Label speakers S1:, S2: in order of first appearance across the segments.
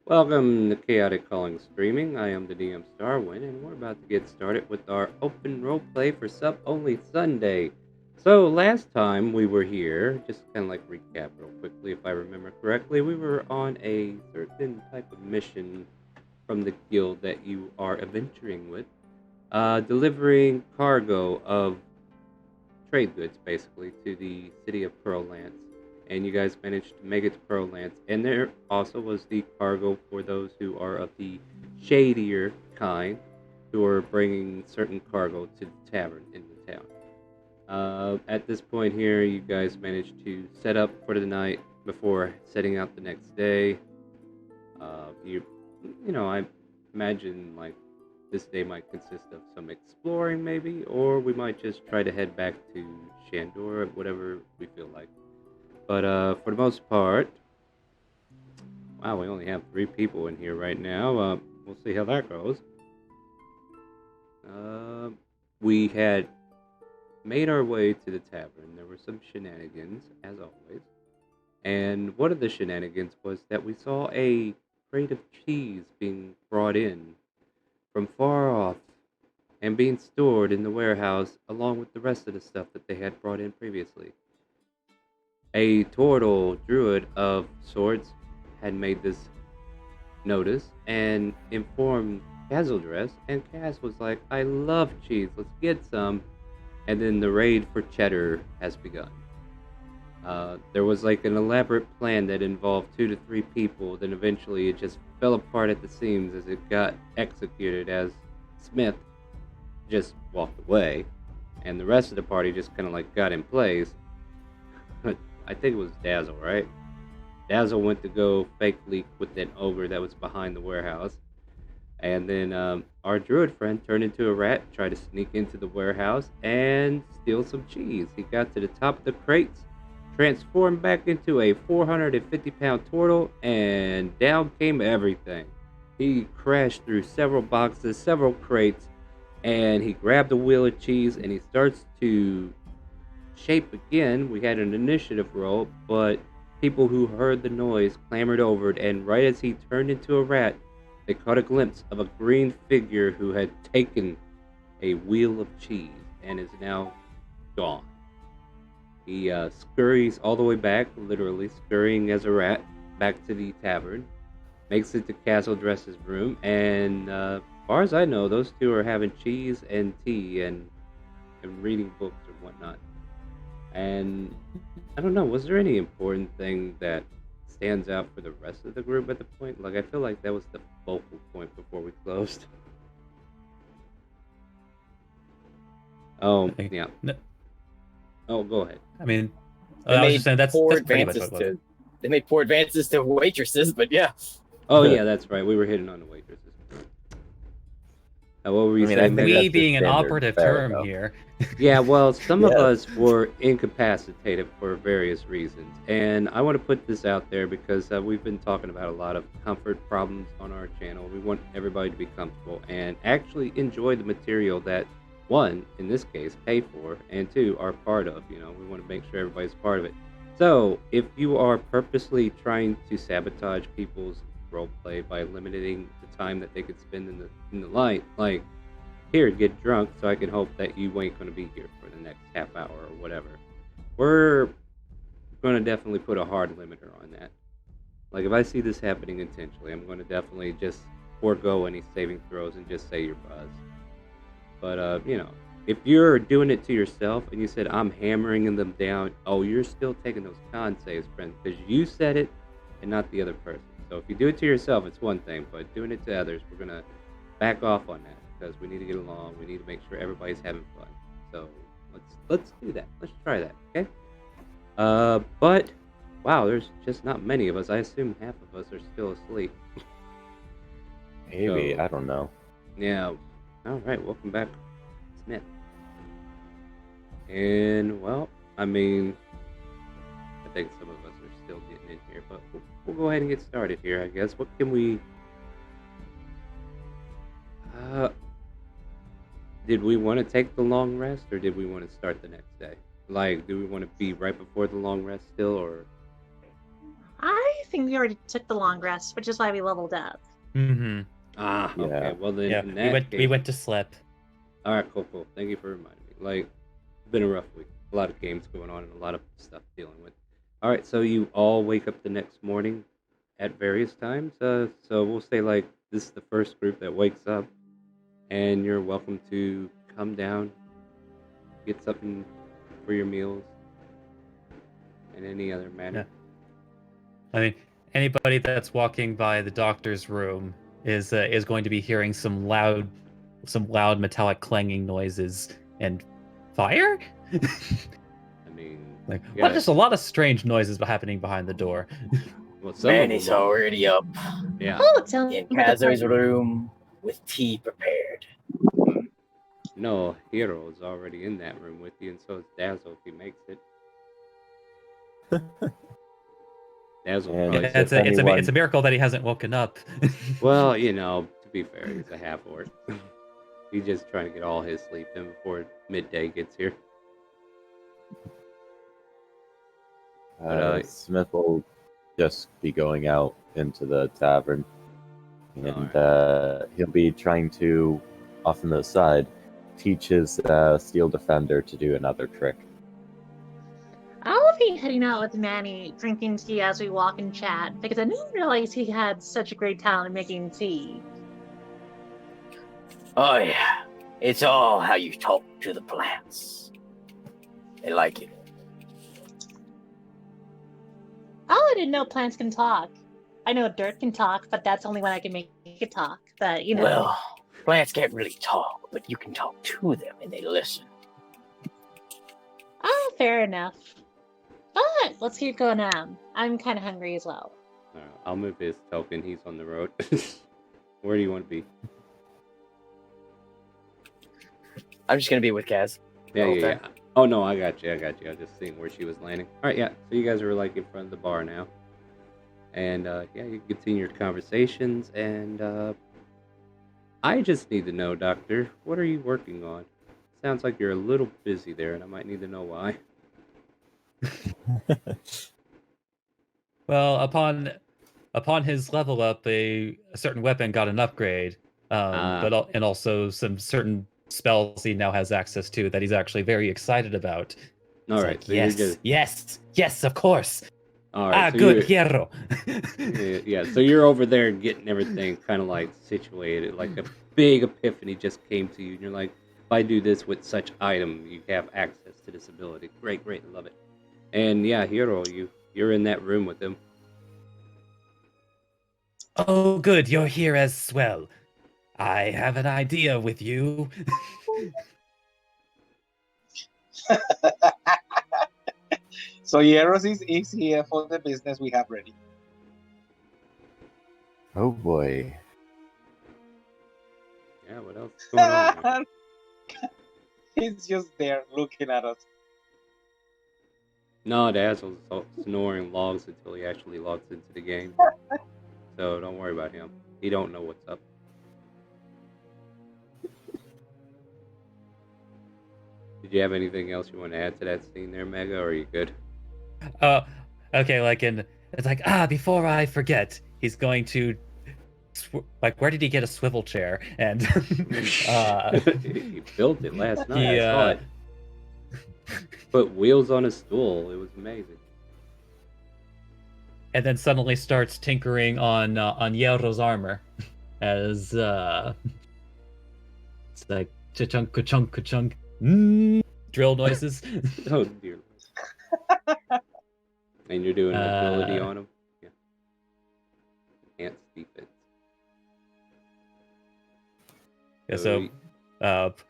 S1: Welcome to Chaotic Calling Streaming. I am the DM Starwin, and we're about to get started with our open roleplay for Sub Only Sunday. So, last time we were here, just kind of like recap real quickly, if I remember correctly, we were on a certain type of mission from the guild that you are adventuring with, delivering cargo of trade goods basically to the city of Pearl Lance. And you guys managed to make it to Pearl Lance. And there also was the cargo for those who are of the shadier kind, who are bringing certain cargo to the tavern in the town. At this point here, you guys managed to set up for the night before setting out the next day. You, I imagine like this day might consist of some exploring, maybe, or we might just try to head back to Shandor, whatever we feel like. But for the most part, wow, we only have 3 people in here right now. We'll see how that goes. Uh, we had made our way to the tavern. There were some shenanigans, as always. And one of the shenanigans was that we saw a crate of cheese being brought in from far off and being stored in the warehouse along with the rest of the stuff that they had brought in previously. A turtle druid of sorts had made this notice and informed Kazildress, and Kaz was like, I love cheese, let's get some. And then the raid for cheddar has begun. There was like an elaborate plan that involved 2 to 3 people, then eventually it just fell apart at the seams as it got executed as Smith just walked away, and the rest of the party just kind of like got in place. I think it was Dazzle, right? Dazzle went to go fake leak with that ogre that was behind the warehouse. And then our druid friend turned into a rat, tried to sneak into the warehouse and steal some cheese. He got to the top of the crates, transformed back into a 450-pound turtle, and down came everything. He crashed through several boxes, several crates, and he grabbed a wheel of cheese and he starts to shape again. We had an initiative roll, but people who heard the noise clambered over it, and right as he turned into a rat, they caught a glimpse of a green figure who had taken a wheel of cheese and is now gone. He scurries all the way back, literally scurrying as a rat, back to the tavern, makes it to Castle Dress's room, and as far as I know, those two are having cheese and tea and reading books or whatnot. And I don't know, was there any important thing that stands out for the rest of the group at the point? Like, I feel like that was the focal point before we closed. Oh, yeah. Oh, go ahead.
S2: I mean,
S3: They
S2: I was
S3: made
S2: just saying that's
S3: poor
S2: pretty much
S3: advances
S2: what it was.
S3: to. They made poor advances to waitresses, but yeah.
S1: Oh, yeah, that's right. We were hitting on the waitresses. What were you
S4: I mean,
S1: saying,
S4: I think
S2: We
S1: Megan?
S4: that's
S2: being an
S4: standard
S2: operative
S4: fare,
S2: term
S4: though.
S2: here.
S1: Yeah, well, some of
S4: Yeah.
S1: us were incapacitated for various reasons. And I want to put this out there because we've been talking about a lot of comfort problems on our channel. We want everybody to be comfortable and actually enjoy the material that, one, in this case, pay for, and two, are part of. We want to make sure everybody's part of it. So, if you are purposely trying to sabotage people's roleplay by limiting the time that they could spend in the light, like, here, get drunk so I can hope that you ain't going to be here for the next half hour or whatever. We're going to definitely put a hard limiter on that. Like, if I see this happening intentionally, I'm going to definitely just forego any saving throws and just say you're buzzed. But, if you're doing it to yourself and you said, I'm hammering them down, oh, you're still taking those con saves, friend, because you said it and not the other person. So if you do it to yourself, it's one thing, but doing it to others, we're going to back off on that because we need to get along. We need to make sure everybody's having fun. So let's do that. Let's try that, okay? But wow, there's just not many of us. I assume half of us are still asleep.
S4: Maybe,
S1: So-
S4: I don't know.
S1: Yeah. All right. Welcome back, Smith. And well, I mean, I think some of us are still getting in here, but we'll go ahead and get started here. I guess. What can we? Did we want to take the long rest, or did we want to start the next day? Like, do we want to be right before the long rest still, or?
S5: I
S2: think we already took the long rest, which is why we leveled up.
S4: Mm-hmm.
S1: Ah,
S5: Yeah.
S1: okay. Well then,
S4: Yeah,
S1: in that
S4: we
S1: case,
S4: went to sleep.
S1: all right, cool. Thank you for reminding me. Like, been a rough week. A lot of games going on and a lot of stuff dealing with. All right, so you all wake up the next morning at various times. So we'll say like this is the first group that wakes up, and you're welcome to come down, get something for your meals, in any other manner.
S4: I mean, anybody that's walking by the doctor's room is going to be hearing some loud metallic clanging noises and fire.
S1: I mean,
S4: Like,
S1: yeah.
S4: what? Just a lot of strange noises happening behind the door.
S1: Well, some of
S3: Manny's
S1: them are.
S3: already up
S1: Yeah.
S2: Oh, tell me
S3: in
S2: about the
S3: Kazo's
S2: party.
S3: room with tea prepared.
S1: No, Hero is already in that room with you, and so is Dazzle if he makes it. Dazzle
S5: And
S1: probably.
S5: Yeah,
S4: It's a miracle that he hasn't woken up.
S1: Well, to be fair, he's a half orc. He's just trying to get all his sleep in before midday gets here.
S5: Smith will just be going out into the tavern, and he'll be trying to, off on the side, teach his steel defender to do another trick.
S2: I'll be heading out with Manny, drinking tea as we walk and chat, because I didn't realize he had such a great talent in making tea.
S3: Oh yeah, it's all how you talk to the plants. They like it.
S2: Oh, I didn't know plants can talk. I know dirt can talk, but that's only when I can make it talk. But,
S3: Well, plants can't really talk, but you can talk to them and they listen.
S2: Oh, fair enough. But let's keep going on. I'm kind of hungry as well.
S1: Alright, I'll move his token. He's on the road. Where do you want to be?
S3: I'm just gonna be with Kaz.
S1: Yeah. Oh no, I got you. I was just seeing where she was landing. All right, yeah. So you guys are like in front of the bar now, and yeah, you can continue your conversations. And I just need to know, Doctor, what are you working on? Sounds like you're a little busy there, and I might need to know why.
S4: Well, upon his level up, a certain weapon got an upgrade, and also some certain spells he now has access to that he's actually very excited about.
S1: All
S4: It's
S1: right,
S4: like,
S1: so
S4: yes,
S1: you're just
S4: yes, of course.
S1: all right. So
S4: Good hero.
S1: yeah. So you're over there getting everything kind of like situated, like a big epiphany just came to you, and you're like, if I do this with such item, you have access to this ability. Great, love it. And yeah, Hero, you're in that room with him.
S4: Oh, good, you're here as well. I have an idea with you.
S6: So Yeros is here for the business we have ready.
S5: Oh boy.
S1: Yeah, what else is going on here?
S6: He's just there looking at us.
S1: No, Dazzle's snoring logs until he actually logs into the game. So don't worry about him. He don't know what's up. Did you have anything else you want to add to that scene there, Mega, or are you good?
S4: Okay, it's like, before I forget, he's going to, where did he get a swivel chair? And,
S1: He built it last night, I saw it. Put wheels on a stool, it was amazing.
S4: And then suddenly starts tinkering on Yero's armor, as, it's like, ka-chunk, ka-chunk, ka-chunk, drill noises.
S1: Oh, dear. And you're doing an ability on him? Yeah. Enhanced defense.
S4: Yeah,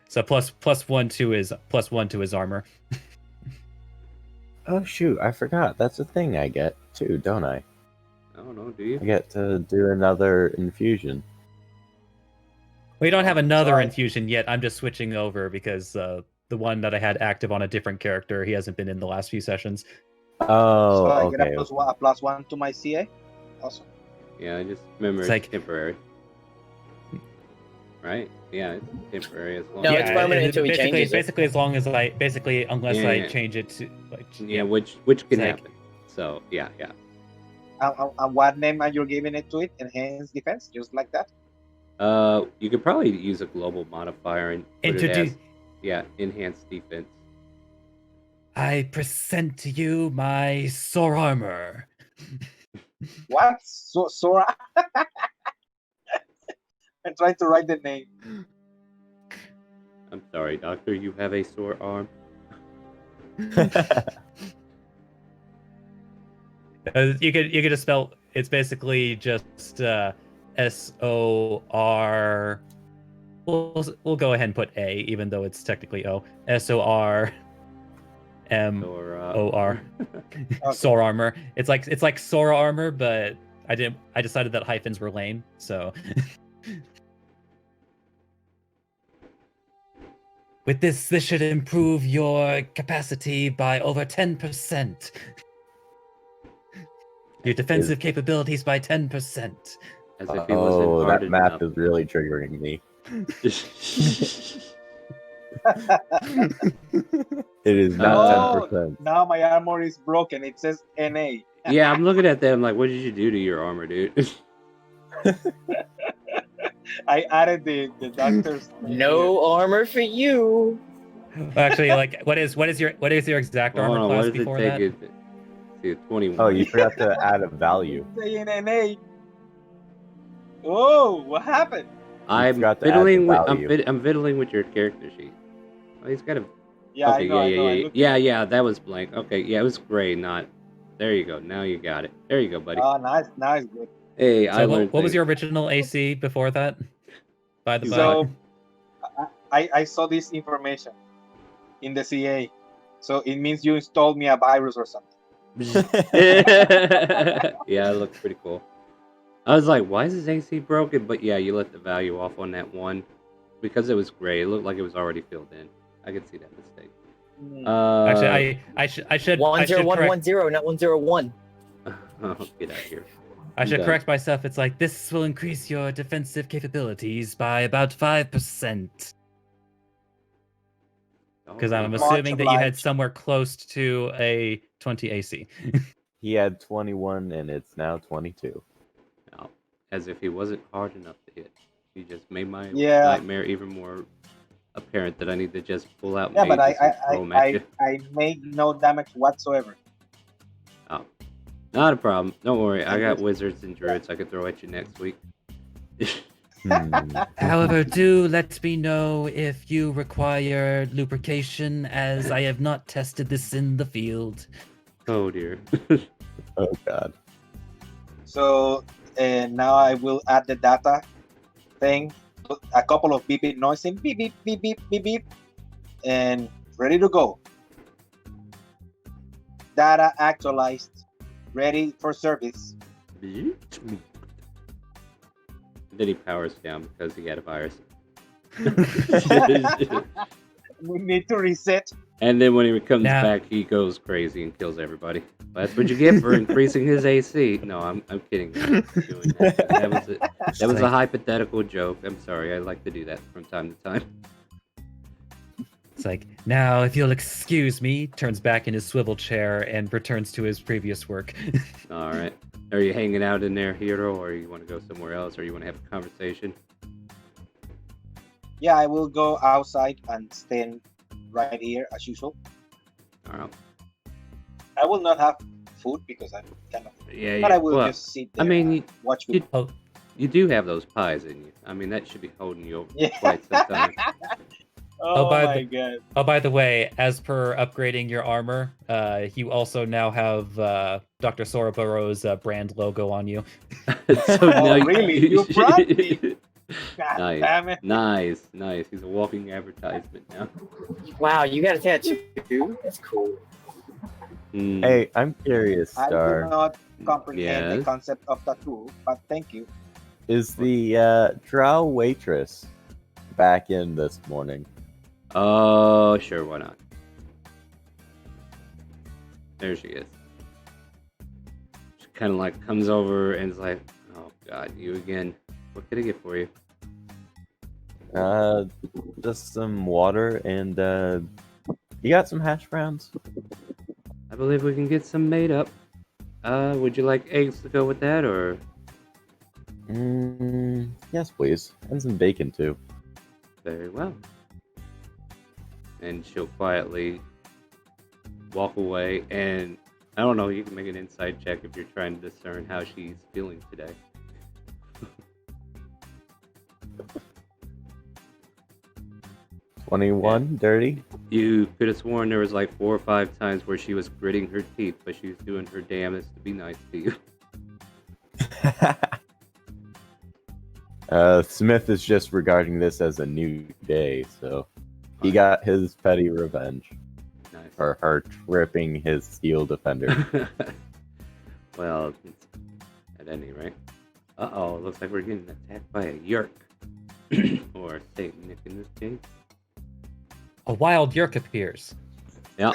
S4: so plus one to his armor.
S5: Oh shoot, I forgot. That's a thing I get too, don't I?
S1: I don't know, do you?
S5: I get to do another infusion.
S4: We don't have another
S6: Sorry.
S4: infusion yet. I'm just switching over because the one that I had active on a different character, he hasn't been in the last few sessions.
S5: Oh,
S6: So I get
S5: okay.
S6: a plus one to my CA. Awesome.
S1: Yeah, I just remember it's temporary. Right? Yeah, it's temporary as long
S3: No,
S1: as
S3: it's permanent until he changes it.
S4: Basically, as long as unless I change it to
S1: which can
S4: like-
S1: happen. So yeah.
S6: And what name are you giving it to it? Enhanced defense, just like that.
S1: You could probably use a global modifier and put it as enhanced defense.
S4: I present to you my sore armor.
S6: What? Sora? I'm trying to write the name.
S1: I'm sorry, Doctor. You have a sore arm.
S4: You could just spell. It's basically just SOR. We'll go ahead and put A, even though it's technically O. SORMOR.
S6: Okay.
S4: Sore armor. It's like Sora armor, but I decided that hyphens were lame, so. With this should improve your capacity by over 10%. Your defensive capabilities by 10%.
S1: As if he wasn't hard
S5: that math
S1: enough.
S5: is really triggering me. It is not 10%.
S6: Now my armor is broken. It says NA.
S1: Yeah, I'm looking at that. I'm like, what did you do to your armor, dude?
S6: I added the doctor's.
S3: No armor for you.
S4: Actually, like, what is your exact
S1: Hold
S4: armor
S1: on,
S4: class
S1: what does
S4: before
S1: it
S4: that?
S1: take? See, 21.
S5: Oh, you forgot to add a value.
S6: Saying NA. Oh, what happened?
S1: I'm
S5: forgot to add the
S1: fiddling with
S5: value.
S1: I'm fiddling with your character sheet. Oh, he's got a
S6: Yeah,
S1: okay,
S6: I know.
S1: yeah. That was blank. Okay, yeah, it was gray. Not there. You go. Now you got it. There you go, buddy.
S6: Oh, nice, good.
S1: Hey,
S4: So
S1: I learned.
S4: what was your original AC before that? By the by.
S6: So I saw this information in the CA. So it means you installed me a virus or something.
S1: Yeah, it looks pretty cool. I was like, why is his AC broken? But yeah, you let the value off on that one because it was gray. It looked like it was already filled in. I could see that mistake.
S4: Actually, I should
S3: 10110, not 101.
S1: Oh, get out of here.
S4: I should
S1: done.
S4: correct myself. It's like this will increase your defensive capabilities by about 5%. Because I'm assuming that you had somewhere close to a 20 AC.
S5: He had 21 and it's now 22.
S1: No, as if he wasn't hard enough to hit. He just made my
S6: Yeah.
S1: nightmare even more apparent that I need to just pull out
S6: Yeah, but
S1: mages and throw 'em at you.
S6: I made no damage whatsoever.
S1: Oh, not a problem. Don't worry. I got wizards and druids I could throw at you next week.
S4: However, do let me know if you require lubrication, as I have not tested this in the field.
S1: Oh dear.
S5: Oh god.
S6: So now I will add the data thing, a couple of beep beep noises, beep beep beep beep beep beep, and ready to go. Data actualized, ready for service.
S1: Then he powers down because he had a virus.
S6: We need to reset.
S1: And then when he comes
S4: Now-
S1: back, he goes crazy and kills everybody. That's what you get for increasing his AC. No, I'm kidding. I'm not doing that. That was a hypothetical joke. I'm sorry. I like to do that from time to time.
S4: It's like, now, if you'll excuse me, turns back in his swivel chair and returns to his previous work.
S1: All right. Are you hanging out in there, Hero, or you want to go somewhere else, or you want to have a conversation?
S6: Yeah, I will go outside and stand right here as usual.
S1: All right.
S6: I will not have food because I'm kind of.
S1: Yeah.
S6: But I will
S1: well,
S6: just sit
S1: I
S6: there.
S1: mean,
S6: and watch people.
S1: you do have those pies in you. I mean, that should be holding you over
S6: Yeah.
S1: quite some time.
S6: Oh
S4: by
S6: my god.
S4: Oh, by the way, as per upgrading your armor, you also now have Dr. Soroborough's brand logo on you.
S1: So
S6: Oh,
S1: now
S6: really? You brought me? God
S1: Nice.
S6: damn it.
S1: Nice. He's a walking advertisement now.
S3: Wow, you got a tattoo? That's cool.
S1: Hmm.
S5: Hey, I'm curious,
S6: I do
S5: Star.
S6: not comprehend the
S1: Yes.
S6: concept of tattoo, but thank you.
S5: Is the drow waitress back in this morning?
S1: Oh, sure, why not? There she is. She kind of like comes over and is like, "Oh God, you again? What can I get for you?"
S5: Just some water and you got some hash browns?
S1: I believe we can get some made up. Would you like eggs to go with that, or?
S5: Yes, please. And some bacon, too.
S1: Very well. And she'll quietly walk away, and I don't know, you can make an insight check if you're trying to discern how she's feeling today.
S5: 21, dirty.
S1: You could have sworn there was like 4 or 5 times where she was gritting her teeth, but she was doing her damnedest to be nice to you.
S5: Smith is just regarding this as a new day, so he got his petty revenge
S1: Nice.
S5: for her tripping his steel defender.
S1: Well, at any rate. Uh-oh, looks like we're getting attacked by a yerk. Or Satanic in this case.
S4: A wild yerk appears.
S1: Yeah.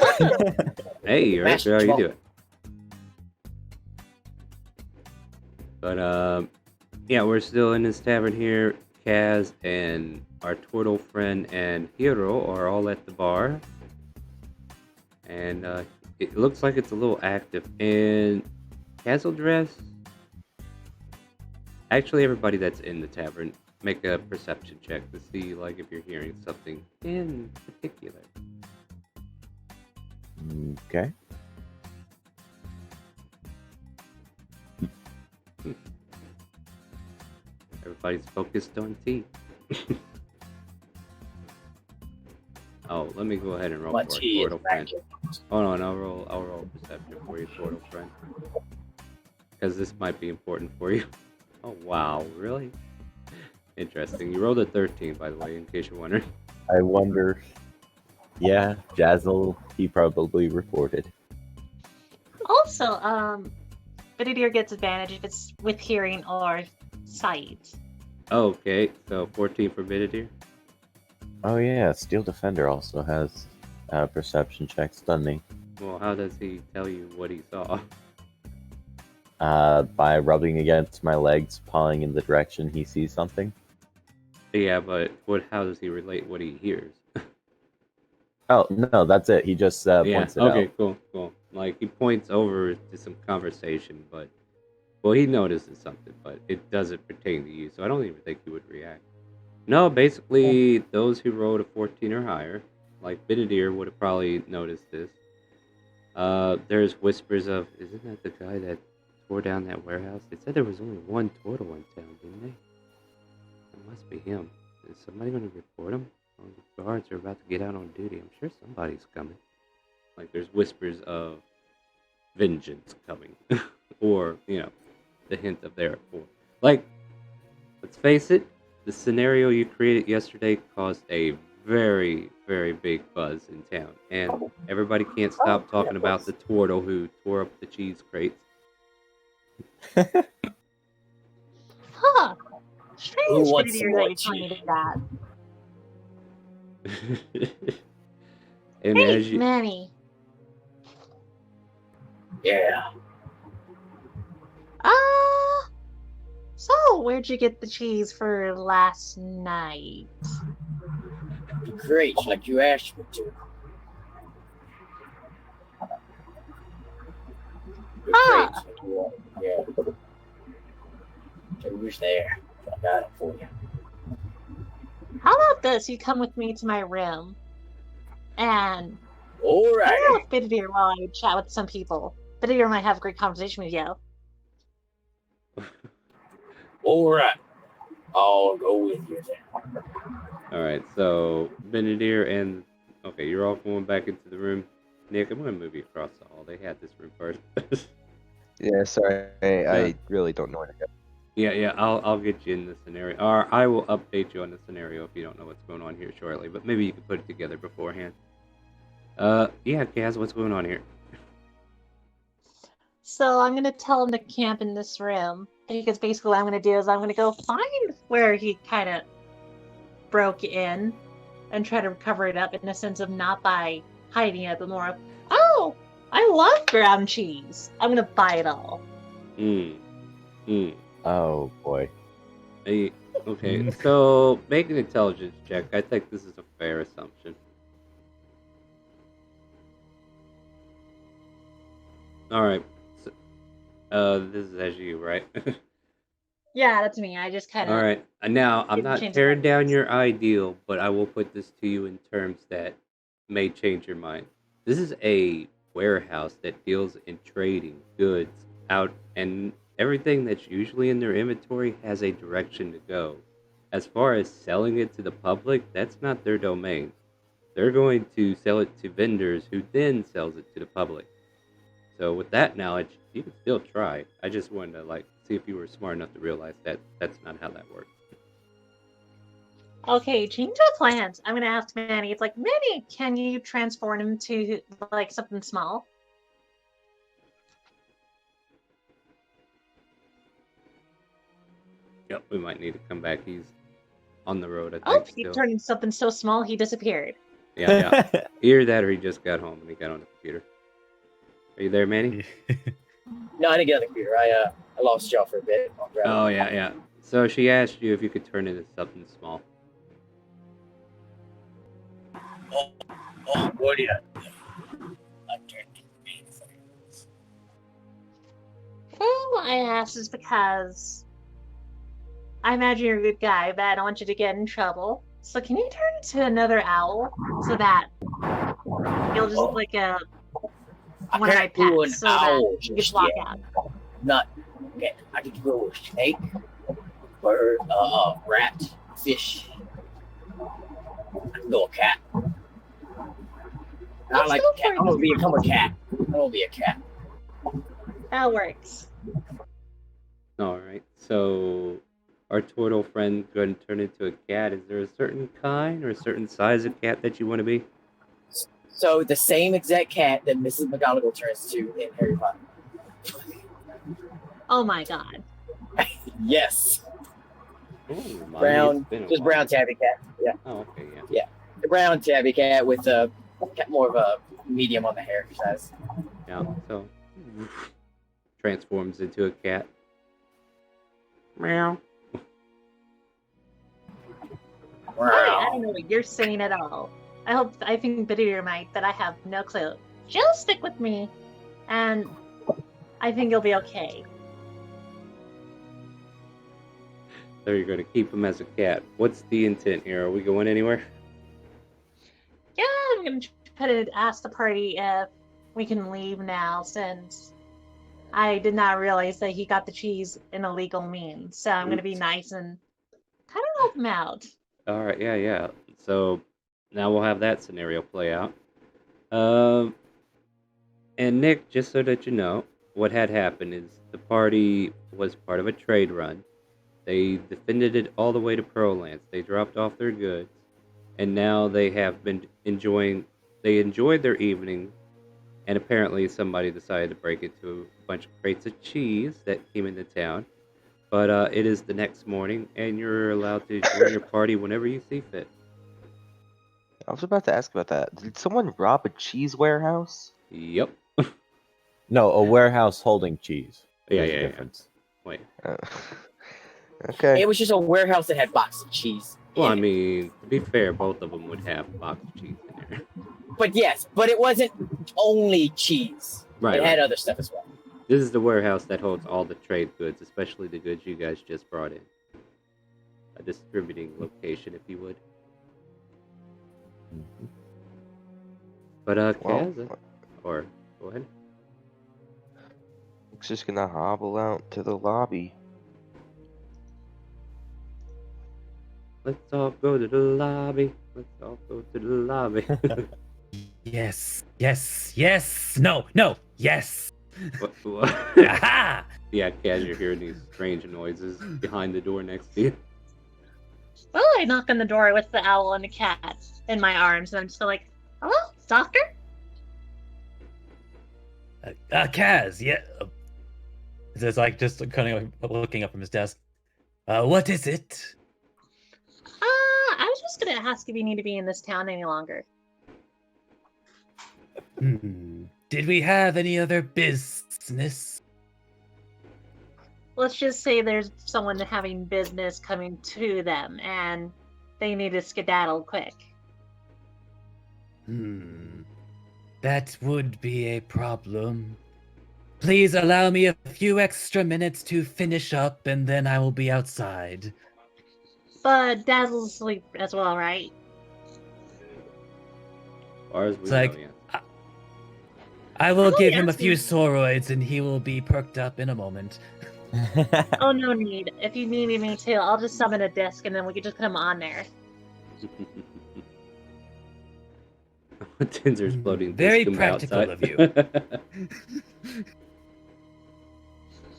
S1: Hey, yerk, how you doing? But, yeah, we're still in this tavern here. Kaz and our turtle friend and Hiro are all at the bar. And it looks like it's a little active. And Castle Dress. Actually, everybody that's in the tavern, make a perception check to see like if you're hearing something in particular.
S5: Okay.
S1: Everybody's focused on tea. Oh, let me go ahead and roll
S3: What
S1: for a
S3: tea is
S1: portal friend.
S3: back?
S1: Hold on, I'll roll perception for you, portal friend. Because this might be important for you. Oh wow, really? Interesting. You rolled a 13, by the way, in case you're wondering.
S5: I wonder. Yeah, Jazzle, he probably reported.
S2: Also, Benedier gets advantage if it's with hearing or sight.
S1: Okay, so 14 for Benedier.
S5: Oh yeah, Steel Defender also has perception checks, doesn't he?
S1: Well, how does he tell you what he saw?
S5: By rubbing against my legs, pawing in the direction he sees something.
S1: Yeah, but how does he relate what he hears?
S5: Oh, no, that's it. He just points it
S1: okay,
S5: out.
S1: cool. Like, he points over to some conversation, but... Well, he notices something, but it doesn't pertain to you, so I don't even think he would react. No, basically, those who rolled a 14 or higher, like Benedier would have probably noticed this. There's whispers of, isn't that the guy that tore down that warehouse? They said there was only one turtle in town, didn't they? It must be him. Is somebody going to report him? Well, the guards are about to get out on duty. I'm sure somebody's coming. Like, there's whispers of vengeance coming. Or, you know, the hint of their report. Like, let's face it, the scenario you created yesterday caused a very, very big buzz in town. And everybody can't stop talking about the turtle who tore up the cheese crates.
S2: Huh. Strange,
S3: Who wants
S2: Benedier,
S3: some
S2: that
S3: more
S2: you're telling me
S3: tea?
S2: that.
S1: And
S2: Hey,
S1: as you...
S2: Manny.
S3: Yeah.
S2: So where'd you get the cheese for last night?
S3: Great, like you asked me to. The
S2: Ah.
S3: crates, like you wanted. Yeah. It was there. I got it for you.
S2: How about this? You come with me to my room and
S3: All
S2: hang out
S3: right.
S2: with Benedier while I chat with some people. Benedier might have a great conversation with you.
S3: All right. I'll go with you then.
S1: Alright, so Benedier and... Okay, you're all going back into the room. Nick, I'm going to move you across the hall. They had this room first.
S7: Yeah, sorry, I really don't know where to go.
S1: Yeah, I'll get you in the scenario. Or I will update you on the scenario if you don't know what's going on here shortly. But maybe you can put it together beforehand. Yeah, Kaz, what's going on here?
S2: So I'm gonna tell him to camp in this room. Because basically what I'm gonna do is I'm gonna go find where he kind of broke in and try to cover it up in a sense of not by hiding it, but more of, oh, I love ground cheese. I'm gonna buy it all.
S5: Oh boy.
S1: Hey, okay, so make an intelligence check. I think this is a fair assumption. Alright. This is as you, right?
S2: Yeah, that's me. I just kind
S1: All
S2: of
S1: right. Now, I'm
S2: didn't
S1: not
S2: change the
S1: tearing down
S2: preference.
S1: your ideal, but I will put this to you in terms that may change your mind. This is a warehouse that deals in trading goods out, and everything that's usually in their inventory has a direction to go. As far as selling it to the public, that's not their domain. They're going to sell it to vendors who then sells it to the public. So with that knowledge, you can still try. I just wanted to see if you were smart enough to realize that that's not how that works.
S2: Okay, change of plans. I'm gonna ask Manny. It's like, Manny, can you transform him to like something small?
S1: Yep, we might need to come back. He's on the road, I
S2: Oh,
S1: think,
S2: he
S1: still.
S2: turned into something so small he disappeared.
S1: Yeah. Either that or he just got home and he got on the computer. Are you there, Manny?
S3: No, I didn't get on the computer. I lost y'all for a bit. I'll grab
S1: Oh,
S3: it.
S1: yeah. So she asked you if you could turn it into something small.
S3: Oh, what do you?
S2: Well, I asked is because I imagine you're a good guy, but I don't want you to get in trouble. So can you turn into another owl so that you'll just look like
S3: I
S2: one of my
S3: can't do an
S2: pets, so that
S3: owl
S2: you can
S3: just
S2: walk
S3: yet.
S2: out?
S3: Not yet. I can do a snake, bird, rat, fish. I can go a cat. I
S2: Let's
S3: like
S2: go
S3: a cat.
S2: for
S3: I'm gonna
S2: it.
S3: become a cat. I'm gonna be a cat.
S2: That works.
S1: All right. So our turtle friend going to turn into a cat. Is there a certain kind or a certain size of cat that you want to be?
S3: So the same exact cat that Mrs. McGonagall turns to in Harry Potter.
S2: Oh my god.
S3: Yes.
S1: Oh, mommy,
S3: Brown,
S1: it's been a
S3: just
S1: while.
S3: brown tabby cat. Yeah,
S1: Oh, okay, yeah.
S3: the brown tabby cat with more of a medium on the hair size.
S1: Yeah. So transforms into a cat. Meow.
S2: I don't know what you're saying at all. I think Bitter might, but I have no clue. Just stick with me, and I think you'll be okay.
S1: So you're going to keep him as a cat. What's the intent here? Are we going anywhere?
S2: Yeah, I'm gonna try to ask the party if we can leave now, since I did not realize that he got the cheese in illegal means. So I'm gonna be
S1: Oops.
S2: nice and kind of help him out.
S1: All right, yeah. So now we'll have that scenario play out. Um, and Nick, just so that you know, what had happened is the party was part of a trade run. They defended it all the way to Prolance. They dropped off their goods, and now they have been enjoying. They enjoyed their evening, and apparently somebody decided to break into a bunch of crates of cheese that came into town. But it is the next morning, and you're allowed to join your party whenever you see fit.
S7: I was about to ask about that. Did someone rob a cheese warehouse?
S1: Yep.
S5: No, a warehouse holding cheese.
S1: Yeah,
S5: There's a
S1: yeah.
S5: difference.
S1: Wait.
S7: Okay.
S3: It was just a warehouse that had boxes of cheese.
S1: Well, I
S3: in it.
S1: mean, to be fair, both of them would have box cheese in there.
S3: But yes, but it wasn't only cheese.
S1: Right,
S3: It had
S1: right.
S3: other stuff as well.
S1: This is the warehouse that holds all the trade goods, especially the goods you guys just brought in. A distributing location, if you would.
S5: Mhm.
S1: But,
S7: Well,
S1: Kaz, or go ahead.
S7: Nick's just gonna hobble out to the lobby.
S1: Let's all go to the lobby. Let's all go to the lobby.
S4: Yes. No, yes.
S1: What?
S4: Aha!
S1: Yeah, Kaz, you're hearing these strange noises behind the door next to you.
S2: Well, I knock on the door with the owl and the cat in my arms, and I'm just like, "Hello, doctor?"
S4: Kaz, yeah. It's like just kind of looking up from his desk. What is it?
S2: I was just gonna ask if you need to be in this town any longer.
S4: Did we have any other business?
S2: Let's just say there's someone having business coming to them, and they need to skedaddle quick.
S4: That would be a problem. Please allow me a few extra minutes to finish up, and then I will be outside.
S2: But Dazzle's asleep as well, right?
S1: As far as we
S4: It's
S1: know,
S4: like,
S1: yeah.
S4: I will
S2: Oh,
S4: give
S2: yeah,
S4: him a
S2: so-
S4: few soroids, and he will be perked up in a moment.
S2: Oh, no need. If you need me to, I'll just summon a disc and then we can just put him on there.
S1: Tinser's floating
S4: Very
S1: disc
S4: practical
S1: outside.
S4: of you.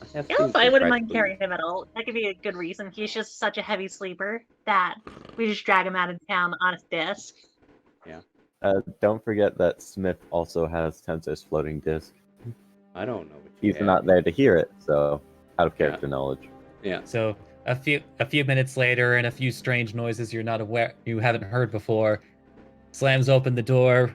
S1: I have
S2: Yeah,
S1: seen
S2: I
S1: some
S2: wouldn't mind
S1: practical
S2: carrying him at all. That could be a good reason. He's just such a heavy sleeper that we just drag him out of town on his disc.
S5: Don't forget that Smith also has Tensor's floating disc.
S1: I don't know what you
S5: He's
S1: have.
S5: not there to hear it, so out of
S1: Yeah.
S5: character knowledge.
S1: Yeah.
S4: So a few minutes later, and a few strange noises you haven't heard before, slams open the door.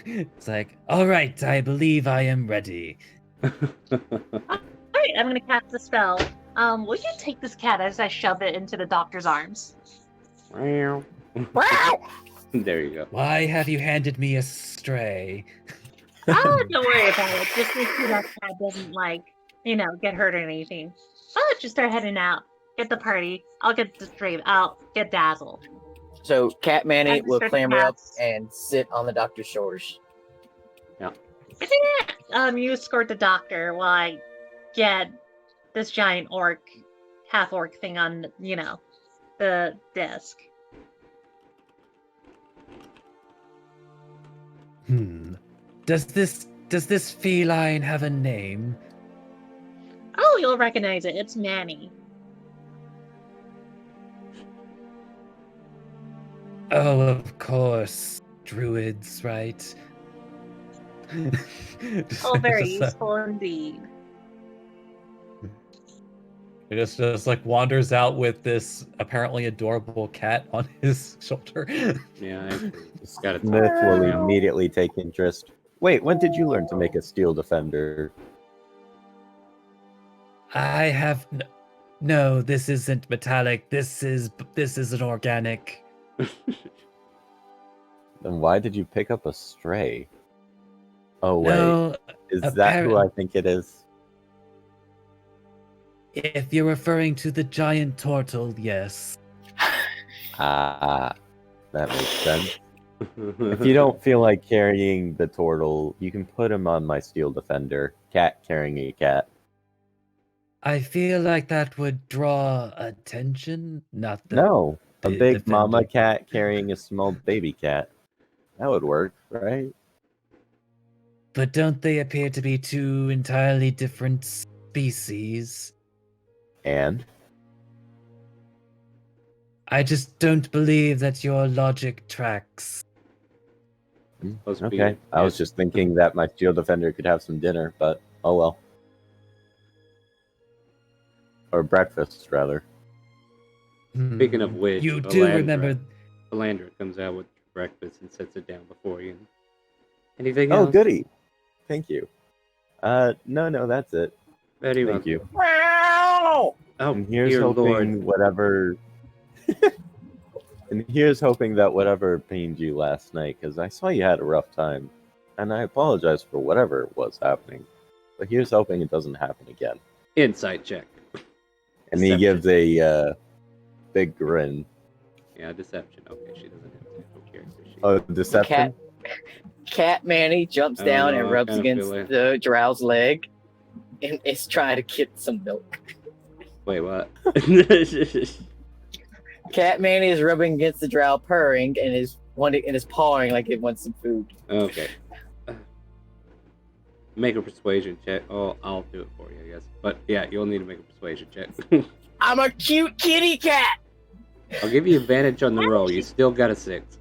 S4: It's like, all right, I believe I am ready.
S2: Alright, I'm gonna cast the spell. Will you take this cat as I shove it into the doctor's arms?
S1: There you go.
S4: Why have you handed me a stray?
S2: Oh, don't worry about it. Just make sure that cat doesn't, get hurt or anything. Oh, just start heading out. Get the party. I'll get the stream. I'll get Dazzle.
S3: So Cat Manny
S2: I
S3: will
S2: just
S3: clamber up
S2: cast-
S3: and sit on the doctor's shoulders.
S2: You escort the doctor while I get this giant half orc thing on, the disc.
S4: Does this feline have a name?
S2: Oh, you'll recognize it. It's Manny.
S4: Oh, of course. Druids, right?
S2: Oh, very
S4: Just,
S2: useful indeed.
S4: He just like wanders out with this apparently adorable cat on his shoulder.
S1: Yeah, I agree. Got it.
S5: Smith will
S1: Yeah.
S5: immediately take interest. Wait, when did you learn to make a steel defender?
S4: I have no. This isn't metallic. This is an organic.
S5: Then why did you pick up a stray? Oh wait,
S4: No,
S5: is that who I think it is?
S4: if you're referring to the giant turtle, yes.
S5: Ah, that makes sense. If you don't feel like carrying the turtle, you can put him on my steel defender. Cat carrying a cat.
S4: I feel like that would draw attention. Not the
S5: No, a
S4: the
S5: big mama
S4: defender.
S5: cat carrying a small baby cat. That would work, right?
S4: But don't they appear to be two entirely different species?
S5: And
S4: I just don't believe that your logic tracks.
S1: Supposed to be-
S5: okay, I was just thinking that my steel defender could have some dinner, but oh well. Or breakfast, rather.
S1: Speaking of which,
S4: You do remember.
S1: Philandra comes out with breakfast and sets it down before you. Anything
S5: Oh,
S1: else?
S5: goody. Thank you. No, that's it.
S1: Very well.
S5: Thank you.
S3: Wow!
S1: Oh,
S5: And here's
S1: dear
S5: hoping
S1: Lord.
S5: whatever. And here's hoping that whatever pained you last night, because I saw you had a rough time, and I apologize for whatever was happening. But here's hoping it doesn't happen again.
S1: Insight check.
S5: And he
S1: Deception.
S5: gives a big grin.
S1: Yeah, deception. Okay, she doesn't have no character sheet.
S5: Oh, deception.
S3: Cat Manny jumps
S1: I
S3: down
S1: don't know,
S3: and
S1: I
S3: rubs
S1: kinda
S3: against
S1: feel like-
S3: the drow's leg and is trying to get some milk.
S1: Wait, what?
S3: Cat Manny is rubbing against the drow, purring, and is pawing like it wants some food.
S1: Okay. Make a persuasion check. Oh, I'll do it for you, I guess. But yeah, you'll need to make a persuasion check.
S3: I'm a cute kitty cat!
S1: I'll give you advantage on the roll. You still got a 6.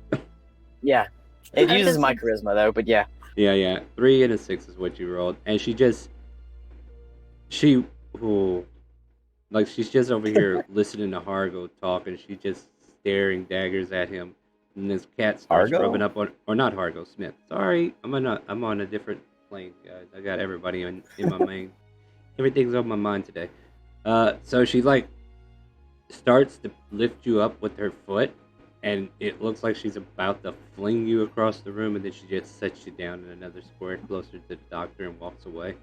S3: Yeah. It
S2: I
S3: uses
S2: just-
S3: my charisma, though, but yeah.
S1: Yeah. 3 and a 6 is what you rolled. And she's just over here listening to Hargo talk, and she's just staring daggers at him. And this cat starts
S5: Hargo?
S1: rubbing up on, or not Hargo, Smith. Sorry, I'm on a different plane, guys. I got everybody in my main. Everything's on my mind today. So she starts to lift you up with her foot, and it looks like she's about to fling you across the room, and then she just sets you down in another square closer to the doctor and walks away.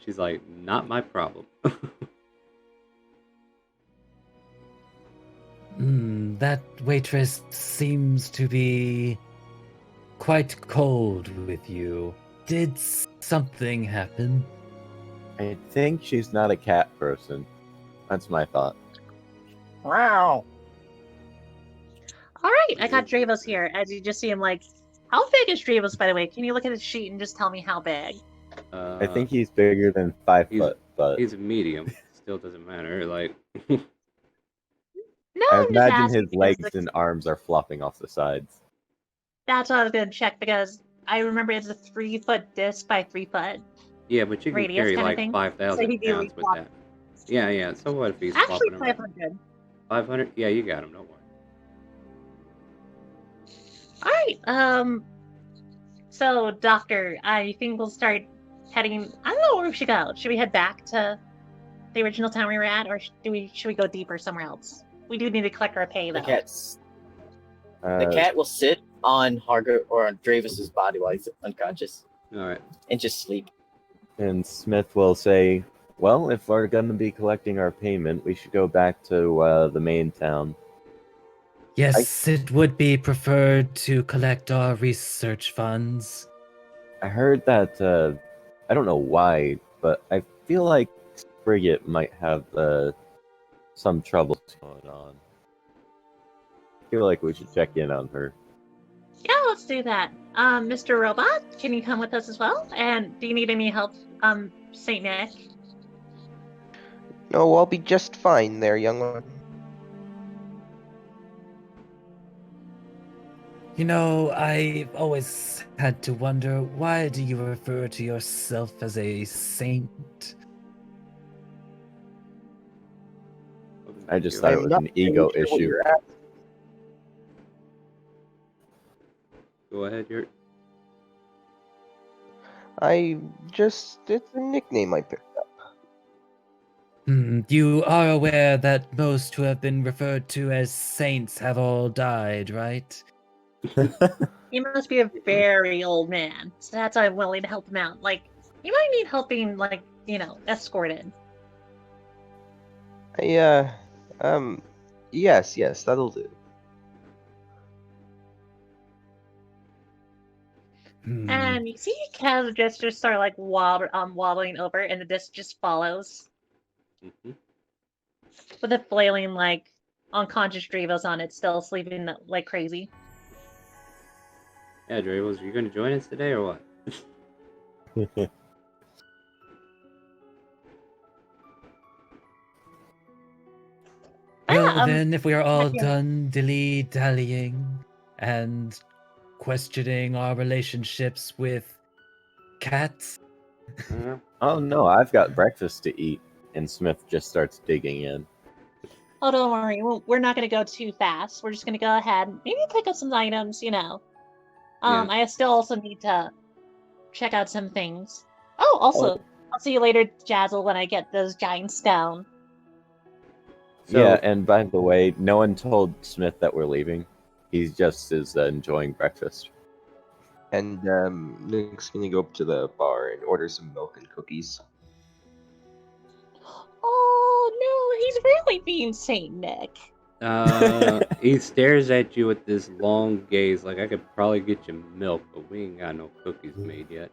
S1: She's like, not my problem.
S4: That waitress seems to be quite cold with you. Did something happen?
S5: I think she's not a cat person. That's my thought.
S3: Wow.
S2: All right, I got Dravos here. As you just see him, like, how big is Dravos, by the way? Can you look at his sheet and just tell me how big?
S5: I think he's bigger than 5
S1: he's-
S5: foot, but
S1: he's medium. Still doesn't matter. Like,
S2: No,
S5: I
S2: I'm just
S5: imagine
S2: asking
S5: his
S2: because
S5: legs and arms are flopping off the sides.
S2: that's what I was gonna check because I remember it's a 3-foot disc by 3 foot.
S1: yeah, but you can
S2: Radius
S1: carry
S2: kind of
S1: like
S2: thing.
S1: 5,000
S2: he'd be
S1: pounds with
S2: flop-
S1: that. Yeah. So what if he's
S2: Actually,
S1: flopping around?
S2: 500.
S1: 500? Yeah, you got him. Don't worry.
S2: All right. So, Doctor, I think we'll start heading. I don't know where we should go. Should we head back to the original town we were at, or should we go deeper somewhere else? We do need to collect our pay, though.
S3: The cat will sit on Harger or on Dravis's body while he's unconscious
S1: All right.
S3: and just sleep.
S5: And Smith will say, well, if we're going to be collecting our payment, we should go back to the main town.
S4: Yes, it would be preferred to collect our research funds.
S5: I heard that, I don't know why, but I feel like Frigate might have some troubles going on. I feel like we should check in on her.
S2: Yeah, let's do that. Mr. Robot, can you come with us as well? And do you need any help, Saint Nick?
S7: No, I'll be just fine there, young one.
S4: You know, I've always had to wonder, why do you refer to yourself as a saint?
S5: I just thought it
S7: I'm
S5: was
S7: not
S5: an ego
S7: really sure what
S5: issue.
S7: you're at.
S1: Go ahead, Yurt.
S7: It's a nickname I picked up.
S4: You are aware that most who have been referred to as saints have all died, right?
S2: He must be a very old man, so that's why I'm willing to help him out. Like, you might need help being, like, escorted.
S7: Yes, that'll do.
S2: And you see Kev just start, like, wobbling over, and the disc just follows.
S1: Mm-hmm.
S2: With a flailing, like, unconscious Dravos on it, still sleeping like crazy.
S1: Yeah, Dravos, are you going to join us today or what?
S4: Well, then, if we are all
S2: yeah.
S4: done dilly-dallying and questioning our relationships with cats,
S5: Oh no, I've got breakfast to eat. And Smith just starts digging in.
S2: Oh, don't worry. We're not going to go too fast. We're just going to go ahead and maybe pick up some items,
S1: Yeah.
S2: I still also need to check out some things. Oh, also, I'll see you later, Jazzle, when I get those giants down.
S1: So,
S5: Yeah, and by the way, no one told Smith that we're leaving. He just is enjoying breakfast.
S7: And Nick's gonna go up to the bar and order some milk and cookies.
S2: Oh, no, he's really being Saint Nick.
S1: he stares at you with this long gaze, like I could probably get you milk, but we ain't got no cookies made yet.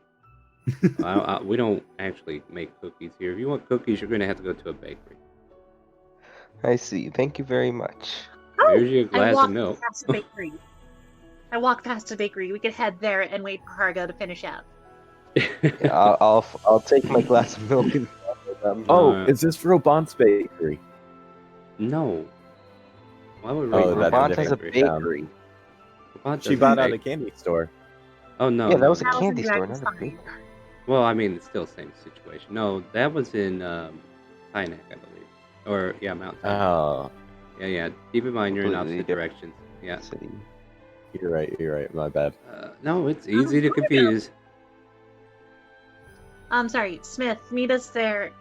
S1: We don't actually make cookies here. If you want cookies, you're gonna have to go to a bakery.
S7: I see. Thank you very much.
S1: Here's your glass of milk.
S2: Past the bakery. I walk past the bakery. We could head there and wait for Hargo to finish up.
S7: Yeah, I'll take my glass of milk and
S5: Oh, is this Robant's bakery?
S1: No. Why would
S5: Oh,
S1: Robant
S5: that's
S7: Robant
S1: have
S7: has a
S1: bakery?
S7: bakery.
S1: Robant
S5: She
S1: doesn't
S5: bought out a
S1: bake.
S5: candy store.
S1: Oh no.
S7: Yeah, that was a
S2: That was
S7: candy
S2: in
S7: store,
S2: Dragon's
S7: not a
S2: Fire.
S7: bakery.
S1: Well, I mean, it's still the same situation. No, that was in Tynak, I believe. Or yeah, Mount Tynak.
S5: Oh,
S1: Yeah. Keep in mind you're in
S7: Completely
S1: opposite
S7: different.
S1: directions. Yeah.
S7: City.
S5: you're right. My bad.
S1: No, it's easy to confuse.
S2: I'm sorry, Smith, meet us there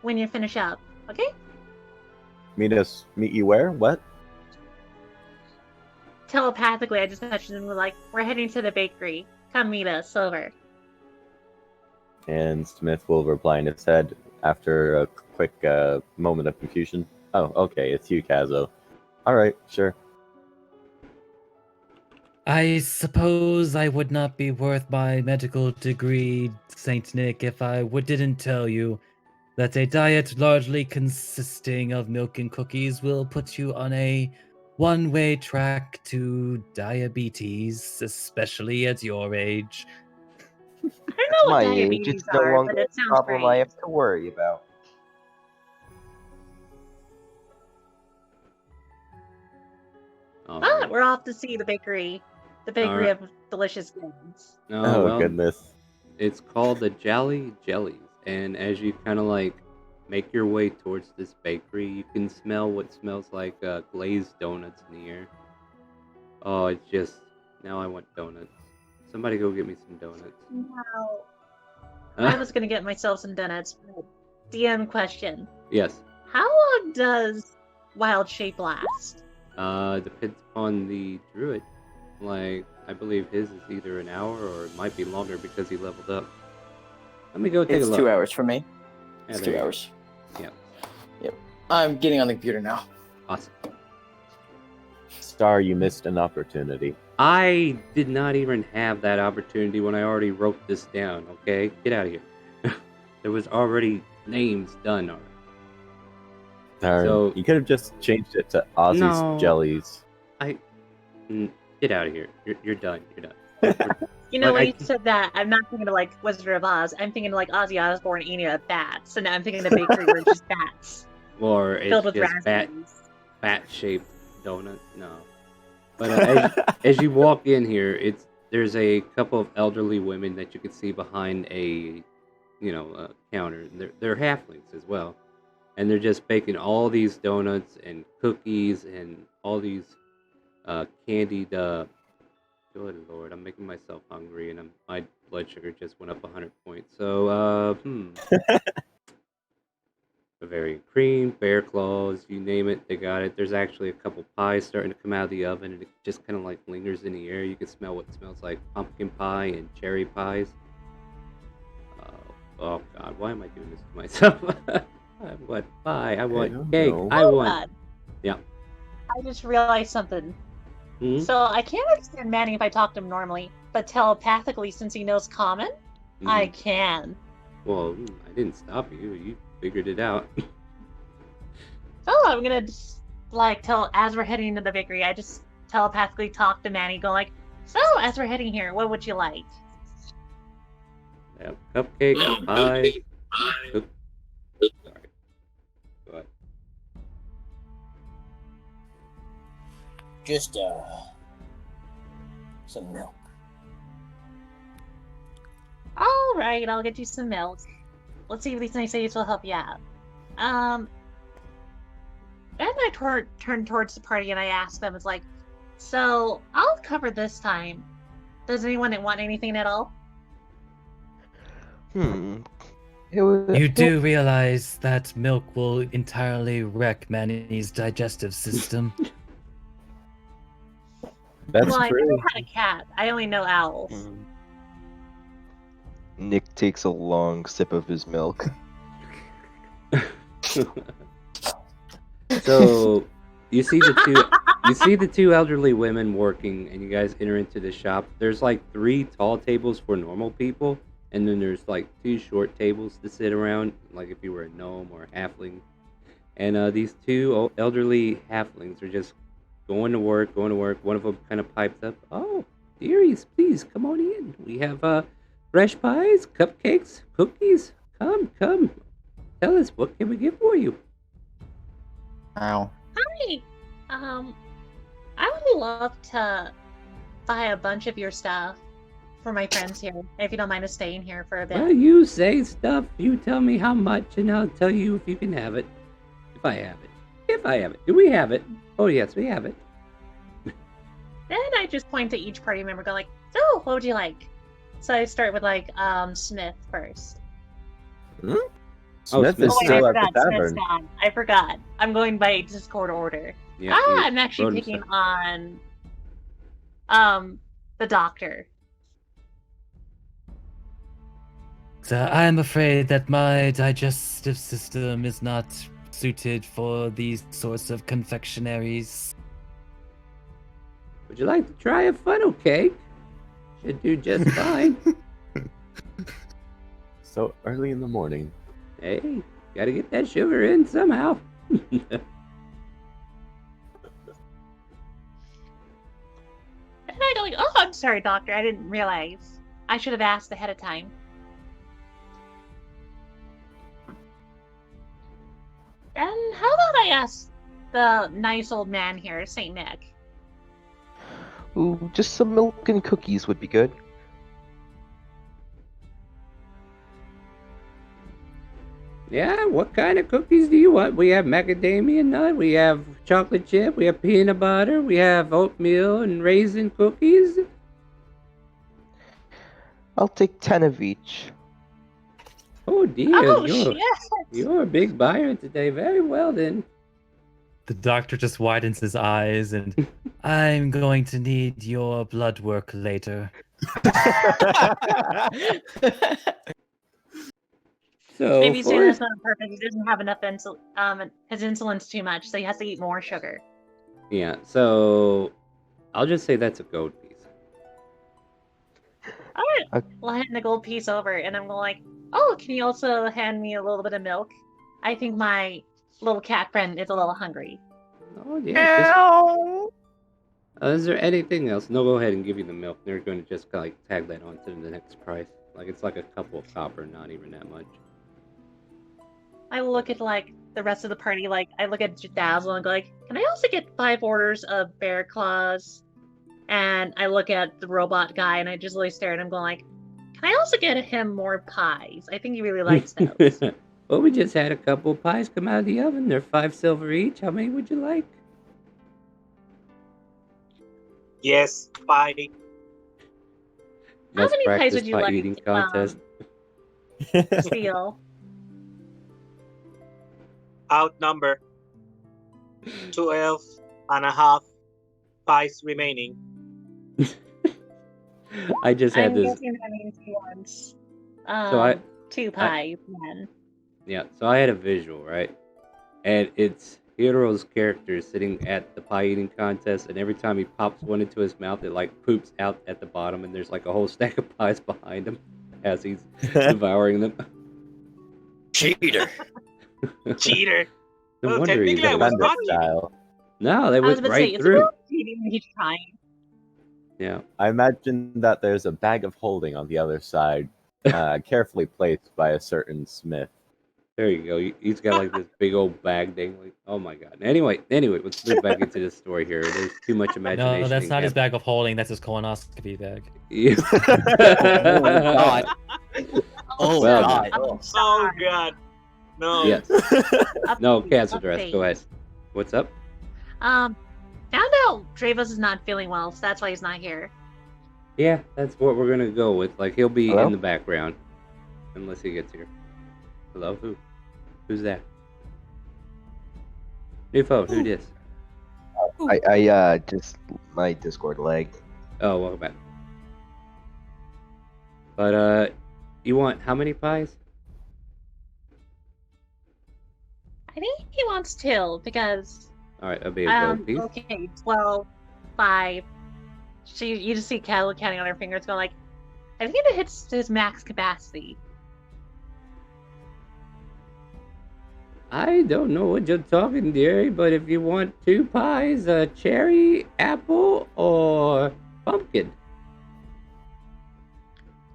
S2: when you finish up, okay?
S5: Meet you where? What?
S2: Telepathically, I just touched him. We're like, we're heading to the bakery. Come meet us over.
S5: And Smith will reply in his head after a quick moment of confusion. Oh, okay, it's you, Kazo. All right, sure.
S4: I suppose I would not be worth my medical degree, Saint Nick, if I didn't tell you that a diet largely consisting of milk and cookies will put you on a one-way track to diabetes, especially at your age.
S2: I don't
S7: At
S2: know what
S7: my age,
S2: diabetes
S7: it's no
S2: are,
S7: longer
S2: but it
S7: a
S2: sounds
S7: problem I
S2: great.
S7: have to worry about.
S1: All
S2: Ah,
S1: right.
S2: we're off to see the bakery. The bakery
S1: right.
S2: of delicious goods.
S1: Oh, well,
S5: Goodness.
S1: it's called the Jolly Jellies, and as you kind of like make your way towards this bakery, you can smell what smells like glazed donuts in the air. Oh, it's just now I want donuts. Somebody go get me some donuts.
S2: Now, I was gonna get myself some donuts. But DM question:
S1: Yes.
S2: how long does wild shape last?
S1: Depends upon the druid. Like, I believe his is either an hour or it might be longer because he leveled up. Let me go take
S8: It's
S1: a look.
S8: 2 hours for me.
S1: Yeah,
S8: It's
S1: there
S8: 2
S1: you go.
S8: hours.
S1: Yeah.
S8: Yep. I'm getting on the computer now.
S1: Awesome.
S5: Star, you missed an opportunity.
S1: I did not even have that opportunity when I already wrote this down, okay? Get out of here. There was already names done already.
S5: Darn.
S1: So-
S5: You could have just changed it to Ozzy's
S1: No.
S5: Jellies.
S1: Get out of here. You're done. You're done.
S2: You know,
S1: Like,
S2: when
S1: I-
S2: you said that, I'm not thinking of like Wizard of Oz. I'm thinking of like Ozzy Osbourne eating a bat. So now I'm thinking of the bakery where it's just bats
S1: Or it's
S2: filled with
S1: just
S2: raspberries.
S1: bat-shaped donut. No. But as you walk in here, there's a couple of elderly women that you can see behind a counter. They're halflings as well, and they're just baking all these donuts and cookies and all these candied. Good lord, I'm making myself hungry, and my blood sugar just went up 100 points. So Bavarian cream, bear claws, you name it, they got it. There's actually a couple pies starting to come out of the oven, and it just kind of like lingers in the air. You can smell what smells like pumpkin pie and cherry pies. Oh god, why am I doing this to myself? I want pie, I want
S5: don't
S1: cake,
S5: know.
S1: I
S2: Hold
S1: want.
S2: on.
S1: Yeah.
S2: I just realized something.
S1: Hmm?
S2: So I can't understand Manny if I talk to him normally, but telepathically, since he knows common, I can.
S1: Well, I didn't stop you. You figured it out.
S2: Oh, I'm gonna just, like tell as we're heading into the bakery, I just telepathically talk to Manny, go like, "So as we're heading here, what would you like?"
S1: Yeah, cupcakes, pies. Sorry. Go ahead.
S3: Just some milk.
S2: All right, I'll get you some milk. Let's see if these nice ladies will help you out. And I turn towards the party and I ask them, it's like, so I'll cover this time. Does anyone want anything at all?
S4: You do realize that milk will entirely wreck Manny's digestive system.
S5: That's
S2: well, I
S5: true.
S2: never had a cat. I only know owls.
S7: Nick takes a long sip of his milk.
S1: So you see the two elderly women working, and you guys enter into the shop. There's like 3 tall tables for normal people, and then there's like 2 short tables to sit around, like if you were a gnome or a halfling. And these 2 elderly halflings are just going to work. One of them kind of pipes up, "Oh, dearies, please come on in. We have fresh pies, cupcakes, cookies. Come. Tell us, what can we get for you?"
S8: Ow.
S2: Hi. I would love to buy a bunch of your stuff for my friends here, if you don't mind us staying here for a bit.
S1: Well, you say stuff. You tell me how much, and I'll tell you if you can have it. If I have it. Do we have it? Oh, yes, we have it.
S2: Then I just point to each party member, go like, "So, what would you like?" So I start with like Smith first.
S5: Smith
S1: Smith.
S5: is
S2: Oh wait,
S5: still
S2: I
S5: at the
S2: forgot. Smith's
S5: tavern.
S2: gone. I forgot. I'm going by Discord order.
S1: Yeah,
S2: I'm actually picking on the doctor.
S4: I'm afraid that my digestive system is not suited for these sorts of confectionaries.
S1: Would you like to try a funnel cake? Should do just fine.
S5: So early in the morning.
S1: Hey, gotta get that sugar in somehow.
S2: And I go like, oh, I'm sorry, doctor. I didn't realize. I should have asked ahead of time. And how about I ask the nice old man here, Saint Nick?
S7: Ooh, just some milk and cookies would be good.
S1: Yeah, what kind of cookies do you want? We have macadamia nut, we have chocolate chip, we have peanut butter, we have oatmeal and raisin cookies.
S7: I'll take 10 of each.
S1: Oh dear,
S2: Oh,
S1: you're,
S2: shit!
S1: you're a big buyer today. Very well then.
S4: The doctor just widens his eyes and I'm going to need your blood work later.
S1: So
S2: Maybe he's doing
S1: for
S2: this on purpose. He doesn't have enough insulin. His insulin's too much, so he has to eat more sugar.
S1: yeah, so I'll just say that's a gold piece.
S2: Alright, well, I hand the gold piece over, and I'm like, oh, can you also hand me a little bit of milk? I think my little cat friend is a little hungry.
S1: Oh yeah. Is there anything else? No, go ahead and give you the milk. They're going to just like tag that on to the next price. Like it's like a couple of copper, not even that much.
S2: I look at like the rest of the party, like I look at Dazzle and go like, can I also get 5 orders of bear claws? And I look at the robot guy and I just really stare at him, going like, can I also get him more pies? I think he really likes those.
S1: Well, we just had a couple of pies come out of the oven. They're 5 silver each. How many would you like?
S6: Yes, pie.
S2: How
S1: Let's
S2: many pies
S1: practice
S2: would you
S1: pie
S2: like,
S1: eating contest.
S2: Steal?
S6: Outnumber. 12 and a half pies remaining.
S1: I just had
S2: I'm
S1: this.
S2: guessing that means he wants
S1: So I
S2: 2 pies then.
S1: Yeah, so I had a visual, right? And it's Hiro's character sitting at the pie eating contest, and every time he pops one into his mouth, it like poops out at the bottom, and there's like a whole stack of pies behind him as he's devouring them.
S3: Cheater.
S6: Cheater.
S1: No
S6: Well,
S1: wonder he's
S6: technically I was
S5: Defender
S6: not cheating.
S5: style.
S1: No, they
S2: I was
S1: went
S2: about to
S1: right
S2: say,
S1: through.
S2: he's trying.
S1: Yeah.
S5: I imagine that there's a bag of holding on the other side, carefully placed by a certain smith.
S1: There you go. He's got like this big old bag dangling. Oh my god. Anyway, let's move back into the story here. There's too much imagination.
S4: No, that's
S1: in
S4: not his
S1: Cap-
S4: bag of holding. That's his colonoscopy bag.
S1: Yeah.
S8: God. Oh
S1: Well,
S8: God.
S2: I'm
S6: Oh
S2: sorry.
S6: god. No.
S1: Yes. No,
S2: Update,
S1: cancel dress. Go ahead.
S2: update.
S1: What's up?
S2: Found out Dravos is not feeling well, so that's why he's not here.
S1: Yeah, that's what we're gonna go with. Like he'll be
S7: Hello?
S1: in the background unless he gets here. Hello, who? Who's that? New phone. Who this?
S7: I just my Discord lagged.
S1: Oh, welcome back. But you want how many pies?
S2: I think he wants 2 because
S1: All right, that'll be a gold piece.
S2: okay, 12, 5. You just see Cattle counting on her fingers, going like, I think it hits his max capacity.
S1: I don't know what you're talking, dearie, but if you want 2 pies, cherry, apple, or pumpkin.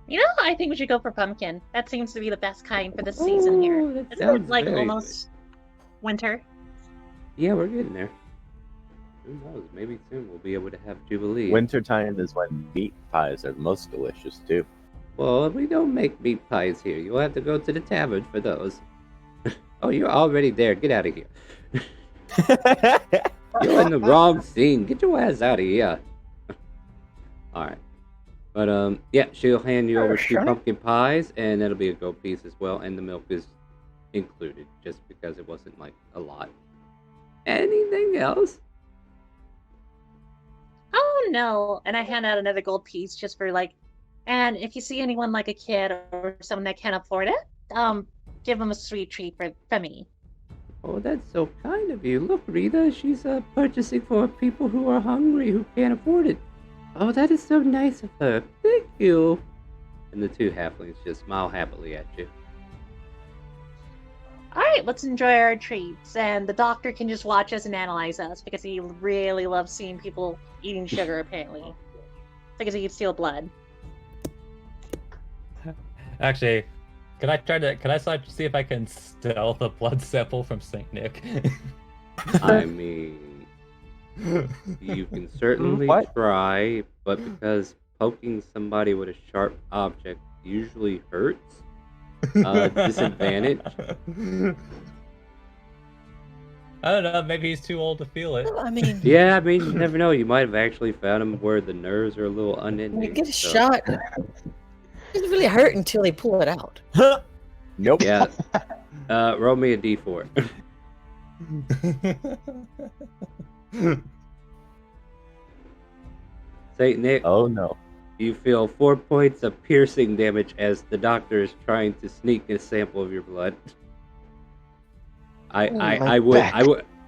S2: You know, I think we should go for pumpkin. That seems to be the best kind for this season here.
S1: Oh, that
S2: Isn't
S1: sounds
S2: it like
S1: very
S2: almost winter?
S1: Yeah, we're getting there. Who knows? Maybe soon we'll be able to have Jubilee.
S5: Wintertime is when meat pies are most delicious too.
S1: Well, we don't make meat pies here. You'll have to go to the tavern for those. Oh, you're already there. Get out of here. You're in the wrong scene. Get your ass out of here. Alright. But, yeah, she'll hand you over 2
S8: Sure.
S1: pumpkin pies, and that'll be a gold piece as well, and the milk is included, just because it wasn't, like, a lot. Anything else?
S2: Oh no! And I hand out another gold piece just for like And if you see anyone like a kid or someone that can't afford it, give them a sweet treat from me.
S1: Oh, that's so kind of you. Look, Rita, she's purchasing for people who are hungry, who can't afford it. Oh, that is so nice of her. Thank you. And the two halflings just smile happily at you.
S2: All right, let's enjoy our treats. And the doctor can just watch us and analyze us because he really loves seeing people eating sugar, apparently. Because he can steal blood.
S4: Actually, can I see if I can stealth a blood sample from Saint Nick?
S1: I mean, you can certainly
S5: What?
S1: try, but because poking somebody with a sharp object usually hurts, disadvantage.
S4: I don't know, maybe he's too old to feel it.
S8: Well, I mean,
S1: Yeah, I mean, you never know. You might have actually found him where the nerves are a little unending.
S8: when you get a
S1: so-
S8: shot, it doesn't really hurt until they pull it out.
S5: Nope.
S1: Yeah. Roll me a d4. Saint Nick,
S5: Oh no.
S1: you feel 4 points of piercing damage as the doctor is trying to sneak a sample of your blood.
S7: my back.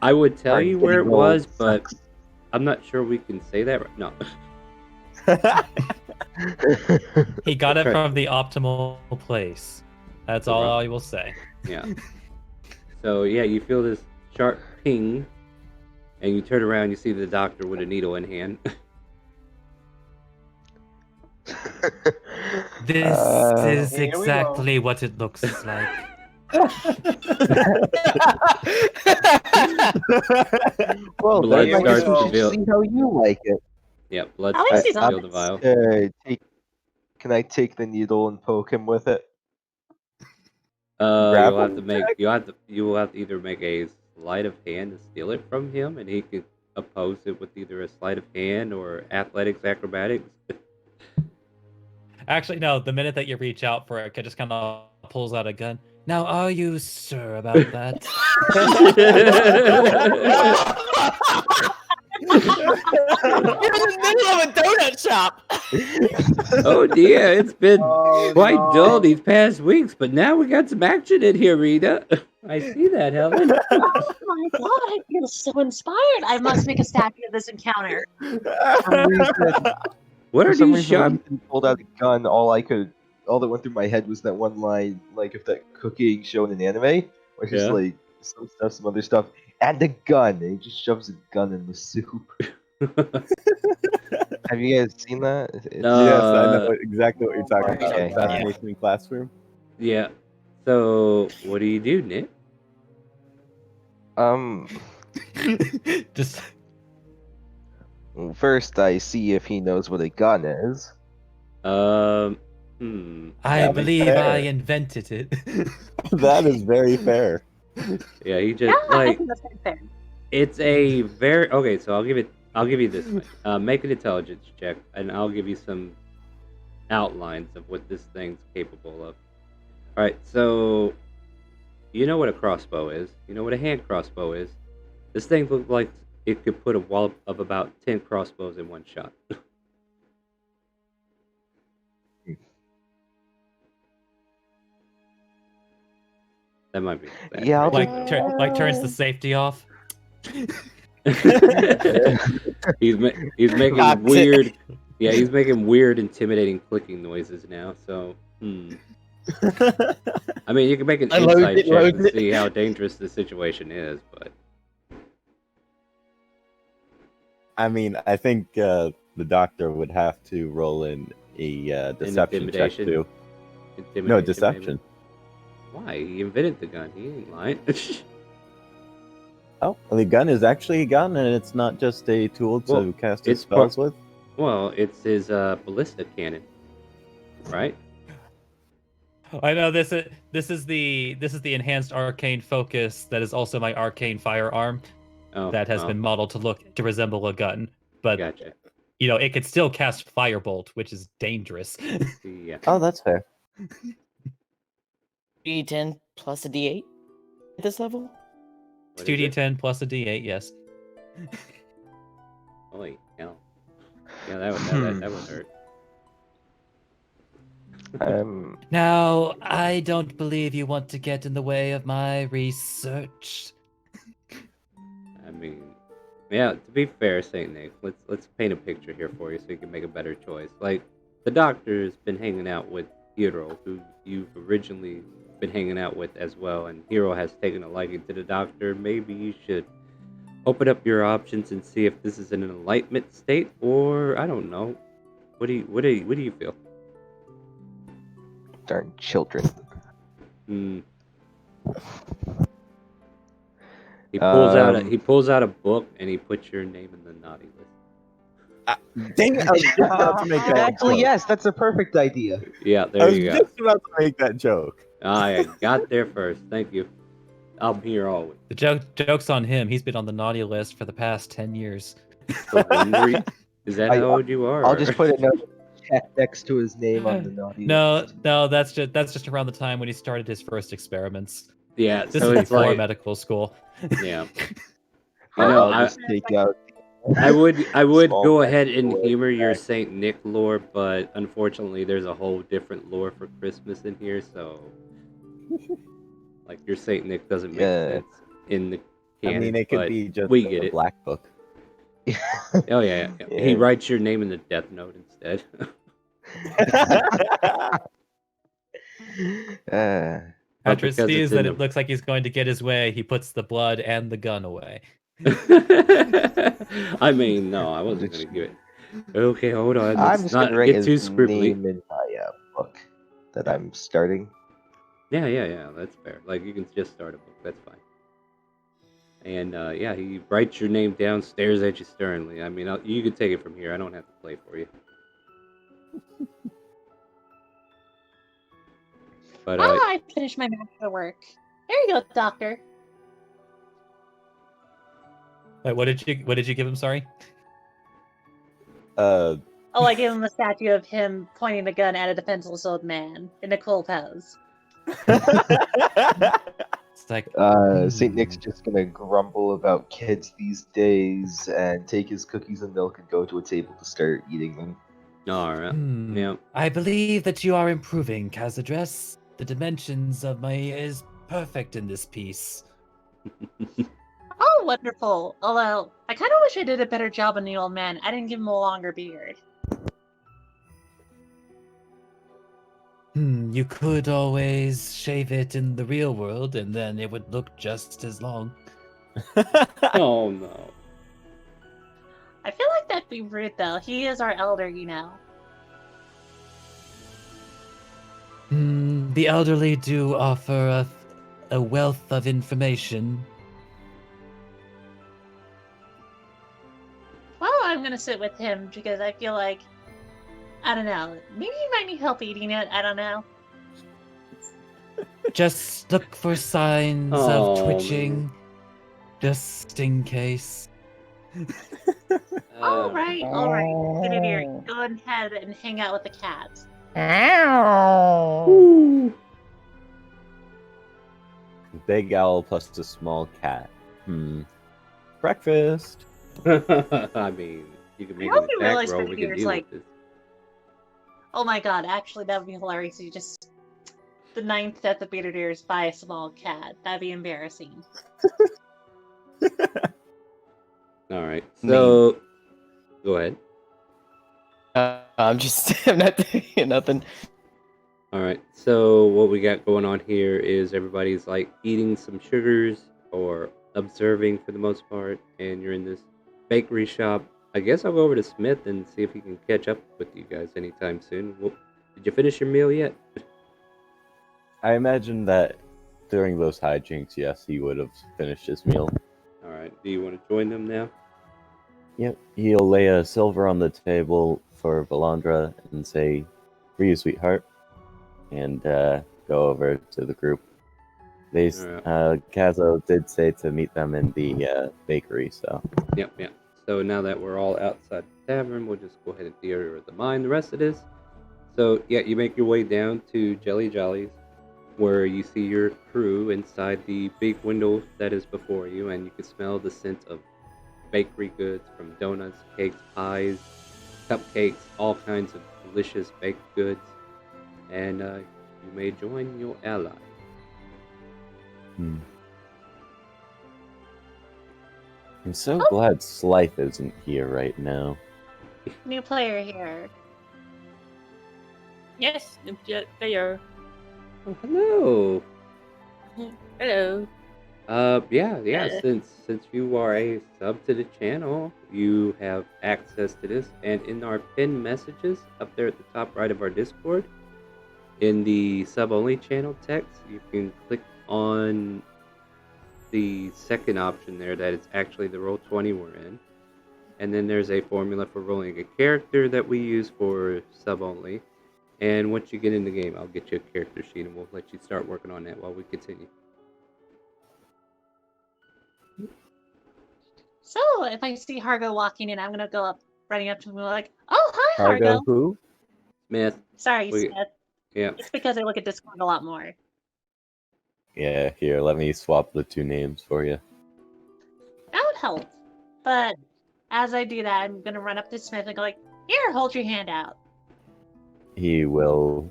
S1: I would tell
S7: Alright,
S1: you where it
S7: getting old
S1: was, but
S7: sucks.
S1: I'm not sure we can say that right now.
S4: He got it
S5: Okay.
S4: from the optimal place. That's all I will say.
S1: Yeah. So yeah, you feel this sharp ping, and you turn around. You see the doctor with a needle in hand.
S4: This is
S6: Here we go.
S4: exactly what it looks like.
S7: Well,
S1: Blood
S7: then I guess
S1: starts
S7: we
S1: to
S7: should
S1: build.
S7: see how you like it.
S1: Yeah, blood
S2: At
S1: starts
S2: least he's
S1: to fill the
S2: honest.
S1: vial.
S7: Can I take the needle and poke him with it?
S1: You'll
S5: Grapple
S1: have to make you will have to either make a sleight of hand to steal it from him, and he could oppose it with either a sleight of hand or athletics, acrobatics.
S4: Actually, no, the minute that you reach out for it, it just kind of pulls out a gun. Now, are you sure about that?
S8: You're in the middle of a donut shop.
S1: Oh dear, it's been
S6: Oh,
S1: quite
S6: no.
S1: dull these past weeks, but now we got some action in here, Rita. I see that, Helen.
S2: Oh my god, I feel so inspired. I must make a statue of this encounter.
S7: For some reason,
S1: What
S7: for
S1: are
S7: some
S1: these
S7: reason, when
S1: sharp?
S7: he pulled out a gun, all that went through my head was that one line, like if that cooking show in an anime, where he's
S1: Yeah.
S7: like some other stuff, and a gun, and he just shoves a gun in the soup. Have you guys seen that?
S1: No.
S5: Yes, I know exactly what you're talking about.
S7: Okay,
S5: Assassination in Classroom.
S1: Yeah. So, what do you do, Nick?
S4: Just
S7: First I see if he knows what a gun is.
S1: Hmm.
S4: I
S5: That'd be
S4: believe
S5: fair.
S4: I invented it.
S5: That is very fair.
S1: Yeah, he
S2: Yeah,
S1: just
S2: I
S1: like
S2: think that's very fair.
S1: it's a very okay. So I'll give you this. Way. Make an intelligence check, and I'll give you some outlines of what this thing's capable of. All right. So you know what a crossbow is. You know what a hand crossbow is. This thing looks like it could put a wallop of about 10 crossbows in one shot. That might be.
S7: Yeah, I'll
S4: like turns the safety off.
S1: he's making
S8: Cocked it.
S1: weird. Yeah, he's making weird, intimidating clicking noises now. So, I mean, you can make an
S8: I loaded
S1: insight
S8: it,
S1: check
S8: loaded
S1: and
S8: it.
S1: see how dangerous the situation is, but
S5: I mean, I think the doctor would have to roll in a deception check
S1: intimidation?
S5: too.
S1: intimidation,
S5: No,
S1: maybe?
S5: deception.
S1: Why? He invented the gun. He ain't lying.
S5: Oh, well, the gun is actually a gun, and it's not just a tool to
S1: Well,
S5: cast his
S1: it's part-
S5: spells with.
S1: Well, it's his ballista cannon, right?
S4: I know this is the enhanced arcane focus that is also my arcane firearm
S1: Oh,
S4: that has been modeled to resemble a gun. But
S1: Gotcha.
S4: you know, it could still cast firebolt, which is dangerous.
S1: Yeah.
S5: Oh, that's fair.
S8: D10 plus a D8 at this level.
S1: What
S4: Two
S1: is it?
S4: D10 plus a D8, yes.
S1: Holy hell. Yeah, that would hurt.
S4: Now, I don't believe you want to get in the way of my research.
S1: I mean, yeah. To be fair, Saint Nick, let's paint a picture here for you so you can make a better choice. Like the doctor's been hanging out with Hiro, who you've originally been hanging out with as well, and Hiro has taken a liking to the doctor. Maybe you should open up your options and see if this is in an enlightenment state, or I don't know. What do you feel?
S7: Darn children.
S1: Hmm. He pulls out a book and he puts your name in the naughty list.
S5: Dang it! I was just about to make that
S7: Actually,
S5: joke.
S7: yes, that's a perfect idea.
S1: Yeah,
S5: I
S1: there
S5: was
S1: you go.
S5: just about to make that joke.
S1: I got there first. Thank you. I'm here always.
S4: The joke's on him. He's been on the naughty list for the past 10 years.
S1: So is that how old you are?
S7: I'll just put a note check next to his name on the naughty list.
S4: No, that's just around the time when he started his first experiments.
S1: Yeah,
S4: This
S1: so
S4: is
S1: it's
S4: before
S1: like
S4: medical school.
S1: yeah.
S7: I'll just take out.
S1: I would
S7: Small
S1: go
S7: back
S1: ahead and
S7: door
S1: humor your
S7: back.
S1: Saint Nick lore, but unfortunately, there's a whole different lore for Christmas in here. So, like your Saint Nick doesn't make
S7: Yeah.
S1: sense in the
S5: I
S1: canon.
S5: mean, it could
S1: but
S5: be just
S1: we
S5: the
S1: get it.
S5: Black Book.
S1: Oh yeah. He
S7: Yeah.
S1: writes your name in the Death Note instead.
S4: After
S1: because
S4: it sees
S1: it's in
S4: that
S1: the-
S4: it looks like he's going to get his way, he puts the blood and the gun away.
S1: I mean, no, I wasn't gonna give it. Okay, hold on.
S7: I'm
S1: Let's
S7: just
S1: not
S7: gonna write
S1: get
S7: his
S1: too scribbly.
S7: name in my book that I'm starting.
S1: Yeah. That's fair. Like you can just start a book. That's fine. And yeah, he writes your name down, stares at you sternly. I mean, you can take it from here. I don't have to play for you. But
S2: I finished my master work. There you go, doctor.
S4: Wait, what did you give him? Sorry.
S2: Oh, I gave him a statue of him pointing the gun at a defenseless old man in a cool pose.
S4: It's like
S7: Saint Nick's just gonna grumble about kids these days and take his cookies and milk and go to a table to start eating them.
S1: all right. Yeah.
S4: I believe that you are improving, Cazadress. The dimensions of my is perfect in this piece.
S2: Oh, wonderful. Although, I kind of wish I did a better job on the old man. I didn't give him a longer beard.
S4: You could always shave it in the real world, and then it would look just as long.
S1: Oh no.
S2: I feel like that'd be rude, though. He is our elder, you know.
S4: The elderly do offer a wealth of information.
S2: Well, I'm gonna sit with him because I feel like, I don't know, maybe he might need help eating it. I don't know.
S4: Just look for signs
S1: Oh,
S4: of twitching, just in case.
S2: All right. Get in here. Go ahead and hang out with the cats.
S5: Big owl plus a small cat. Breakfast.
S1: I mean, you can
S2: I
S1: make
S2: hope
S1: an
S2: you
S1: attack
S2: realize
S1: roll.
S2: for
S1: We can
S2: years,
S1: deal
S2: like-
S1: with this.
S2: Oh my god, actually, that would be hilarious. You just. The 9th death of Bearded Ears by a small cat. That'd be embarrassing.
S1: All right. So, go ahead.
S8: I'm not doing nothing.
S1: All right. So what we got going on here is everybody's like eating some sugars or observing for the most part, and you're in this bakery shop. I guess I'll go over to Smith and see if he can catch up with you guys anytime soon. Well, did you finish your meal yet?
S5: I imagine that during those hijinks, yes, he would have finished his meal.
S1: All right. Do you want to join them now?
S5: Yep. He'll lay a silver on the table for Valandra and say, "For you, sweetheart," and go over to the group. Kazo did say to meet them in the bakery, so.
S1: Yep. So now that we're all outside the tavern, we'll just go ahead and theater the mind the rest of this. So yeah, you make your way down to Jelly Jolly's, where you see your crew inside the big window that is before you, and you can smell the scent of bakery goods, from donuts, cakes, pies, cupcakes, all kinds of delicious baked goods. and you may join your ally.
S5: Hmm. I'm so glad Slythe isn't here right now.
S2: New player here.
S8: Yes, player.
S1: Oh, hello.
S8: Hello.
S1: Yeah. Since you are a sub to the channel, you have access to this, and in our pinned messages up there at the top right of our Discord, in the sub only channel text, you can click on the second option there. That is actually the Roll20 we're in, and then there's a formula for rolling a character that we use for sub only. And once you get in the game, I'll get you a character sheet, and we'll let you start working on that while we continue.
S2: So if I see Hargo walking in, I'm gonna go up, running up to him, and be like, "Oh, hi,
S5: Hargo
S2: Hargo."
S5: who?
S1: Smith.
S2: Sorry,
S1: Wait.
S2: Smith.
S1: Yeah.
S2: It's because I look at Discord a lot more.
S5: Yeah, here, let me swap the two names for you.
S2: That would help. But as I do that, I'm gonna run up to Smith and go like, "Here, hold your hand out."
S5: He will.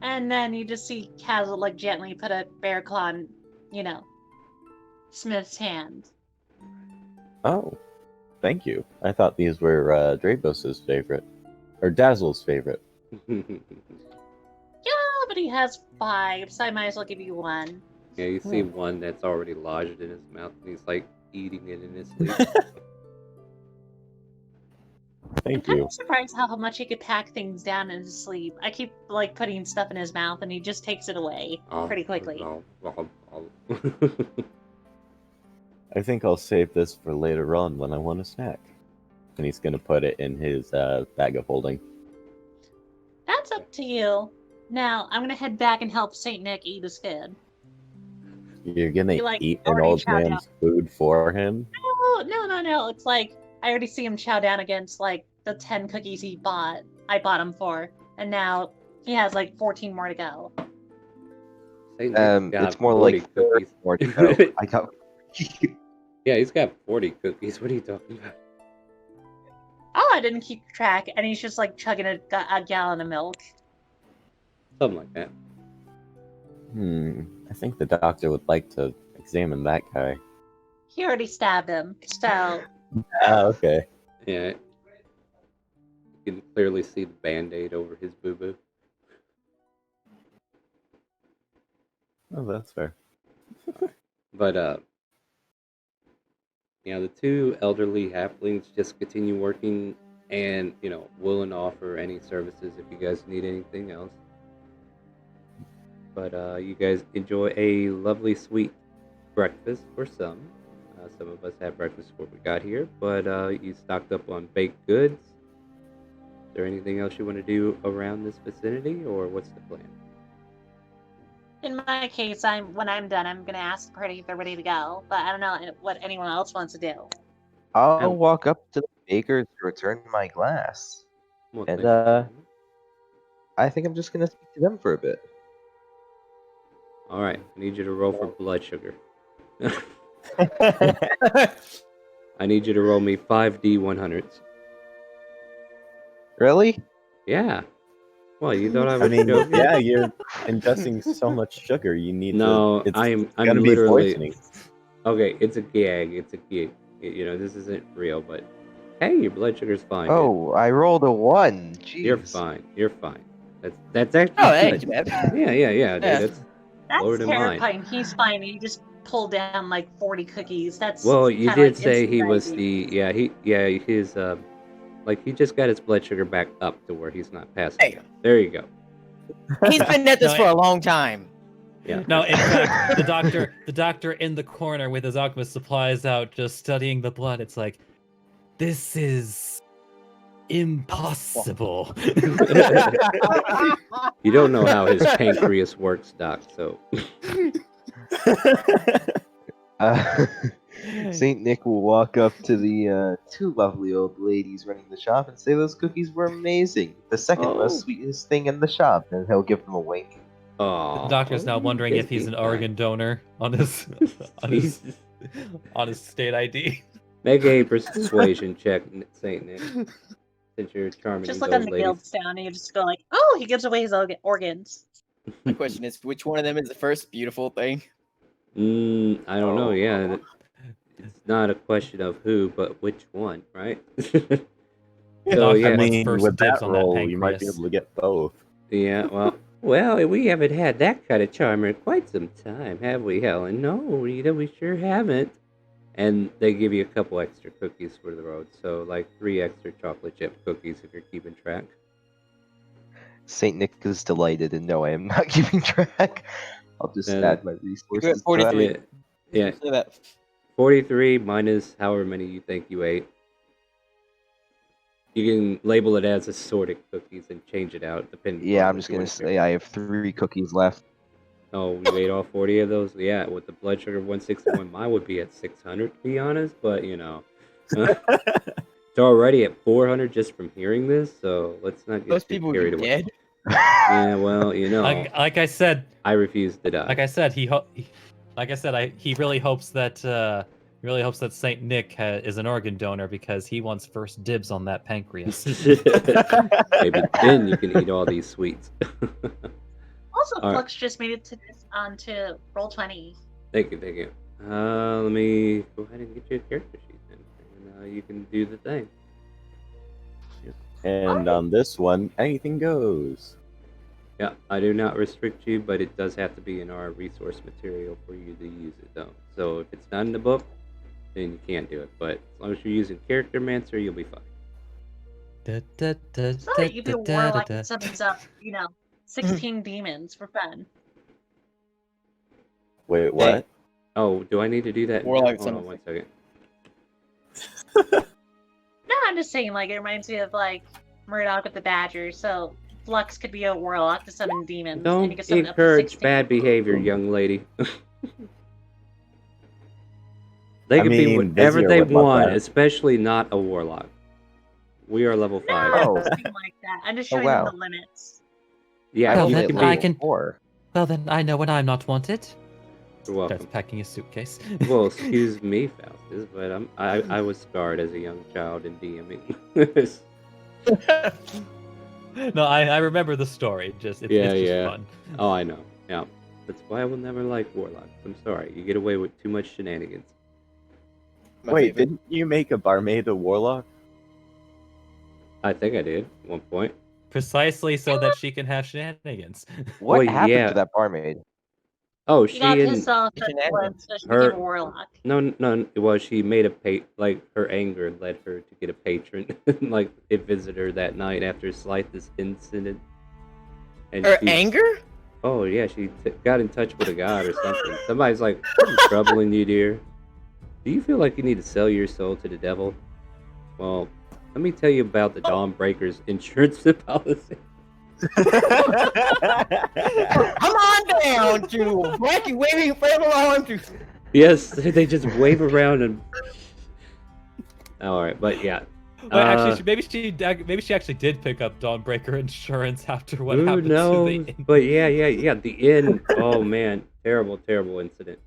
S2: And then you just see Kaz will like gently put a bear claw on, Smith's hand.
S5: Oh, thank you. I thought these were Drabos's favorite. Or Dazzle's favorite.
S2: Yeah, but he has 5, so I might as well give you 1.
S1: Yeah, you see one that's already lodged in his mouth, and he's like eating it in his sleep.
S5: Thank
S2: I'm
S5: you.
S2: surprised how much he could pack things down in his sleep. I keep like putting stuff in his mouth, and he just takes it away pretty quickly.
S5: I think I'll save this for later on when I want a snack. And he's gonna put it in his bag of holding.
S2: That's up to you. Now, I'm gonna head back and help Saint Nick eat his food.
S5: You're gonna
S2: You, like,
S5: eat an
S2: already
S5: old
S2: chowed
S5: man's food for him?
S2: No. It's like I already see him chow down against like the 10 cookies I bought him for, and now he has like 14 more to go.
S7: It's more like
S1: cookies.
S7: more to go. I got.
S1: Yeah, he's got 40 cookies. What are you talking about?
S2: Oh, I didn't keep track, and he's just like chugging a gallon of milk.
S1: Something like that.
S5: I think the doctor would like to examine that guy.
S2: He already stabbed him, so.
S5: Okay.
S1: Yeah. You can clearly see the band-aid over his boo-boo.
S5: Oh, that's fair.
S1: But, the two elderly halflings just continue working and, willing to offer any services if you guys need anything else. But you guys enjoy a lovely, sweet breakfast for some. Some of us had breakfast before we got here, but you stocked up on baked goods. Is there anything else you want to do around this vicinity, or what's the plan?
S2: In my case, when I'm done, I'm gonna ask the party if they're ready to go. But I don't know what anyone else wants to do.
S7: I'll walk up to the baker to return my glass.
S1: Well,
S7: And,
S1: thank you.
S7: I think I'm just gonna speak to them for a bit.
S1: All right, I need you to roll for blood sugar. I need you to roll me 5D 100s.
S7: Really?
S1: Yeah. Well, you thought I
S5: I
S1: was
S5: mean,
S1: joking?
S5: yeah, you're ingesting so much sugar. You need
S1: No,
S5: to.
S1: I'm
S5: gonna be
S1: literally.
S5: poisoning.
S1: Okay, it's a gag. It's a gig. This isn't real, but hey, your blood sugar's fine.
S7: Oh, I rolled a 1. Jeez.
S1: You're fine. You're fine. That's actually
S8: Oh, that
S1: good.
S8: ain't too bad.
S1: Yeah, dude.
S8: Yeah.
S1: That's lower
S2: That's
S1: than mine.
S2: terrifying. He's fine. He just pulled down like 40 cookies. That's
S1: Well, you
S2: kinda
S1: did
S2: like
S1: say he
S2: instant
S1: was
S2: diabetes.
S1: his he just got his blood sugar back up to where he's not passing
S8: Hey.
S1: out. There you go.
S8: He's been at this
S4: No,
S8: for a long time.
S1: Yeah.
S4: No, in fact, the doctor in the corner with his alchemist supplies out, just studying the blood. It's like, this is impossible.
S1: You don't know how his pancreas works, Doc. So
S7: Saint Nick will walk up to the 2 lovely old ladies running the shop and say those cookies were amazing. The second
S1: Oh.
S7: most sweetest thing in the shop, and he'll give them a wink.
S4: The doctor's now wondering if he's an organ donor on his on his state ID.
S1: Make a persuasion check, Saint Nick. since you're charming
S2: Just look on
S1: those
S2: the
S1: ladies.
S2: guild sound and you just go like, oh, he gives away his organs.
S8: My question is, which one of them is the first beautiful thing?
S1: I don't know.
S5: Oh.
S1: Yeah, it's not a question of who, but which one, right? So
S4: Doctor
S1: yeah,
S5: I
S4: wants
S5: mean,
S4: first
S5: with
S4: dibs
S5: that
S4: on that
S5: roll, you might be
S4: pancreas.
S5: able to get both.
S1: yeah. Well, we haven't had that kind of charmer in quite some time, have we, Helen? No, Rita, we sure haven't. And they give you a couple extra cookies for the road, so like 3 extra chocolate chip cookies if you're keeping track.
S7: Saint Nick is delighted, and no, I am not keeping track. I'll just
S1: And-
S7: add my resources.
S8: You're at 43.
S1: Yeah, yeah.
S8: Say that.
S1: 43 minus however many you think you ate. You can label it as assorted cookies and change it out depending.
S7: Yeah,
S1: on
S7: I'm
S1: what
S7: just
S1: you
S7: gonna
S1: want to
S7: say I have 3 cookies left.
S1: Oh, you ate all 40 of those? Yeah, with the blood sugar of 161, mine would be at 600, to be honest. But, you know, it's already at 400 just from hearing this, so let's not get
S8: Those
S1: too
S8: people would
S1: carried
S8: be
S1: away.
S8: dead.
S1: Yeah, well, you know,
S4: Like I said,
S1: I refuse to die.
S4: like I said, he really hopes that Saint Nick is an organ donor because he wants first dibs on that pancreas.
S1: Maybe then you can eat all these sweets.
S2: Also,
S1: All right.
S2: Flux just made it onto Roll20.
S1: Thank you. Let me go ahead and get you a character sheet then, and you can do the thing.
S5: And on this one, anything goes.
S1: Yeah, I do not restrict you, but it does have to be in our resource material for you to use it, though. So if it's not in the book, then you can't do it. But as long as you're using Character Mancer, you'll be fine.
S2: It's not like you do a warlock that summons up, 16 demons for fun.
S5: Wait, what?
S1: Oh, do I need to do that?
S8: Warlock
S1: Hold on
S8: summons.
S1: 1 second.
S2: No, I'm just saying, like, it reminds me of, like, Murdoch with the Badger, so Flux could be a warlock to summon demons. and you
S1: Don't
S2: could summon up to
S1: encourage
S2: 16.
S1: bad behavior, young lady. They
S5: I
S1: can be
S5: mean,
S1: whatever
S5: Vizier
S1: they
S5: would love
S1: want,
S5: that.
S1: especially not a warlock. We are level 5.
S2: No,
S7: Oh.
S2: it's nothing like that. I'm just
S7: Oh,
S2: showing
S7: wow.
S2: them the limits.
S1: Yeah,
S4: Well,
S1: you
S4: then
S1: can
S4: I
S1: be.
S4: can-
S7: 4.
S4: Well, then I know when I'm not wanted.
S1: You're welcome.
S4: Starts packing his suitcase.
S1: Well, excuse me, Faustus, but I was scarred as a young child in DMing.
S4: No, I remember the story. It's just fun.
S1: Oh, I know. Yeah, that's why I will never like warlocks. I'm sorry, you get away with too much shenanigans.
S8: My
S5: Wait,
S8: favorite.
S5: didn't you make a barmaid a warlock?
S1: I think I did at one point.
S4: Precisely so that she can have shenanigans.
S7: What
S1: Well,
S7: happened
S1: yeah.
S7: to that barmaid?
S1: Oh,
S2: She got
S1: she
S2: pissed
S1: and
S2: off at
S8: Shenanigans.
S2: once, so she
S1: Her-
S2: became a warlock.
S1: no. Well, she made her anger led her to get a patron, like a visitor that night after slightest incident. And
S8: Her
S1: she,
S8: anger?
S1: Oh yeah, she got in touch with a god or something. Somebody's like, "What's troubling you, dear? Do you feel like you need to sell your soul to the devil?" Well, let me tell you about the Dawnbreaker's insurance policy.
S8: Come on down to wacky waving forever on to.
S1: Yes, they just wave around and. All right, but yeah.
S4: But actually, maybe she actually did pick up Dawnbreaker insurance after what
S1: Who
S4: happened
S1: knows?
S4: to the.
S1: But yeah. The inn. Oh man, terrible incident.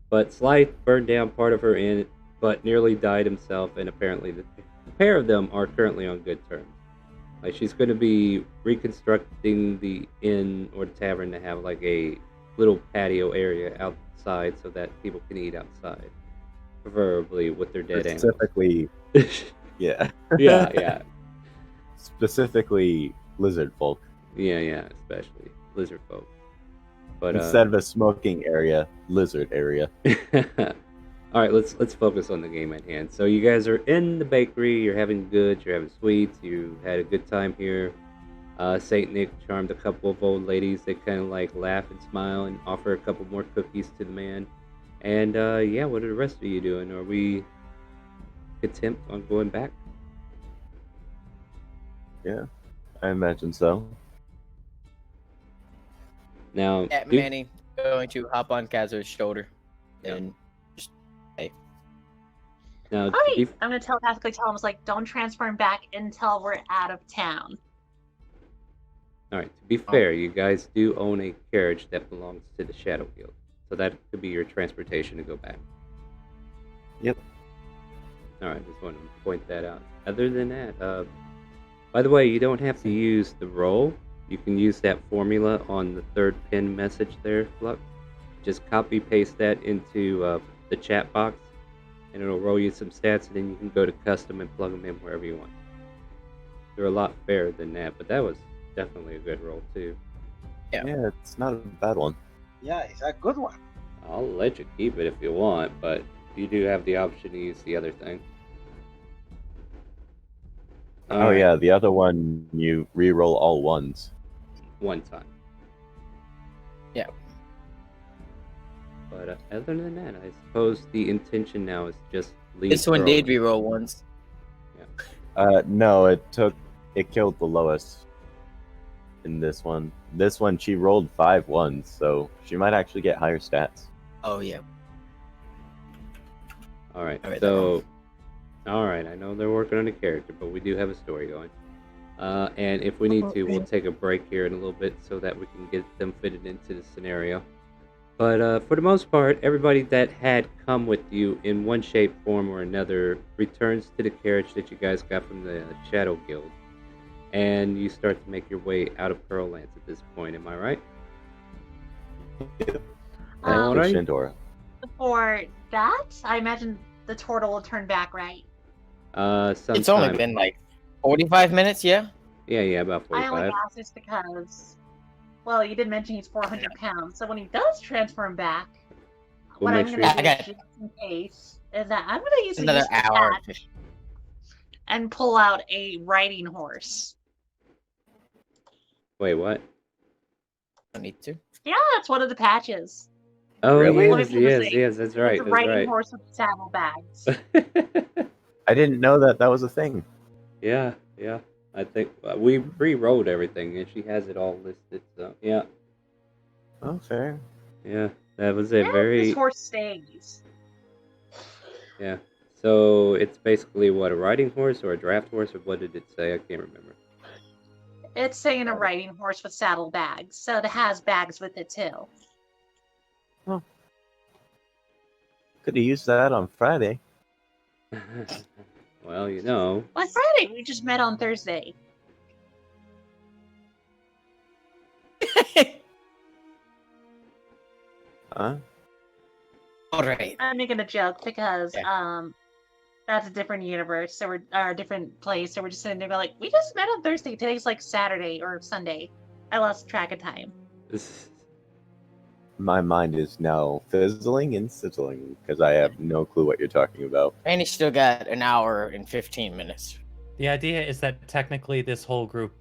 S1: But Slythe burned down part of her inn, but nearly died himself, and apparently the pair of them are currently on good terms. Like she's going to be reconstructing the inn or the tavern to have like a little patio area outside so that people can eat outside, preferably with their dead animals.
S5: Specifically, yeah.
S1: Yeah.
S5: Specifically, lizard folk.
S1: Yeah, especially lizard folk. But
S5: Instead of a smoking area, lizard area.
S1: all right, let's focus on the game at hand. So you guys are in the bakery. You're having goods. You're having sweets. You had a good time here. Saint Nick charmed a couple of old ladies. They kind of like laugh and smile and offer a couple more cookies to the man. And yeah, what are the rest of you doing? Are we content on going back?
S5: Yeah, I imagine so.
S1: Now,
S8: At
S1: do-
S8: Manny going to hop on Kazur's shoulder and
S1: now, to
S2: Alright,
S1: be
S2: I'm gonna telepathically tell him, like, don't transform back until we're out of town.
S1: All right. To be fair, you guys do own a carriage that belongs to the Shadow Guild, so that could be your transportation to go back.
S5: Yep.
S1: All right. Just wanted to point that out. Other than that, By the way, you don't have to use the roll. You can use that formula on the third pin message there, Flux. Just copy paste that into the chat box, and it'll roll you some stats, and then you can go to custom and plug them in wherever you want. They're a lot fairer than that, but that was definitely a good roll too.
S5: Yeah, it's not a bad one.
S6: Yeah, it's a good one.
S1: I'll let you keep it if you want, but you do have the option to use the other thing.
S5: Oh yeah, the other one you re-roll all ones.
S1: One time.
S8: Yeah.
S1: But other than that, I suppose the intention now is just leave.
S8: This one did
S1: Pearl.
S8: reroll once.
S5: No, it killed the lowest in this one. This one she rolled 5 ones, so she might actually get higher stats.
S8: Oh yeah.
S1: All right.
S8: All right,
S1: So, all right. I know they're working on a character, but we do have a story going. And if we need to, we'll take a break here in a little bit so that we can get them fitted into the scenario. But for the most part, everybody that had come with you in one shape, form, or another returns to the carriage that you guys got from the Shadow Guild. And you start to make your way out of Pearl Lands at this point. Am I right?
S5: All
S1: right.
S5: Shandora.
S2: For that, I imagine the turtle will turn back, right?
S8: It's only been like 45 minutes, yeah?
S1: Yeah, about
S2: I only
S1: 45.
S2: asked this because, well, you did mention he's 400 pounds, so when he does transform back,
S1: We'll
S2: what I'm
S1: make
S2: going
S1: sure
S2: to
S8: you-
S2: do just in case is that I'm going to use
S8: Another
S2: the
S8: hour.
S2: patch and pull out a riding horse.
S1: Wait, what?
S8: Don't need to.
S2: Yeah, that's one of the patches.
S1: Oh,
S5: Really?
S2: What if you just say
S1: yes, that's right,
S2: It's a
S1: that's
S2: riding
S1: right.
S2: horse with saddlebags.
S5: I didn't know that was a thing.
S1: Yeah. I think we re-rolled everything, and she has it all listed. So yeah,
S5: Oh, fair.
S1: that was a
S2: Yeah,
S1: very
S2: this horse stays.
S1: yeah. So it's basically what, a riding horse or a draft horse, or what did it say? I can't remember.
S2: It's saying a riding horse with saddlebags, so it has bags with it too.
S5: Could have used that on Friday.
S1: Well, you know.
S2: Like Friday, we just met on Thursday.
S5: Huh?
S8: All right.
S2: I'm making a joke because
S8: Yeah.
S2: that's a different universe, so we're or a different place. So we're just sitting there like, we just met on Thursday. Today's like Saturday or Sunday. I lost track of time.
S5: My mind is now fizzling and sizzling because I have no clue what you're talking about.
S8: And he's still got an hour and 15 minutes.
S4: The idea is that technically this whole group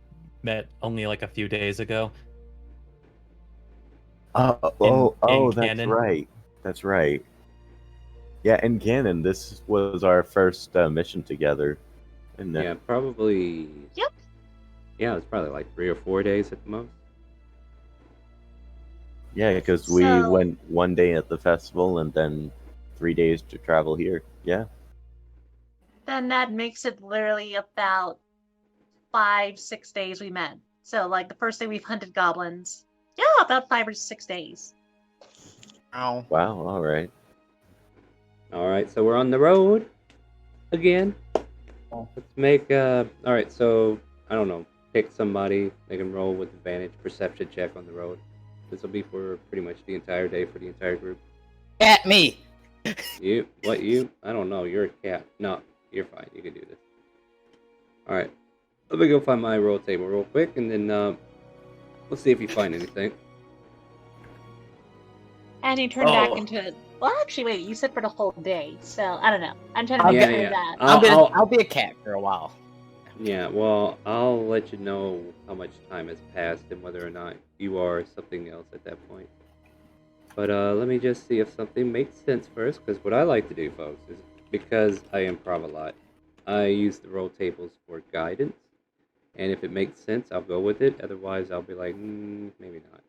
S4: met only like a few days ago.
S5: That's
S4: canon.
S5: right. That's right. Yeah, in canon, this was our first mission together. And
S1: Yeah, probably.
S2: Yep.
S1: Yeah, it's probably like 3 or 4 days at the most.
S5: yeah, because we
S2: So-
S5: went one day at the festival and then 3 days to travel here. Yeah.
S2: Then that makes it literally about 5-6 days we met. So like the first day we've hunted goblins. Yeah, about 5 or 6 days.
S8: Ow.
S5: Wow. All right.
S1: All right, so we're on the road again. Let's make all right. So I don't know. Pick somebody. They can roll with advantage perception check on the road. This will be for pretty much the entire day for the entire group.
S8: At me.
S1: You? What you? I don't know. You're a cat. No, you're fine. You can do this. All right. Let me go find my roll table real quick, and then we'll see if you find anything.
S2: And he turned back
S8: Oh.
S2: into well actually wait, you said for the whole day, so I don't know. I'm trying to
S8: I'll
S2: make
S8: get-
S2: sure
S1: yeah.
S2: that.
S8: I'll be a cat for a while.
S1: Yeah, well, I'll let you know how much time has passed and whether or not you are something else at that point. But let me just see if something makes sense first, because what I like to do, folks, is because I improv a lot, I use the roll tables for guidance, and if it makes sense, I'll go with it. Otherwise, I'll be like, maybe not.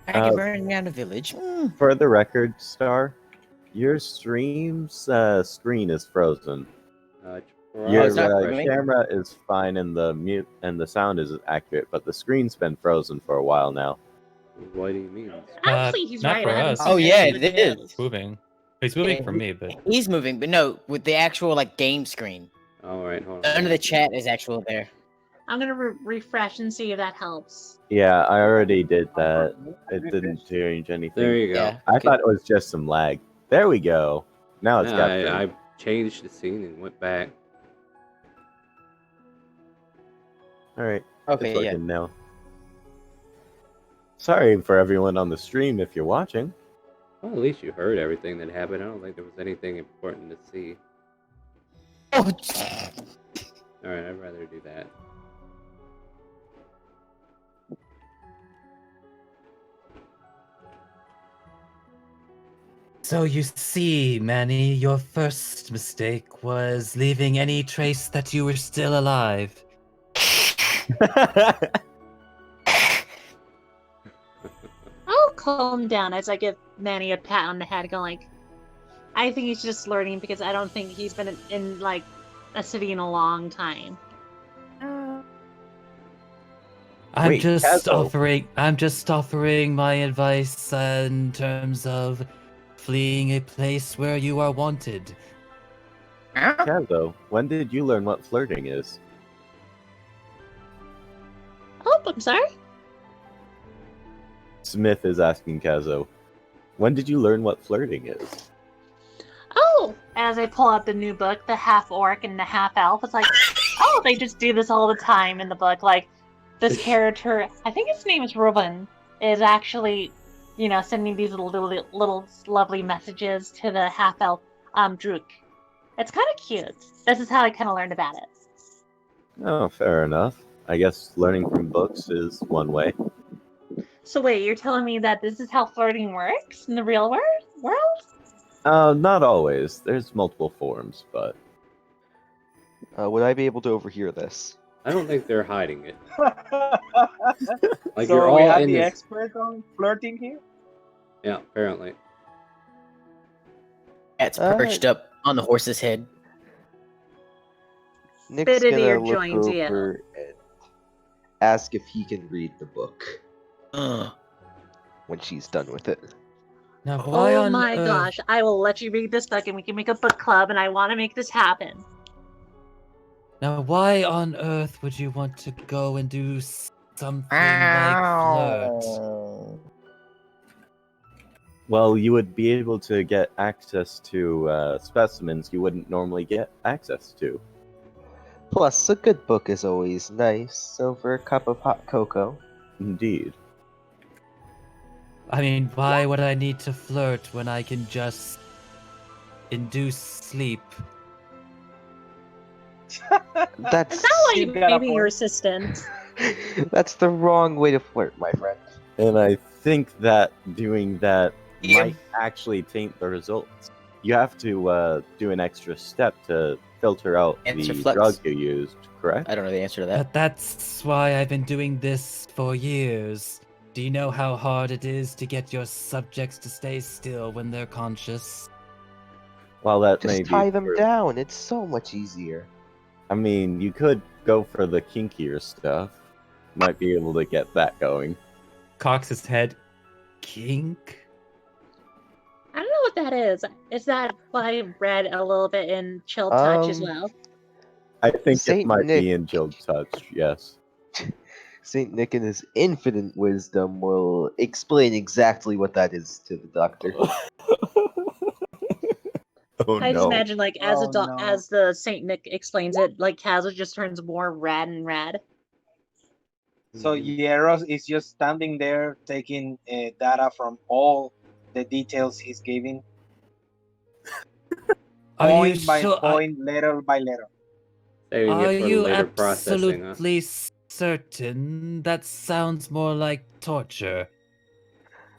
S8: I can burn down a village.
S5: For the record, Star, your stream's screen is frozen. Your
S8: it's not for me.
S5: camera is fine and the mute and the sound is accurate, but the screen's been frozen for a while now.
S1: What do you mean?
S2: Actually he's
S4: not
S2: right.
S4: for
S2: I haven't
S4: us.
S2: seen
S8: Oh, yeah,
S2: any
S8: it
S2: videos.
S8: is.
S4: Moving. He's moving for me, but
S8: He's moving, but no, with the actual like game screen.
S1: All right, hold on.
S8: None of the chat is actual there.
S2: I'm gonna refresh and see if that helps.
S5: Yeah, I already did that. It didn't change anything.
S1: There you go.
S8: Yeah.
S5: I
S8: okay.
S5: thought it was just some lag. There we go. Now it's got through.
S1: I changed the scene and went back.
S5: All right.
S8: Okay,
S5: It's
S8: yeah.
S5: working now. Sorry for everyone on the stream if you're watching.
S1: Well, at least you heard everything that happened. I don't think there was anything important to see.
S8: Oh,
S1: All right, I'd rather do that.
S4: So you see, Manny, your first mistake was leaving any trace that you were still alive.
S2: I'll calm down as I give Manny a pat on the head, going like, I think he's just learning because I don't think he's been in like a city in a long time.
S4: I'm
S5: Wait,
S4: just
S5: Kazo.
S4: offering my advice in terms of fleeing a place where you are wanted.
S5: Kazo, when did you learn what flirting is?
S2: Oh, I'm sorry.
S5: Smith is asking Kazo, when did you learn what flirting is?
S2: Oh, as I pull out the new book, the half orc and the half elf, it's like, oh, they just do this all the time in the book. Like, this character, I think his name is Ruben, is actually, sending these little lovely messages to the half elf, Druk. It's kind of cute. This is how I kind of learned about it.
S5: Oh, fair enough. I guess learning from books is one way.
S2: So wait, you're telling me that this is how flirting works in the real world?
S5: Not always. There's multiple forms, but
S7: Would I be able to overhear this?
S1: I don't think they're hiding it. Like
S6: so
S1: you're
S6: we
S1: all
S6: have
S1: in
S6: the
S1: this.
S6: expert on flirting here.
S1: Yeah, apparently.
S8: Cat's perched up on the horse's head.
S7: Nick's
S2: Spit it
S7: gonna
S2: ear
S7: look
S2: joins you.
S7: over and ask if he can read the book
S8: Ugh.
S7: when she's done with it.
S4: Now, why
S2: Oh
S4: on
S2: my
S4: earth?
S2: gosh, I will let you read this book and we can make a book club and I want to make this happen.
S4: Now, why on earth would you want to go and do something like flirt?
S5: well, you would be able to get access to specimens you wouldn't normally get access to.
S7: Plus, a good book is always nice over a cup of hot cocoa.
S5: Indeed.
S4: I mean, why would I need to flirt when I can just induce sleep?
S7: That's
S2: Is that why
S6: You
S2: you
S6: got a
S2: made me your
S6: point.
S2: assistant?
S7: that's the wrong way to flirt, my friend.
S5: And I think that doing that
S8: Yeah.
S5: might actually taint the results. You have to do an extra step to filter out
S8: Answer
S5: the
S8: flex.
S5: drug you used, correct?
S8: I don't know the answer to that.
S4: But that's why I've been doing this for years. Do you know how hard it is to get your subjects to stay still when they're conscious?
S5: Well, that may
S7: Just
S5: be
S7: tie them
S5: true.
S7: down. It's so much easier.
S5: I mean, you could go for the kinkier stuff. Might be able to get that going.
S4: Cocks his head. Kink?
S2: I don't know what that is. Is that what I read a little bit in Chill Touch as
S7: Um,
S2: well?
S5: I think it
S7: Saint
S5: might
S7: Nick.
S5: be in Chilled Touch, yes.
S7: Saint Nick in his infinite wisdom will explain exactly what that is to the doctor.
S5: Oh
S2: I just
S5: no.
S2: imagine like
S6: Oh, no.
S2: as the Saint Nick explains it, like Kazu just turns more red and red.
S6: So
S5: Mhm.
S6: Hieros is just standing there taking data from all the details he's giving,
S4: Are you
S6: point by
S4: sure?
S6: point, letter by letter.
S1: Saving
S4: Are
S1: it for
S4: you
S1: later processing, huh?
S4: absolutely certain? That sounds more like torture.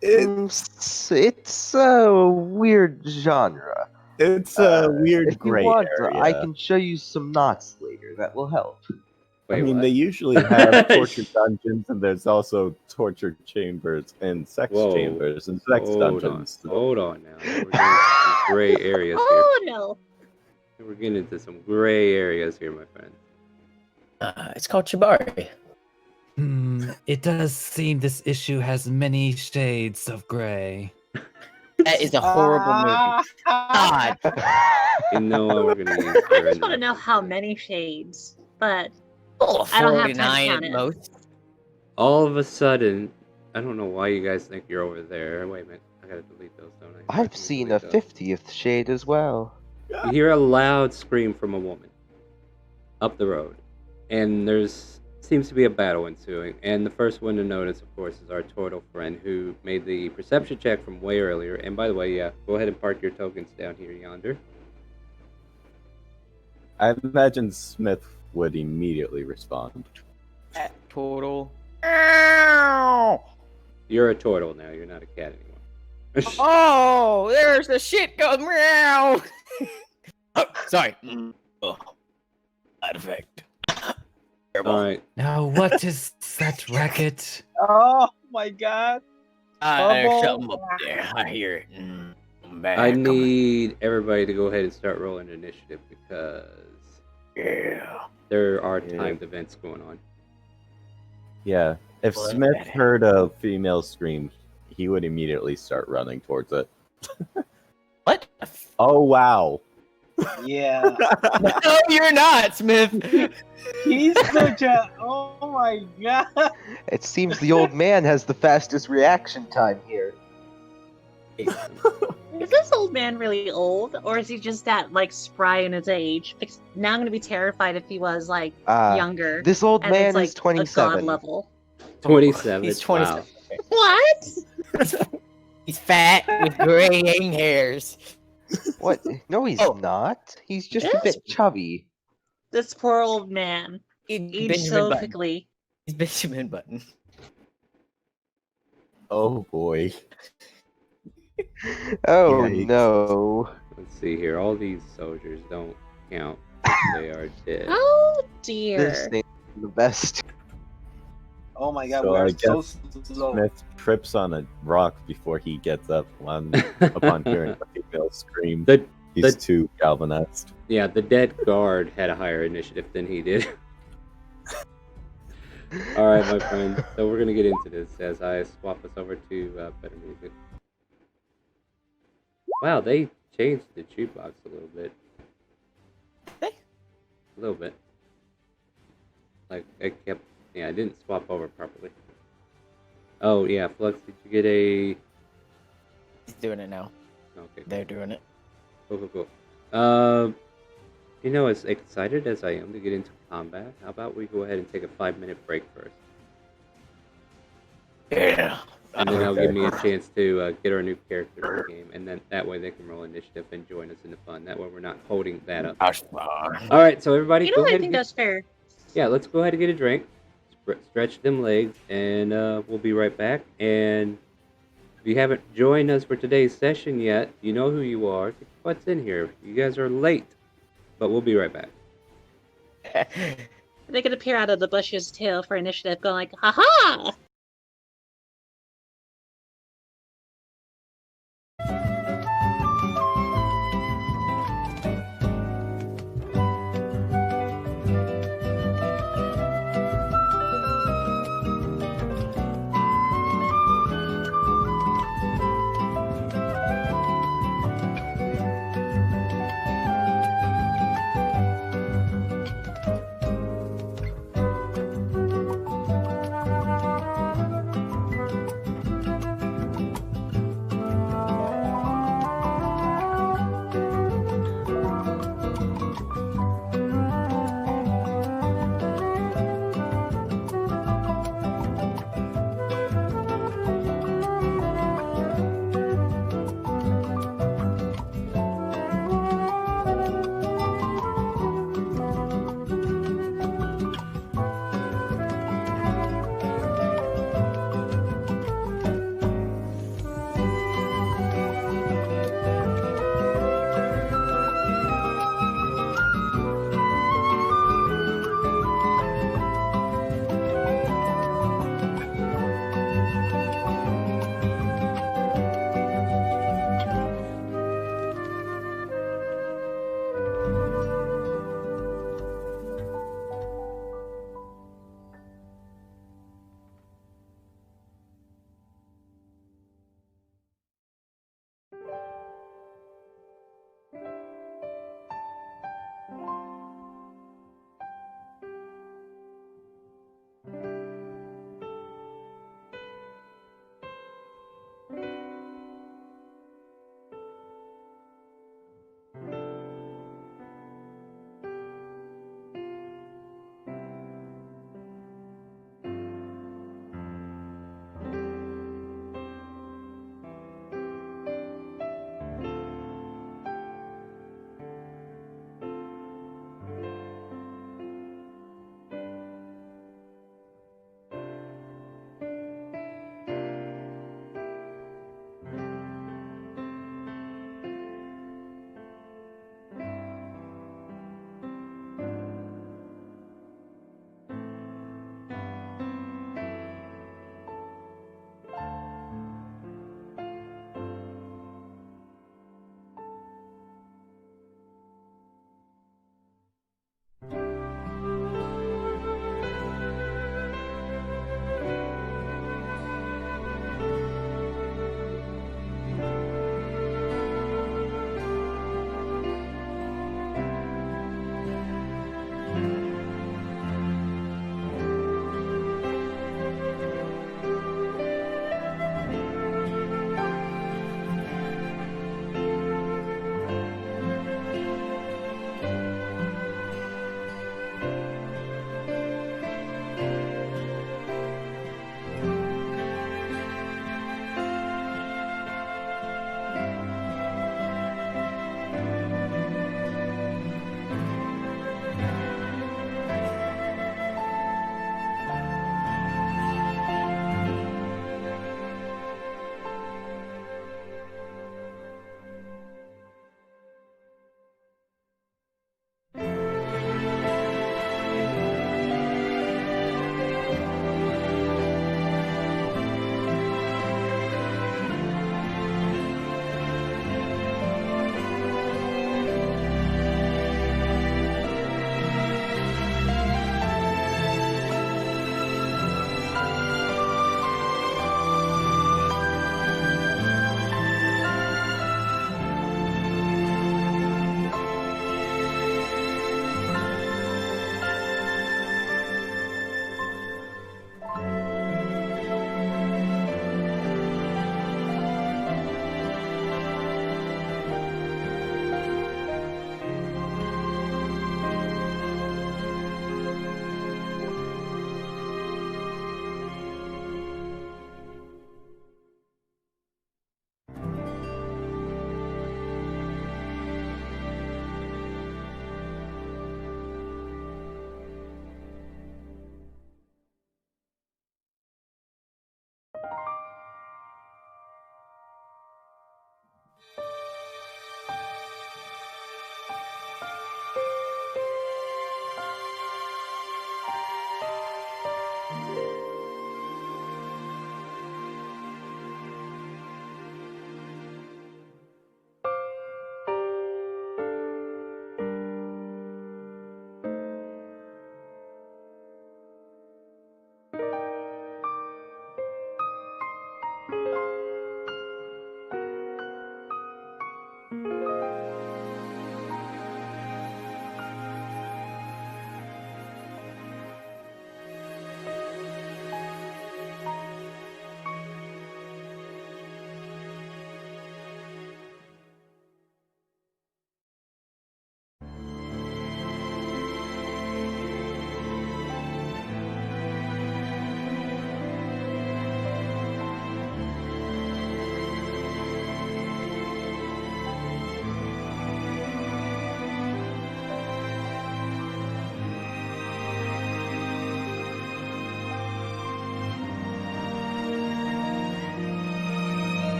S7: It's a weird genre.
S5: It's a weird
S7: If you
S5: gray
S7: want,
S5: area.
S7: I can show you some knots later. That will help.
S1: Wait,
S5: I mean,
S1: what?
S5: they usually have torture dungeons, and there's also torture chambers and sex
S1: Whoa.
S5: chambers and sex
S1: Hold on.
S5: dungeons. so-
S1: Hold on now. We're getting into some gray areas here.
S2: Oh no!
S1: We're getting into some gray areas here, my friend.
S8: It's called Shibari.
S4: It does seem this issue has many shades of gray.
S8: That is a horrible movie. God.
S1: You know what we're gonna use
S2: I
S1: for
S2: just want to know how
S1: next.
S2: many shades, but
S8: Oh,
S2: I don't have time to
S8: 49
S2: count
S8: at
S2: it.
S8: most.
S1: All of a sudden, I don't know why you guys think you're over there. Wait a minute, I gotta delete those, don't I?
S7: I've
S1: Let me
S7: seen
S1: delete
S7: a
S1: those.
S7: 50th shade as well.
S1: You hear a loud scream from a woman up the road, and there's seems to be a battle ensuing. And the first one to notice, of course, is our turtle friend who made the perception check from way earlier. And by the way, yeah, go ahead and park your tokens down here yonder.
S5: I imagine Smith would immediately respond.
S8: Total.
S1: You're a turtle now. You're not a cat anymore.
S8: Oh, there's the shit goes meow. Oh, sorry. Oh, side effect. Terrible.
S1: All right.
S4: Now, what is that racket?
S6: Oh my god.
S8: There's
S6: Bubble.
S8: something up there. I hear it. I'm back.
S1: I
S8: Come on.
S1: need everybody to go ahead and start rolling initiative because
S8: Yeah.
S1: there are
S5: Yeah.
S1: timed events going on.
S5: Yeah, if
S8: Well,
S5: Smith
S8: that-
S5: heard a female scream, he would immediately start running towards it.
S8: What?
S5: Oh wow!
S6: Yeah.
S8: No, you're not, Smith.
S6: He's such a. Oh my god.
S7: It seems the old man has the fastest reaction time here.
S2: Is this old man really old, or is he just that like spry in his age? Because now I'm gonna be terrified if he was like younger.
S7: This old
S2: and
S7: man
S2: it's, like,
S7: is
S2: a god
S7: 27.
S2: level.
S1: 27.
S8: He's
S1: Wow.
S8: 27.
S2: What?
S8: He's fat with graying hairs.
S7: What? No, he's
S8: Oh.
S7: not. He's just a
S2: Yes.
S7: bit chubby.
S2: This poor old man
S8: He's
S2: aged
S8: Benjamin
S2: so
S8: Button.
S2: quickly.
S8: He's Benjamin Button.
S5: Oh boy!
S7: Oh
S5: Yikes.
S7: no.
S1: Let's see here. All these soldiers don't count if they are dead.
S2: Oh
S7: This
S2: dear.
S7: thing's the best.
S6: Oh my god,
S5: So
S6: we are
S5: I
S6: so
S5: guess
S6: slow.
S5: Smith trips on a rock before he gets up upon hearing the female scream.
S1: The
S5: He's
S1: the-
S5: too galvanized.
S1: yeah, the dead guard had a higher initiative than he did. All right, my friend. So we're gonna get into this as I swap us over to better music. Wow, they changed the jukebox a little bit.
S8: Hey.
S1: A little bit. Like it kept. Yeah, I didn't swap over properly. Oh yeah, Flux. Did you get a?
S8: He's doing it now.
S1: Okay.
S8: They're doing it.
S1: Cool. You know, as excited as I am to get into combat, how about we go ahead and take a 5-minute break first?
S8: Yeah.
S1: And then that'll give me a chance to get our new character in the game, and then that way they can roll initiative and join us in the fun. That way we're not holding that up. All right, so everybody,
S2: You
S1: go
S2: know, I
S1: ahead.
S2: think
S1: And
S2: that's fair.
S1: yeah, let's go ahead and get a drink, stretch them legs, and we'll be right back. And if you haven't joined us for today's session yet, you know who you are. Get your butts in here. You guys are late, but we'll be right back.
S2: They could appear out of the bush's tail for initiative, going like, "Ha-ha!"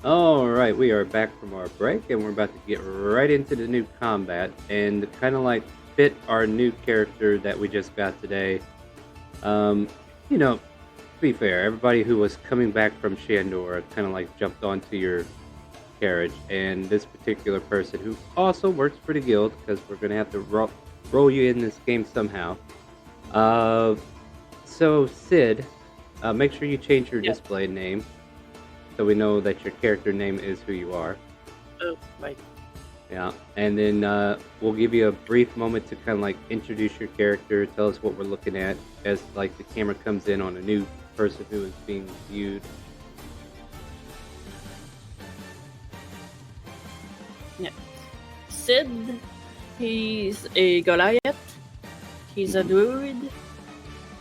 S1: All right, we are back from our break, and we're about to get right into the new combat, and kind of like fit our new character that we just got today. Um, to be fair, everybody who was coming back from Shandor kind of like jumped onto your carriage, and this particular person who also works for the guild, because we're gonna have to roll you in this game somehow. So Sid, make sure you change your display name so we know that your character name is who you are.
S8: Oh, right.
S1: Yeah, and then we'll give you a brief moment to kind of like introduce your character, tell us what we're looking at as like the camera comes in on a new person who is being viewed.
S8: Yeah. Sid, he's a Goliath. He's a druid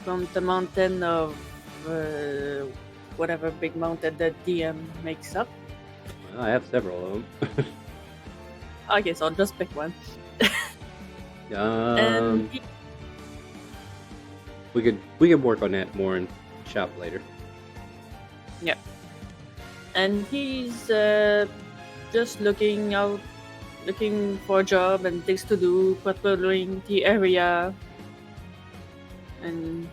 S8: from the mountain of whatever big mountain the DM makes up.
S1: Well, I have several of them.
S8: Okay, so I'll just pick one.
S1: um, we could work on that more in shop later.
S8: Yeah. And he's just looking for a job and things to do, patrolling the area. And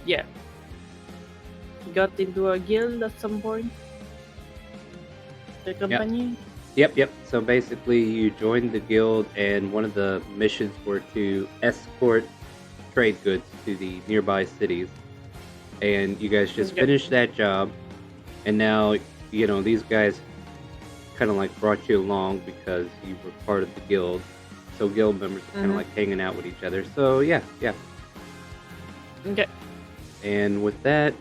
S8: yeah. He got into a guild at some point. The company.
S1: Yep. So basically, you joined the guild, and one of the missions were to escort trade goods to the nearby cities. And you guys just finished that job, and now these guys kind of like brought you along because you were part of the guild. So guild members are kind of like hanging out with each other. So yeah.
S8: Okay.
S1: And with that,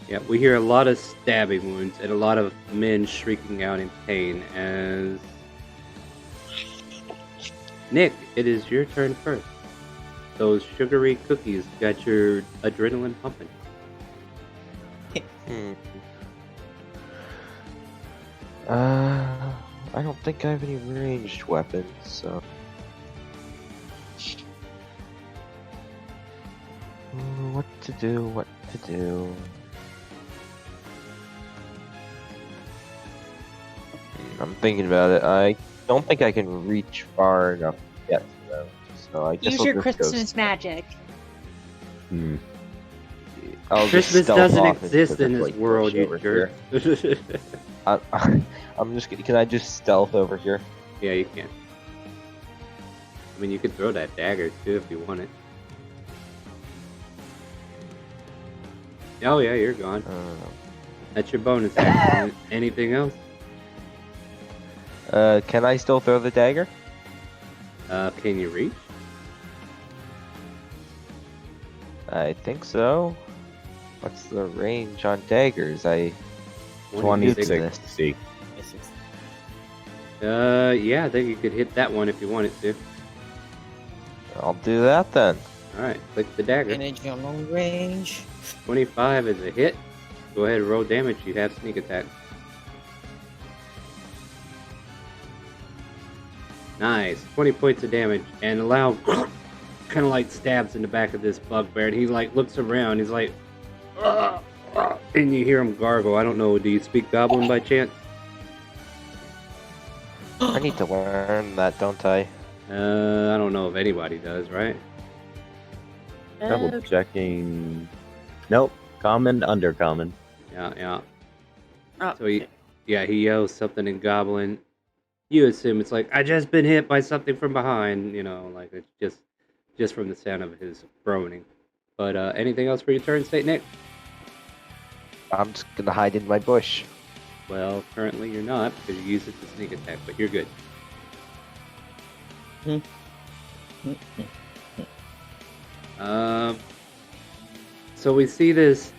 S1: yeah, we hear a lot of stabbing wounds and a lot of men shrieking out in pain as... Nick, it is your turn first. Those sugary cookies got your adrenaline pumping.
S7: I don't think I have any ranged weapons, so... What to do? I'm thinking about it. I don't think I can reach far enough yet, though. So I guess
S2: Use
S7: I'll
S2: your
S7: just
S2: Christmas magic.
S7: I'll just
S1: Christmas
S7: stealth
S1: doesn't
S7: off into
S1: exist
S7: the,
S1: in this
S7: like,
S1: world,
S7: bush
S1: you
S7: over
S1: jerk.
S7: here. I'm just. Can I just stealth over here?
S1: Yeah, you can. I mean, you could throw that dagger too if you want it. Oh yeah, you're gone. That's your bonus action. Anything else?
S7: Can I still throw the dagger?
S1: Can you reach?
S7: I think so. What's the range on daggers?
S5: 26 C.
S1: Yeah, I think you could hit that one if you wanted to.
S7: I'll do that then.
S1: Alright, click the dagger.
S3: Energy on long range.
S1: 25 is a hit. Go ahead and roll damage. You have sneak attack. Nice. 20 points of damage. And allow kind of like stabs in the back of this bugbear. And he like looks around. He's like, and you hear him gargle. I don't know. Do you speak Goblin by chance?
S7: I need to learn that, don't I?
S1: I don't know if anybody does, right?
S5: Double checking. Nope. Common, undercommon.
S1: Yeah.
S8: Oh,
S1: So he yells something in Goblin. You assume it's like, I just been hit by something from behind, like it's just from the sound of his groaning. But anything else for your turn, State Nick?
S7: I'm just gonna hide in my bush.
S1: Well, currently you're not because you use it to sneak attack, but you're good. So we see this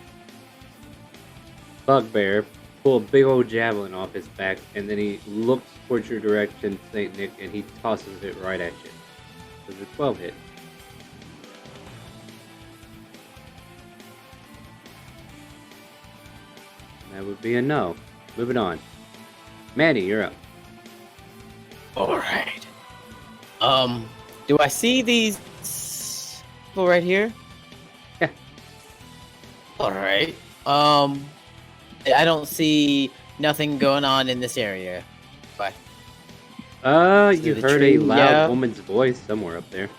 S1: bugbear pull a big old javelin off his back, and then he looks towards your direction, St. Nick, and he tosses it right at you. Does a 12 hit? That would be a no. Moving on. Manny, you're up.
S8: Alright. Do I see these people right here?
S1: Yeah.
S8: Alright.
S9: I don't see nothing going on in this area. But
S1: You
S9: the
S1: heard
S9: tree,
S1: a loud
S9: yeah.
S1: woman's voice somewhere up there.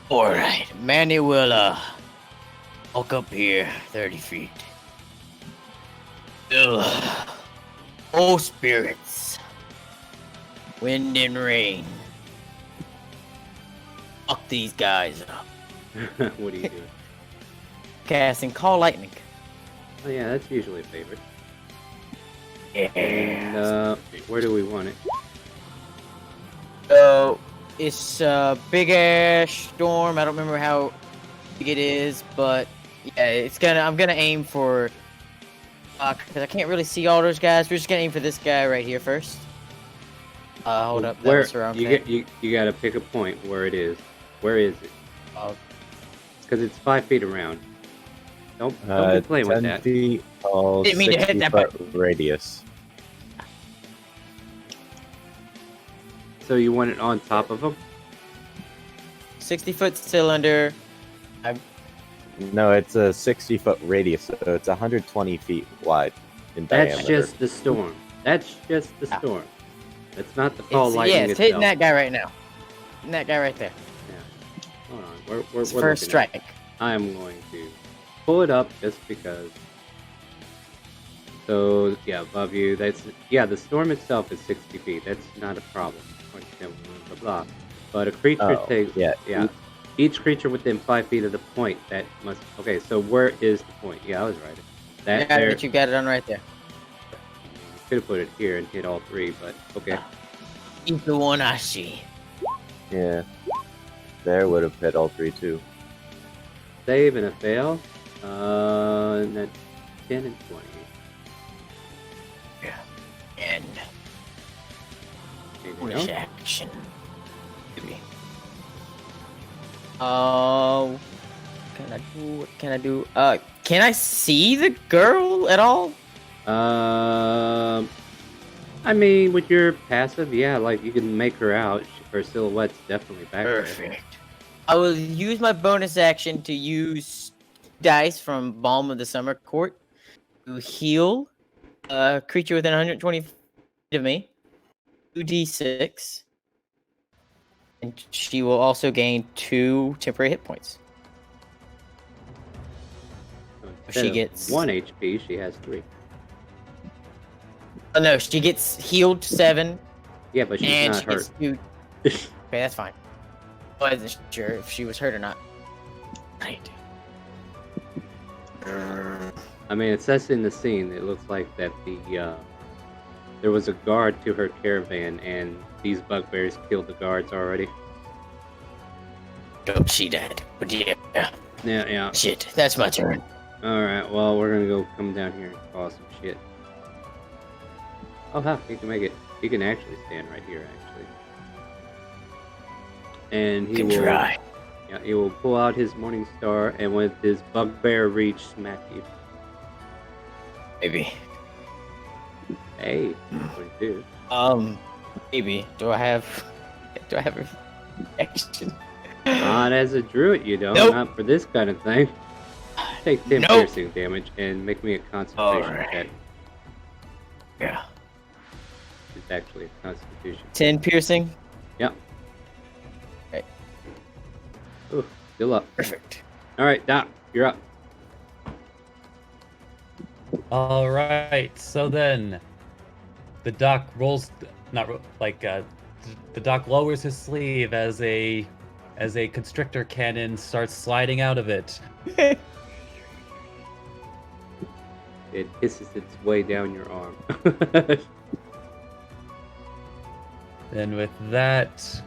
S9: All right, Manny will walk up here 30 feet. Ugh. Oh, spirits, wind and rain. Fuck these guys up.
S1: What are you doing?
S9: Casting Call Lightning.
S1: Oh yeah, that's usually a favorite.
S9: Yeah.
S1: And where do we want it?
S9: So it's a big ass storm. I don't remember how big it is, but yeah, I'm gonna aim for. Because I can't really see all those guys. We're just gonna aim for this guy right here first. Hold up.
S1: Where
S9: That was wrong.
S1: you gotta pick a point where it is. Where is it? Because it's 5 feet around. Don't be playing with
S5: 10
S1: that.
S5: feet tall,
S9: Didn't mean to hit
S5: 60
S9: that
S5: foot radius.
S1: So you want it on top of them?
S9: 60-foot cylinder.
S5: No, it's a 60-foot radius, so it's 120 feet wide in
S1: That's
S5: diameter.
S1: just the storm. That's just the storm. That's not the call
S9: It's,
S1: lightning
S9: yeah, it's
S1: itself.
S9: hitting that guy right now. Hitting that guy right there.
S1: Yeah. Hold on. We're
S9: It's
S1: looking
S9: first
S1: at it.
S9: strike.
S1: I'm going to pull it up just because. So yeah, above you. The storm itself is 60 feet. That's not a problem. Blah blah blah. But a creature takes each creature within 5 feet of the point that must. Okay, so where is the point? Yeah, I was right. That
S9: Yeah,
S1: there.
S9: but you got it on right there.
S1: Could have put it here and hit all three, but okay.
S9: He's the one I see.
S5: Yeah. There would have hit all three too.
S1: Save and a fail. And that's 10 and 20.
S9: Yeah. And
S1: Anything
S9: bonus
S1: else?
S9: action. Maybe. Oh. What can I do? Can I see the girl at all?
S1: I mean, with your passive, yeah, like you can make her out. Her silhouette's definitely back there.
S9: Perfect. I will use my bonus action to use dice from Balm of the Summer Court to heal a creature within 120 feet of me. 2d6. And she will also gain 2 temporary hit points.
S1: So
S9: She
S1: instead of
S9: gets
S1: 1 HP, she has 3.
S9: Oh no, she gets healed 7,
S1: Yeah, but she's
S9: and
S1: not
S9: she
S1: hurt.
S9: gets 2. Okay, that's fine. I wasn't sure if she was hurt or not. Right.
S1: I mean, it says in the scene, it looks like that there was a guard to her caravan, and these bugbears killed the guards already.
S9: Don't see that, but yeah.
S1: Yeah.
S9: Shit, that's my turn.
S1: Alright, well, we're gonna go come down here and cause some shit. Oh, huh, he can make it. He can actually stand right here, actually. And he
S9: Can
S1: will.
S9: try.
S1: Yeah, he will pull out his Morning Star and with his bugbear reach smack you.
S9: Maybe.
S1: Hey, 22.
S9: Maybe. Do I have an action?
S1: Not as a druid, you don't.
S9: Nope.
S1: Not for this kind of thing. Take 10
S9: Nope.
S1: piercing damage and make me a concentration
S9: Alright.
S1: check.
S9: Yeah.
S1: It's actually a constitution.
S9: 10 piercing.
S1: Yep.
S9: Okay.
S1: Ooh, still up.
S9: Perfect.
S1: Alright, Doc, you're up.
S4: All right. So then, the doc rolls, the doc lowers his sleeve as a constrictor cannon starts sliding out of it.
S1: It hisses its way down your arm.
S4: And with that,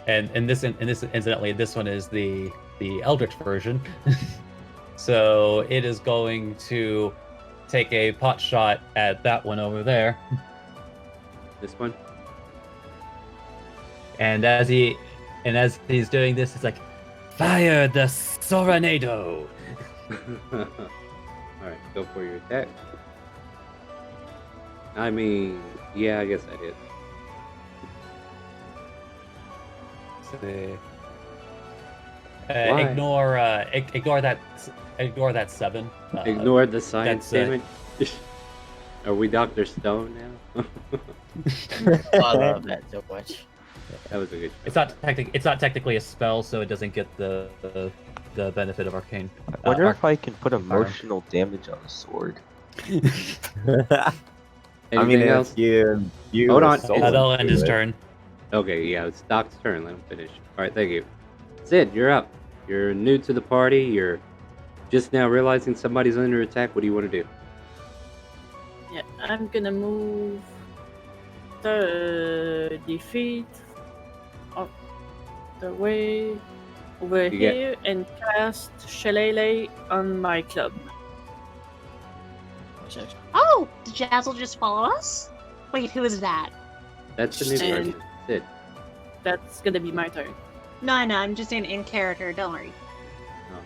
S4: and this incidentally, this one is the Eldritch version. So it is going to take a pot shot at that one over there.
S1: This one?
S4: And as he's doing this, it's like, fire the Soranado.
S1: Alright, go for your attack. I mean, yeah, I guess I did. Why?
S4: Ignore that 7.
S1: Ignore the science,
S4: that's,
S1: damn it. Are we Dr. Stone now?
S9: I love that so much.
S1: That was a good
S4: It's not technically a spell, so it doesn't get the benefit of arcane.
S7: I wonder if I can put emotional damage on a sword.
S1: Anything else?
S5: you
S1: Hold on.
S5: assault
S4: That'll
S5: him
S4: end
S5: to
S4: his
S5: it.
S4: turn.
S1: Okay, yeah, it's Doc's turn. Let him finish. Alright, thank you. Sid, you're up. You're new to the party. You're just now realizing somebody's under attack. What do you want to do?
S8: Yeah, I'm gonna move 30 feet up the way over
S1: You get-
S8: here and cast Shillelagh on my club.
S2: Oh, did Jazzle just follow us? Wait, who is that?
S1: That's the new
S8: Sid.
S1: person. Sid.
S8: That's gonna be my turn.
S2: No, I know. I'm just saying in character. Don't worry.
S1: Oh.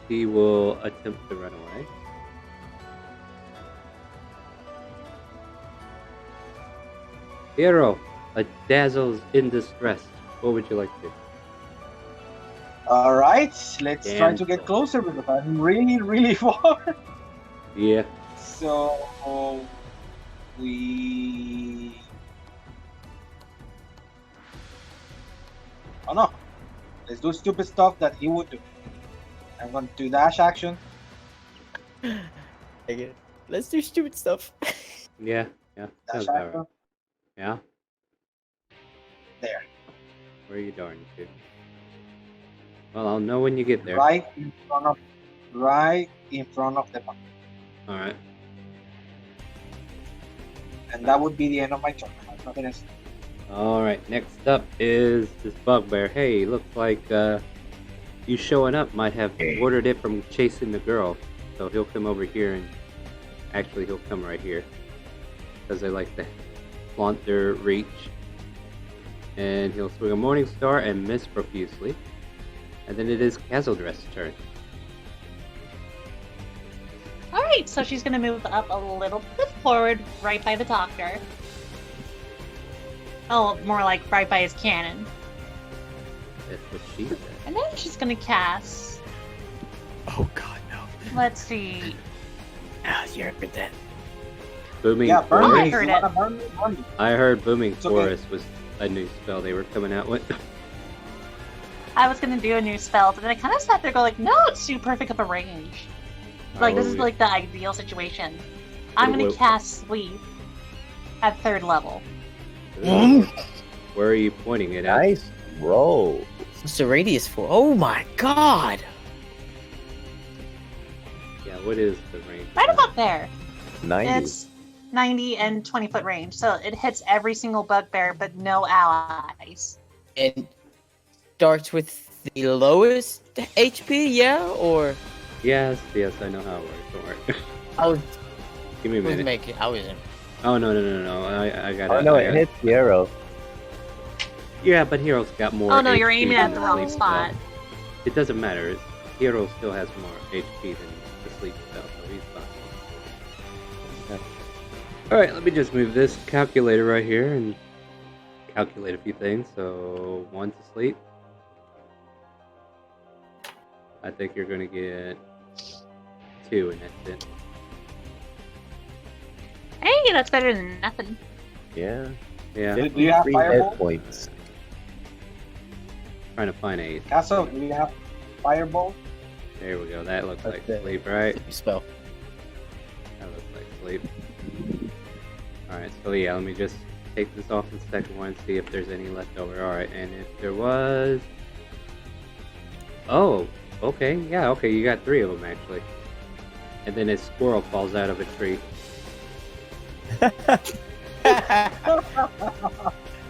S1: She will attempt to run away. Hero, a dazzle's in distress. What would you like to do?
S6: All right, let's try
S1: Damn.
S6: to get closer because I'm really, really far.
S1: Yeah.
S6: So we. Oh no! Let's do stupid stuff that he would do. I'm going to dash action.
S9: Let's do stupid stuff.
S1: Yeah. Yeah.
S6: Dash
S1: Sounds about
S6: action.
S1: right. Yeah.
S6: There.
S1: Where are you darting to? Well, I'll know when you get there.
S6: Right in front of the button.
S1: All right.
S6: And that would be the end of my turn. Nothing else.
S1: All right. Next up is this bugbear. Hey, looks like you showing up might have ordered it from chasing the girl. So he'll come over here and actually he'll come right here because they like to flaunt their reach. And he'll swing a Morning Star and miss profusely. And then it is Kazzledress's turn.
S2: Alright, so she's gonna move up a little bit forward, right by the doctor. Oh, more like right by his cannon.
S1: That's what she said.
S2: And then she's gonna cast.
S4: Oh god, no.
S2: Let's see.
S9: Ah, you're good then.
S1: Booming
S6: Yeah, burn
S2: I
S6: me.
S1: Forest.
S2: heard
S6: You
S2: it.
S6: wanna burn me? Burn me.
S1: I heard Booming
S6: It's okay.
S1: Forest was a new spell they were coming out with.
S2: I was gonna do a new spell, but then I kind of sat there going like, no, it's too perfect of a range. Like, this is like the ideal situation. I'm gonna
S1: What-
S2: cast Sleep at 3rd level.
S1: Where are you pointing it at?
S5: Nice roll.
S9: What's the radius for? Oh my god!
S1: Yeah, what is the range?
S2: Right about there.
S5: 90.
S2: It's 90 and 20-foot range, so it hits every single bugbear, but no allies.
S9: And starts with the lowest HP, yeah? Or
S1: Yes, I know how it works. Don't worry.
S9: I was
S1: Give me a minute.
S9: making. I wasn't.
S1: Oh no. I got
S5: Oh no, it hits the arrow.
S1: Yeah, but Hero's got more.
S2: Oh no, you're
S1: HP
S2: aiming
S1: than
S2: at the wrong
S1: sleep
S2: spot.
S1: spell. It doesn't matter. Hero still has more HP than the sleep spell, so he's fine. Alright, let me just move this calculator right here and calculate a few things. So, 1 to sleep. I think you're gonna get 2, and that's it.
S2: Hey, that's better than nothing.
S5: Yeah.
S1: Yeah,
S6: Do you have
S5: 3
S6: Fireball?
S5: hit points.
S1: trying to find a.
S6: Castle, do you have Fireball?
S1: There we go. That looks like
S9: Okay.
S1: sleep, right?
S9: Spell.
S1: That looks like sleep. Alright, so yeah, let me just take this off the second one, see if there's any left over. Alright, and if there was... Oh, okay, yeah, okay, you got 3 of them actually. And then a squirrel falls out of a tree.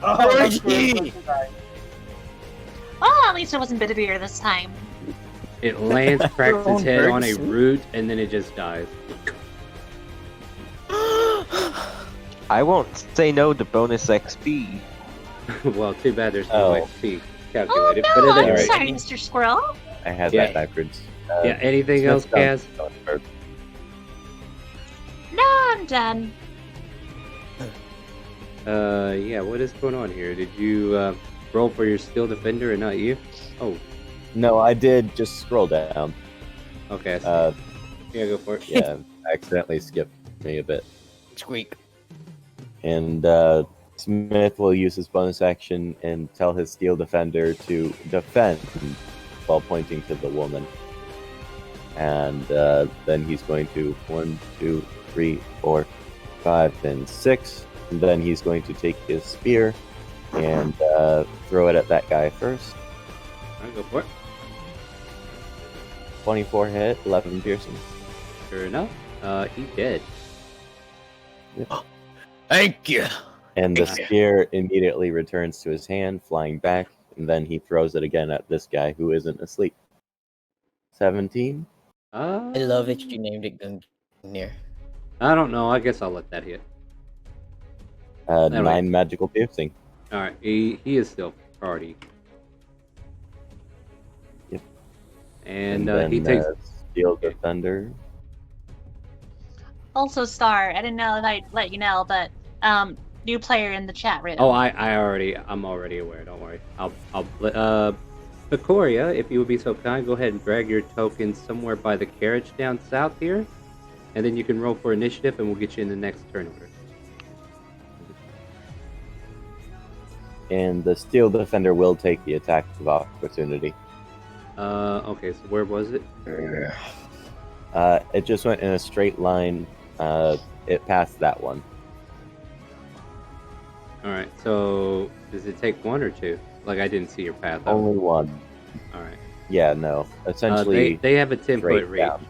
S9: Orgy!
S2: Oh, at least it wasn't Bitterbeer this time.
S1: It lands, cracks its
S9: own
S1: head on a
S9: birds.
S1: root, and then it just dies.
S7: I won't say no to bonus XP.
S1: Well, too bad there's no
S5: Oh.
S1: XP
S2: Oh
S1: calculated,
S2: no,
S1: but it
S2: I'm
S1: is.
S2: sorry, Mr. Squirrel.
S5: I had
S1: Yeah.
S5: that backwards.
S1: Yeah, anything else, Kaz?
S2: No, I'm done.
S1: Yeah, what is going on here? Did you, roll for your steel defender and not you? Oh,
S5: No, I did just scroll down.
S1: okay. I see. Yeah, go for it.
S5: Yeah, I accidentally skipped me a bit.
S9: Squeak.
S5: And Smith will use his bonus action and tell his steel defender to defend while pointing to the woman. And then he's going to 1, 2, 3, 4, 5, and 6. And then he's going to take his spear and throw it at that guy first.
S1: Alright, go for it.
S5: 24 hit, 11 piercing.
S1: Sure enough, he dead.
S9: Thank you.
S5: And the spear immediately returns to his hand, flying back, and then he throws it again at this guy who isn't asleep. 17?
S1: I
S9: I love that you named it Gungnir.
S1: I don't know. I guess I'll let that hit.
S5: 9 magical piercing.
S1: Alright, he is still priority.
S5: Yep.
S1: And
S5: then,
S1: he takes.
S5: Steel Defender.
S2: Also, Star, I didn't know if I'd let you know, but new player in the chat room.
S1: Oh, I'm already aware. Don't worry. I'll Victoria, if you would be so kind, go ahead and drag your token somewhere by the carriage down south here, and then you can roll for initiative, and we'll get you in the next turn order.
S5: And the Steel Defender will take the attack of opportunity.
S1: Okay, so where was it?
S5: It just went in a straight line. It passed that one.
S1: Alright, so does it take 1 or 2? Like, I didn't see your path.
S5: Only one.
S1: Alright.
S5: Yeah, no. Essentially,
S1: they have a 10-foot
S5: straight
S1: reach.
S5: down.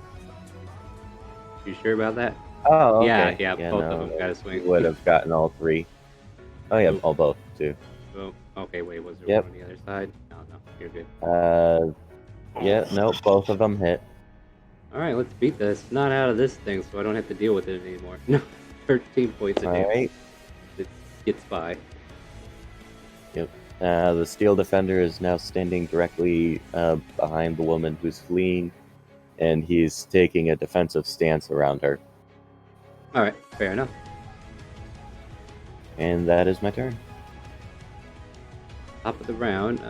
S1: You sure about that?
S5: Oh, okay.
S1: Yeah, both
S5: no,
S1: of them got to swing.
S5: Would have gotten all 3. Oh yeah, all both too.
S1: Oh, okay, wait, was there
S5: Yep.
S1: one on the other side? No, you're good.
S5: Yeah, no, both of them hit.
S1: Alright, let's beat this. Not out of this thing, so I don't have to deal with it anymore. No, 13 points of damage.
S5: Alright.
S1: It gets by.
S5: Yep. The Steel Defender is now standing directly behind the woman who's fleeing, and he's taking a defensive stance around her.
S1: Alright, fair enough.
S5: And that is my turn.
S1: Top of the round.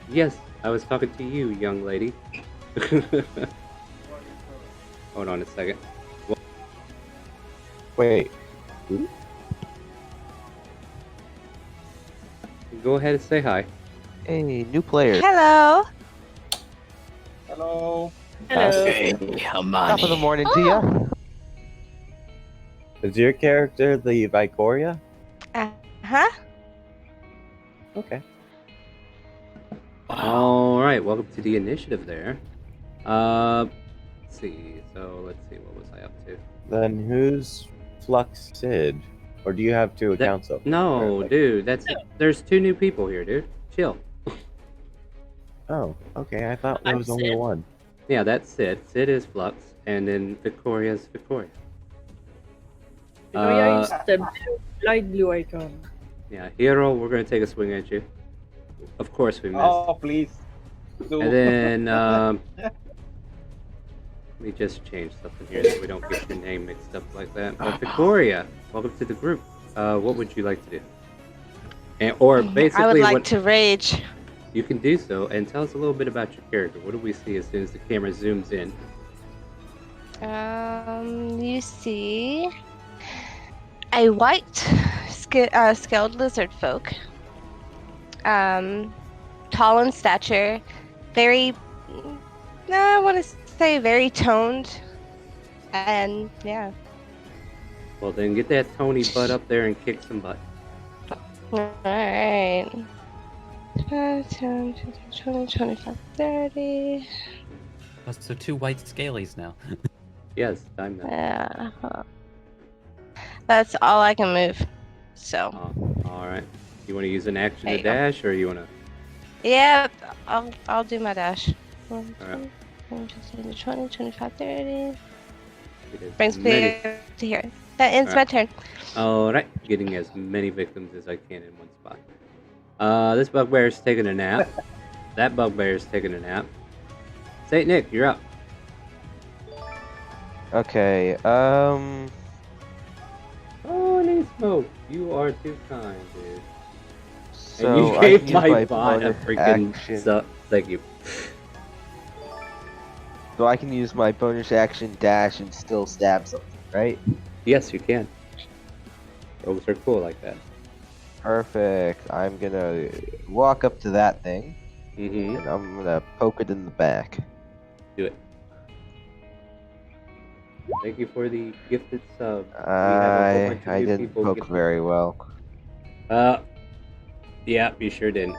S1: Yes, I was talking to you, young lady. Hold on a second.
S5: Wait.
S1: Go ahead and say hi.
S7: Hey, new player.
S10: Hello.
S6: Hello.
S8: Hello.
S9: Hey,
S7: Top of the morning to ya.
S5: Is your character the Vicoria?
S10: Huh?
S5: Okay.
S1: Alright, welcome to the initiative there. Let's see. So, let's see. What was I up to?
S5: Then who's Flux Sid? Or do you have 2 accounts open?
S1: No, dude. There's 2 new people here, dude. Chill.
S5: Oh, okay. I thought there
S8: I'm
S5: was only
S8: Sid.
S5: 1.
S1: Yeah, that's Sid. Sid is Flux, and then Victoria's Victoria.
S8: Victoria is the light blue icon.
S1: Yeah, Hero, we're gonna take a swing at you. Of course we missed.
S6: Oh, please. Do.
S1: And then, let me just change something here so we don't get your name mixed up like that. But Victoria, welcome to the group. What would you like to do? Or basically,
S10: I would like
S1: what
S10: to rage.
S1: you can do so, and tell us a little bit about your character. What do we see as soon as the camera zooms in?
S10: You see a white scaled lizard folk. Tall in stature, very, I want to say very toned, and yeah.
S1: Well, then get that Tony butt up there and kick some butt.
S10: Alright. 10, 20, 25, 30.
S4: Oh, so 2 white scalies now.
S1: Yes, time that.
S10: Yeah. That's all I can move. So.
S1: All right. You want to use an action
S10: There
S1: to
S10: you go.
S1: dash, or you want to?
S10: Yep, I'll do my dash. 1,
S1: Alright.
S10: 20, 25, 30.
S1: Get as
S10: Brings
S1: many-
S10: me to here. That ends my turn.
S1: All right, getting as many victims as I can in one spot. This bugbear's taking a nap. That bugbear's taking a nap. Saint Nick, you're up.
S7: Okay,
S1: Holy smoke, you are too kind, dude.
S7: So
S1: and you
S7: I
S1: gave
S7: can use
S1: my
S7: my
S1: bot a
S7: bonus
S1: freaking
S7: action.
S1: thank you.
S7: So I can use my bonus action dash and still stab something, right?
S1: Yes, you can. Rogues are cool like that.
S7: Perfect. I'm gonna walk up to that thing
S1: Mm-hmm.
S7: and I'm gonna poke it in the back.
S1: Do it. Thank you for the gifted sub. We have a whole bunch of
S7: I
S1: new
S7: didn't
S1: people.
S7: poke very well.
S1: Yeah, you sure didn't.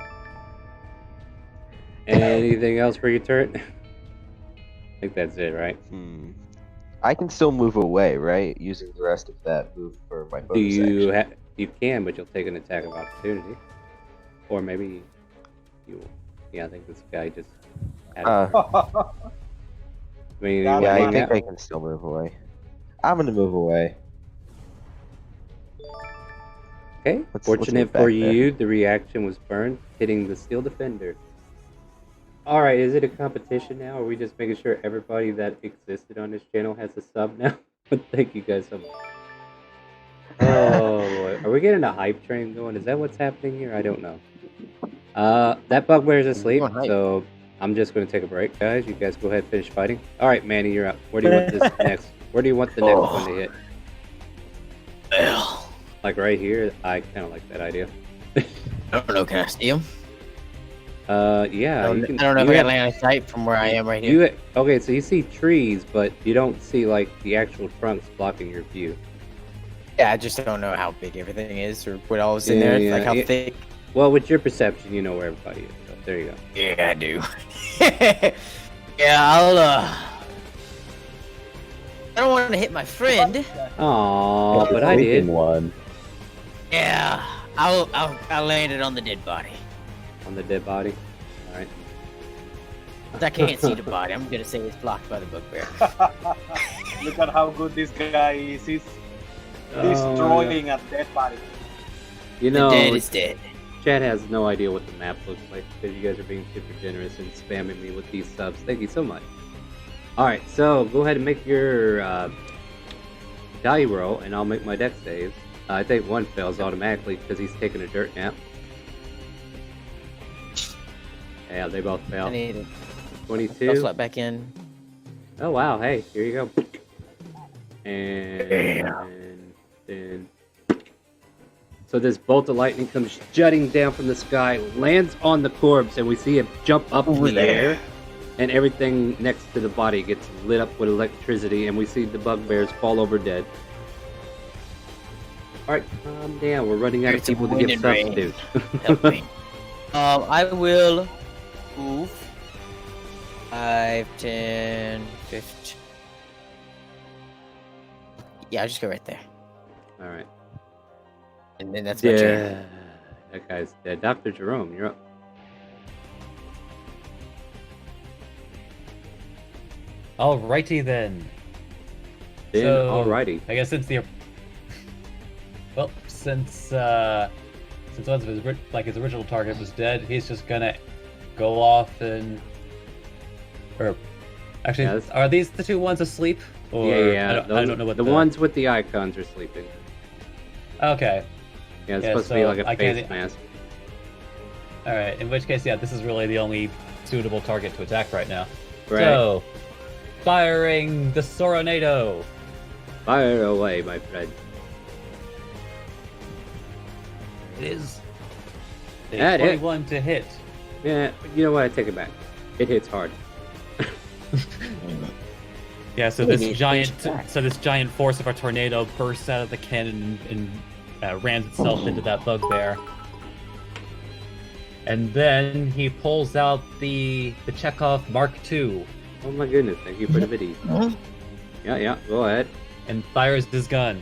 S1: Anything else for your turn? I think that's it, right?
S7: I can still move away, right? Using the rest of that move for my
S1: Do
S7: bonus
S1: you
S7: action.
S1: you can, but you'll take an attack of opportunity, or maybe you. Yeah, I think this guy just. Had a turn. I mean, you
S6: Yeah,
S1: wanna
S7: Yeah, I
S1: hang
S7: think
S1: out?
S7: I can still move away. I'm gonna move away.
S1: Okay.
S7: Let's
S1: Fortunate
S7: move
S1: for
S7: back there.
S1: you, the reaction was burned, hitting the steel defender. All right, is it a competition now, or are we just making sure everybody that existed on this channel has a sub now? Thank you guys so much. Oh boy, are we getting a hype train going? Is that what's happening here? I don't know. That bugbear's asleep,
S9: Going hype.
S1: so I'm just gonna take a break, guys. You guys go ahead, finish fighting. All right, Manny, you're up. Where do you want this next? Where do you want the next one to hit?
S9: Well,
S1: Like right here? I kind of like that idea.
S9: I don't know. Can I see him?
S1: Yeah,
S9: I
S1: you
S9: don't,
S1: can.
S9: I don't know if
S1: you
S9: I
S1: have-
S9: can land on sight from where I am right here.
S1: Okay, so you see trees, but you don't see like the actual trunks blocking your view.
S9: Yeah, I just don't know how big everything is or what all was in there. Like how thick.
S1: Well, with your perception, you know where everybody is. So there you go.
S9: Yeah, I do. Yeah, I don't want to hit my friend.
S1: Aw, but I did.
S5: One.
S9: Yeah, I'll land it on the dead body.
S1: On the dead body. All right.
S9: But I can't see the body. I'm gonna say it's blocked by the bugbear.
S6: Look at how good this guy is. He's
S1: Oh,
S6: destroying a dead body.
S1: You
S9: The
S1: know,
S9: dead is dead.
S1: Chad has no idea what the map looks like because you guys are being super generous and spamming me with these subs. Thank you so much. All right, so go ahead and make your die roll, and I'll make my dex saves. I think one fails automatically because he's taking a dirt nap. Yeah, they both fail.
S9: I need to
S1: 22.
S9: slap back in.
S1: Oh wow! Hey, here you go. And then, so this bolt of lightning comes jutting down from the sky, lands on the corpse, and we see it jump up in the air, and everything next to the body gets lit up with electricity, and we see the bugbears fall over dead. All right, calm down. We're running out of people to give subs to.
S9: Help me. I will move 5, 10, 15. Yeah, I'll just go right there.
S1: All right.
S9: And then that's my turn.
S1: Yeah, that guy's dead. Dr. Jerome, you're up.
S4: Alrighty then.
S1: Then,
S4: So,
S1: alrighty.
S4: I guess since since one of his original target was dead, he's just gonna go off and actually,
S1: Yeah,
S4: are these the two ones asleep? Or
S1: Yeah.
S4: I don't know what
S1: the ones with the icons are sleeping.
S4: Okay.
S1: Yeah, it's
S4: Yeah,
S1: supposed to be
S4: so
S1: like a
S4: I
S1: face
S4: can't-
S1: mask.
S4: All right. In which case, yeah, this is really the only suitable target to attack right now.
S1: Right.
S4: So, firing the Soronado.
S1: Fire away, my friend.
S4: It is a
S1: That hit.
S4: 21 to hit.
S1: Yeah, you know what? I take it back. It hits hard.
S4: Yeah, so
S9: Ooh,
S4: this
S9: neat.
S4: giant force of a tornado bursts out of the cannon and rams itself into that bugbear. And then he pulls out the Chekhov Mark II
S1: Oh my goodness! Thank you for the video. Yeah. Go ahead.
S4: and fires his gun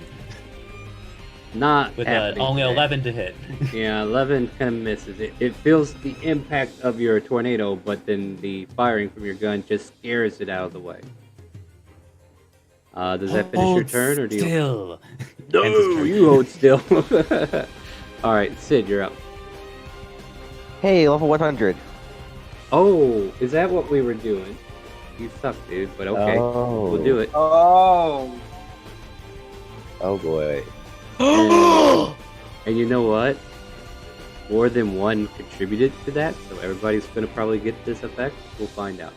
S1: Not
S4: with
S1: happening
S4: only
S1: today.
S4: 11 to hit.
S1: Yeah, 11 kind of misses it. It feels the impact of your tornado, but then the firing from your gun just scares it out of the way. Does that finish your turn, or do you?
S4: Still.
S1: No,
S4: Ends his turn.
S1: you hold still. All right, Sid, you're up.
S7: Hey, level 100.
S1: Oh, is that what we were doing? You suck, dude. But okay,
S5: Oh.
S1: we'll do it.
S6: Oh,
S5: Oh boy.
S1: And you know what? more than one contributed to that, so everybody's gonna probably get this effect. We'll find out.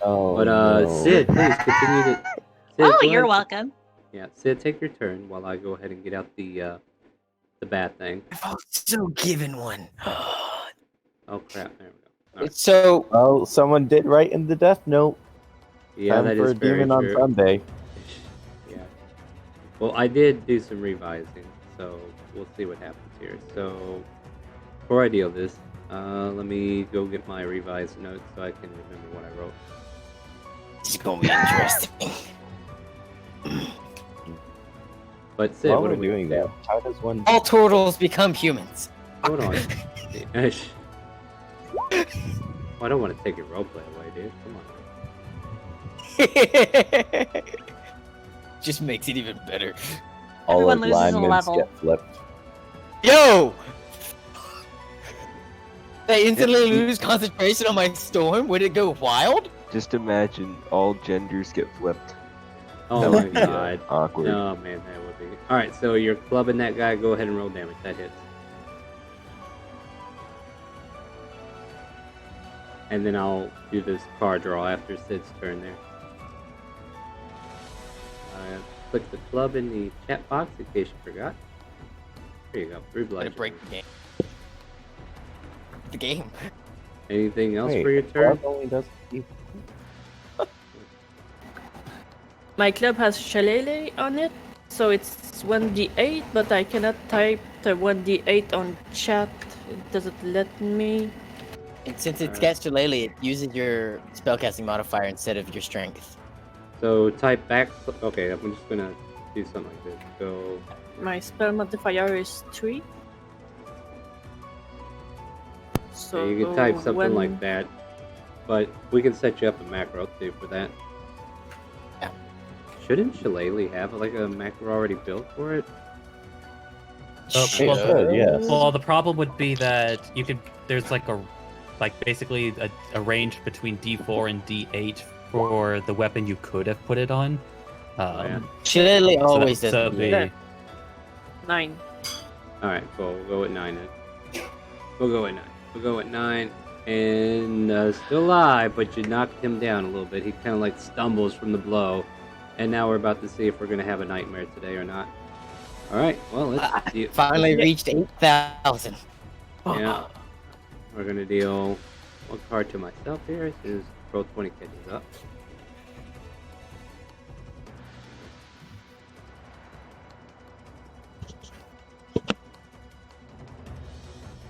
S5: Oh,
S1: But
S5: no.
S1: Sid, please continue to. Sid,
S2: Oh,
S1: go
S2: you're
S1: ahead.
S2: welcome.
S1: Yeah, Sid, take your turn while I go ahead and get out the bat thing.
S9: I've also given one.
S1: Oh crap! There we go. All right.
S9: So,
S5: Well, someone did write in the death note.
S1: Yeah,
S5: Time
S1: that
S5: for
S1: is
S5: a
S1: very
S5: demon
S1: true.
S5: on Sunday.
S1: Yeah. Well, I did do some revising, so we'll see what happens here. So, before I deal this, let me go get my revised notes so I can remember what I wrote.
S9: it's gonna be interesting.
S1: But Sid,
S5: While
S1: what
S5: we're
S1: are we
S5: doing that, how does one...
S9: All turtles become humans.
S1: Hold on. Well, I don't want to take your roleplay away, dude. Come on.
S9: Just makes it even better.
S5: all
S2: Everyone loses a
S5: alignments
S2: level.
S5: get flipped?
S9: Yo! They instantly lose concentration on my storm? Would it go wild?
S7: Just imagine all genders get flipped.
S1: Oh
S7: That
S1: my
S7: would be,
S1: god.
S7: awkward.
S1: Oh man, that would be. Alright, so you're clubbing that guy. Go ahead and roll damage. That hits. And then I'll do this card draw after Sid's turn there. Click the club in the chat box in case you forgot. There you go.
S9: Gonna
S1: Bludgeon.
S9: break the game. The game.
S1: Anything else
S5: Wait,
S1: for your turn?
S5: club only does...
S8: My club has shillelagh on it, so it's 1d8, but I cannot type the 1d8 on chat. It doesn't let me.
S9: And since it's got shillelagh, it uses your spellcasting modifier instead of your strength.
S1: So type back. Okay, I'm just gonna do something like this. So
S8: My spell modifier is 3. So
S1: you can type something
S8: when-
S1: like that, but we can set you up a macro too for that.
S9: Yeah.
S1: Shouldn't Shillelagh have like a macro already built for it?
S4: Oh,
S5: It
S4: well,
S5: should, yes.
S4: Well, the problem would be that you could. There's basically a range between D4 and D8 for the weapon you could have put it on.
S1: Yeah.
S9: Shillelagh
S4: so
S9: always
S4: that-
S9: does.
S4: so the-
S8: Yeah. 9.
S1: All right, cool. We'll go with 9 then. We'll go with 9. We'll go with 9, and still alive, but you knocked him down a little bit. He kind of like stumbles from the blow, and now we're about to see if we're gonna have a nightmare today or not. All right, well let's deal.
S9: Finally reached 8,000.
S1: Yeah, we're gonna deal one card to myself here. As soon as roll 20 catches up.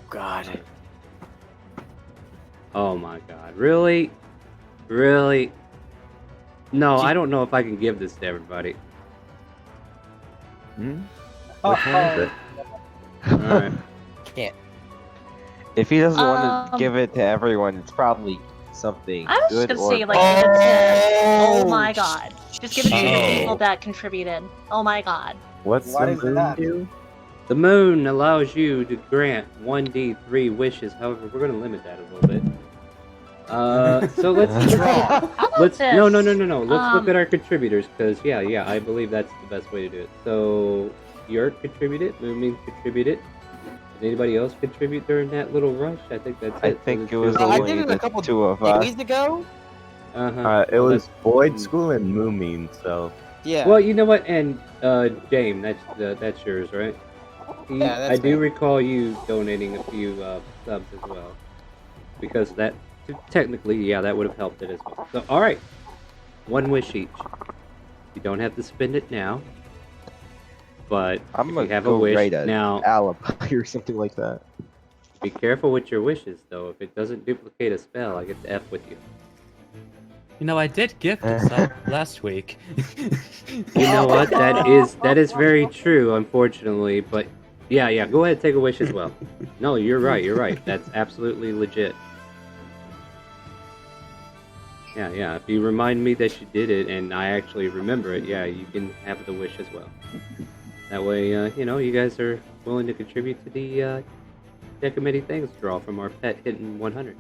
S9: God.
S1: Oh my god, really? Really? No, I don't know if I can give this to everybody.
S5: Hmm?
S6: Oh,
S5: Which one is it?
S1: Alright.
S9: Can't.
S7: If he doesn't want to
S2: Um,
S7: give it to everyone, it's probably something
S2: I was just
S7: good
S2: gonna
S7: or
S2: say, like, give it to. Oh
S9: Oh,
S2: my god. Just give it to the
S4: shit.
S2: people that contributed. Oh my god.
S5: What's
S6: What
S5: the
S6: is
S5: moon
S6: that?
S5: do?
S1: The moon allows you to grant 1d3 wishes. However, we're going to limit that a little bit. So let's
S2: How about
S1: let's
S2: this?
S1: no. Let's look
S2: Um,
S1: at our contributors because yeah, I believe that's the best way to do it. So York contributed, Moomin contributed. Did anybody else contribute during that little rush? I think that's it.
S7: I think it was
S9: I
S7: only
S9: did it a
S7: the
S9: couple
S7: two of us.
S9: days ago?
S5: It was Void School and Moomin, so...
S9: Yeah.
S1: Well, you know what, and James, that's yours, right?
S9: Yeah, that's
S1: I do
S9: me.
S1: recall you donating a few subs as well, because that technically, yeah, that would have helped it as well. So, all right, one wish each. You don't have to spend it now, but
S7: I'm
S1: if
S7: gonna
S1: you have
S7: go
S1: a wish
S7: write a
S1: now,
S7: alibi or something like that.
S1: be careful with your wishes, though. If it doesn't duplicate a spell, I get to F with you.
S4: You know, I did gift a sub last week.
S1: You know what? That is very true, unfortunately. But yeah. Go ahead, take a wish as well. No, you're right. That's absolutely legit. Yeah. If you remind me that you did it and I actually remember it, yeah, you can have the wish as well. That way, you guys are willing to contribute to the deck committee things draw from our pet hitting 100.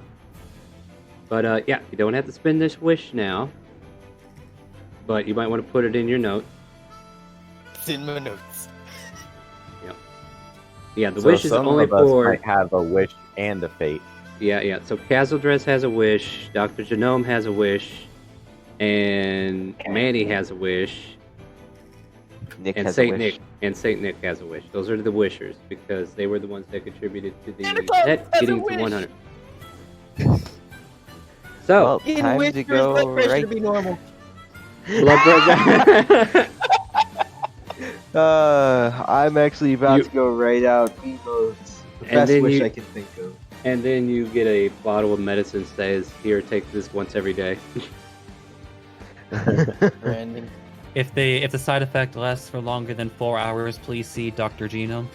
S1: But yeah, you don't have to spend this wish now. But you might want to put it in your notes.
S9: It's in my notes.
S1: Yeah, the
S5: So
S1: wish is
S5: some
S1: only
S5: of us
S1: for.
S5: might have a wish and a fate.
S1: Yeah. So Cazildress has a wish, Dr. Genome has a wish, and Manny has a wish,
S7: Nick
S1: and
S7: has
S1: Saint
S7: a wish.
S1: Nick has a wish. Those are the wishers because they were the ones that contributed to the
S9: Santa Claus
S1: net
S9: has a
S1: getting to
S9: wish.
S1: 100. So,
S7: Well,
S9: In
S7: time
S9: which
S7: to
S9: for his
S7: go
S9: blood pressure
S7: right.
S9: to be normal.
S1: blood pressure.
S7: I'm actually about
S1: You-
S7: to go right out. The
S1: And
S7: best
S1: then
S7: wish
S1: you-
S7: I can think of.
S1: And then you get a bottle of medicine says, "Here, take this once every day."
S9: Brandon.
S4: If the side effect lasts for longer than 4 hours, please see Dr. Genome.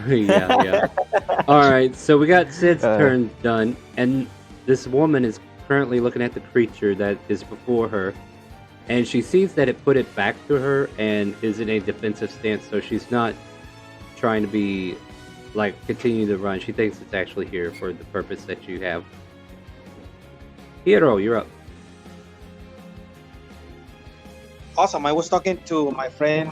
S1: yeah. All right, so we got Sid's
S7: Uh.
S1: turn done, and this woman is currently looking at the creature that is before her, and she sees that it put it back to her and is in a defensive stance, so she's not trying to be like continue to run. She thinks it's actually here for the purpose that you have. Piero, you're up.
S6: Awesome. I was talking to my friend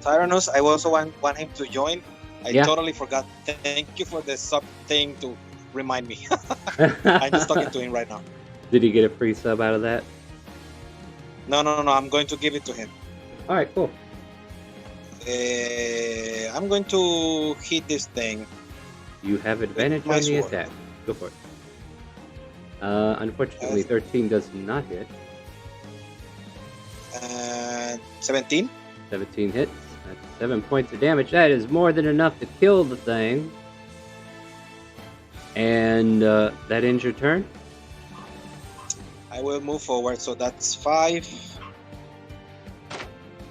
S6: Tyrannus. I also want him to join. I
S1: Yeah.
S6: totally forgot. Thank you for the sub thing to remind me. I'm just talking to him right now.
S1: Did he get a free sub out of that?
S6: No. I'm going to give it to him.
S1: All right, cool.
S6: I'm going to hit this thing.
S1: You have advantage
S6: My
S1: on the
S6: sword.
S1: attack. Go for it. Unfortunately, 13 does not hit.
S6: 17.
S1: 17 hits. That's 7 points of damage. That is more than enough to kill the thing. And that ends your turn.
S6: I will move forward. So that's 5,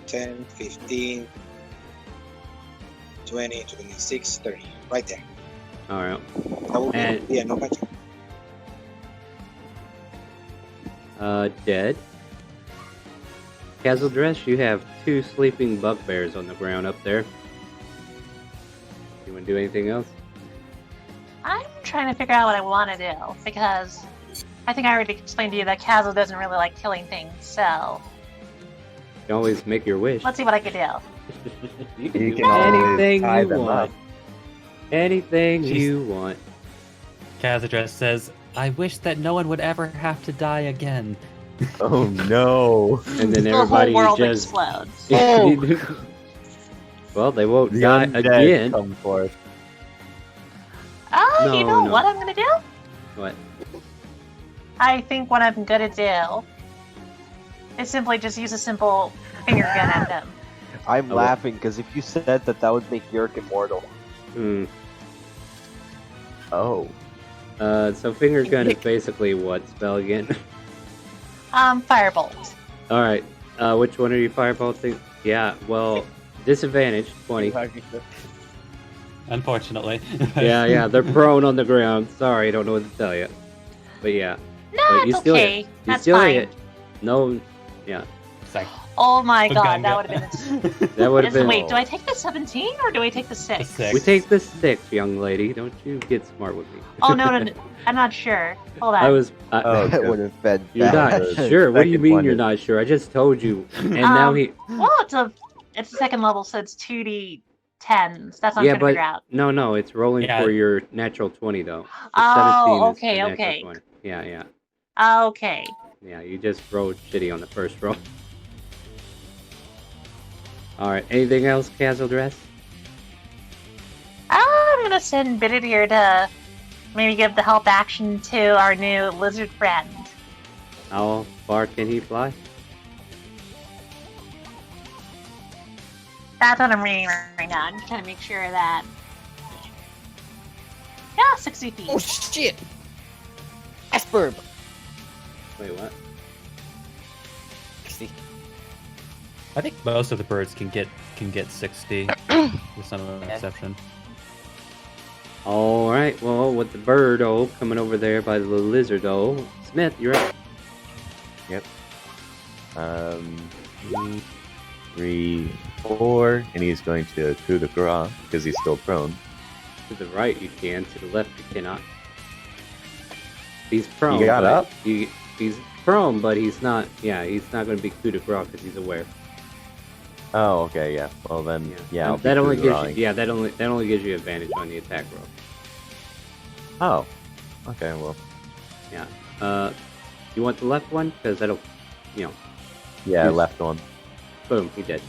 S6: 10, 15, 20, 26, 30. Right there.
S1: All right.
S6: That will be
S1: And-
S6: the end of my turn.
S1: Dead. Cazildress, you have 2 sleeping bugbears on the ground up there. You want to do anything else?
S2: I'm trying to figure out what I want to do because I think I already explained to you that Kazu doesn't really like killing things. So
S1: You can always make your wish.
S2: let's see what I can do.
S1: You can
S5: You
S1: do
S5: can always
S1: anything
S5: tie
S1: you
S5: them
S1: want.
S5: up.
S1: Anything
S4: She's-
S1: you want.
S4: Cazadress says, "I wish that no one would ever have to die again."
S5: Oh no!
S1: And then
S2: The whole
S1: everybody
S2: world
S1: just.
S2: explodes.
S1: Well, they won't
S5: The
S1: die
S5: undead
S1: again.
S5: come forth.
S2: Oh, you know
S1: No.
S2: what I'm gonna do?
S1: What?
S2: I think what I'm gonna do is simply just use a simple finger gun at them.
S7: I'm
S1: Oh.
S7: laughing because if you said that, that would make Yerk immortal.
S1: Hmm.
S5: Oh,
S1: So finger gun is basically what spell again?
S2: Firebolt.
S1: All right. Which one are you firebolting? Yeah. Well, disadvantage 20.
S4: Unfortunately.
S1: Yeah. They're prone on the ground. Sorry, I don't know what to tell you. But yeah.
S2: No,
S1: But you
S2: it's
S1: still
S2: okay.
S1: hit. You
S2: That's
S1: still
S2: fine.
S1: hit. No. Yeah.
S4: It's like,
S2: Oh my
S4: the
S2: god,
S4: gun
S2: that
S4: gun.
S2: would have been.
S1: That would have been.
S2: Wait, do I take the 17 or do I take the 6?
S4: The 6.
S1: We take the 6, young lady. Don't you get smart with me.
S2: Oh no, I'm not sure. Hold on.
S1: I was.
S5: Oh,
S7: that
S5: good.
S7: would have been
S1: You're
S7: bad.
S1: not sure. What do you
S5: Second
S1: mean
S5: one
S1: you're
S5: is-
S1: not sure? I just told you. And now he.
S2: Well, it's a second level, so it's 2d10s. That's what I'm
S1: Yeah,
S2: trying to
S1: but
S2: figure out.
S1: no, it's rolling
S4: Yeah.
S1: for your natural 20 though. So
S2: Oh,
S1: 17 is the
S2: okay,
S1: natural
S2: okay.
S1: 20. Yeah.
S2: Okay.
S1: Yeah, you just rolled shitty on the first roll. Alright, anything else, Cazildress?
S2: I'm gonna send Bidit here to maybe give the help action to our new lizard friend.
S1: How far can he fly?
S2: That's what I'm reading right now. I'm just trying to make sure that. Yeah, 60 feet.
S9: Oh shit! Asperb.
S1: Wait, what?
S9: 60.
S4: I think most of the birds can get 60, with some exception.
S1: Alright, well, with the bird-o coming over there by the lizard-o, Smith, you're up.
S5: Yep. 3, 4, and he's going to coup de grace because he's still prone.
S1: To the right you can, to the left you cannot. He's prone.
S5: You got
S1: but
S5: up?
S1: He's prone, but he's not. Yeah, he's not going to be coup de grace because he's aware.
S5: Oh, okay, yeah. Well then, yeah, I'll be
S1: that only gives you,
S5: drawing.
S1: that only gives you advantage on the attack roll.
S5: Oh, okay, well.
S1: Yeah. You want the left one? Because that'll, you know.
S5: Yeah, left one.
S1: Boom, he did.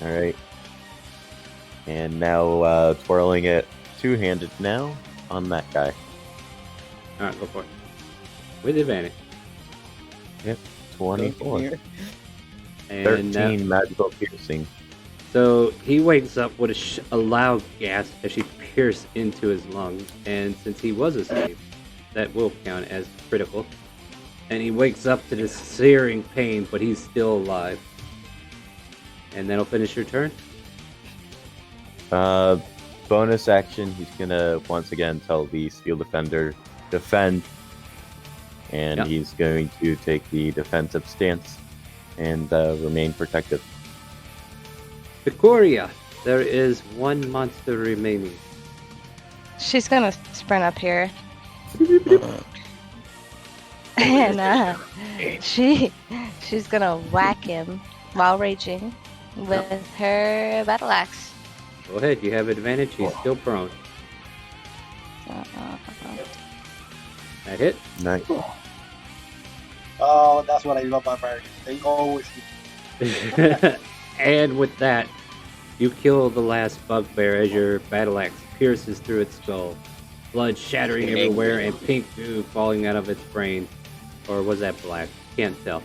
S5: Alright. And now twirling it two-handed now on that guy.
S1: Alright, go for it. With advantage.
S5: Yep, 24.
S1: And,
S5: 13 magical piercing.
S1: So he wakes up with a loud gasp as she pierced into his lung, and since he was asleep, that will count as critical. And he wakes up to this searing pain, but he's still alive. And that'll finish your turn.
S5: Bonus action, he's gonna once again tell the Steel Defender, defend. And he's going to take the defensive stance and remain protected.
S1: Victoria, there is one monster remaining.
S10: She's gonna sprint up here. And she's gonna whack him while raging with her battle axe.
S1: Go ahead, you have advantage. He's still prone. That hit.
S5: Nice.
S6: Oh, that's what I love about Americans. They always.
S1: And with that, you kill the last bugbear as your battle axe pierces through its skull. Blood shattering everywhere and pink goo falling out of its brain. Or was that black? Can't tell.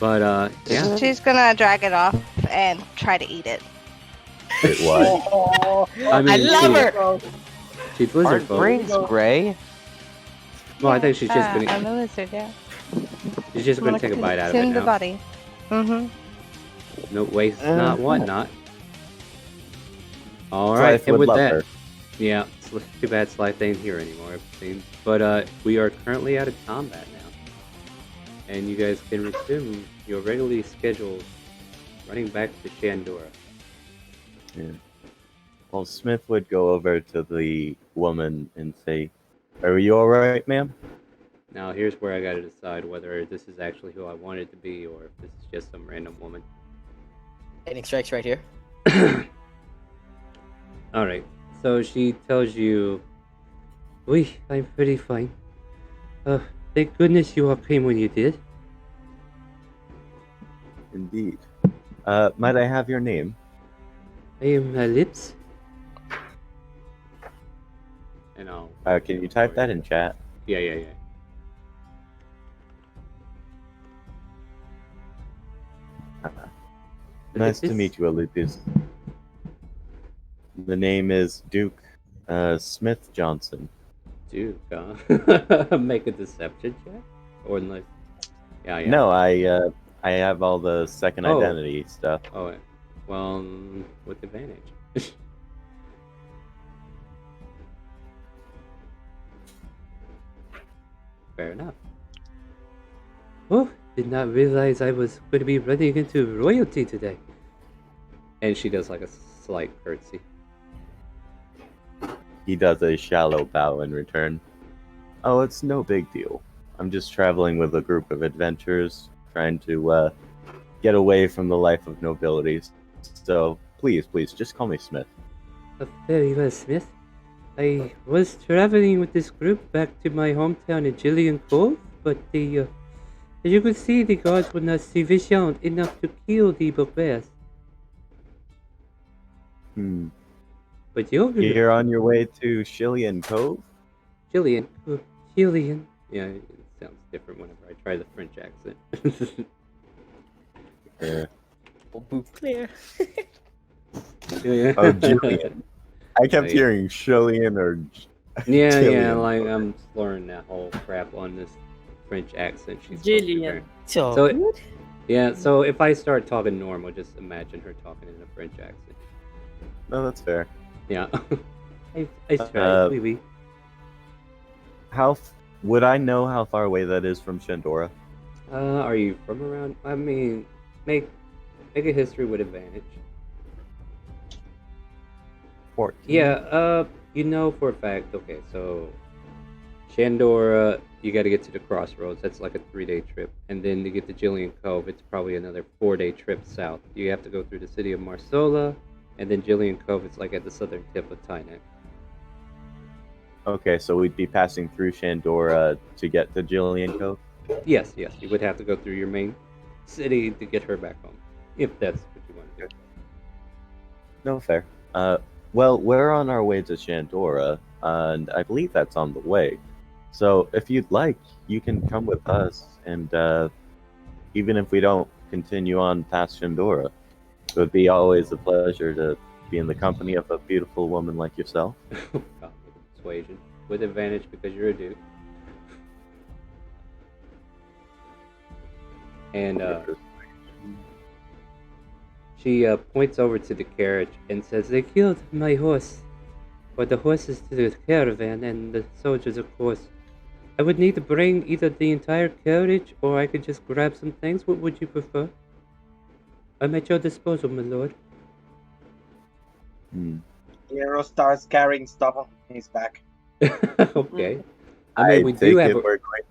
S1: But, yeah.
S10: She's gonna drag it off and try to eat it.
S5: Wait, what?
S1: I love her! She's lizard
S11: Aren't
S1: folk.
S11: brains gray?
S1: Well, I think she's just gonna...
S10: I'm a lizard, yeah.
S1: She's just gonna take a bite out of it
S10: Consume the
S1: now.
S10: body. Mm-hmm.
S1: No waste, not whatnot. Alright, and with that... Yeah, it's too bad Slife ain't here anymore, it seems. But we are currently out of combat now. And you guys can resume your regularly scheduled running back to Shandora.
S5: Yeah. Well, Smith would go over to the woman and say, "Are you alright, ma'am?"
S1: Now here's where I gotta decide whether this is actually who I want it to be or if this is just some random woman.
S9: Lightning strikes right here.
S1: Alright, so she tells you, "Oui, I'm pretty fine. Thank goodness you all came when you did."
S5: Indeed. Might I have your name?
S1: I am Lips. And I'll...
S5: Can you type that in chat?
S1: Yeah.
S5: Nice to meet you, Alipis. The name is Duke Smith Johnson.
S1: Duke, huh? Make a deception check? Or unless... Yeah.
S5: No, I have all the second identity stuff.
S1: Oh, well, with advantage. Fair enough. Oh, did not realize I was going to be running into royalty today. And she does like a slight curtsy.
S5: He does a shallow bow in return. Oh, it's no big deal. I'm just traveling with a group of adventurers, trying to get away from the life of nobility. So please, just call me Smith.
S1: Very well, Smith. I was traveling with this group back to my hometown in Gillian Cove, but as you could see, the guards were not sufficient enough to kill the bugbears. But
S5: You're on your way to Shillian Cove?
S1: Gillian. Yeah, it sounds different whenever I try the French accent.
S5: Yeah.
S9: Clear.
S1: Yeah.
S5: Oh, Jillian. I kept hearing Shillian or
S1: Yeah,
S5: Jillian.
S1: like I'm slurring that whole crap on this French accent she's
S8: Jillian.
S1: So yeah, so if I start talking normal, just imagine her talking in a French accent.
S5: No, that's fair.
S1: Yeah. I tried, oui.
S5: Would I know how far away that is from Shandora?
S1: Are you from around? I mean, make a history with advantage.
S5: 14.
S1: Yeah, you know for a fact, okay, so Shandora, you got to get to the crossroads. That's like a 3-day trip. And then to get to Jillian Cove, it's probably another 4-day trip south. You have to go through the city of Marsola, and then Jillian Cove, it's like at the southern tip of Tynek.
S5: Okay, so we'd be passing through Shandora to get to Jillian Cove?
S1: Yes, you would have to go through your main city to get her back home, if that's what you want to do.
S5: No, fair. Well, we're on our way to Shandora, and I believe that's on the way. So if you'd like, you can come with us, and even if we don't continue on past Shandora, it would be always a pleasure to be in the company of a beautiful woman like yourself.
S1: God, with persuasion. With advantage because you're a dude. And she points over to the carriage and says, "They killed my horse. Or the horses to the caravan and the soldiers, of course. I would need to bring either the entire carriage or I could just grab some things. What would you prefer? I'm at your disposal, my lord."
S6: Hero starts carrying stuff on his back.
S1: Okay. I mean, we do
S5: take
S1: have
S5: it
S1: a...
S5: we're going.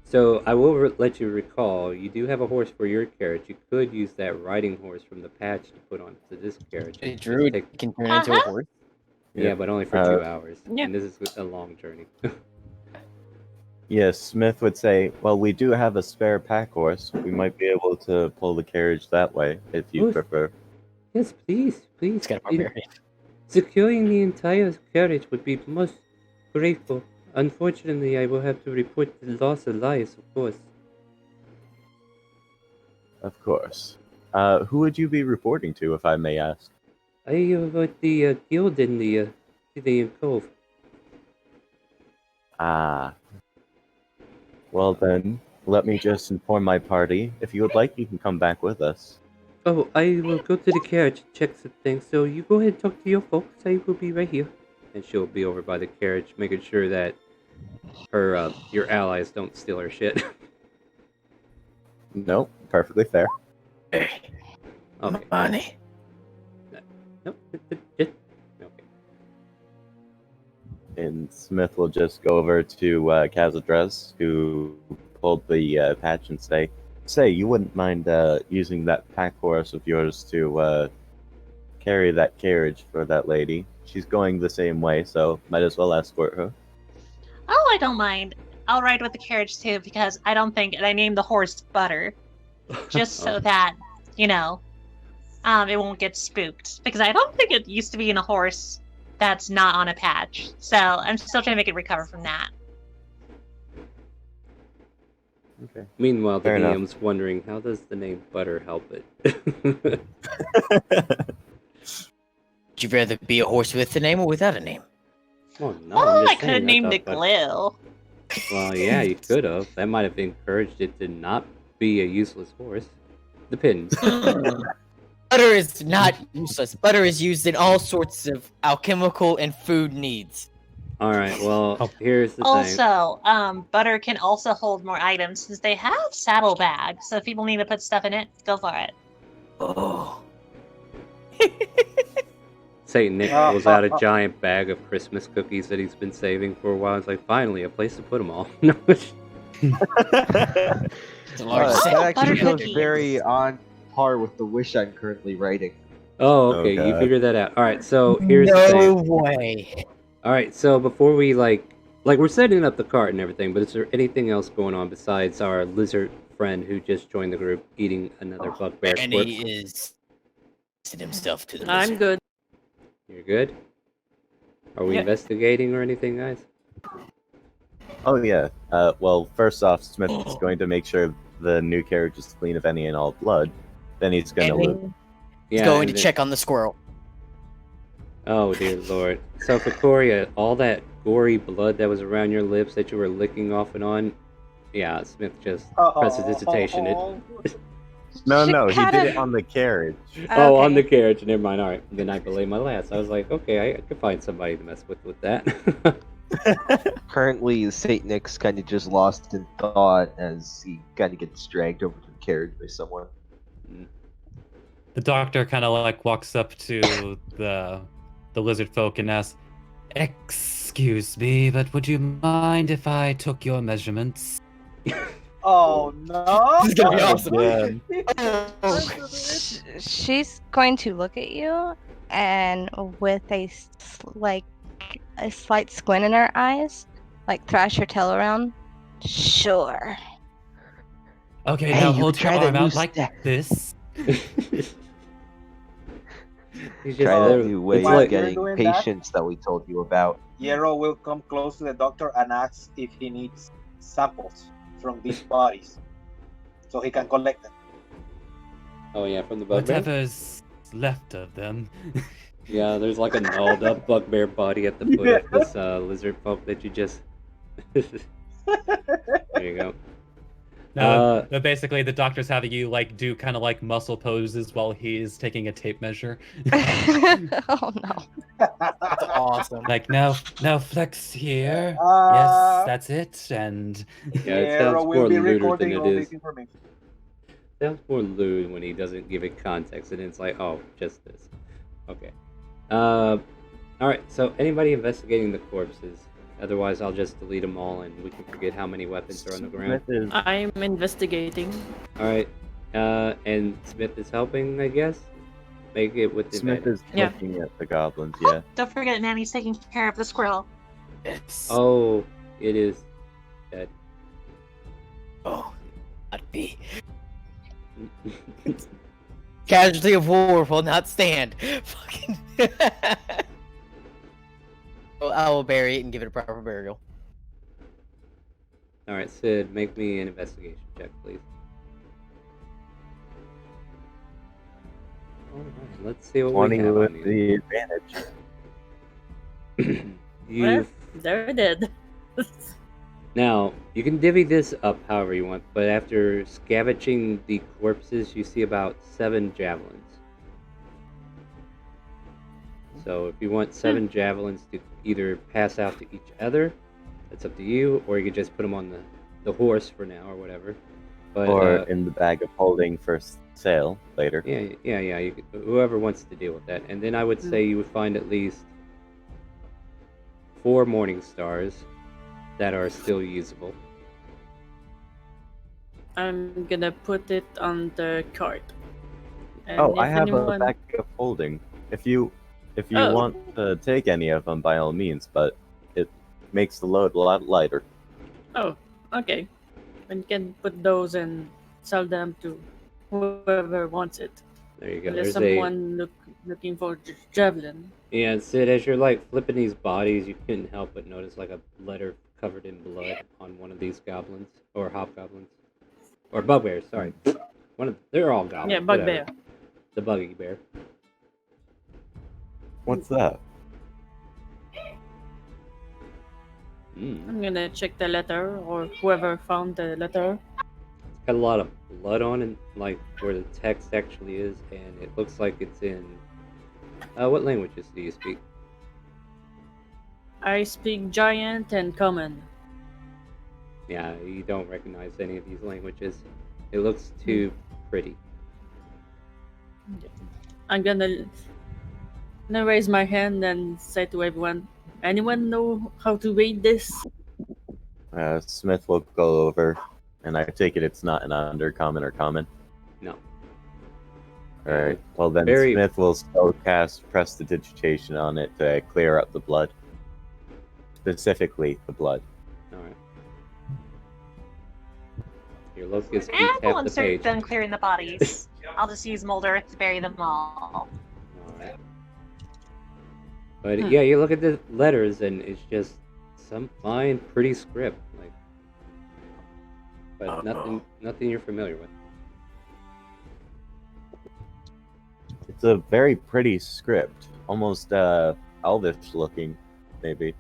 S1: So I will let you recall, you do have a horse for your carriage. You could use that riding horse from the patch to put onto this carriage.
S9: A
S1: Just
S9: druid
S1: take-
S9: can turn into a horse.
S1: Yeah, but only for 2 hours.
S8: Yeah.
S1: And this is a long journey.
S5: Yes, Smith would say, well, we do have a spare pack horse. We might be able to pull the carriage that way, if you
S1: Yes.
S5: prefer.
S1: Yes, please.
S9: It's got a barbarian.
S1: Securing the entire carriage would be most grateful. Unfortunately, I will have to report the loss of Elias, of course.
S5: Of course. Who would you be reporting to, if I may ask?
S1: I with the guild in the cove.
S5: Ah. Well then, let me just inform my party. If you would like, you can come back with us.
S1: Oh, I will go to the carriage and check some things. So you go ahead and talk to your folks. I will be right here. And she'll be over by the carriage, making sure that her your allies don't steal her shit.
S5: Nope, perfectly fair.
S9: Hey,
S1: Okay.
S9: money.
S1: Nope. Okay.
S5: And Smith will just go over to Cazadres, who pulled the patch, and say, you wouldn't mind using that pack horse of yours to carry that carriage for that lady. She's going the same way, so might as well escort her.
S2: Oh, I don't mind. I'll ride with the carriage too because I don't think, and I named the horse Butter, just so that it won't get spooked. Because I don't think it used to be in a horse that's not on a patch. So I'm still trying to make it recover from that.
S5: Okay.
S1: Meanwhile, the
S5: Fair enough.
S1: DM's wondering, how does the name Butter help it?
S9: Would you rather be a horse with a name or without a name?
S1: Oh, no,
S2: Oh,
S1: I'm
S2: I
S1: just
S2: could have
S1: saying,
S2: named
S1: thought
S2: it
S1: Butter-
S2: Glue.
S1: Well, yeah, you could have. That might have encouraged it to not be a useless horse. Depends.
S9: Butter is not useless. Butter is used in all sorts of alchemical and food needs.
S1: All right. Well, here's the thing.
S2: Also, Butter can also hold more items since they have saddlebags. So if people need to put stuff in it, go for it.
S9: Oh.
S1: Saint Nick pulls out a giant bag of Christmas cookies that he's been saving for a while. He's like, finally, a place to put them all.
S9: It's a large
S2: Oh,
S7: That actually
S2: butter
S7: feels
S2: cookies.
S7: very on par with the wish I'm currently writing.
S1: Oh, okay.
S5: Oh,
S1: You
S5: God.
S1: figured that out. All right. So here's the
S9: No
S1: thing.
S9: way.
S1: All right. So before we like we're setting up the cart and everything, but is there anything else going on besides our lizard friend who just joined the group eating another bugbear?
S9: And
S1: corpse?
S9: he is himself to the
S8: I'm
S9: lizard.
S8: good.
S1: You're good. Are we
S8: Yeah.
S1: investigating or anything, guys?
S5: Oh, yeah. Well, first off, Smith is going to make sure the new carriage is clean of any and all blood. Then he's going to
S9: And
S5: loot.
S9: he's going to
S1: and then-
S9: check on the squirrel.
S1: Oh dear lord. So Victoria, all that gory blood that was around your lips that you were licking off and on, yeah, Smith just prestidigitation it.
S5: No, he
S10: Should
S5: did it on the carriage.
S1: Oh, on the
S10: Okay.
S1: carriage, never mind. Alright, the night below my last. I was like, okay, I could find somebody to mess with that.
S7: Currently, Saint Nick's kind of just lost in thought as he kind of gets dragged over to the carriage by someone.
S4: The doctor kind of like walks up to the lizard folk and asks, Excuse me, but would you mind if I took your measurements?
S6: Oh no!
S9: This is gonna be
S5: Not
S9: awesome.
S5: again.
S10: She's going to look at you, and with a slight squint in her eyes, like thrash her tail around. Sure.
S4: Okay,
S7: Hey,
S4: now
S7: you
S4: hold
S7: could
S4: your
S7: try that
S4: arm
S7: new
S4: out like
S7: step.
S4: this.
S1: He's just
S7: Try that
S1: literally.
S7: new way
S1: It's
S7: of
S1: like
S6: you're
S7: getting
S6: doing that,
S7: patients that we told you about.
S6: Hierro will come close to the doctor and ask if he needs samples from these bodies so he can collect them.
S1: oh yeah, from the bugbear.
S4: Whatever's left of them.
S1: Yeah, there's like a gnawed up bugbear body at the foot
S6: Yeah.
S1: of this lizard folk that you just. There you go.
S4: No, basically the doctor's having you like do kind of like muscle poses while he's taking a tape measure.
S10: Oh no.
S9: That's awesome.
S4: Like now flex here.
S6: Uh,
S4: Yes, that's it. And
S1: Yeah, it
S6: Hierro
S1: sounds
S6: will
S1: more
S6: be
S1: lewder than
S6: recording
S1: it
S6: all
S1: is.
S6: this information.
S1: Sounds more lewd when he doesn't give it context, and it's like, oh, just this. Okay. All right. So anybody investigating the corpses? Otherwise, I'll just delete them all, and we can forget how many weapons are on the ground.
S5: Smith is
S8: I'm investigating.
S1: All right. And Smith is helping, I guess. Make it with
S5: Smith
S1: advantage.
S5: is
S8: Yeah.
S5: looking at the goblins. Yeah.
S2: Don't forget, Nanny's taking care of the squirrel.
S9: Yes.
S1: Oh, it is dead.
S9: Oh, not be. Casualty of war will not stand. Fucking. Well, I will bury it and give it a proper burial.
S1: All right, Sid, make me an investigation check, please. All right, let's see what
S5: 20
S1: we have
S5: with
S1: on
S5: the advantage.
S1: you.
S8: Well, they're dead.
S1: Now, you can divvy this up however you want, but after scavenging the corpses, you see about 7 javelins. So if you want 7 javelins to either pass out to each other, that's up to you, or you could just put them on the horse for now or whatever. But
S5: Or in the bag of holding for sale later.
S1: yeah. You could, whoever wants to deal with that, and then I would say you would find at least 4 morning stars that are still usable.
S8: I'm gonna put it on the cart. And
S5: Oh, I
S8: if
S5: have a
S8: anyone-
S5: bag of holding. If you
S8: Oh.
S5: want to take any of them, by all means, but it makes the load a lot lighter.
S8: Oh, okay. And can put those and sell them to whoever wants it.
S1: There you go.
S8: Unless
S1: There's
S8: someone looking for javelin.
S1: Yeah, Sid, as you're like flipping these bodies, you couldn't help but notice like a letter covered in blood on one of these goblins or hobgoblins or bugbears. Sorry, they're all goblins.
S8: Yeah, bugbear.
S1: whatever. The buggy bear.
S5: What's that?
S8: I'm gonna check the letter or whoever found the letter.
S1: It's got a lot of blood on it, like where the text actually is, and it looks like it's in. What languages do you speak?
S8: I speak giant and common.
S1: Yeah, you don't recognize any of these languages. It looks too pretty.
S8: I'm gonna raise my hand and say to everyone, anyone know how to read this?
S5: Smith will go over, and I take it it's not an undercommon or common.
S1: No.
S5: Alright, well then
S1: Very-
S5: Smith will still cast Prestidigitation on it to clear up the blood. Specifically, the blood.
S1: Alright. Your locust eats
S2: And
S1: half
S2: we'll
S1: the
S2: insert
S1: page.
S2: them clearing the bodies. I'll just use Molder to bury them all.
S1: Alright. But yeah, you look at the letters and it's just some fine, pretty script, like, but nothing you're familiar with.
S5: It's a very pretty script. Almost Elvish looking, maybe.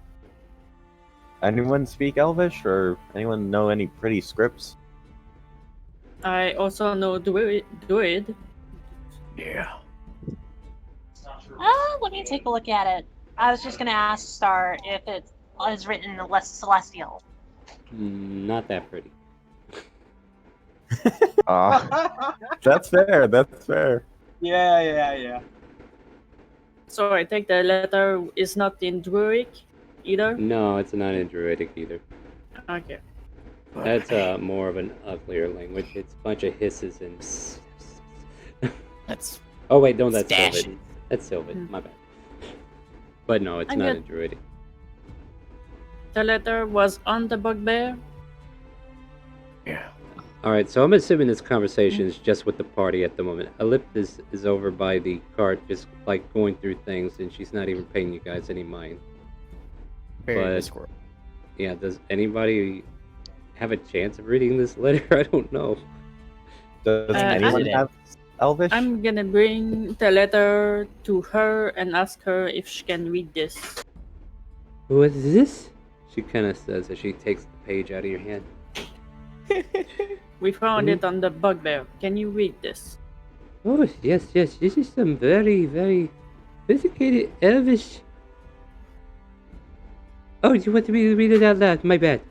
S5: Anyone speak Elvish, or anyone know any pretty scripts?
S8: I also know Druid.
S9: Yeah.
S2: Let me take a look at it. I was just gonna ask Star if it is written in less celestial.
S1: Not that pretty.
S5: That's fair. That's fair.
S6: Yeah.
S8: So I think the letter is not in Druidic either.
S1: No, it's not in Druidic either.
S8: Okay.
S1: That's more of an uglier language. It's a bunch of hisses and.
S9: That's
S1: Oh wait, no, that's
S9: Stash.
S1: Sylvan. That's Sylvan. My bad. But no, it's
S8: I'm
S1: not
S8: good.
S1: in Druidic.
S8: The letter was on the bugbear.
S1: All right, so I'm assuming this conversation is just with the party at the moment. Elliptis is over by the cart, just like going through things, and she's not even paying you guys any mind.
S9: very
S1: But-
S9: good squirrel.
S1: Yeah, does anybody have a chance of reading this letter? I don't know.
S5: Does
S8: I
S5: anyone
S9: didn't.
S5: have Elvish?
S8: I'm gonna bring the letter to her and ask her if she can read this.
S1: What is this? She kind of says as she takes the page out of your hand.
S8: We found it on the bugbear. Can you read this?
S1: Oh, yes, yes. This is some very, very sophisticated Elvish. Oh, you want me to read it out loud? My bad.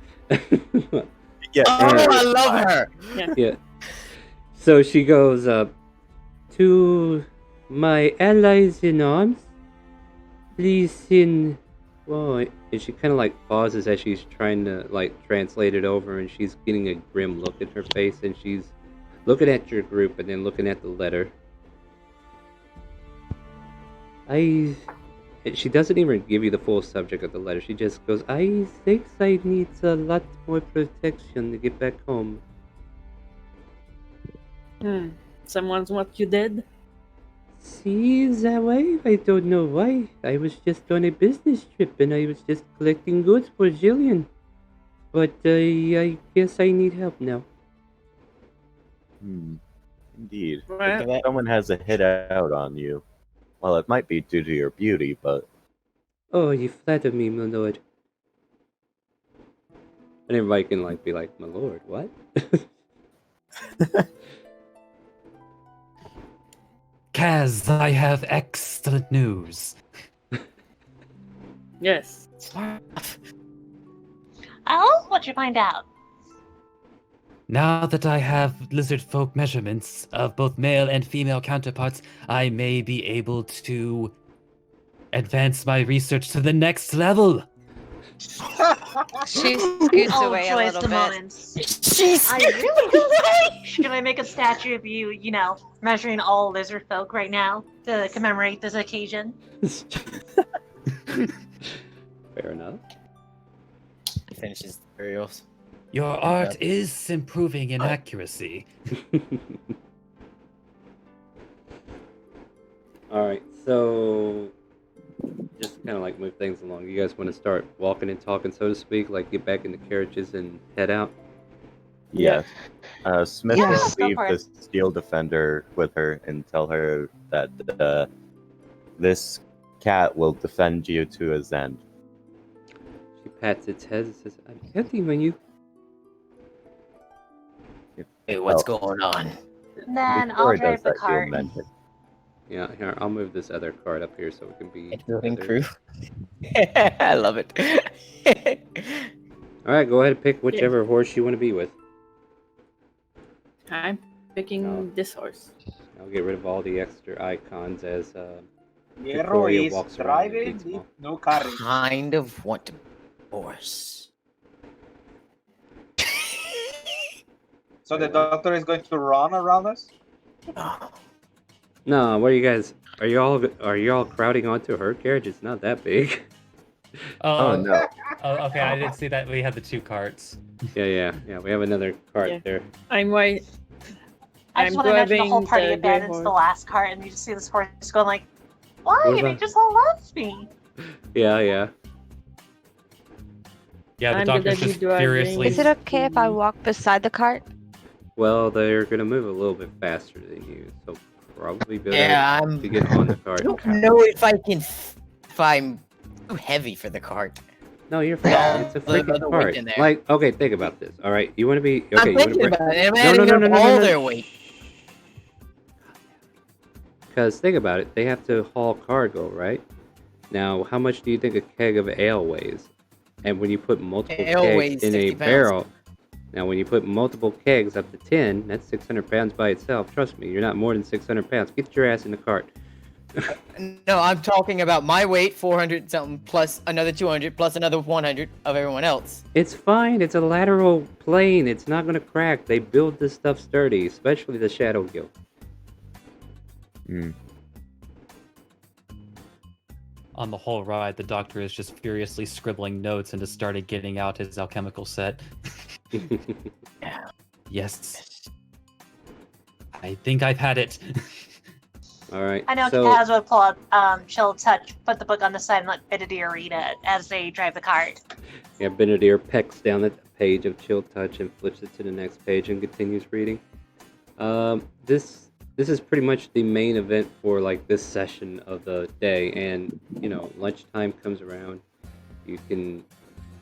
S5: Yeah.
S9: Oh, I love her.
S1: Yeah. So she goes up to my allies in arms. Please send. Well, and she kind of like pauses as she's trying to like translate it over, and she's getting a grim look in her face, and she's looking at your group and then looking at the letter. She doesn't even give you the full subject of the letter. She just goes, I think I need a lot more protection to get back home.
S8: Someone's what you did?
S1: See that way? I don't know why. I was just on a business trip and I was just collecting goods for Jillian. But I guess I need help now.
S5: Indeed.
S8: Well,
S5: Someone has a hit out on you. Well, it might be due to your beauty, but
S1: Oh, you flatter me, my lord. And everybody can like be like, my lord, what?
S4: Kaz, I have excellent news.
S8: yes.
S2: Oh, what'd you find out?
S4: Now that I have lizard folk measurements of both male and female counterparts, I may be able to advance my research to the next level.
S10: She scoots
S2: Oh,
S10: away a
S2: joys
S10: little
S2: the
S10: bit.
S2: moments.
S9: Jeez.
S2: I really should I make a statue of you, you know, measuring all lizard folk right now to commemorate this occasion?
S1: Fair enough.
S9: Finishes the burials.
S4: Your art is improving in accuracy.
S1: Alright, so just kind of like move things along. You guys want to start walking and talking, so to speak, like get back in the carriages and head out?
S5: yes. Smith
S2: Yeah,
S5: will
S2: go
S5: leave
S2: for
S5: the
S2: it.
S5: steel defender with her and tell her that this cat will defend you to his end.
S1: She pats its head and says, I'm counting on you.
S9: Hey, what's
S5: Oh.
S9: going on?
S2: Then
S5: Before
S2: I'll
S5: he does
S2: drive the
S5: that, he'll
S2: cart.
S5: mention.
S1: Yeah, here, I'll move this other card up here so it can be...
S9: Building
S1: together.
S9: crew. I love it.
S1: Alright, go ahead and pick whichever horse you want to be with.
S8: I'm picking
S1: No.
S8: this horse.
S1: I'll get rid of all the extra icons as
S6: Hierro
S1: Victoria
S6: is
S1: walks around and
S6: driving
S1: eats
S6: with
S1: more.
S6: no carry.
S9: Kind of want to horse.
S6: So the doctor is going to run around us?
S9: Oh,
S1: No, what are you guys... Are you all crowding onto her carriage? It's not that big.
S5: Oh no.
S4: Oh, okay, I didn't see that. We had the two carts.
S1: Yeah. We have another cart
S8: Yeah.
S1: there.
S8: I'm right.
S2: I
S8: I'm
S2: just want to imagine the whole
S8: grabbing
S2: party
S8: the
S2: abandons
S8: gray
S2: the
S8: horse.
S2: last cart, and you just see this horse going like, "Why?
S1: What
S2: They
S1: about-
S2: just all left me."
S1: Yeah.
S4: Yeah, the
S8: I'm gonna
S4: doctor's
S8: be
S4: just
S8: driving.
S4: furiously.
S10: Is it okay if I walk beside the cart?
S1: Well, they're gonna move a little bit faster than you, so probably better
S9: yeah, I'm.
S1: to get on the cart.
S9: I don't know if I can. If I'm too heavy for the cart.
S1: No, you're fine. It's a
S9: The
S1: freaking
S9: other weight
S1: cart.
S9: in there.
S1: Like, okay, think about this. All right, you want to be okay?
S9: I'm
S1: You want to
S9: thinking
S1: bring...
S9: about it. I'm
S1: No,
S9: adding
S1: no,
S9: up
S1: no, no,
S9: all
S1: no.
S9: their weight.
S1: Because think about it, they have to haul cargo, right? Now, how much do you think a keg of ale weighs? And when you put multiple
S9: Ale
S1: kegs
S9: weighs
S1: in a
S9: 50 pounds.
S1: barrel, now when you put multiple kegs up to 10, that's 600 pounds by itself. Trust me, you're not more than 600 pounds. Get your ass in the cart.
S9: No, I'm talking about my weight, 400 something, plus another 200, plus another 100 of everyone else.
S1: It's fine. It's a lateral plane. It's not gonna crack. They build this stuff sturdy, especially the Shadow Guild.
S5: Hmm.
S4: On the whole ride, the doctor is just furiously scribbling notes and has started getting out his alchemical set. Yes. I think I've had it.
S1: All right.
S2: I know
S1: So
S2: Kaz would pull up Chill Touch, put the book on the side, and let Benedier read it as they drive the cart.
S1: yeah, Benedier pecks down at the page of Chill Touch and flips it to the next page and continues reading. This is pretty much the main event for like this session of the day, and lunchtime comes around. You can,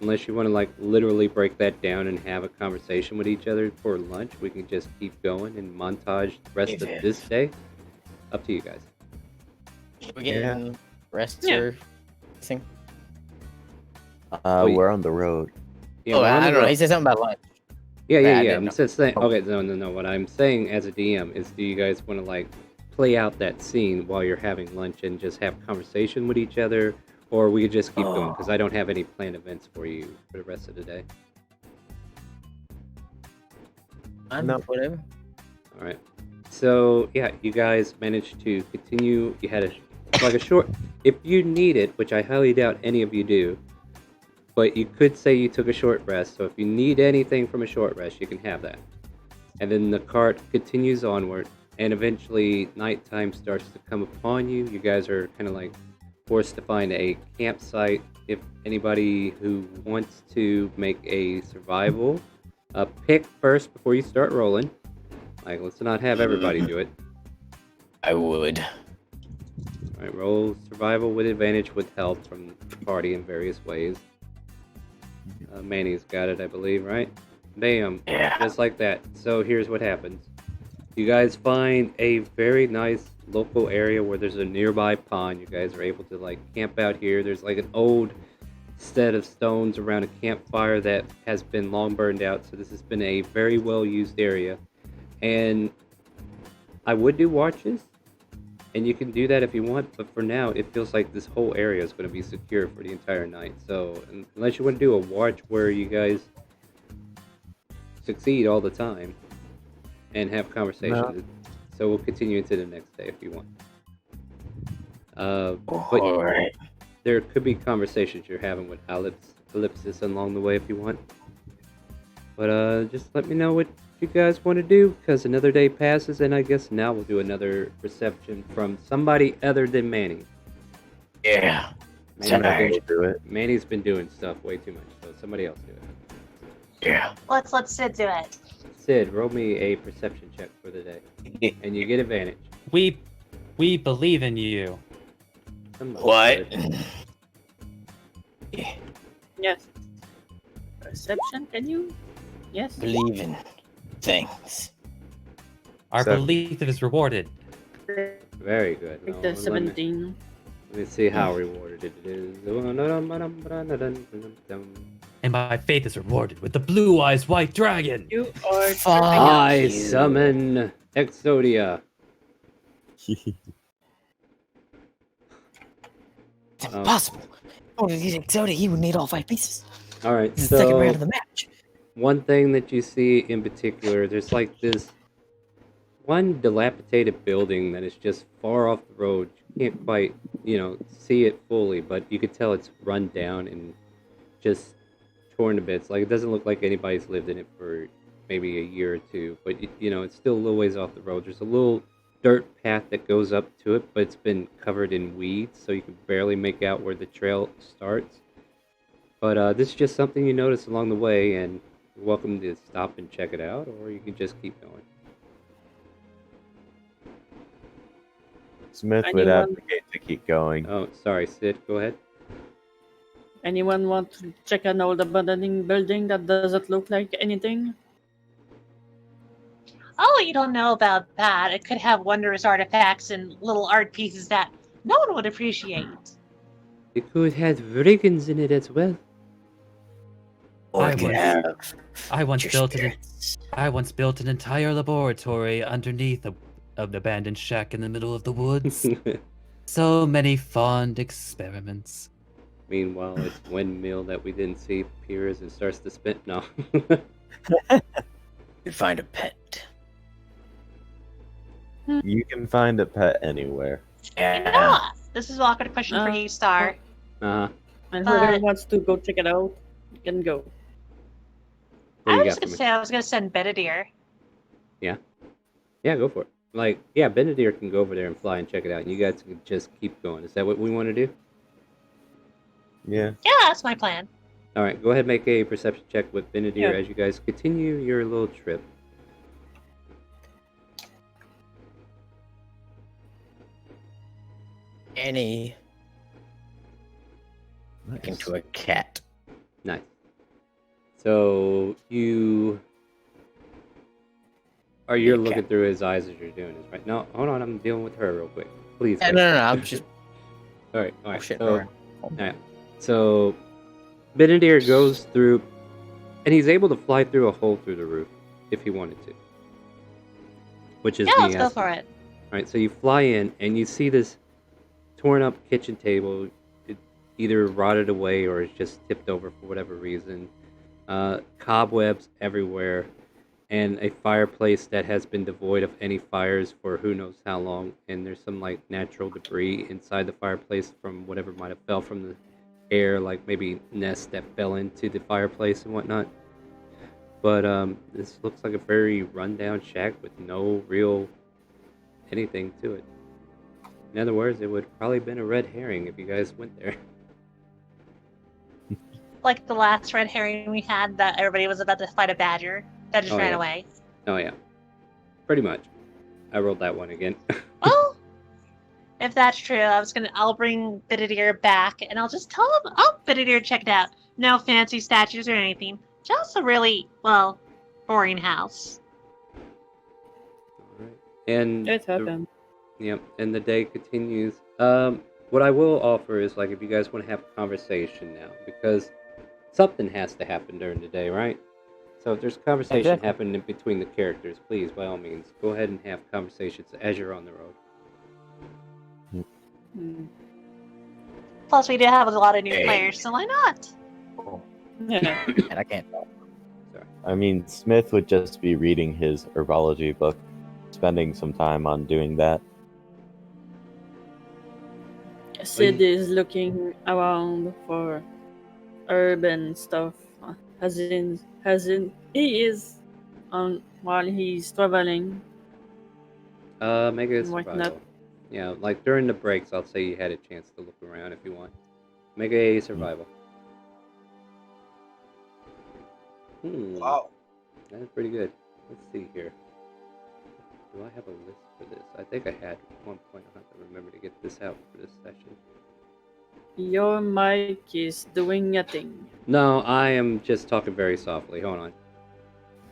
S1: unless you want to like literally break that down and have a conversation with each other for lunch, we can just keep going and montage the rest of this day. Up to you guys.
S9: We're getting rest
S8: Yeah.
S9: or something.
S5: We're on the road.
S1: Yeah,
S9: Oh,
S1: we're on
S9: I
S1: the
S9: don't know.
S1: road.
S9: He said something about lunch.
S1: Yeah,
S9: I
S1: yeah.
S9: didn't
S1: I'm
S9: know.
S1: just saying. Okay, no. What I'm saying as a DM is, do you guys want to like play out that scene while you're having lunch and just have conversation with each other, or we could just keep going because I don't have any planned events for you for the rest of the day.
S5: No.
S9: Whatever.
S1: All right. So yeah, you guys managed to continue. You had a short. If you need it, which I highly doubt any of you do, but you could say you took a short rest. So if you need anything from a short rest, you can have that. And then the cart continues onward, and eventually nighttime starts to come upon you. You guys are kind of like forced to find a campsite. If anybody who wants to make a survival pick first before you start rolling. Like, let's not have everybody do it.
S9: I would.
S1: All right, roll survival with advantage with help from the party in various ways. Manny's got it, I believe, right? Bam.
S9: Yeah.
S1: Just like that. So here's what happens. You guys find a very nice local area where there's a nearby pond. You guys are able to like camp out here. There's like an old set of stones around a campfire that has been long burned out. So this has been a very well used area. And I would do watches, and you can do that if you want, but for now it feels like this whole area is going to be secure for the entire night. So unless you want to do a watch where you guys succeed all the time and have conversations, so we'll continue into the next day if you want. But
S9: Alright.
S1: there could be conversations you're having with Ellipsis along the way if you want. But just let me know what you guys want to do, because another day passes, and I guess now we'll do another reception from somebody other than Manny.
S9: Yeah.
S5: Do it.
S1: Manny's been doing stuff way too much, so somebody else do it.
S9: Yeah.
S2: Let's Sid do it.
S1: Sid, roll me a perception check for the day, and you get advantage.
S4: We believe in you.
S1: Somebody
S9: What?
S1: should.
S8: Yes. Perception, can you? Yes.
S9: Believe in things.
S4: Our
S5: So-
S4: belief is rewarded.
S1: Very good.
S8: Like
S1: Now,
S8: the
S1: let me-
S8: 17.
S1: Let me see how rewarded it is.
S4: And my faith is rewarded with the blue eyes white dragon.
S8: You are
S9: Fuck.
S1: I
S9: you.
S1: summon Exodia.
S9: It's impossible. In order to get Exodia, he would need all 5 pieces.
S1: All right,
S9: This is the second round of
S1: so
S9: the match.
S1: one thing that you see in particular, there's like this one dilapidated building that is just far off the road. You can't quite, see it fully, but you could tell it's run down and just torn to bits. Like, it doesn't look like anybody's lived in it for maybe a year or two, but it's still a little ways off the road. There's a little dirt path that goes up to it, but it's been covered in weeds, so you can barely make out where the trail starts. But this is just something you notice along the way, and you're welcome to stop and check it out, or you can just keep going.
S5: Smith would
S8: Anyone-
S5: advocate to keep going.
S1: Oh, sorry, Sid, go ahead.
S8: Anyone want to check an old abandoned building that doesn't look like anything?
S2: Oh, you don't know about that. It could have wondrous artifacts and little art pieces that no one would appreciate.
S1: It could have brigands in it as well.
S9: Or
S4: I
S9: it could
S4: was-
S9: have
S4: I once
S9: your
S4: built
S9: spirits.
S4: an entire laboratory underneath a, an abandoned shack in the middle of the woods. So many fond experiments.
S1: Meanwhile, it's windmill that we didn't see appears and starts to spin. No.
S9: You find a pet.
S5: You can find a pet anywhere.
S2: You know what? This is an awkward question for you, Star.
S1: Uh-huh.
S8: And whoever
S2: But-
S8: wants to go check it out, you can go.
S1: What do
S2: I
S1: you
S2: was
S1: got
S2: gonna
S1: for me?
S2: say I was gonna send Benedier.
S1: Yeah, go for it. Like, yeah, Benedier can go over there and fly and check it out, and you guys can just keep going. Is that what we want to do?
S5: Yeah.
S2: Yeah, that's my plan.
S1: All right, go ahead and make a perception check with Benedier
S8: Yeah.
S1: as you guys continue your little trip.
S9: Annie
S5: Nice.
S9: into a cat.
S1: Nice. So you're
S9: Big
S1: looking
S9: cat.
S1: through his eyes as you're doing this, right? No, hold on, I'm dealing with her real quick. Please.
S9: No,
S1: wait.
S9: no, I'm just
S1: All right.
S9: oh shit.
S1: So,
S9: alright.
S1: Alright, so Benedier goes through, and he's able to fly through a hole through the roof if he wanted to, which is
S2: Yeah,
S1: me
S2: let's go
S1: asking.
S2: for it.
S1: Alright, so you fly in, and you see this torn up kitchen table. It either rotted away or is just tipped over for whatever reason. Cobwebs everywhere, and a fireplace that has been devoid of any fires for who knows how long. And there's some like natural debris inside the fireplace from whatever might have fell from the air, like maybe nests that fell into the fireplace and whatnot. But this looks like a very rundown shack with no real anything to it. In other words, it would probably been a red herring if you guys went there.
S2: Like the last red herring we had that everybody was about to fight a badger that just
S1: Oh,
S2: ran
S1: yeah.
S2: away.
S1: Oh yeah, pretty much. I rolled that one again.
S2: Well, if that's true, I'll bring Benedier back and I'll just tell him, oh, Benedier checked out. No fancy statues or anything. Just a really, well, boring house.
S1: Alright. And
S8: It happened.
S1: Yep, and the day continues. What I will offer is like if you guys want to have a conversation now, because something has to happen during the day, right? So if there's conversation
S9: Exactly.
S1: happening between the characters, please, by all means, go ahead and have conversations as you're on the road.
S8: Hmm.
S2: Plus, we do have a lot of new
S9: Hey.
S2: players, so why not?
S8: Yeah.
S9: And I can't talk.
S5: I mean, Smith would just be reading his herbology book, spending some time on doing that.
S8: Sid is looking around for herb and stuff. As in, he is on while he's traveling.
S1: Make it a
S8: Why
S1: survival.
S8: not?
S1: Yeah, like during the breaks, I'll say you had a chance to look around if you want. Make a survival.
S6: Wow.
S1: That's pretty good. Let's see here. Do I have a list for this? I think I had at one point. I'll have to remember to get this out for this session.
S8: Your mic is doing a thing.
S1: No, I am just talking very softly. Hold on.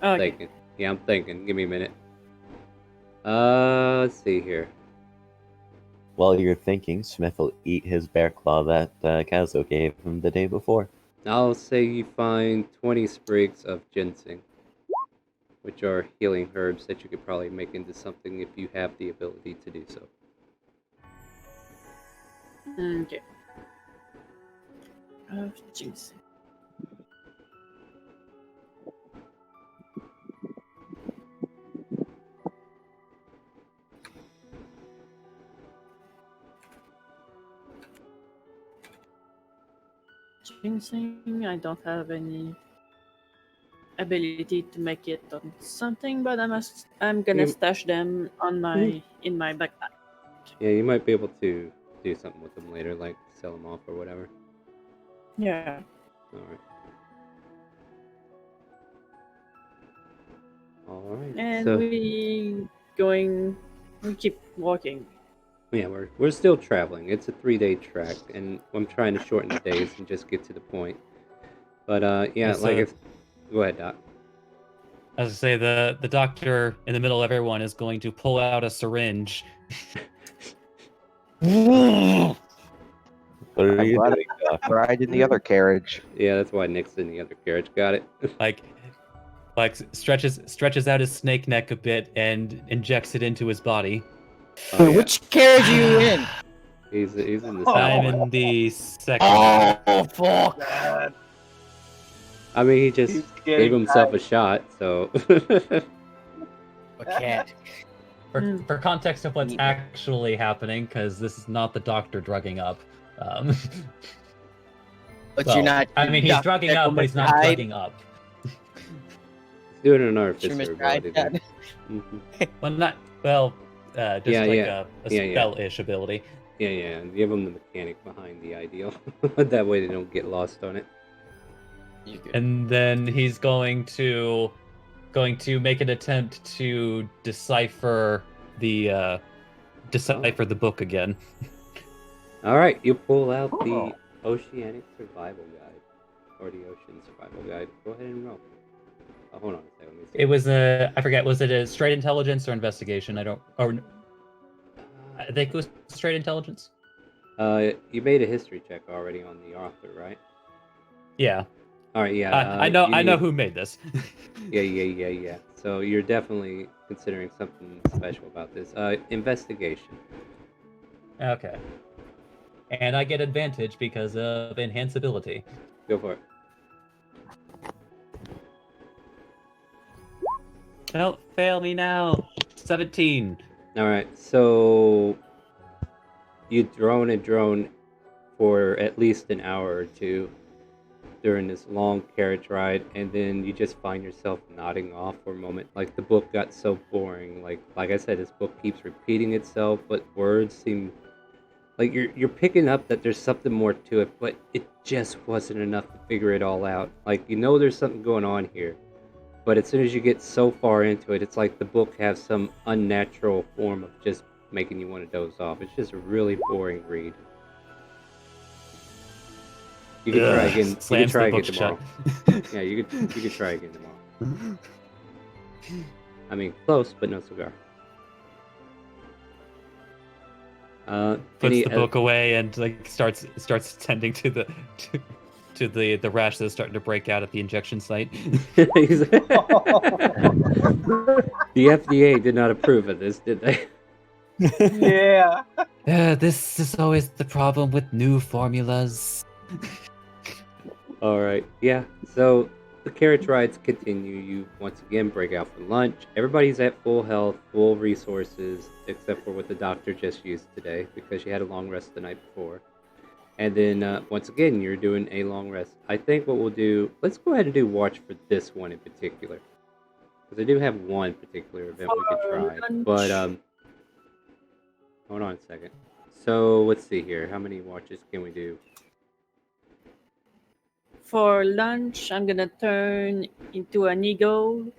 S8: Okay.
S1: Thinking. Yeah, I'm thinking. Give me a minute. Let's see here.
S5: While you're thinking, Smith will eat his bear claw that Kazo gave him the day before.
S1: I'll say you find 20 sprigs of ginseng, which are healing herbs that you could probably make into something if you have the ability to do so.
S8: Okay. Oh, jeez. Ginseng, I don't have any ability to make it on something, but I'm gonna
S1: You-
S8: stash them on my in my backpack.
S1: Yeah, you might be able to do something with them later, like sell them off or whatever.
S8: Yeah.
S1: Alright. Alright,
S8: And
S1: so
S8: we keep walking.
S1: yeah, we're still traveling. It's a 3-day track, and I'm trying to shorten the days and just get to the point. But yeah,
S4: Yes,
S1: like
S4: sir.
S1: if go ahead, Doc.
S4: As I say, the doctor in the middle of everyone is going to pull out a syringe.
S5: What are
S7: I'm
S5: you
S7: glad
S5: doing, Doc?
S7: Ride in the other carriage.
S1: Yeah, that's why Nick's in the other carriage. Got it.
S4: like stretches out his snake neck a bit and injects it into his body.
S1: Oh, yeah.
S9: Which carriage are you in?
S1: He's in the
S4: I'm
S1: second one.
S4: in the second one.
S9: Oh fuck!
S6: God,
S1: I mean, he just
S6: he's
S1: gave
S6: getting
S1: himself
S6: tired.
S1: a shot, so.
S9: A cat.
S4: For context of what's
S9: Yeah.
S4: actually happening, because this is not the doctor drugging up. Um,
S9: But
S4: well,
S9: you're not.
S4: I mean, he's
S9: Dr.
S4: drugging
S9: Jekyll,
S4: up, but he's
S9: Mr.
S4: not
S9: Hyde.
S4: drugging up.
S1: He's doing an
S9: Mr.
S1: artificer ability there.
S9: Hyde.
S1: Mhm.
S4: Well, not well. Just
S1: Yeah,
S4: like
S1: yeah.
S4: a
S1: Yeah, yeah.
S4: spell-ish ability.
S1: Yeah, yeah, and give them the mechanic behind the ideal. That way they don't get lost on it.
S9: You good.
S4: And then he's going to make an attempt to decipher the book again.
S1: All right, you pull out the
S6: Oh.
S1: Oceanic Survival Guide, or the Ocean Survival Guide. Go ahead and roll. Oh, hold on a second. Let me see.
S4: It was I forget, was it a straight intelligence or investigation? I think it was straight intelligence.
S1: You made a history check already on the author, right?
S4: Yeah.
S1: All right, yeah.
S4: I know
S1: you
S4: I know
S1: need-
S4: who made this.
S1: Yeah. So you're definitely considering something special about this. Investigation.
S4: Okay. And I get advantage because of enhance ability.
S1: Go for it.
S4: Don't fail me now. 17.
S1: All right, so you drone and drone for at least an hour or two during this long carriage ride, and then you just find yourself nodding off for a moment. Like the book got so boring. Like I said, this book keeps repeating itself, but words seem like you're picking up that there's something more to it, but it just wasn't enough to figure it all out. Like you know there's something going on here. But as soon as you get so far into it, it's like the book has some unnatural form of just making you want to doze off. It's just a really boring read. You can try again. You can
S4: Slams
S1: try
S4: the
S1: again
S4: book
S1: tomorrow.
S4: shut.
S1: Yeah, you could try again tomorrow. I mean, close, but no cigar.
S4: Puts
S1: any
S4: the book away and like starts tending to the rash that's starting to break out at the injection site.
S1: The FDA did not approve of this, did they?
S6: Yeah.
S4: This is always the problem with new formulas.
S1: All right. Yeah. So the carriage rides continue. You once again break out for lunch. Everybody's at full health, full resources, except for what the doctor just used today because she had a long rest the night before. And then once again, you're doing a long rest. I think what we'll do, let's go ahead and do watch for this one in particular. Because I do have one particular event we could try. But, hold on a second. So, let's see here. How many watches can we do?
S8: For lunch, I'm gonna turn into an eagle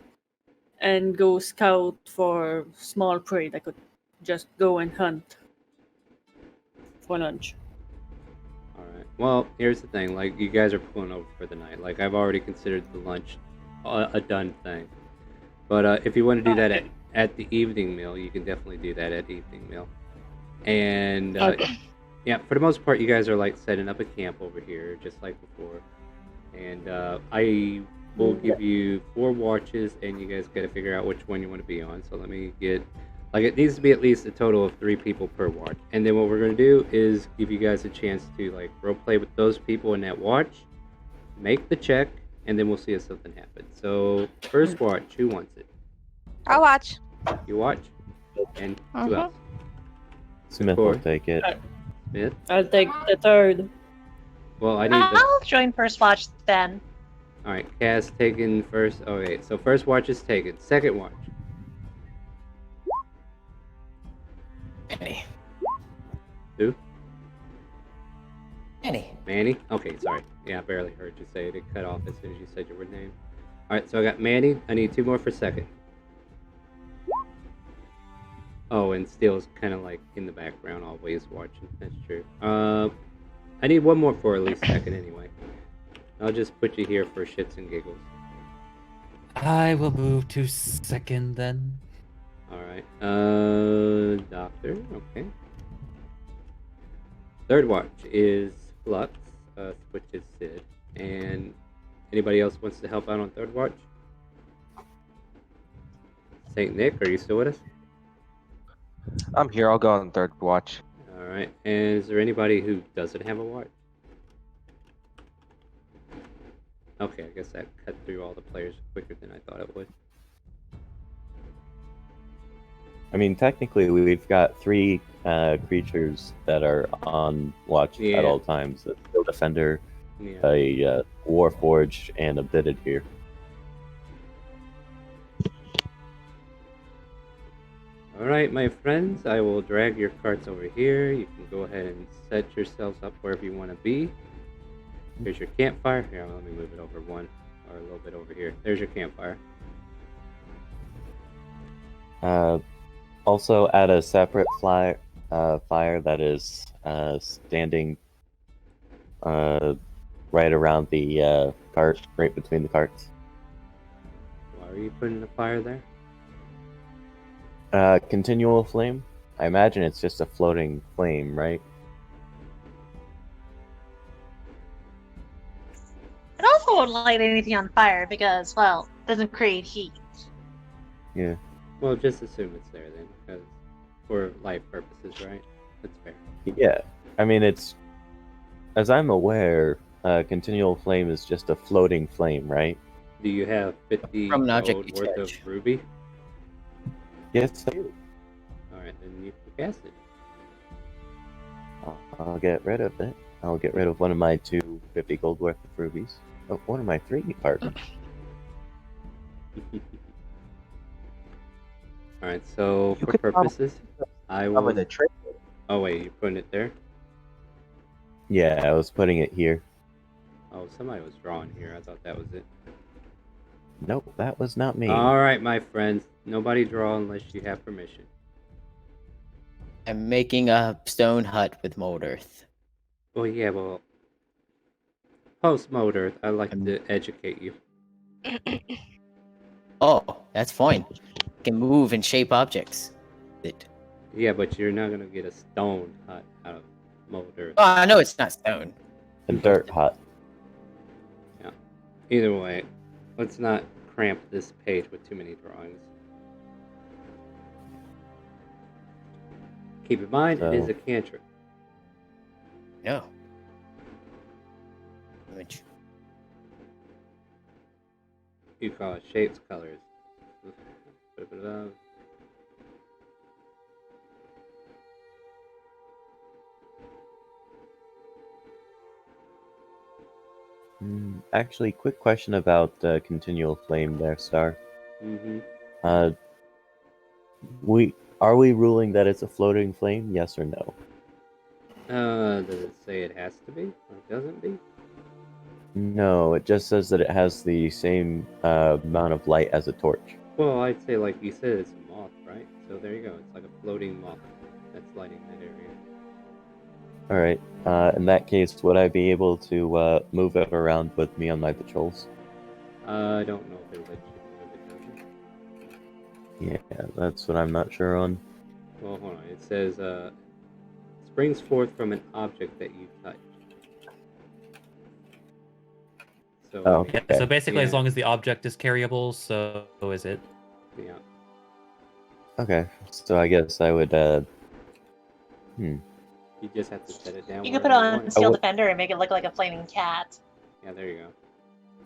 S8: and go scout for small prey that could just go and hunt for lunch.
S1: Alright. Well, here's the thing. Like, you guys are pulling over for the night. Like, I've already considered the lunch a done thing. But if you want to do that at the evening meal, you can definitely do that at evening meal. And, yeah, for the most part, you guys are, like, setting up a camp over here, just like before. And I will give you 4 watches, and you guys got to figure out which one you want to be on. So let me get... Like, it needs to be at least a total of 3 people per watch. And then what we're going to do is give you guys a chance to, like, roleplay with those people in that watch, make the check, and then we'll see if something happens. So, first watch, who wants it?
S10: I'll watch.
S1: You watch? And who else?
S5: Smith will take it.
S1: Smith?
S8: I'll take the third.
S1: Well, I need the...
S2: I'll join first watch then.
S1: Alright, Cass taken first. Okay, so first watch is taken. Second watch.
S9: Manny.
S1: Who?
S9: Manny.
S1: Manny? Okay, sorry. Yeah, I barely heard you say it. It cut off as soon as you said your name. Alright, so I got Manny. I need 2 more for second. Oh, and Steel's kind of like in the background always watching. That's true. I need 1 more for at least second anyway. I'll just put you here for shits and giggles.
S4: I will move to second then.
S1: Alright. Doctor. Okay. Third watch is Flux, which is Sid. And anybody else wants to help out on third watch? Saint Nick, are you still with us?
S7: I'm here. I'll go on third watch.
S1: Alright. Alright, and is there anybody who doesn't have a watch? Okay, I guess that cut through all the players quicker than I thought it would.
S5: I mean, technically, we've got 3 creatures that are on watch
S1: Yeah.
S5: at all times: a Steel Defender,
S1: Yeah.
S5: a Warforged, and a Bitted here.
S1: Alright, my friends, I will drag your carts over here. You can go ahead and set yourselves up wherever you want to be. Here's your campfire. Here, let me move it over one, or a little bit over here. There's your campfire.
S5: Also, add a separate fire that is standing right around the cart, right between the carts.
S1: Why are you putting a fire there?
S5: Continual flame? I imagine it's just a floating flame, right?
S2: It also won't light anything on fire because, well, it doesn't create heat.
S5: Yeah.
S1: Well, just assume it's there then, because for life purposes, right? That's fair.
S5: Yeah. I mean, it's... As I'm aware, continual flame is just a floating flame, right?
S1: Do you have 50
S9: From an object
S1: gold
S9: you
S1: worth
S9: touch.
S1: of ruby?
S5: Yes, I do.
S1: Alright, then you can cast it.
S5: I'll get rid of it. I'll get rid of one of my 250 gold worth of rubies. Oh, one of my 3, pardon.
S1: Alright, so
S7: You
S1: for
S7: could
S1: purposes, I
S7: I'm
S1: will...
S7: in a trade.
S1: Oh wait, you're putting it there?
S5: Yeah, I was putting it here.
S1: Oh, somebody was drawing here. I thought that was it.
S5: Nope, that was not me.
S1: Alright, my friends. Nobody draw unless you have permission.
S9: I'm making a stone hut with mold earth.
S1: Well, yeah, well... Post-mode Earth, I'd like to educate you.
S9: Oh, that's fine. I can move and shape objects.
S1: Yeah, but you're not gonna get a stone hut out of mold Earth.
S9: Oh, I know it's not stone.
S5: A dirt hut.
S1: Yeah. Either way, let's not cramp this page with too many drawings. Keep in mind, it is
S5: So-
S1: a cantrip.
S9: No. Image.
S1: You call it shapes, colors.
S5: Actually, quick question about continual flame there, Star.
S1: Mm-hmm.
S5: Are we ruling that it's a floating flame? Yes or no?
S1: Does it say it has to be, or doesn't be?
S5: No, it just says that it has the same amount of light as a torch.
S1: Well, I'd say, like you said, it's a moth, right? So there you go. It's like a floating moth that's lighting that area.
S5: Alright, in that case, would I be able to move it around with me on my patrols?
S1: I don't know if it lets you move it, does it?
S5: Yeah, that's what I'm not sure on.
S1: Well, hold on. It says, springs forth from an object that you touch. So,
S5: Oh,
S4: Yeah,
S5: okay.
S4: so basically, as
S1: Yeah.
S4: long as the object is carryable, so is it.
S1: Yeah.
S5: Okay, so I guess I would,
S1: You just have to set it down.
S2: You could put
S1: wherever you
S2: on
S1: want.
S2: Steel
S5: Oh,
S2: Defender and make it look like a flaming cat.
S1: Yeah, there you go.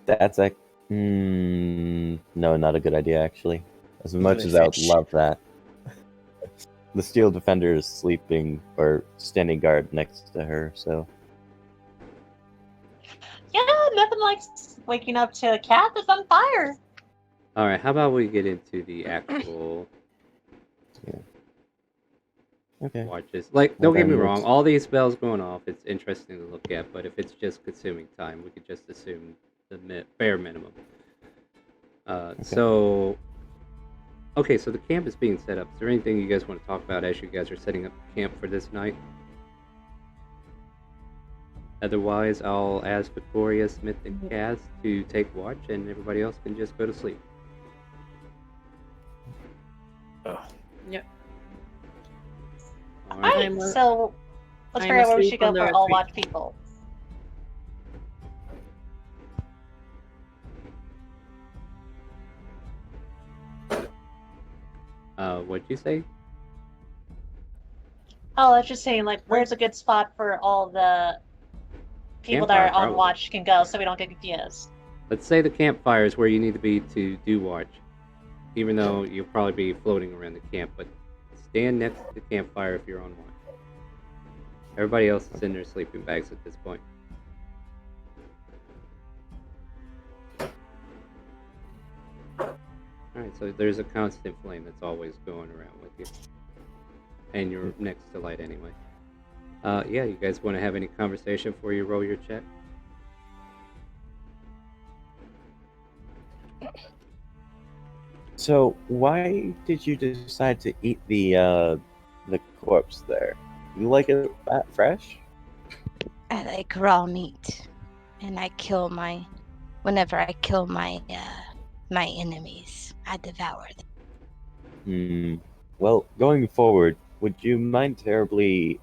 S5: that's a... no, not a good idea, actually. As much
S9: Really
S5: as I would
S9: fetch.
S5: love that. The Steel Defender is sleeping, or standing guard next to her, so...
S2: Yeah, nothing like waking up to a cat that's on fire.
S1: All right. How about we get into the actual
S5: Okay.
S1: watches? Like,
S5: Well,
S1: don't get me
S5: then
S1: wrong.
S5: let's-
S1: All these spells going off, it's interesting to look at. But if it's just consuming time, we could just assume the bare minimum. So, okay. So the camp is being set up. Is there anything you guys want to talk about as you guys are setting up camp for this night? Otherwise, I'll ask Victoria, Smith, and Kaz to take watch, and everybody else can just go to sleep.
S8: Yep.
S1: All right.
S2: Alright,
S8: I'm a-
S2: so let's
S8: I'm
S2: figure out where we
S8: asleep
S2: should go
S8: on the
S2: for all
S8: retreat.
S2: watch people.
S1: What'd you say?
S2: Oh, I was just saying, like, where's a good spot for all the people that
S1: Campfire,
S2: are on
S1: probably.
S2: watch can go, so we don't get confused.
S1: Let's say the campfire is where you need to be to do watch, even though you'll probably be floating around the camp. But stand next to the campfire if you're on watch. Everybody else is in their sleeping bags at this point. Alright, so there's a constant flame that's always going around with you. And you're next to light anyway. Yeah, you guys want to have any conversation before you roll your check?
S5: So why did you decide to eat the corpse there? You like it that fresh?
S10: I like raw meat, and whenever I kill my enemies, I devour them.
S5: Well, going forward, would you mind terribly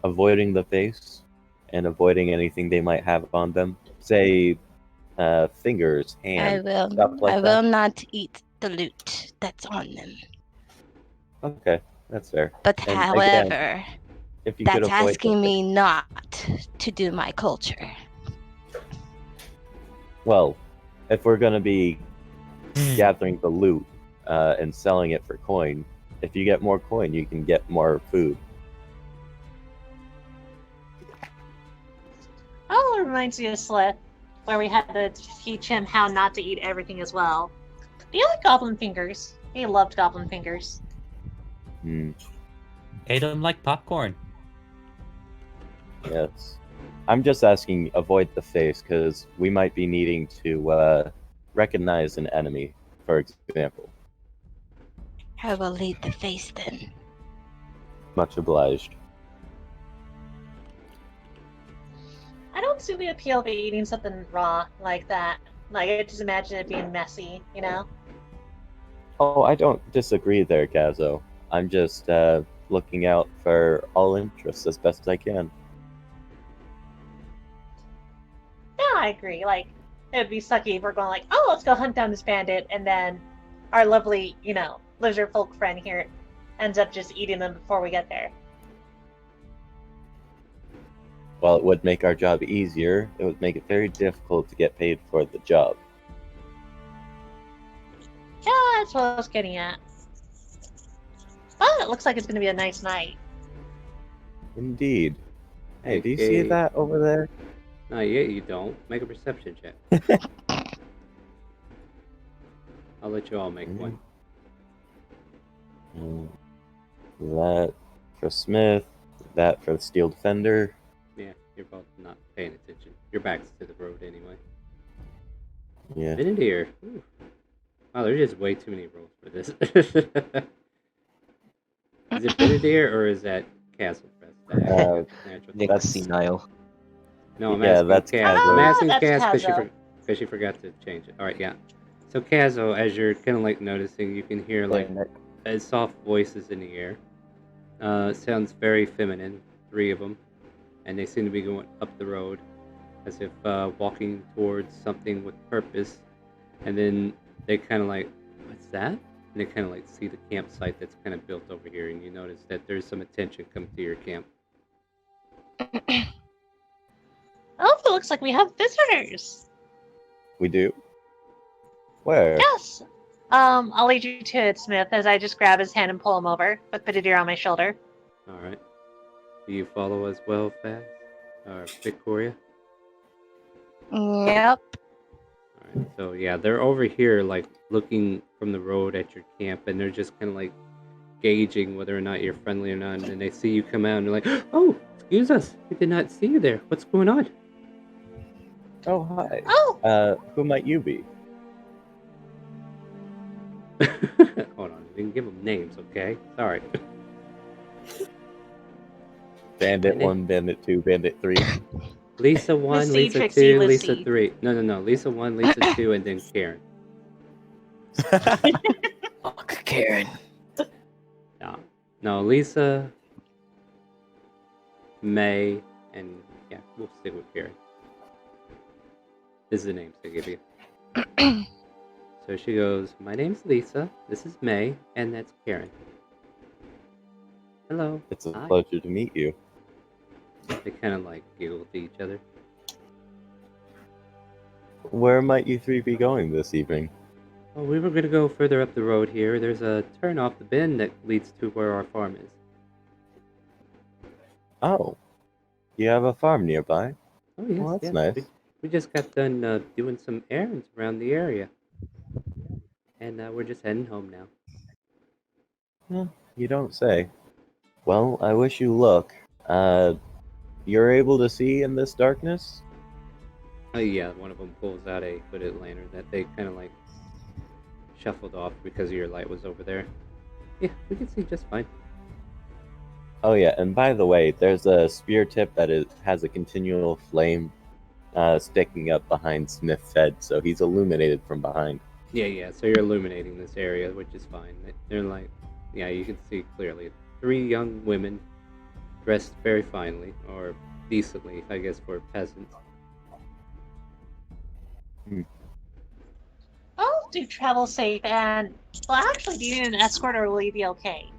S5: avoiding the face and avoiding anything they might have on them? Say, fingers, hands, stuff like
S10: I
S5: that?
S10: will not eat the loot that's on them.
S5: Okay, that's fair.
S10: But
S5: And
S10: however,
S5: again, if you could
S10: that's
S5: avoid
S10: asking me not to do my culture.
S5: Well, if we're gonna be gathering the loot and selling it for coin, if you get more coin, you can get more food.
S2: Oh, it reminds me of Slith, where we had to teach him how not to eat everything as well. Do you like goblin fingers? He loved goblin fingers.
S4: Ate them like popcorn.
S5: Yes. I'm just asking, avoid the face, because we might be needing to recognize an enemy, for example.
S10: I will lead the face then.
S5: Much obliged.
S2: I don't see the appeal of eating something raw like that. Like, I just imagine it being messy, you know?
S5: Oh, I don't disagree there, Gazo. I'm just looking out for all interests as best as I can.
S2: Yeah, I agree. Like, it would be sucky if we're going like, oh, let's go hunt down this bandit, and then our lovely, lizard folk friend here ends up just eating them before we get there.
S5: While it would make our job easier, it would make it very difficult to get paid for the job.
S2: Yeah, that's what I was getting at. But it looks like it's going to be a nice night.
S5: Indeed. Hey, do you
S1: Okay.
S5: see that over there?
S1: Not yet, you don't. Make a perception check. I'll let you all make one.
S5: That for Smith, that for the Steel Defender.
S1: Yeah, you're both not paying attention. Your back's to the road anyway.
S5: Yeah.
S1: Benedier. Ooh. Wow, there's just way too many rolls for this. Is it Benedier or is that Castle Crest?
S7: Nick's senile.
S1: No, I'm
S5: Yeah,
S1: asking
S5: that's
S1: Kaz.
S2: Oh,
S1: I'm asking
S2: that's
S1: Kaz
S2: Kazo.
S1: because she forgot to change it. All right, yeah. So Kazo, as you're kind of like noticing, you can hear like soft voices in the air. It sounds very feminine. 3 of them, and they seem to be going up the road, as if walking towards something with purpose. And then they kind of like, what's that? And they kind of like see the campsite that's kind of built over here, and you notice that there's some attention coming to your camp.
S2: Oh, it looks like we have visitors.
S5: We do? Where?
S2: Yes. I'll lead you to it, Smith, as I just grab his hand and pull him over, with Benedier on my shoulder.
S1: All right. Do you follow as well, Fast? Or Victoria?
S10: Yep.
S1: Alright, so yeah, they're over here, like, looking from the road at your camp, and they're just kind of, like, gauging whether or not you're friendly or not, and then they see you come out, and they're like, oh, excuse us, we did not see you there. What's going on?
S5: Oh, hi.
S2: Oh!
S5: Who might you be?
S1: Hold on, we didn't give them names, okay? Sorry.
S5: Bandit 1, Bandit 2, Bandit 3.
S1: Lisa 1,
S2: Missy,
S1: Lisa
S2: Trixie,
S1: 2,
S2: Lucy.
S1: Lisa 3. No. Lisa 1, Lisa 2, and then Karen.
S9: Uncle Karen.
S1: No, Lisa, May, and yeah, we'll stick with Karen. This is the names they give you. So she goes, my name's Lisa, this is May, and that's Karen. Hello.
S5: It's a
S1: Hi.
S5: pleasure to meet you.
S1: They kind of like giggle to each other.
S5: Where might you three be going this evening?
S1: Oh, we were gonna go further up the road here. There's a turn off the bend that leads to where our farm is.
S5: Oh, you have a farm nearby?
S1: Oh yes,
S5: Well, that's
S1: yes.
S5: nice.
S1: We just got done doing some errands around the area, and we're just heading home now.
S5: You don't say. Well, I wish you luck. You're able to see in this darkness?
S1: Oh yeah, one of them pulls out a hooded lantern that they kind of like shuffled off because your light was over there. Yeah, we can see just fine.
S5: Oh yeah, and by the way, there's a spear tip that has a continual flame sticking up behind Smith's head, so he's illuminated from behind.
S1: Yeah. So you're illuminating this area, which is fine. They're like, yeah, you can see clearly. 3 young women dressed very finely, or decently, I guess, for peasants.
S2: Oh, do travel safe and well, actually, do you need an escort or will you be okay?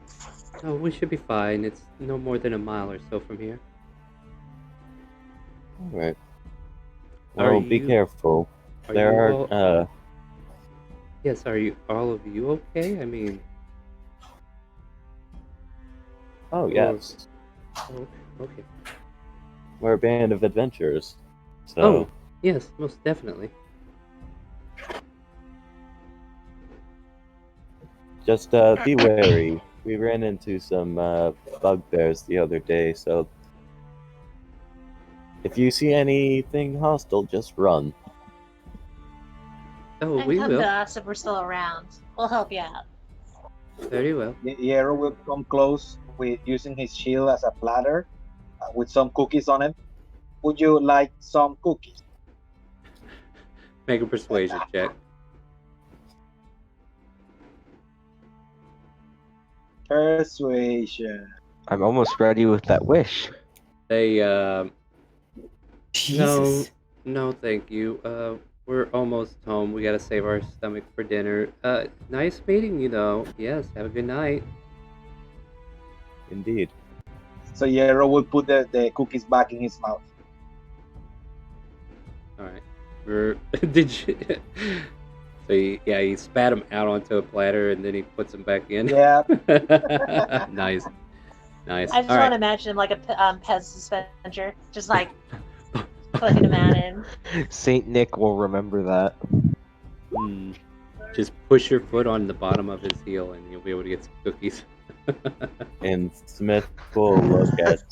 S1: Oh, we should be fine. It's no more than a mile or so from here.
S5: Alright.
S1: Are
S5: Well, be
S1: you?
S5: careful.
S1: Are
S5: There
S1: you
S5: are,
S1: all? Yes. Are you all of you okay? I mean,
S5: oh
S1: or
S5: yes.
S1: oh, okay.
S5: We're a band of adventurers. So,
S1: Oh, yes, most definitely.
S5: just be wary. We ran into some bugbears the other day, so if you see anything hostile, just run.
S1: Oh,
S2: And
S1: we
S2: come to
S1: will.
S2: us if we're still around. We'll help you out.
S1: Very well.
S6: Hierro will come close with using his shield as a platter with some cookies on it. Would you like some cookies?
S1: Make a persuasion check.
S6: Persuasion.
S7: I'm almost ready with that wish.
S1: They
S9: Jesus.
S1: no, thank you. We're almost home. We gotta save our stomach for dinner. Nice meeting you, though. Yes, have a good night.
S5: Indeed.
S6: So Hierro will put the cookies back in his mouth.
S1: All right. Did you? So he spat them out onto a platter and then he puts them back in.
S6: Yeah.
S1: Nice.
S2: I just
S1: All
S2: want
S1: right.
S2: to imagine him like a Pez dispenser, just like putting them out in.
S7: Saint Nick will remember that.
S1: Just push your foot on the bottom of his heel and you'll be able to get some cookies.
S5: And Smith will look at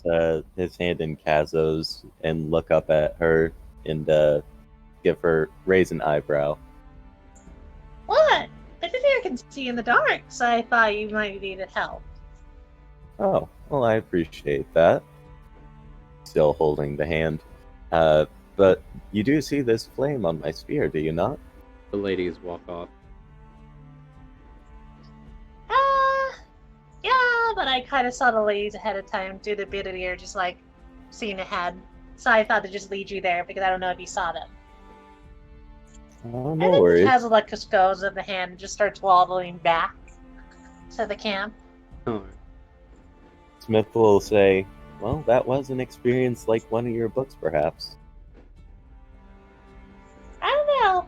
S5: his hand in Kazo's and look up at her and raise an eyebrow.
S2: What? I didn't think I can see in the dark, so I thought you might need help.
S5: Oh, well, I appreciate that. Still holding the hand. But you do see this flame on my spear, do you not?
S1: The ladies walk off.
S2: Yeah, but I kind of saw the ladies ahead of time do the bit of the air, just like seeing ahead. So I thought to just lead you there because I don't know if you saw them.
S5: Oh,
S2: And
S5: no
S2: then
S5: worries.
S2: Kazalek just goes in the hand and just starts waddling back to the camp.
S1: Oh,
S5: Smith will say, well, that was an experience like one of your books, perhaps.
S2: I don't know.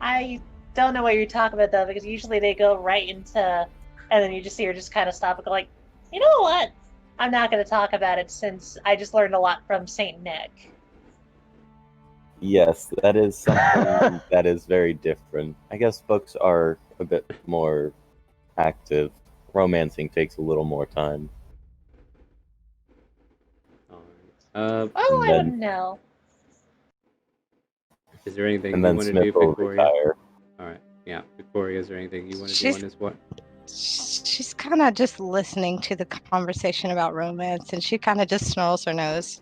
S2: I don't know what you're talking about though, because usually they go right into, and then you just see her just kind of stop and go like, you know what? I'm not going to talk about it since I just learned a lot from Saint Nick.
S5: Yes, that is something that is very different. I guess books are a bit more active. Romancing takes a little more time.
S1: all right.
S2: Oh,
S5: And
S2: I
S5: then-
S2: wouldn't know.
S1: Is there anything
S5: And
S1: you
S5: then
S1: want to
S5: Smith
S1: do,
S5: will
S1: Victoria?
S5: retire.
S1: All right. Yeah, Victoria, is there anything you want to do
S10: She's-
S1: on this one?
S10: She's kind of just listening to the conversation about romance, and she kind of just snarls her nose.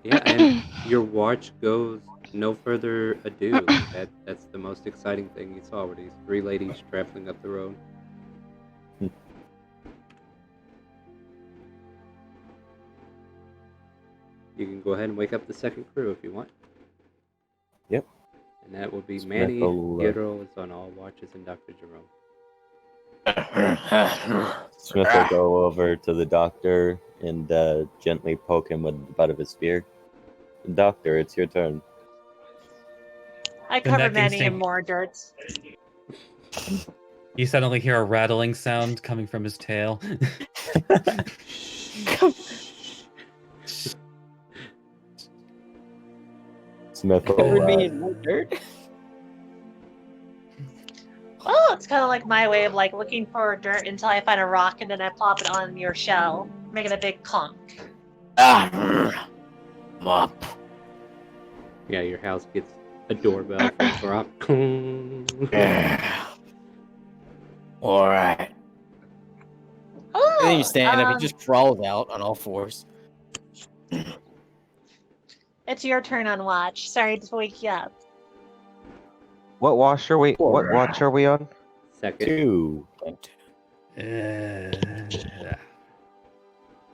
S1: Yeah, and your watch goes no further ado. Like that's the most exciting thing you saw were these 3 ladies traveling up the road. You can go ahead and wake up the second crew if you want.
S5: Yep.
S1: And that will be
S5: Smith
S1: Manny,
S5: will,
S1: Pietro is on all watches, and Dr. Jerome.
S5: Smith will go over to the doctor and gently poke him with the butt of his spear. Doctor, it's your turn.
S2: I
S4: In
S2: cover
S4: that case,
S2: many and more dirts.
S4: You suddenly hear a rattling sound coming from his tail.
S5: Smith will,
S9: Covered me in more dirt.
S2: Well, it's kind of like my way of like looking for dirt until I find a rock and then I plop it on your shell, making a big conch.
S9: Mop.
S1: Yeah, your house gets a doorbell from Brock.
S9: All right.
S2: Oh,
S9: And then you stand up. He just crawls out on all fours.
S2: It's your turn on watch. Sorry to wake you up.
S7: What watch are we? What watch are we on?
S1: Second.
S5: 2.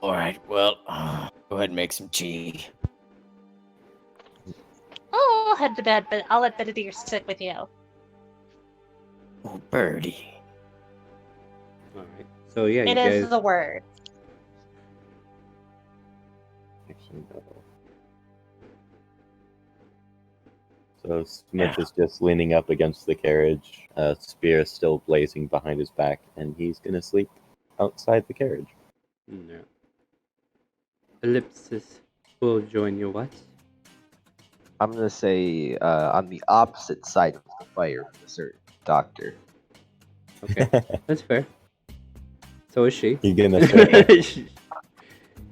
S9: All right. Well, go ahead and make some tea.
S2: Oh, I'll head to bed, but I'll let Benedict stick with you.
S9: Oh, birdie.
S1: All right. So yeah, you
S2: It
S1: guys.
S2: is the word.
S5: Actually, no. So Smith is just leaning up against the carriage, spear still blazing behind his back, and he's gonna sleep outside the carriage.
S1: No. Ellipsis will join your watch.
S7: I'm gonna say on the opposite side of the fire from a certain doctor.
S1: Okay, that's fair. So is she.
S5: You gonna say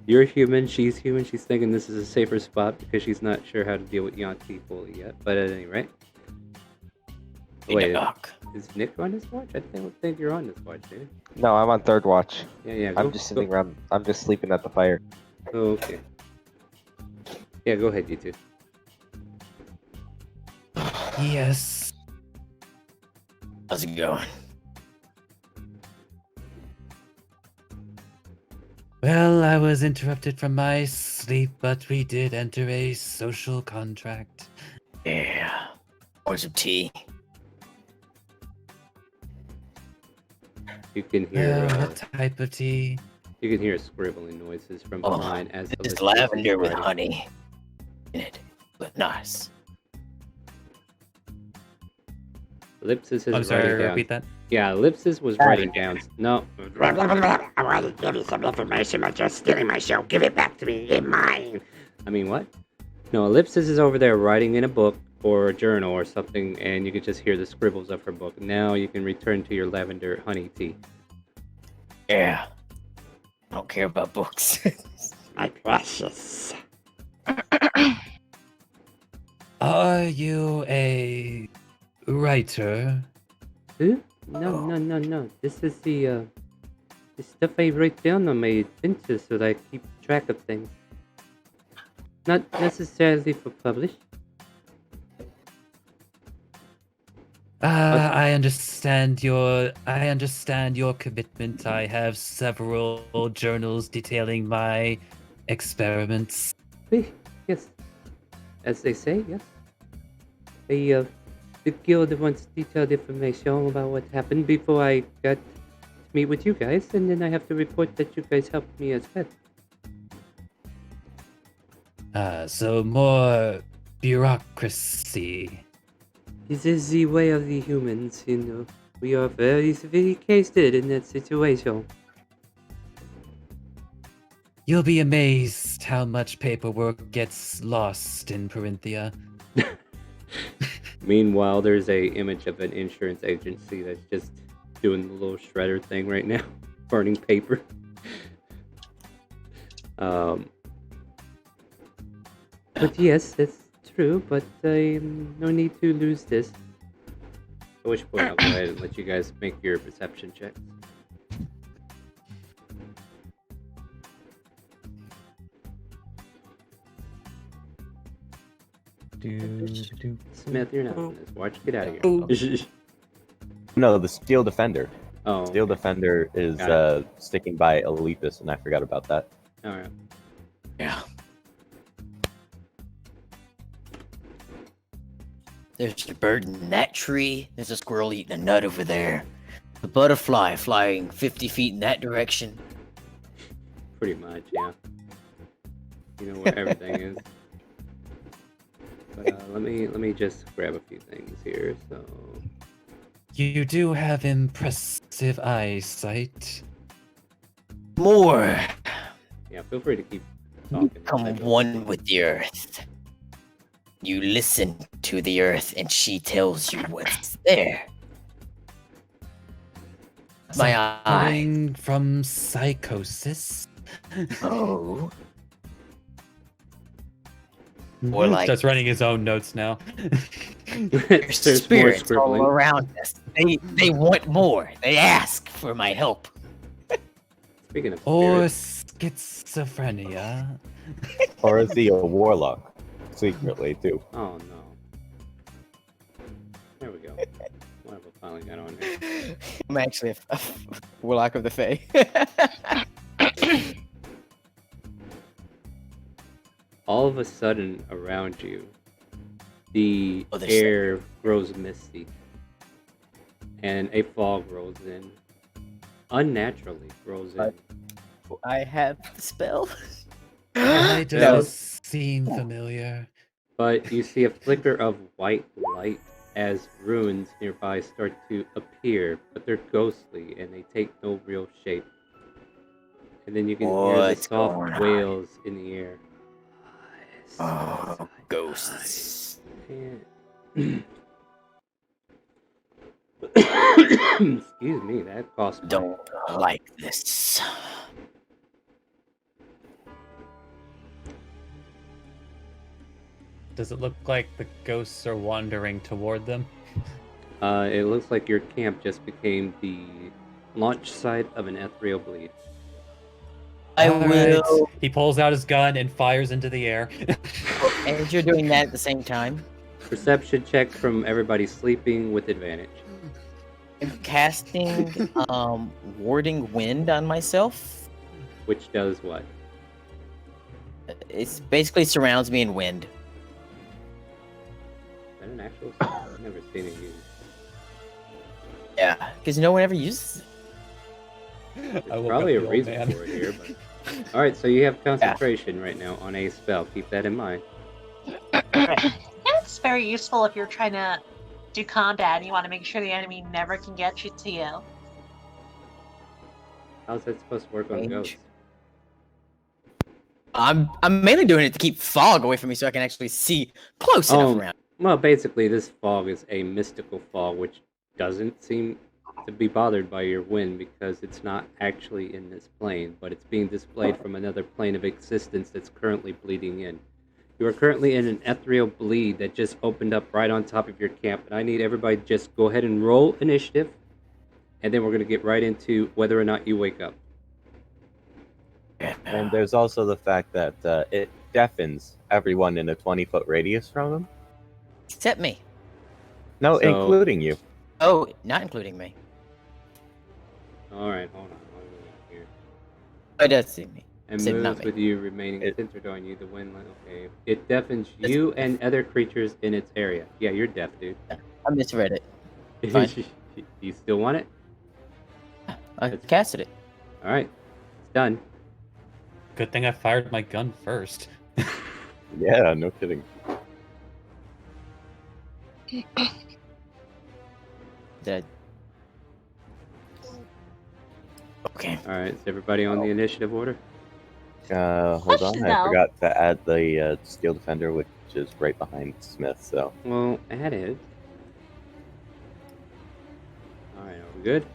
S1: You're human, she's human. She's thinking this is a safer spot because she's not sure how to deal with Yanti fully yet. But at any rate. Wait, is Nick on this watch? I don't think you're on this watch, dude.
S7: No, I'm on third watch.
S1: Yeah.
S7: I'm just sitting around. I'm just sleeping at the fire.
S1: Oh, okay. Yeah, go ahead, you two.
S4: Yes.
S9: How's it going?
S4: Well, I was interrupted from my sleep, but we did enter a social contract.
S9: Yeah. Want some tea?
S1: You can hear
S4: What type of tea?
S1: you can hear scribbling noises from behind as
S9: It's
S1: Ellipsis is
S9: lavender with
S1: writing.
S9: honey in it, but nice.
S1: Ellipsis is
S4: I'm sorry,
S1: writing down.
S4: repeat that.
S1: Yeah, Ellipsis was writing down. No.
S11: I want to give you some information, but you're stealing my show. Give it back to me. It's mine.
S1: I mean, what? No, Ellipsis is over there writing in a book or a journal or something, and you can just hear the scribbles of her book. Now you can return to your lavender honey tea.
S9: Yeah. I don't care about books.
S11: My precious.
S4: Are you a writer?
S1: Huh? No. This is the stuff I write down on my adventures so that I keep track of things. Not necessarily for publish.
S4: I understand your commitment. I have several journals detailing my experiments.
S1: Yes. As they say, yes. The guild wants detailed information about what happened before I got to meet with you guys, and then I have to report that you guys helped me as well.
S4: So more bureaucracy.
S1: This is the way of the humans, you know. We are very sophisticated in that situation.
S4: You'll be amazed how much paperwork gets lost in Parinthia.
S1: Meanwhile, there's a image of an insurance agency that's just doing the little shredder thing right now, burning paper. But yes, that's true, but no need to lose this. At which point I'll go ahead and let you guys make your perception checks. Smith, you're not on this watch. Get out of here.
S5: No, the Steel Defender.
S1: Oh,
S5: Steel
S1: okay.
S5: Defender is
S1: Got
S5: sticking by Olympus, and I forgot about that.
S1: Alright.
S9: Yeah. There's a bird in that tree. There's a squirrel eating a nut over there. A butterfly flying 50 feet in that direction.
S1: Pretty much, yeah. You know where everything is. But let me just grab a few things here. So
S4: You do have impressive eyesight.
S9: More.
S1: yeah, feel free to keep talking.
S9: Become one with the earth. You listen to the earth and she tells you what's there. My eye.
S4: Suffering from psychosis.
S9: Oh. Or like
S4: Starts writing his own notes now.
S9: there's
S1: There's more
S9: spirits all
S1: scribbling.
S9: around us. They want more. They ask for my help.
S1: Speaking of
S4: Or
S1: spirits,
S4: schizophrenia.
S5: Or is he a warlock? Secretly, too.
S1: oh no. There we go. What have I finally got on here?
S9: I'm actually a warlock of the Fae.
S1: All of a sudden, around you, the
S9: Oh, there's
S1: air grows misty, and a fog rolls in. Unnaturally rolls in.
S9: I have the spell.
S4: Why
S1: No.
S4: does seem familiar?
S1: But you see a flicker of white light as ruins nearby start to appear, but they're ghostly and they take no real shape. And then you can hear the
S9: What's
S1: soft
S9: going on?
S1: wails in the air.
S9: Oh, ghosts.
S1: And... Excuse me, that cost me.
S9: Don't like this.
S4: Does it look like the ghosts are wandering toward them?
S1: It looks like your camp just became the launch site of an ethereal bleed.
S9: I
S4: All
S9: will.
S4: right. He pulls out his gun and fires into the air.
S9: And you're doing that at the same time.
S1: Perception check from everybody sleeping with advantage.
S9: I'm casting warding wind on myself.
S1: Which does what?
S9: It's basically surrounds me in wind.
S1: Is that an actual spell? I've never seen it used.
S9: Yeah, because no one ever uses it.
S1: There's probably a reason for it here, but... Alright, so you have concentration right now on a spell. Keep that in mind.
S2: It's very useful if you're trying to do combat and you want to make sure the enemy never can get you to you.
S1: How's that supposed to work on
S9: Range.
S1: ghosts?
S9: I'm mainly doing it to keep fog away from me so I can actually see close enough around.
S1: Well, basically, this fog is a mystical fog, which doesn't seem to be bothered by your wind because it's not actually in this plane, but it's being displayed from another plane of existence that's currently bleeding in. You are currently in an ethereal bleed that just opened up right on top of your camp, and I need everybody to just go ahead and roll initiative, and then we're going to get right into whether or not you wake up.
S5: And there's also the fact that it deafens everyone in a 20-foot radius from him.
S9: Except me.
S5: No,
S1: So-
S5: including you.
S9: Oh, not including me.
S1: Alright, hold on. I'll go here.
S9: Oh, it does see me.
S1: And
S9: Said not
S1: moves
S9: me.
S1: with you remaining centered on you. The wind line. Okay. It deafens you and other creatures in its area. Yeah, you're deaf, dude.
S9: I misread it. Fine.
S1: You still want it?
S9: I casted it.
S1: Alright. It's done.
S4: Good thing I fired my gun first.
S5: Yeah, no kidding.
S9: Dead. Okay.
S1: Alright, is everybody on the initiative order?
S5: Hold on, I
S2: No.
S5: forgot to add the Steel Defender, which is right behind Smith, so...
S1: Well, add it. Alright, are we good?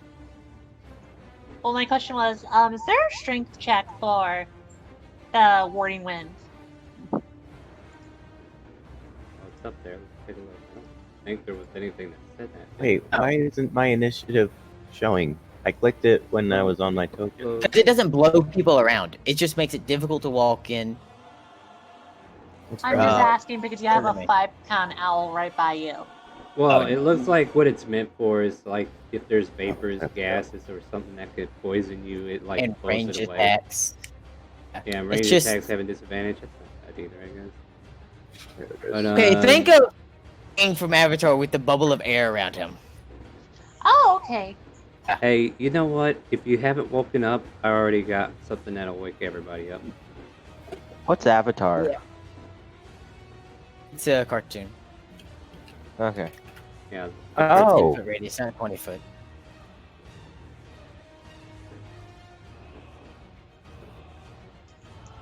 S2: Well, my question was, is there a strength check for the warding wind?
S1: Oh, it's up there. Let's take a look. I don't think there was anything that said that.
S5: Wait, why isn't my initiative showing? I clicked it when I was on my token.
S9: Because it doesn't blow people around. It just makes it difficult to walk in.
S2: I'm just
S9: Uh,
S2: asking because you have a
S9: tournament.
S2: 5-pound owl right by you.
S1: Well,
S9: Oh,
S1: it looks like what it's meant for is like if there's vapors,
S5: that's
S1: gases, or something that could poison you, it like
S9: And
S1: blows
S9: range
S1: it away.
S9: attacks.
S1: Yeah, range
S9: just-
S1: attacks have a disadvantage. That's not bad either, I guess. But,
S9: Okay, think of Aang from Avatar with the bubble of air around him.
S2: Oh, okay.
S1: Hey, you know what? If you haven't woken up, I already got something that'll wake everybody up.
S7: What's Avatar?
S3: Yeah.
S9: It's a cartoon.
S7: Okay.
S1: Yeah.
S5: Oh,
S9: 10-foot radius, not 20 foot.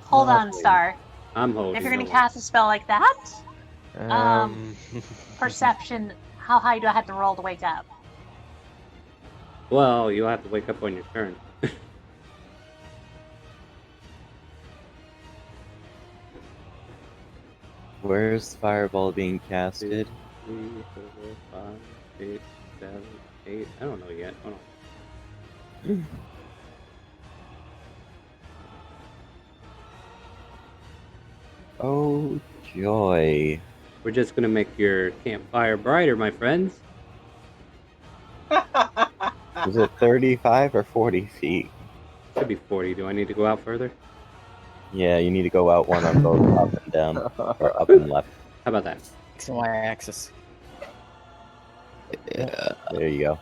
S2: Hold on,
S5: Lovely.
S2: Star.
S1: I'm holding.
S2: If you're gonna
S1: the
S2: cast a spell like that,
S7: Um.
S2: perception. How high do I have to roll to wake up?
S1: Well, you'll have to wake up on your turn.
S5: Where's the fireball being casted?
S1: 3, 4, 5, 6, 7, 8. I don't know yet. Hold on.
S5: Oh, joy.
S1: We're just gonna make your campfire brighter, my friends.
S5: Is it 35 or 40 feet?
S1: Should be 40. Do I need to go out further?
S5: Yeah, you need to go out one on both up and down, or up and left.
S1: How about that?
S9: X and Y axis.
S5: There you go.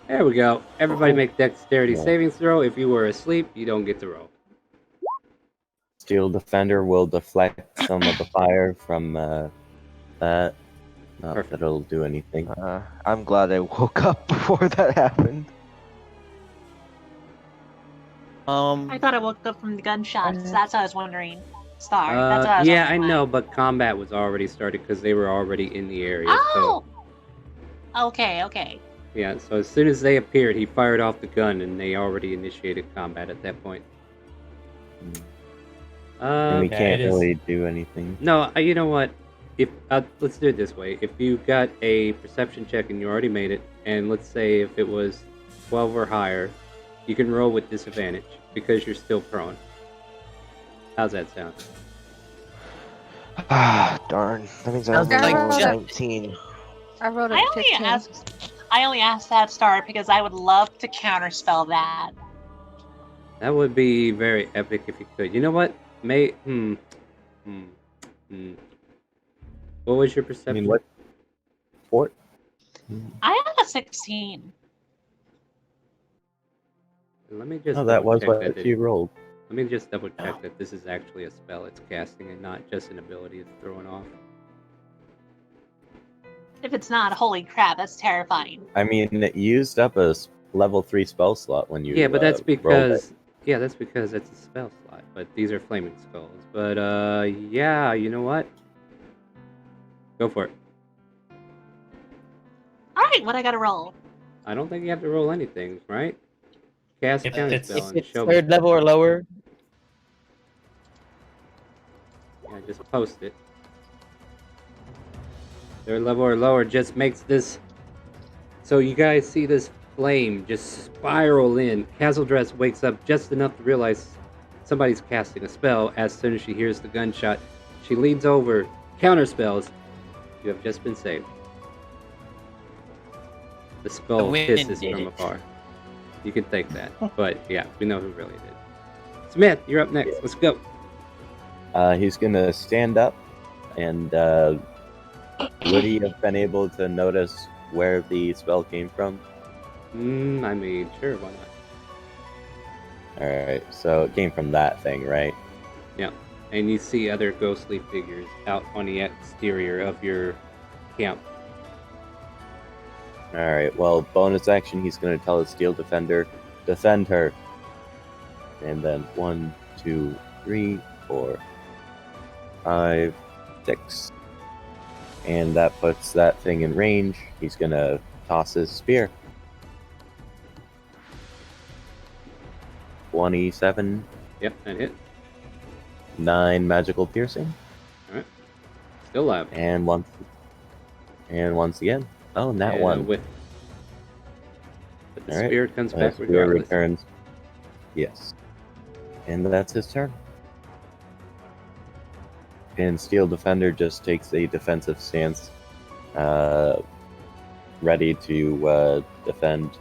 S1: There we go. Everybody make dexterity
S5: Yeah.
S1: savings throw. If you were asleep, you don't get to roll.
S5: Steel Defender will deflect some of the fire from that. Not
S1: Perfect.
S5: that it'll do anything.
S7: I'm glad I woke up before that happened.
S2: I thought I woke up from the gunshots. That's what I was wondering. Star. That's what I was
S1: Yeah, I
S2: wondering.
S1: know, but combat was already started because they were already in the area.
S2: Oh.
S1: So,
S2: Okay.
S1: yeah, so as soon as they appeared, he fired off the gun, and they already initiated combat at that point.
S5: And we
S4: Yeah,
S5: can't
S4: it is.
S5: really do anything.
S1: No, you know what? If let's do it this way. If you got a perception check and you already made it, and let's say if it was 12 or higher, you can roll with disadvantage because you're still prone. How's that sound?
S7: Ah, darn. That means I
S9: Sounds
S7: only
S10: like
S7: rolled
S10: just-
S7: 19.
S10: I rolled a
S2: I only
S10: 15.
S2: asked that, Star, because I would love to counterspell that.
S1: That would be very epic if you could. You know what? What was your
S5: I
S1: perception?
S5: mean, what? Fort?
S2: I have a 16.
S1: Let me just.
S5: Oh, that
S1: double
S5: was
S1: check
S5: what
S1: that
S5: you rolled.
S1: Let me just double check that this is actually a spell it's casting and not just an ability it's throwing off.
S2: If it's not, holy crap, that's terrifying.
S5: I mean, it used up a level 3 spell slot when you
S1: Yeah, but that's
S5: rolled it.
S1: because that's because it's a spell slot. But these are flaming skulls. But yeah, you know what? Go for it.
S2: All right, what I gotta roll?
S1: I don't think you have to roll anything, right? Cast
S4: If
S1: counter
S4: it's-
S1: spell
S9: If
S1: and
S9: it's
S1: show me.
S9: third level or lower,
S1: Yeah, just post it. Third level or lower just makes this. So you guys see this flame just spiral in. Castle wakes up just enough to realize somebody's casting a spell. As soon as she hears the gunshot, she leans over, counter spells. You have just been saved. The skull
S9: The wind
S1: hisses
S9: did
S1: from
S9: it.
S1: afar. You can take that, but yeah, we know who really did. Smith, you're up next. Let's go.
S5: He's gonna stand up, and would he have been able to notice where the spell came from?
S1: I mean, sure, why not?
S5: Alright, so it came from that thing, right?
S1: Yeah, and you see other ghostly figures out on the exterior of your camp.
S5: Alright, well, bonus action, he's gonna tell his Steel Defender, defend her. And then 1, 2, 3, 4, 5, 6. And that puts that thing in range. He's gonna toss his spear. 27,
S1: Yep, that hit.
S5: 9 magical piercing,
S1: Still alive.
S5: and once again. Oh, and that
S1: And a
S5: one.
S1: whiff. But the
S5: Alright,
S1: spirit comes
S5: Spear
S1: back regardless.
S5: returns. Yes. And that's his turn. And Steel Defender just takes a defensive stance, ready to defend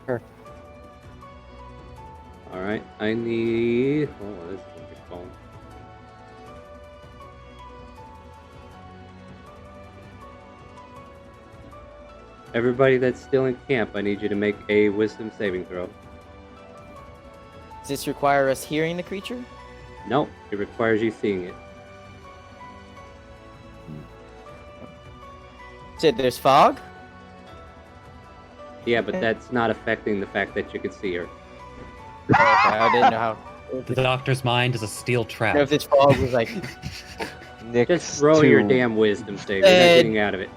S5: her.
S1: Alright, I need. Oh, this is gonna be fun. Everybody that's still in camp, I need you to make a wisdom saving throw.
S9: Does this require us hearing the creature?
S1: Nope, it requires you seeing it.
S9: Said there's fog?
S1: Yeah, but that's not affecting the fact that you can see her.
S9: Okay, I didn't know how.
S4: The doctor's mind is a steel
S9: I
S4: trap.
S9: don't know if this fog was like.
S1: Just roll your damn wisdom save. You're not getting out of it.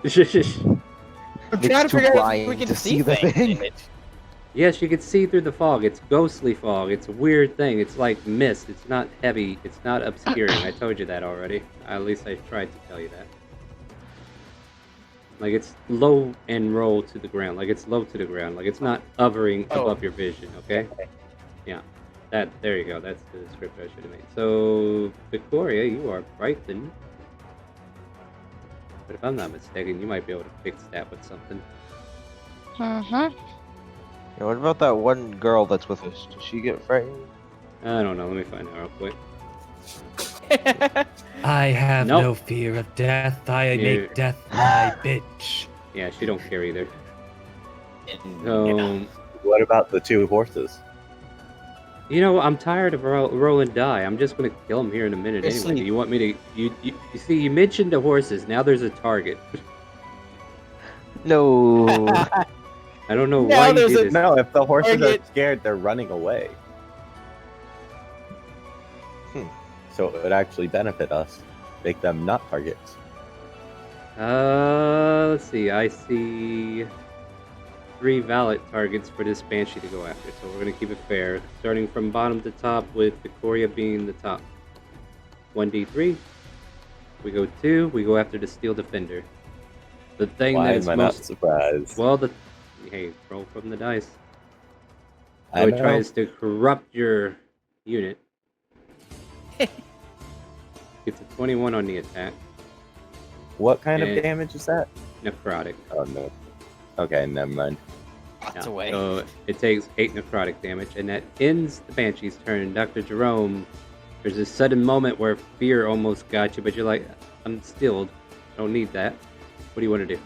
S9: I'm trying to
S7: too
S9: figure out if
S7: blind
S9: we can
S7: to
S9: see
S7: see the
S9: things
S7: thing.
S9: in it.
S1: Yes, you can see through the fog. It's ghostly fog. It's a weird thing. It's like mist. It's not heavy. It's not obscuring. I told you that already. At least I tried to tell you that. Like, it's low and roll to the ground. Like, it's low to the ground. Like, it's not hovering above your vision, okay? Yeah. There you go. That's the script I should have made. So, Victoria, you are frightened. But if I'm not mistaken, you might be able to fix that with something.
S10: Mm-hmm.
S7: Yeah, what about that one girl that's with us? Does she get frightened?
S1: I don't know. Let me find out real quick.
S4: I have
S1: Nope.
S4: no fear of death. I
S1: Yeah.
S4: make death my bitch.
S1: Yeah, she don't care either.
S5: What about the two horses?
S1: You know, I'm tired of rolling die. I'm just gonna kill him here in a minute
S9: Just
S1: anyway.
S9: sleep.
S1: You want me to? You see, you mentioned the horses. Now there's a target.
S7: No.
S1: I don't know
S9: Now
S1: why you
S9: there's
S1: do
S9: a-
S1: this.
S5: No, if the horses
S9: Target.
S5: are scared, they're running away. So it would actually benefit us. Make them not targets.
S1: Let's see. I see 3 valid targets for this Banshee to go after. So we're gonna keep it fair, starting from bottom to top, with Victoria being the top. 1d3. We go 2. We go after the Steel Defender. The thing
S5: Why
S1: that is
S5: am I not
S1: most
S5: surprised?
S1: well, hey, roll from the dice.
S5: I
S1: So it
S5: know.
S1: tries to corrupt your unit. Gets a 21 on the attack.
S5: What kind
S1: and-
S5: of damage is that?
S1: Necrotic.
S5: Oh no. Okay, never mind.
S9: Lots
S1: Yeah,
S9: away.
S1: so it takes 8 necrotic damage, and that ends the Banshee's turn. Dr. Jerome, there's this sudden moment where fear almost got you, but you're like, I'm stilled. I don't need that. What do you want to do?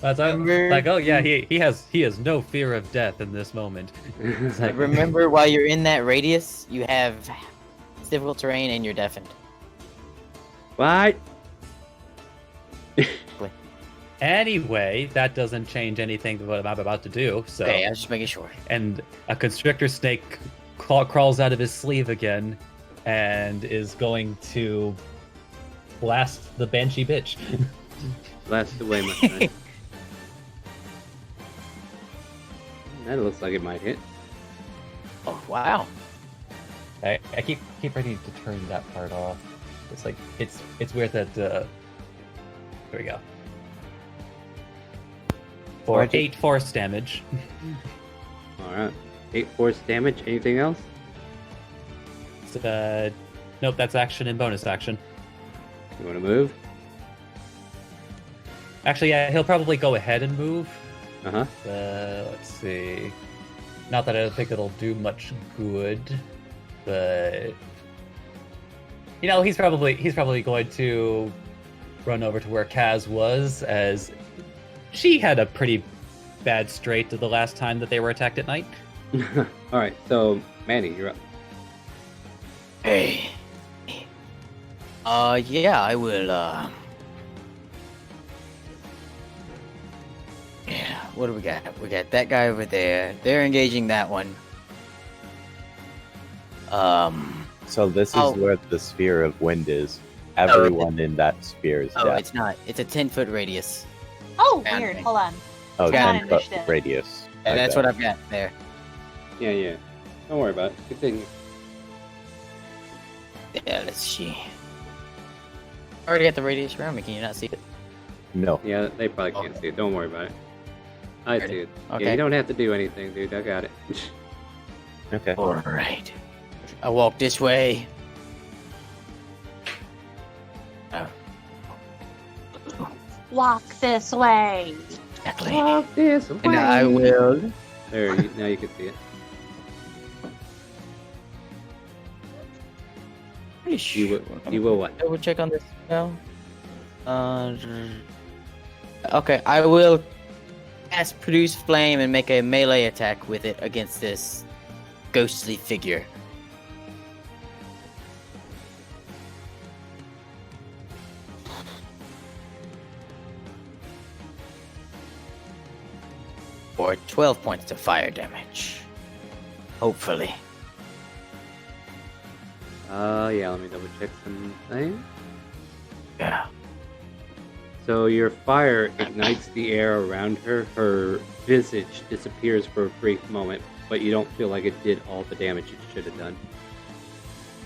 S4: That's like, oh yeah, he has no fear of death in this moment.
S1: It's like,
S9: Remember, while you're in that radius, you have difficult terrain and you're deafened.
S1: what?
S4: Anyway, that doesn't change anything to what I'm about to do. So,
S9: Okay, I was just making sure.
S4: and a constrictor snake crawls out of his sleeve again, and is going to blast the banshee bitch.
S1: Blast away, my friend. That looks like it might hit.
S9: Oh, wow.
S4: I keep ready to turn that part off. It's like it's weird that here we go. For
S5: Why'd you-
S4: 8 force damage.
S1: Alright. 8 force damage. Anything else?
S4: Nope, that's action and bonus action.
S1: You want to move?
S4: Actually, yeah, he'll probably go ahead and move.
S1: Uh-huh.
S4: Let's see. Not that I don't think it'll do much good, but you know, he's probably going to run over to where Kaz was, as she had a pretty bad straight to the last time that they were attacked at night.
S1: Alright, so, Manny, you're up.
S9: Hey. Yeah, I will, Yeah, what do we got? We got that guy over there. They're engaging that one.
S5: So this is
S9: Oh.
S5: where the sphere of wind is. Everyone in that sphere is
S9: Oh,
S5: dead.
S9: it's not. It's a 10-foot radius.
S2: Oh,
S9: Found
S2: weird.
S9: me.
S2: Hold on.
S5: Oh,
S9: Got
S5: 10 foot
S2: initiative.
S5: radius.
S9: And that's
S5: Okay.
S9: what I've got there.
S1: Yeah. Don't worry about it. Continue.
S9: Yeah, let's see. Already got the radius around me. Can you not see it?
S5: No.
S1: Yeah, they probably can't see it. Don't worry about it. I see it. Yeah,
S9: Okay.
S1: you don't have to do anything, dude. I got it.
S5: Okay.
S9: Alright. I walk this way. Oh,
S2: Walk this way.
S9: exactly.
S1: Walk this way.
S9: And I will.
S1: There, now you can see it. You will what?
S9: Double check on this now. Okay, I will cast Produce Flame and make a melee attack with it against this ghostly figure. For 12 points of fire damage. Hopefully.
S1: Yeah, let me double check something.
S9: Yeah.
S1: So your fire ignites the air around her. Her visage disappears for a brief moment, but you don't feel like it did all the damage it should have done.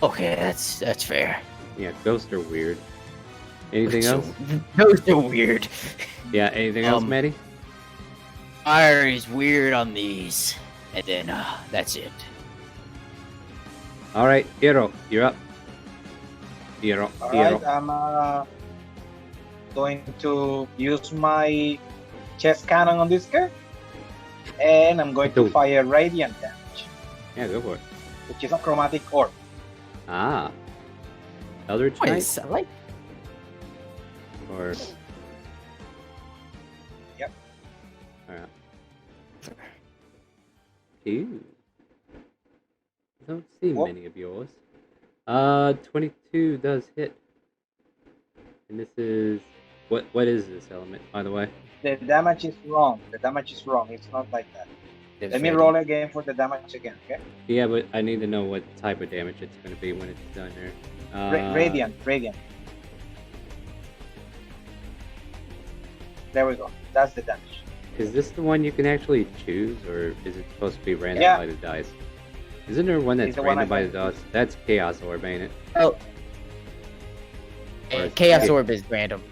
S9: Okay, that's fair.
S1: Yeah, ghosts are weird. Anything
S9: So-
S1: else?
S9: Ghosts are weird.
S1: Yeah, anything else, Maddie?
S9: Fire is weird on these. And then, that's it.
S1: Alright, Hiro, you're up. Hiro.
S6: Alright, I'm going to use my chest cannon on this guy. And I'm going to fire radiant damage,
S1: Yeah, go for it.
S6: which is a chromatic orb.
S1: Ah. Eldritch
S9: Nice.
S1: Knight?
S9: I like.
S1: Or...
S6: Yep.
S1: Alright. Two. I don't see
S6: Whoop.
S1: many of yours. 22 does hit. And this is... What is this element, by the way?
S6: The damage is wrong. The damage is wrong. It's not like that.
S9: It's
S6: Let me
S9: ready.
S6: roll again for the damage again, okay?
S1: Yeah, but I need to know what type of damage it's going to be when it's done there.
S6: Radiant. There we go. That's the damage.
S1: Is this the one you can actually choose, or is it supposed to be random
S6: Yeah.
S1: by the dice? Isn't there one that's
S6: It's the one
S1: random
S6: I
S1: by the dice? That's Chaos Orb, ain't it?
S9: Oh.
S1: Or is-
S9: Chaos Orb is random.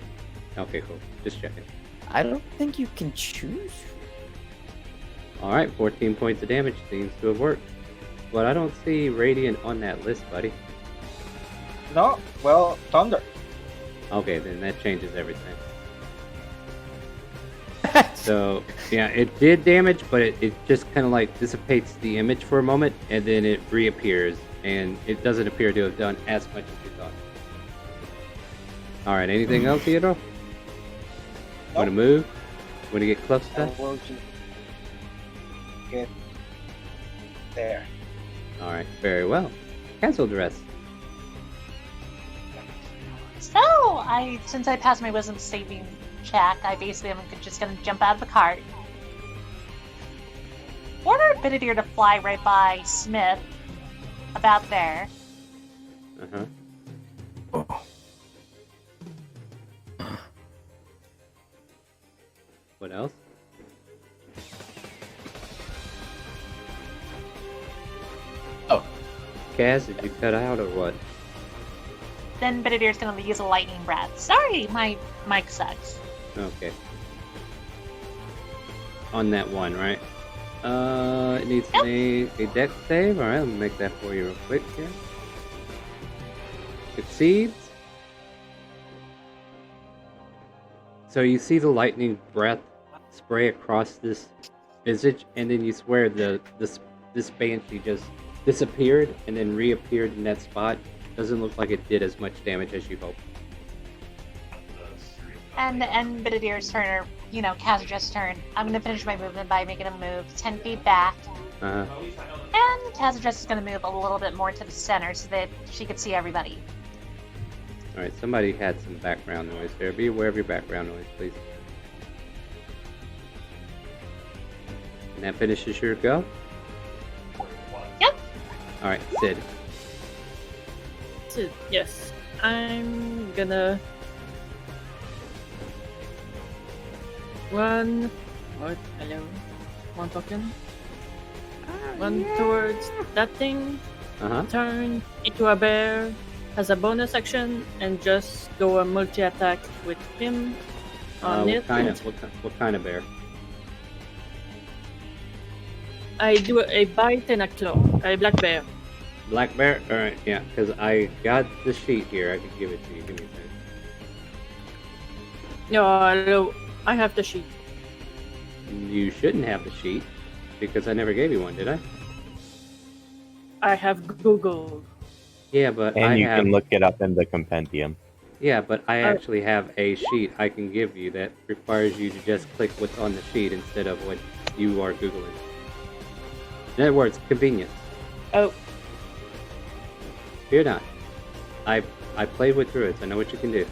S1: Okay, cool. Just checking.
S9: I don't think you can choose.
S1: Alright, 14 points of damage seems to have worked. But I don't see Radiant on that list, buddy.
S6: No, well, thunder.
S1: Okay, then that changes everything. So, yeah, it did damage, but it just kind of like dissipates the image for a moment, and then it reappears, and it doesn't appear to have done as much as you thought. Alright, anything else, Theodore? Want to move? Want to get close to
S6: I
S1: that?
S6: will just get there.
S1: Alright, very well. Cancel dress.
S2: So, since I passed my wisdom saving check, I basically am just gonna jump out of the cart. Order Benedict to fly right by Smith, about there.
S1: Uh-huh. What else?
S9: Oh.
S1: Kaz, did you cut out or what?
S2: Then Benedict's gonna use a lightning breath. Sorry, my mic sucks.
S1: Okay. On that one, right? It needs to make a dex save. Alright, let me make that for you real quick here. Succeeds. So you see the lightning breath spray across this visage, and then you swear this banshee just disappeared and then reappeared in that spot. Doesn't look like it did as much damage as you hoped.
S2: And Benedict's turn, or, Kazaj's turn. I'm gonna finish my movement by making him move 10 feet back.
S1: Uh-huh.
S2: And Kazaj's is gonna move a little bit more to the center so that she could see everybody.
S1: Alright, somebody had some background noise there. Be aware of your background noise, please. And that finishes your go?
S2: Yep.
S1: Alright, Sid.
S8: So, yes, I'm gonna run. What? Hello? One token. Run towards that thing.
S1: Uh-huh.
S8: Turn into a bear. Has a bonus action and just go a multi attack with him on it.
S1: What kind of bear?
S8: I do a bite and a claw. A black bear.
S1: Black bear? Alright, yeah, because I got the sheet here. I could give it to you. Give me a second.
S8: No, I have the sheet.
S1: You shouldn't have the sheet, because I never gave you one, did I?
S8: I have Google.
S1: Yeah, but
S5: And
S1: I
S5: you
S1: have...
S5: can look it up in the compendium.
S1: Yeah, but I
S8: Oh.
S1: actually have a sheet I can give you that requires you to just click what's on the sheet instead of what you are Googling. In other words, convenience.
S8: Oh,
S1: Fear not. I played with druids. I know what you can do.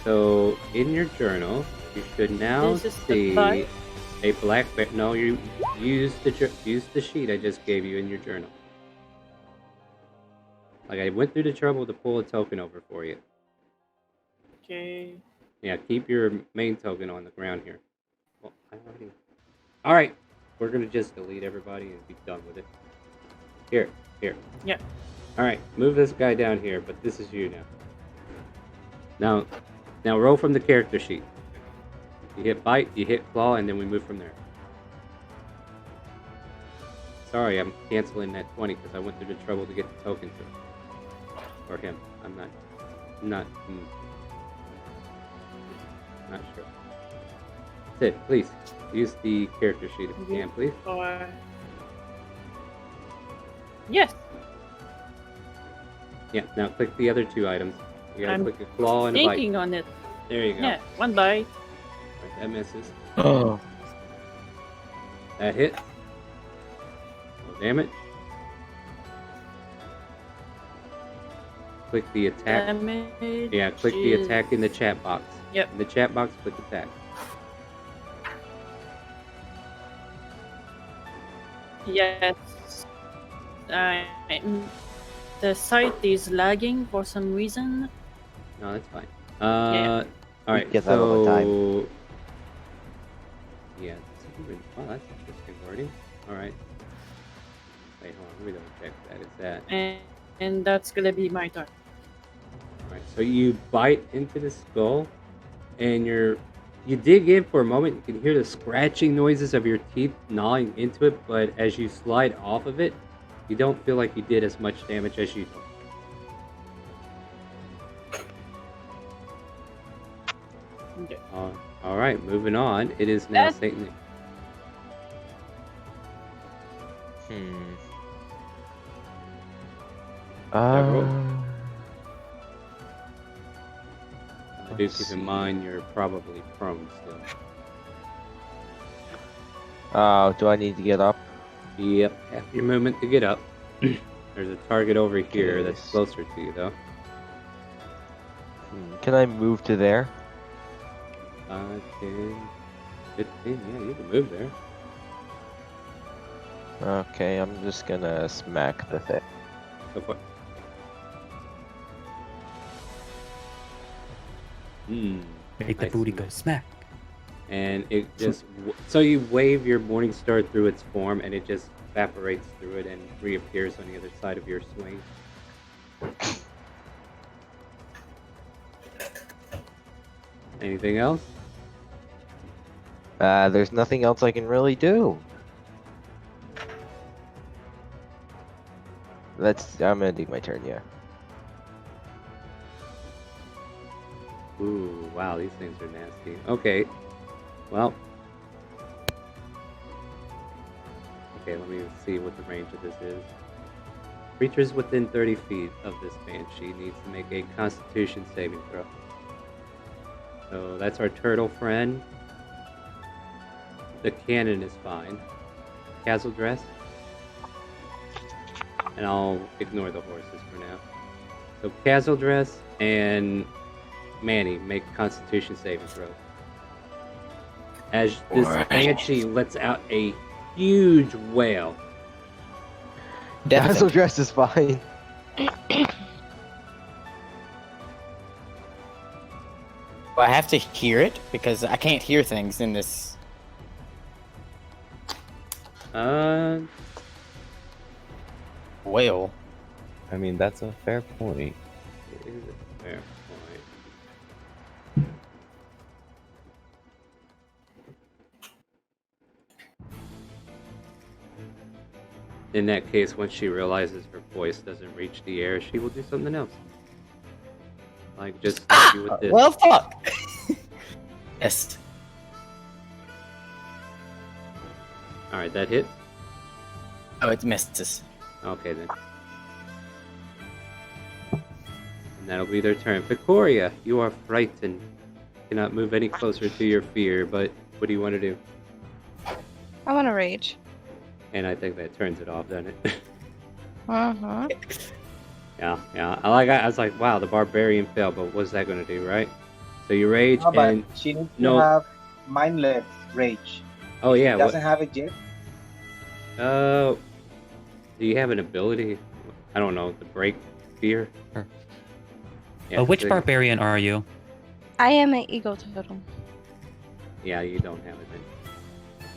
S1: So in your journal, you should now
S8: This is the
S1: see
S8: bite?
S1: a black bear. No, you use the sheet I just gave you in your journal. Like I went through the trouble to pull a token over for you.
S8: okay.
S1: Yeah, keep your main token on the ground here. Well, I already. All right, we're gonna just delete everybody and be done with it. Here.
S8: Yeah.
S1: All right, move this guy down here, but this is you now. Now roll from the character sheet. You hit bite, you hit claw, and then we move from there. Sorry, I'm canceling that 20 because I went through the trouble to get the token to him. Or him. I'm not sure. Sid, please, use the character sheet if you can, please.
S8: Or... Yes.
S1: Yeah, now click the other two items. You gotta
S8: I'm
S1: click a claw and a bite.
S8: thinking on it.
S1: There you go.
S8: Yeah, one bite.
S1: Alright, that misses.
S9: Oh.
S1: That hit. No damage. Click the attack.
S8: Damage
S1: Yeah, click the
S8: is-
S1: attack in the chat box.
S8: Yep.
S1: In the chat box, click attack.
S8: Yes. The site is lagging for some reason.
S1: No, that's fine.
S8: Yeah.
S1: Alright,
S7: Get that all the time.
S1: so... Yeah, oh, that's interesting wording. Alright. Wait, hold on, let me double check that. Is that...
S8: And that's gonna be my turn.
S1: Alright, so you bite into the skull, and you dig in for a moment. You can hear the scratching noises of your teeth gnawing into it, but as you slide off of it, you don't feel like you did as much damage as you thought.
S8: Okay.
S1: Alright, moving on. It is now
S8: That's-
S1: Saint Nick.
S7: Uh,
S1: Do
S7: Let's
S1: keep in
S7: see.
S1: mind you're probably prone still.
S7: do I need to get up?
S1: Yep, half your movement to get up. There's a target over here
S7: Okay.
S1: that's closer to you, though.
S7: Can I move to there?
S1: 5, 10, 15. Yeah, you can move there.
S7: Okay, I'm just gonna smack the thing.
S1: Go for it.
S4: Make the
S1: Nice.
S4: booty go smack.
S1: And it just so you wave your morning star through its form, and it just evaporates through it and reappears on the other side of your swing. Anything else?
S7: There's nothing else I can really do. I'm gonna do my turn, yeah.
S1: Ooh, wow, these things are nasty. Okay, well. Okay, let me see what the range of this is. Creatures within 30 feet of this banshee needs to make a Constitution saving throw. So that's our turtle friend. The cannon is fine. Castle dress. And I'll ignore the horses for now. So Castle dress and Manny make Constitution saving throw. As this banshee lets out a huge wail.
S7: Dazzle dress is fine.
S9: Do I have to hear it? Because I can't hear things in this. Whale.
S5: I mean, that's a fair point.
S1: It is a fair point. In that case, once she realizes her voice doesn't reach the air, she will do something else. Like just like you with this.
S9: Well, fuck. Yes.
S1: Alright, that hit?
S9: Oh, it misses.
S1: Okay then. And that'll be their turn. Victoria, you are frightened. Cannot move any closer to your fear, but what do you want to do?
S10: I want to rage.
S1: And I think that turns it off, doesn't it?
S10: Uh-huh.
S1: Yeah. I was like, wow, the barbarian failed, but what's that going to do, right? So you rage
S6: No, but
S1: and
S6: she needs to
S1: no.
S6: have mindless rage.
S1: Oh
S6: If
S1: yeah.
S6: she doesn't have it yet.
S1: Do you have an ability? I don't know, to break fear.
S4: Sure.
S1: Yeah,
S4: Which
S1: so-
S4: barbarian are you?
S10: I am an ego totem.
S1: Yeah, you don't have it then.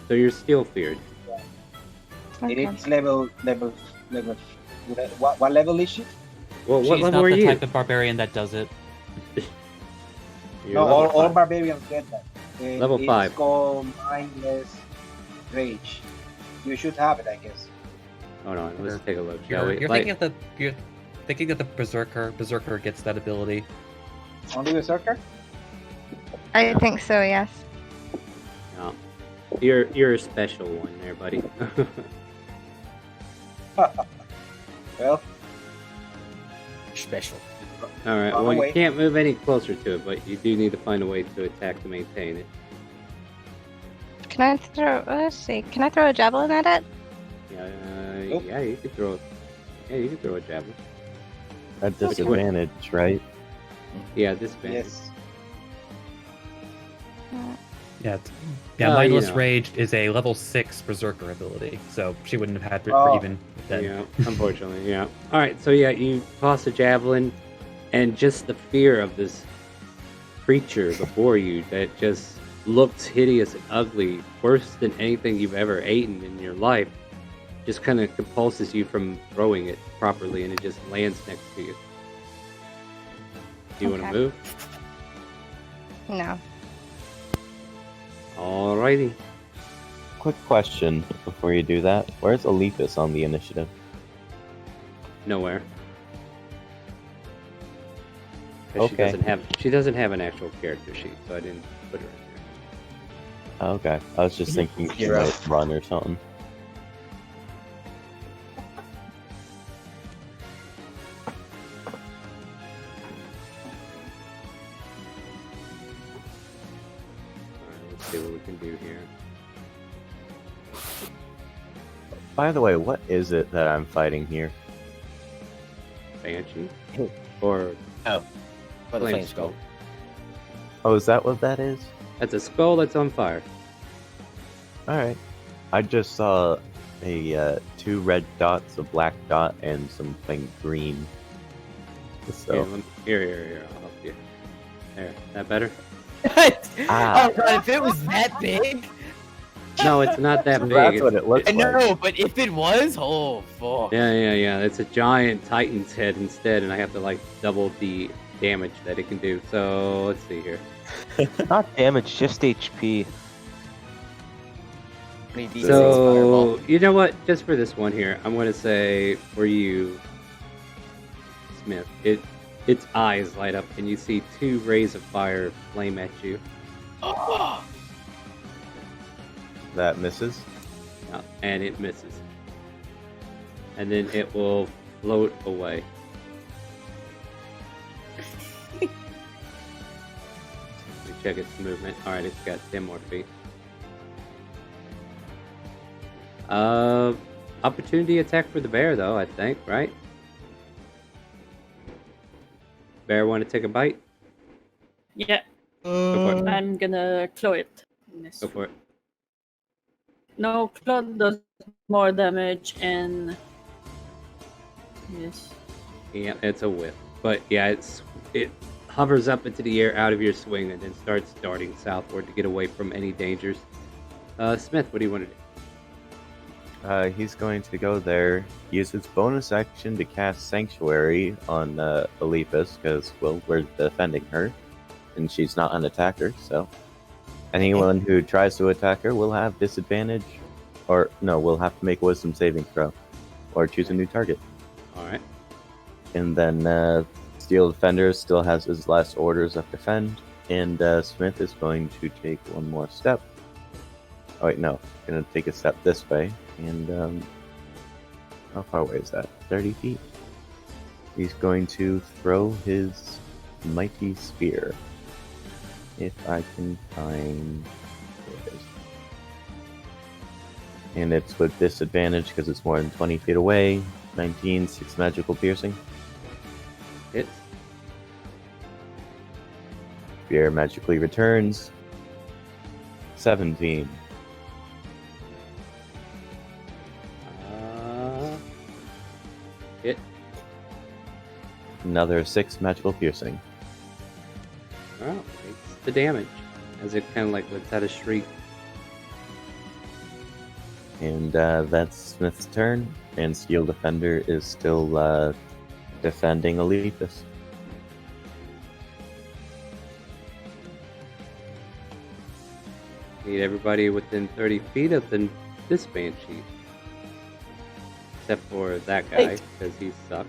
S1: So you're still feared.
S10: Okay.
S6: It's level. What level is she?
S1: Well, what
S4: She's
S1: level
S4: not
S1: are
S4: the
S1: you?
S4: type of barbarian that does it.
S1: You're
S6: No,
S1: level
S6: all
S1: 5.
S6: barbarians get that. And
S1: Level 5.
S6: It's called mindless rage. You should have it, I guess.
S1: Hold on, let's take a look, shall
S4: You're,
S1: we?
S4: you're
S1: Like,
S4: thinking of the berserker. Berserker gets that ability.
S6: Only Berserker?
S10: I think so, yes.
S1: no. You're a special one there, buddy.
S6: Well,
S3: Special.
S1: Alright,
S6: Run
S1: well, you
S6: away.
S1: can't move any closer to it, but you do need to find a way to attack to maintain it.
S10: Can I throw? Let's see. Can I throw a javelin at it?
S6: Nope.
S1: Yeah, you could throw. Yeah, you could throw a javelin.
S5: At disadvantage, right?
S1: Yeah, disadvantage.
S6: yes.
S4: Yeah,
S1: Oh,
S4: mindless
S1: you know.
S4: rage is a level 6 berserker ability, so she wouldn't have had it
S6: Oh.
S4: even then.
S1: Yeah, unfortunately, yeah. Alright, so yeah, you toss a javelin, and just the fear of this creature before you that just looks hideous and ugly, worse than anything you've ever eaten in your life, just kind of compulses you from throwing it properly, and it just lands next to you. Do you want to
S10: Okay.
S1: move?
S10: No.
S1: Alrighty.
S5: Quick question before you do that. Where's Alephus on the initiative?
S1: Nowhere. 'Cause
S5: Okay.
S1: She doesn't have an actual character sheet, so I didn't put her in there.
S5: Oh, okay. I was just thinking she
S3: You're
S5: might run or something.
S1: Alright, let's see what we can do here.
S5: By the way, what is it that I'm fighting here?
S1: Banshee? Or
S3: For the
S1: Flame
S3: flame
S1: Skull?
S3: skull.
S5: Oh, is that what that is?
S1: That's a skull that's on fire.
S5: Alright. I just saw a 2 red dots, a black dot, and something green. So,
S1: Here, I'll help you. There, that better?
S5: Ah.
S9: Oh god, if it was that big,
S1: No, it's not that big.
S5: that's what it looks
S9: I
S5: like.
S9: know, but if it was, oh fuck.
S1: Yeah. It's a giant Titan's head instead, and I have to like double the damage that it can do. So let's see here.
S7: Not damage, just HP.
S1: So you know what? Just for this one here, I'm gonna say for you, Smith, its eyes light up, and you see 2 rays of fire flame at you.
S5: That misses.
S1: And it misses. And then it will float away. Let me check its movement. Alright, it's got 10 more feet. Opportunity attack for the bear, though, I think, right? Bear want to take a bite?
S8: Yeah,
S1: Go for it.
S8: I'm gonna claw it.
S1: Go for it.
S8: No, claw does more damage and yes.
S1: Yeah, it's a whip. But yeah, it hovers up into the air out of your swing and then starts darting southward to get away from any dangers. Smith, what do you want to do?
S5: He's going to go there, use his bonus action to cast Sanctuary on Alephus, because, well, we're defending her, and she's not an attacker, so anyone who tries to attack her will have disadvantage, or, no, will have to make a wisdom saving throw, or choose a new target.
S1: Alright.
S5: And then Steel Defender still has his last orders of defend, and Smith is going to take one more step. Oh wait, no. Gonna take a step this way, and how far away is that? 30 feet? he's going to throw his mighty spear. If I can find it. And it's with disadvantage because it's more than 20 feet away. 19, 6 magical piercing.
S1: Hits.
S5: Spear magically returns. 17.
S1: Hit.
S5: Another 6 magical piercing.
S1: Well, takes the damage as it kind of like lets out a shriek.
S5: And that's Smith's turn. And Steel Defender is still defending Alephus.
S1: Need everybody within 30 feet of this Banshee. Except for that guy, because he sucks.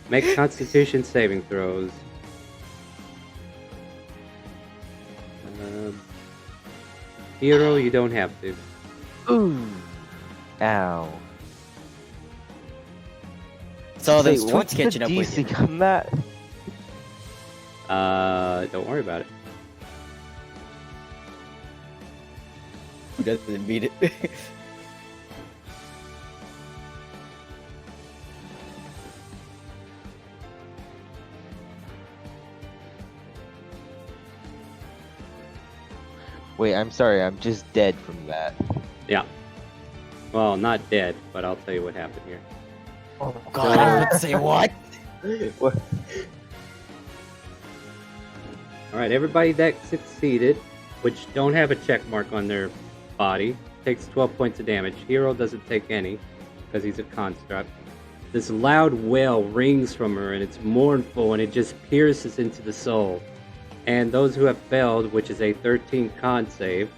S1: Make Constitution saving throws. Hero, you don't have to.
S12: Ooh. Ow.
S9: It's all those
S12: Wait,
S9: tweets
S12: what's
S9: catching
S12: the
S9: up with you.
S12: DC on that?
S1: Don't worry about it.
S9: Who doesn't beat it?
S12: Wait, I'm sorry, I'm just dead from that.
S1: Yeah. Well, not dead, but I'll tell you what happened here.
S9: Oh God, I was about to say what?
S12: What?
S1: Alright, everybody that succeeded, which don't have a check mark on their body, takes 12 points of damage. Hero doesn't take any, because he's a construct. This loud wail rings from her, and it's mournful, and it just pierces into the soul. And those who have failed, which is a 13 con save,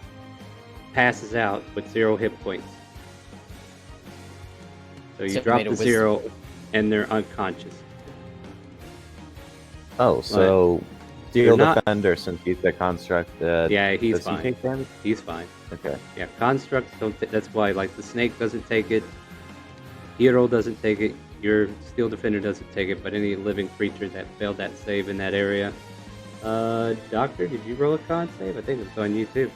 S1: passes out with 0 hit points. So you
S9: Except
S1: drop
S9: made a
S1: to 0, and they're unconscious.
S5: Oh, so Steel
S1: They're not-
S5: Defender, since he's the construct,
S1: Yeah, he's
S5: does
S1: fine.
S5: he take damage?
S1: He's fine.
S5: Okay.
S1: Yeah, constructs don't. That's why, like, the snake doesn't take it. Hero doesn't take it. Your Steel Defender doesn't take it. But any living creature that failed that save in that area. Doctor, did you roll a con save? I think it's on you too.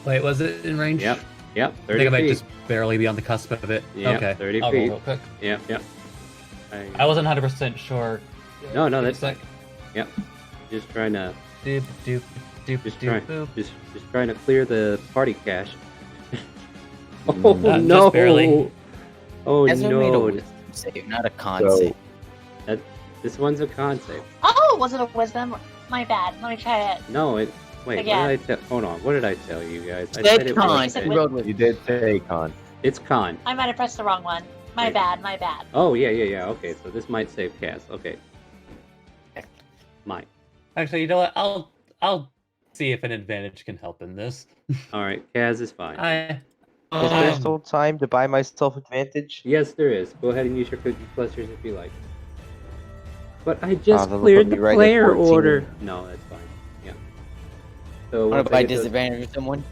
S4: Wait, was it in range?
S1: Yep. Yep.
S4: I
S1: 30
S4: think I might
S1: feet.
S4: just barely be on the cusp of it.
S1: Yep,
S4: Okay.
S1: 30
S4: I'll roll
S1: feet.
S4: real quick.
S1: Yep.
S4: I wasn't 100% sure.
S1: No,
S4: Give me a
S1: that's
S4: sec.
S1: Yep. Just trying to.
S4: Doop, doop, doop,
S1: Just
S4: doop,
S1: trying.
S4: boop.
S1: Just trying to clear the party cache. Oh
S5: Just
S1: no!
S4: barely.
S1: Oh
S9: As I made a
S1: no!
S9: wisdom save, not a con
S5: So-
S9: save.
S1: This one's a con save.
S2: Oh, was it a wisdom? My bad. Let me try it.
S1: No, it. Wait,
S2: Again.
S1: what did I tell? Hold on. What did I tell you guys? I
S9: Said
S1: it
S9: con.
S1: was
S2: said
S1: a-
S9: You rolled with
S5: You did say con.
S1: It's con.
S2: I might have pressed the wrong one. My
S1: Wait.
S2: bad. My bad.
S1: Oh yeah. Okay, so this might save Cass. Okay. Might.
S4: Actually, you know what? I'll see if an advantage can help in this.
S1: All right, Kaz is fine.
S12: Is there still time to buy myself advantage?
S1: Yes, there is. Go ahead and use your cookie clusters if you like. But I just
S12: that'll
S1: cleared
S12: put
S1: the
S12: me right at
S1: player
S12: 14.
S1: order. No, that's fine. Yeah. So
S9: Want
S1: once
S9: to
S1: I
S9: buy
S1: get those-
S9: disadvantage with someone?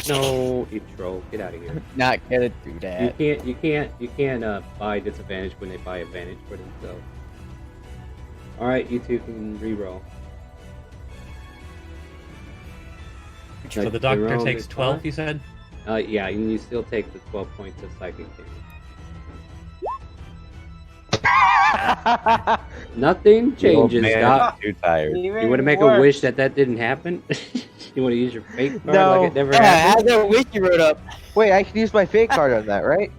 S1: No, you troll. Get out of here.
S9: Not gonna do that.
S1: You can't buy disadvantage when they buy advantage for themselves. All right, you two can re-roll.
S4: So the doctor
S1: Jerome
S4: takes
S1: is
S4: 12,
S1: fine.
S4: you said?
S1: Yeah, and you still take the 12 points of psychic damage. Nothing
S5: The old
S1: changes,
S5: man
S1: Doc.
S5: is too tired.
S1: You want to make a wish that didn't happen? You want to use your fake card
S12: No.
S1: like it never
S9: Yeah,
S1: happened?
S9: how's that wish you wrote up?
S12: Wait, I can use my fake card on that, right?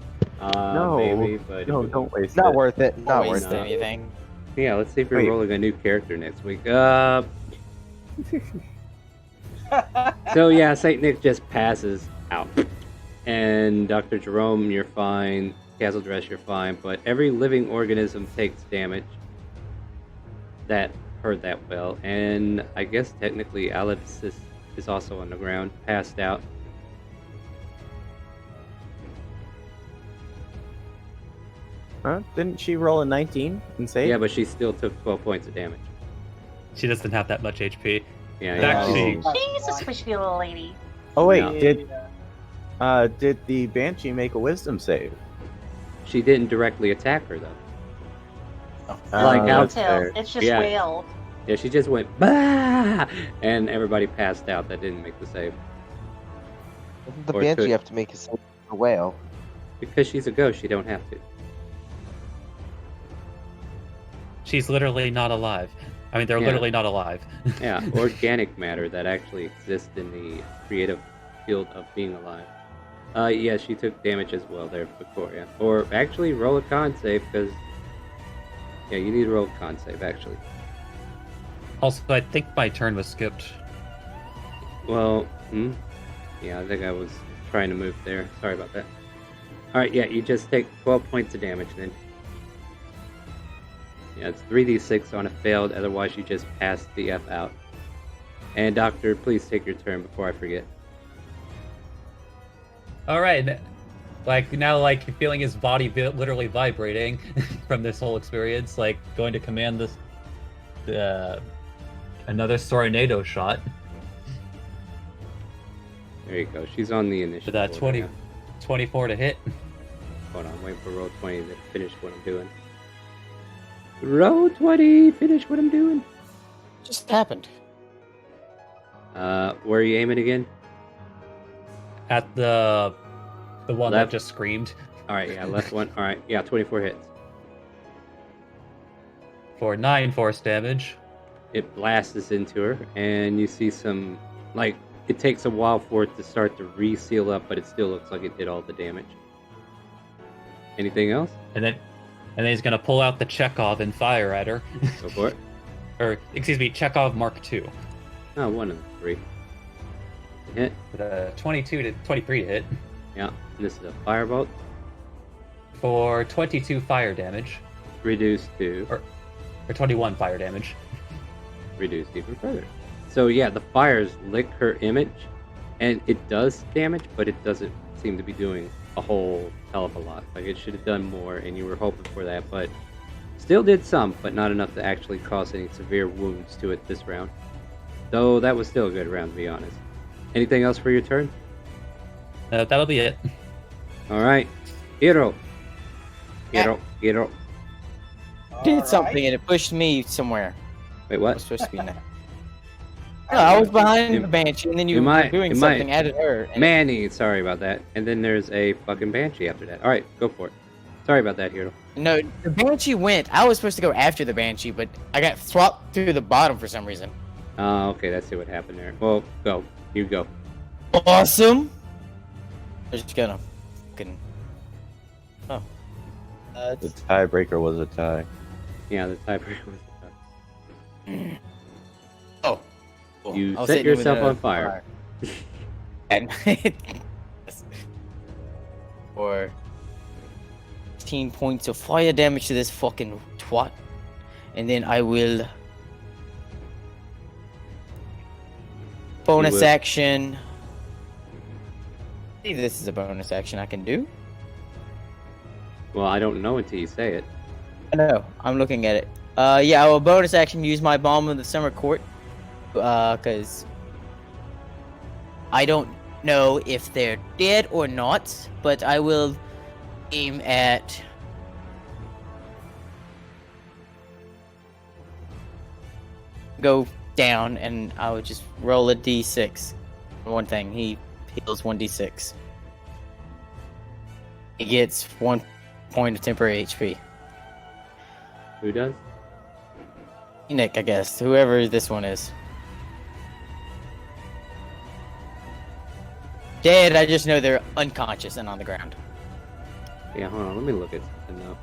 S5: No.
S1: Maybe, but
S5: No, don't waste
S12: Not
S5: it.
S12: worth it. Not
S9: Don't
S12: worth
S9: waste
S12: it.
S9: anything.
S1: yeah, let's see if we're
S5: Wait.
S1: rolling a new character next week. So yeah, Saint Nick just passes out, and Dr. Jerome, you're fine. Castle Dress, you're fine. But every living organism takes damage that heard that well, and I guess technically Alex is also on the ground, passed out.
S5: Huh? Didn't she roll a 19 and save?
S1: Yeah, but she still took 12 points of damage.
S4: She doesn't have that much HP.
S1: Yeah,
S4: Actually,
S2: She's a squishy little lady.
S5: Oh wait,
S1: No.
S5: did Did the Banshee make a wisdom save?
S1: She didn't directly attack her though.
S2: Like
S5: that's
S2: tail.
S5: fair.
S2: It's just
S1: Yeah.
S2: wailed.
S1: Yeah, she just went bah, and everybody passed out. That didn't make the save
S12: Doesn't the
S1: Or
S12: Banshee
S1: could-
S12: have to make a save for a whale?
S1: because she's a ghost. She don't have to.
S4: She's literally not alive. I mean, they're
S1: Yeah.
S4: literally not alive.
S1: Yeah, organic matter that actually exists in the creative field of being alive. Yeah, she took damage as well there, Victoria. Or actually, roll a con save because yeah, you need to roll a con save actually.
S4: Also, I think my turn was skipped.
S1: Well, yeah, I think I was trying to move there. Sorry about that. All right, yeah, you just take 12 points of damage then. Yeah, it's 3d6 on a failed. Otherwise, you just pass the F out. And Doctor, please take your turn before I forget.
S4: All right, like now, like feeling his body literally vibrating from this whole experience, like going to command this another tornado shot.
S1: There you go. She's on the
S4: For
S1: initiative.
S4: that
S1: order
S4: 20,
S1: now.
S4: 24 to hit.
S1: Hold on, wait for roll 20 to finish what I'm doing. Roll 20, finish what I'm doing.
S9: Just happened.
S1: Where are you aiming again?
S4: At the one
S1: Left.
S4: that just screamed
S1: All right, yeah, left one. All right, yeah, 24 hits.
S4: for 9 force damage.
S1: It blasts into her, and you see some, like, it takes a while for it to start to reseal up, but it still looks like it did all the damage. Anything else?
S4: And then he's gonna pull out the Chekhov and fire at her.
S1: Go for it.
S4: Or excuse me, Chekhov Mark II.
S1: Oh, one of the three. Hit.
S4: With a 22 to 23 to hit
S1: Yeah, and this is a firebolt.
S4: for 22 fire damage,
S1: Reduced to
S4: or 21 fire damage.
S1: reduced even further. So yeah, the fires lick her image, and it does damage, but it doesn't seem to be doing a whole hell of a lot. Like it should have done more, and you were hoping for that, but still did some, but not enough to actually cause any severe wounds to it this round. Though that was still a good round, to be honest. Anything else for your turn?
S4: That'll be it.
S1: All right, Hiro. Hiro.
S9: Did
S6: Alright.
S9: something and it pushed me somewhere.
S1: Wait,
S9: I
S1: what?
S9: was supposed to be in there. No, I was behind
S1: It-
S9: the Banshee, and then you
S1: it
S9: were
S1: might-
S9: doing
S1: it
S9: something
S1: might-
S9: at her. And
S1: Manny, sorry about that. And then there's a fucking Banshee after that. All right, go for it. Sorry about that, Hiro.
S9: No, the Banshee went. I was supposed to go after the Banshee, but I got swapped through the bottom for some reason.
S1: Okay, let's see what happened there. Well, go. You go.
S9: Awesome. I'm just gonna fucking. Oh.
S5: The tiebreaker was a tie.
S1: Yeah, the tiebreaker was the
S9: Oh. Cool.
S1: You
S9: I was
S1: set
S9: sitting with
S1: yourself
S9: a
S1: on fire.
S9: And or 15 points of fire damage to this fucking twat, and then I will bonus
S1: will.
S9: action. I believe this is a bonus action I can do.
S1: Well, I don't know until you say it.
S9: I know. I'm looking at it. Yeah, I will bonus action use my Balm of the Summer Court. Because I don't know if they're dead or not, but I will aim at. Go down, and I would just roll a d6. One thing, he heals 1d6. He gets 1 point of temporary HP.
S1: Who does?
S9: Nick, I guess. Whoever this one is. Dead, I just know they're unconscious and on the ground.
S1: Yeah, hold on. Let me look at something though.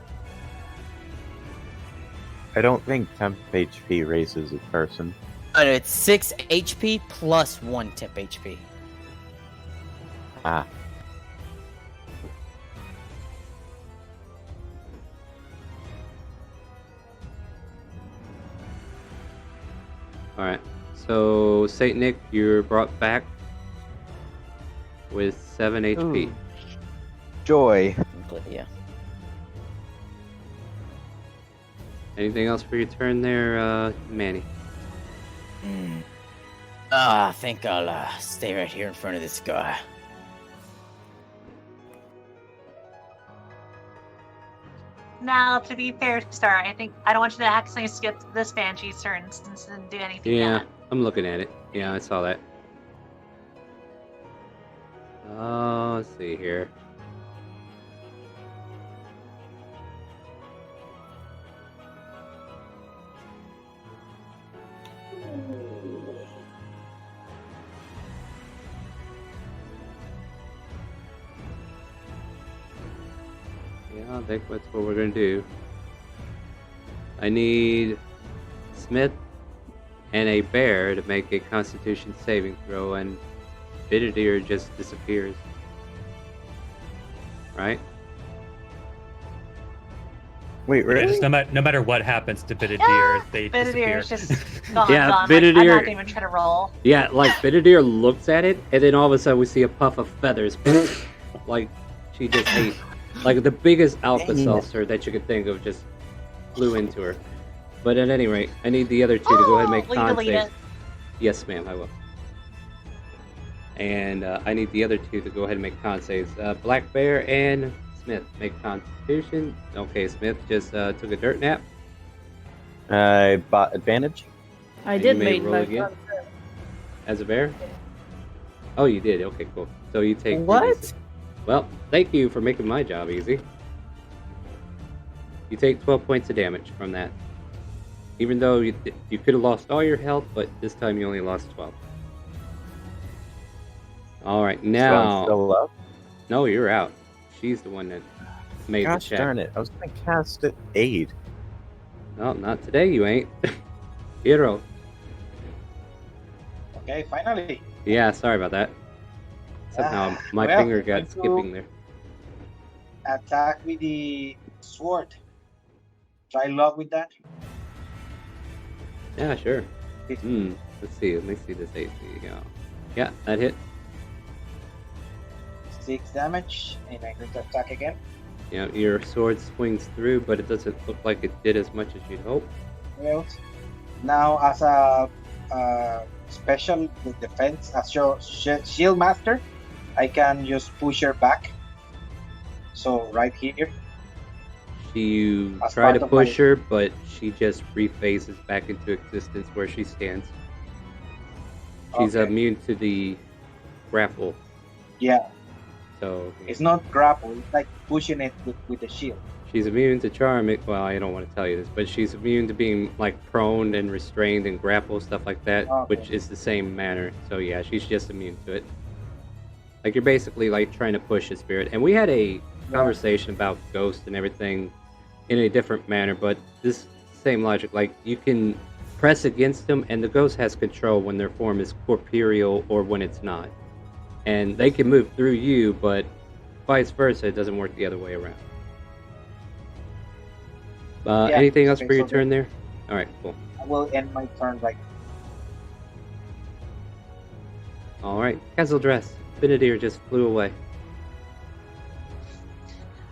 S5: I don't think temp HP raises a person.
S9: Oh, no, it's 6 HP plus 1 temp HP.
S5: Ah,
S1: All right. So, Saint Nick, you're brought back with 7 HP.
S12: Ooh. Joy.
S9: Yeah.
S1: Anything else for your turn there, Manny?
S9: I think I'll stay right here in front of this guy.
S2: Now, to be fair, Star, I think I don't want you to accidentally skip this Banshee's turn since it didn't do anything
S1: Yeah,
S2: yet.
S1: I'm looking at it. Yeah, I saw that. Let's see here. Yeah, I think that's what we're gonna do. I need Smith and a bear to make a Constitution saving throw, and Bididir just disappears. Right?
S5: Wait,
S4: Yeah,
S5: really?
S4: just no matter what happens to Bididir, they disappear.
S2: Bididir is just gone.
S1: Yeah,
S2: Like, I'm
S1: Bididir-
S2: not even trying to roll.
S1: Yeah, like Bididir looks at it, and then all of a sudden we see a puff of feathers. Like she just ate, like the biggest Alka-Seltzer that you could think of, just flew into her. But at any rate, I need the other two to go ahead and make
S2: will you
S1: con
S2: delete
S1: saves.
S2: it?
S1: Yes, ma'am, I will. And I need the other two to go ahead and make con saves. Black Bear and Smith make Constitution. Okay, Smith just took a dirt nap.
S5: I bought advantage.
S8: I
S1: And
S8: did
S1: you may
S8: make
S1: roll
S8: my
S1: again. As a bear? Oh, you did. Okay, cool. So you take.
S9: What?
S1: Well, thank you for making my job easy. You take 12 points of damage from that. Even though you could have lost all your health, but this time you only lost 12. All right,
S5: So I'm
S1: now.
S5: still up.
S1: No, you're out. She's the one that made
S5: Gosh
S1: the check.
S5: darn it! I was gonna cast it aid.
S1: No, not today. You ain't. Hero.
S6: Okay, finally.
S1: Yeah, sorry about that. Somehow my
S6: well,
S1: finger got
S6: going to-
S1: skipping there.
S6: Attack with the sword. Try luck with that.
S1: Yeah, sure. Let's see. Let me see this AC. Yeah, that hit.
S6: 6 damage, and I'm going to attack again.
S1: Yeah, your sword swings through, but it doesn't look like it did as much as you'd hope.
S6: Well, now as a special defense, as your shield master, I can just push her back. So right here.
S1: You
S6: As
S1: try
S6: part
S1: to
S6: of
S1: push
S6: my-
S1: her, but she just rephases back into existence where she stands. She's
S6: Okay.
S1: immune to the grapple,
S6: Yeah,
S1: so
S6: it's not grapple. It's like pushing it with the shield.
S1: she's immune to charm. Well, I don't want to tell you this, but she's immune to being like prone and restrained and grapple, stuff like that,
S6: Okay.
S1: which is the same manner. So yeah, she's just immune to it. Like you're basically like trying to push a spirit. And we had a conversation about ghosts and everything in a different manner, but this same logic, like you can press against them and the ghost has control when their form is corporeal or when it's not. And they can move through you, but vice versa, it doesn't work the other way around.
S6: Yeah,
S1: Anything else
S6: okay,
S1: for your
S6: so
S1: turn there? All right, cool.
S6: I will end my turn right.
S1: All right, Castle Dress. Benedict just flew away.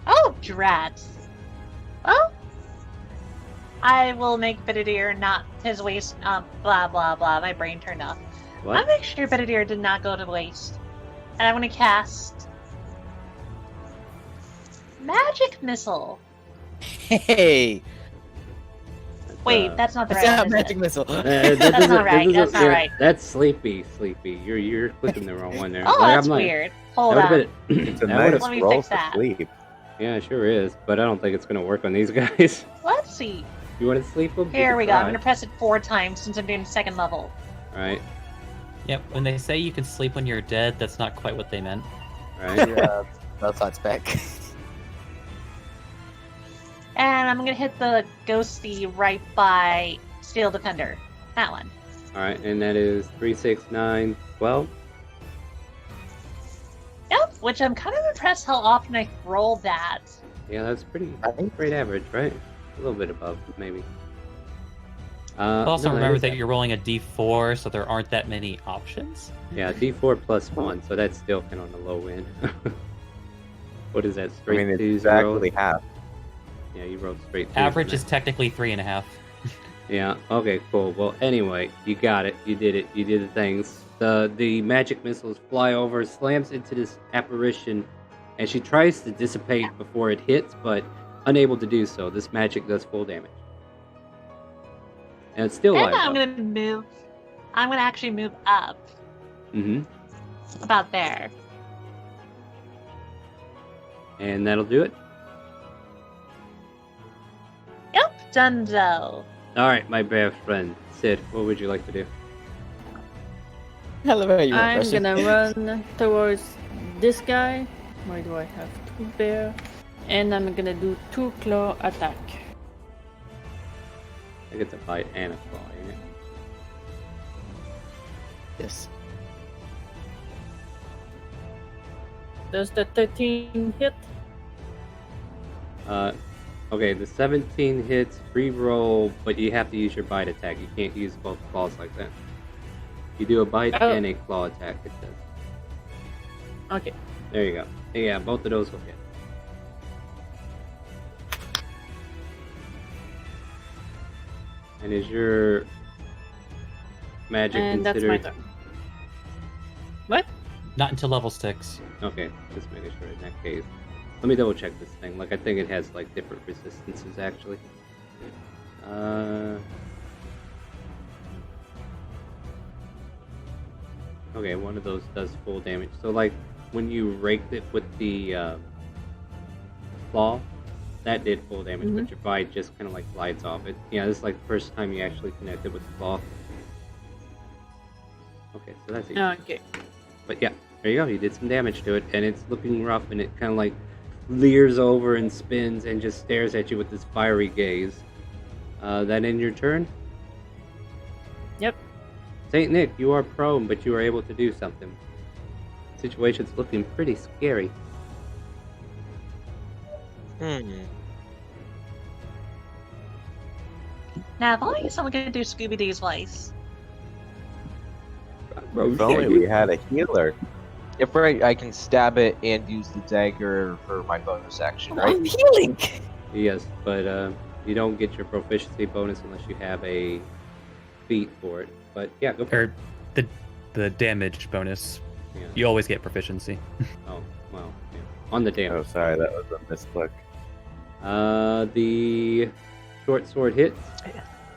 S2: Oh, drat. Well, I will make Bididir not his waste. Blah blah blah. My brain turned off.
S1: What?
S2: I'll make sure Bididir did not go to waste, and I'm going to cast Magic Missile.
S9: Hey,
S2: Wait, that's not the
S9: it's
S2: right
S9: not
S2: one, is
S9: magic
S2: it?
S9: missile.
S2: That's not right. That's not right.
S1: That's sleepy. You're clicking the wrong one there.
S2: Oh,
S1: Like,
S2: that's
S1: I'm like,
S2: weird. Hold
S1: that
S2: on.
S1: would've been-
S5: It's a
S1: that
S5: nice
S1: would've-
S2: Let me
S5: roll
S2: fix
S5: for
S2: that.
S5: sleep.
S1: Yeah, it sure is, but I don't think it's gonna work on these guys.
S2: Let's see.
S1: You want to sleep them?
S2: Here we go. I'm going to press it 4 times since I'm doing second level.
S1: All right,
S13: Yep, when they say you can sleep when you're dead, that's not quite what they meant.
S1: all right.
S9: Yeah, that's on spec.
S2: And I'm going to hit the ghosty right by Steel Defender. That one.
S1: All right, and that is 3, 6, 9, 12.
S2: Yep, which I'm kind of impressed how often I roll that.
S1: Yeah, that's pretty great average, right? A little bit above, maybe.
S13: Also
S1: no,
S13: remember
S1: is
S13: that you're rolling a d4, so there aren't that many options.
S1: Yeah, D4 plus 1, so that's still kind of on the low end. What is that?
S5: I
S1: Straight
S5: mean, it's
S1: twos
S5: exactly
S1: rolled?
S5: half.
S1: Yeah, you rolled straight twos.
S13: Average
S1: on
S13: is
S1: that.
S13: technically 3.5.
S1: Yeah. Okay. Cool. Well, anyway, you got it. You did it. You did the things. The magic missiles fly over, slams into this apparition, and she tries to dissipate before it hits, but unable to do so. This magic does full damage. And it's still
S2: And
S1: live.
S2: I'm gonna move. I'm gonna actually move up
S1: Mm-hmm.
S2: about there.
S1: And that'll do it.
S2: Yep, Dunzo.
S1: Alright, my brave friend. Sid, what would you like to do?
S9: I love how you
S8: I'm
S9: impressive.
S8: gonna run towards this guy. Where do I have 2 bear? And I'm gonna do 2 claw attack.
S1: I get to bite and a claw, ain't it?
S9: Yes.
S8: Does the 13 hit?
S1: Okay, the 17 hits, re-roll, but you have to use your bite attack. You can't use both claws like that. You do a bite and a claw attack, it says.
S8: Okay.
S1: There you go. Yeah, both of those will hit. And is your magic
S8: And that's my
S1: considered...
S8: turn. What?
S13: Not until level 6.
S1: Okay, just making sure in that case. Let me double check this thing. Like, I think it has, like, different resistances, actually. Okay, one of those does full damage. So, like, when you raked it with the claw, that did full damage, but your bite just kind of, like, glides off it. Yeah, this is, like, the first time you actually connected with the claw. Okay, so that's easy.
S8: Okay.
S1: But yeah, there you go. You did some damage to it, and it's looking rough, and it kind of like leers over and spins and just stares at you with this fiery gaze. That in your turn?
S8: Yep.
S1: Saint Nick, you are prone, but you are able to do something. The situation's looking pretty scary.
S2: Now, if only someone could do Scooby Doo's voice.
S5: If only we had a healer.
S12: If right, I can stab it and use the dagger for my bonus action, right?
S9: I'm healing!
S1: Yes, but you don't get your proficiency bonus unless you have a feat for it. But yeah, go for it.
S13: Or the damage bonus.
S1: Yeah.
S13: You always get proficiency.
S1: Oh, well, yeah. On the damage.
S5: Oh, sorry, that was a misclick.
S1: The short sword hits.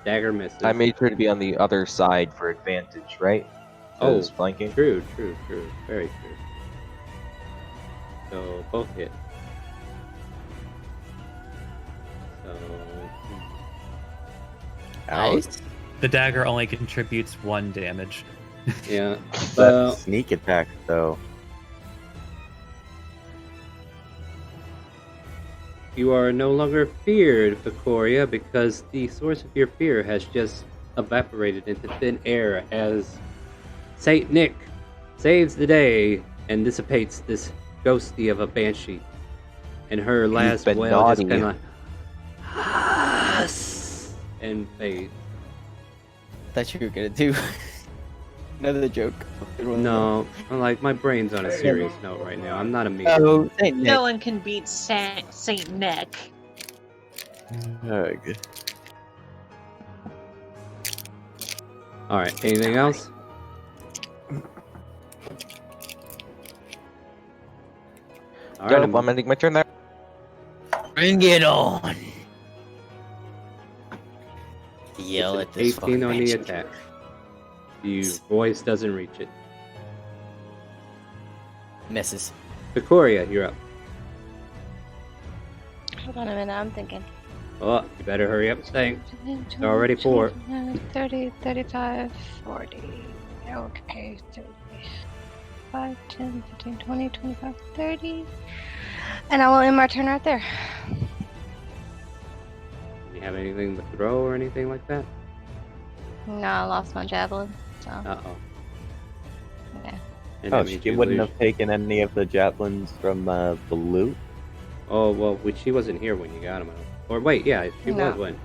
S1: Dagger misses.
S12: I made sure to be on the other side for advantage, right?
S1: Oh,
S12: Because flanking.
S1: True. Very true. So, both hit. So...
S9: Nice.
S13: The dagger only contributes 1 damage.
S1: Yeah.
S5: That sneak attack, though.
S1: You are no longer feared, Picoria, because the source of your fear has just evaporated into thin air as Saint Nick saves the day and dissipates this ghosty of a banshee. And her last
S12: been
S1: wail just
S12: naughty.
S1: kind of like... and fades.
S9: Thought you were gonna do another joke.
S1: No, like, my brain's on a serious note right now. I'm not a meme.
S9: Oh, Saint Nick.
S2: No one can beat Saint Nick.
S5: Ugh.
S1: Alright, anything else? Alright,
S12: I'm ending my turn there.
S9: Bring it on. Yell at this
S1: 18 on the
S9: fucking
S1: attack. Your voice doesn't reach it.
S9: Misses.
S1: Picoria, you're up.
S10: Hold on a minute, I'm thinking.
S1: Oh, you better hurry up. Thanks. It's already 4.
S10: 30, 35, 40. Okay, 35, 10, 15, 20, 25, 30. And I will end my turn right there.
S1: You have anything to throw or anything like that?
S10: No, I lost my javelin. So,
S1: Uh-oh.
S10: yeah.
S1: And
S5: Oh,
S1: that means
S5: she
S1: you
S5: wouldn't
S1: lose-
S5: have taken any of the javelins from the loot?
S1: Oh, well, she wasn't here when you got them. Or wait, yeah, she
S10: No.
S1: was when.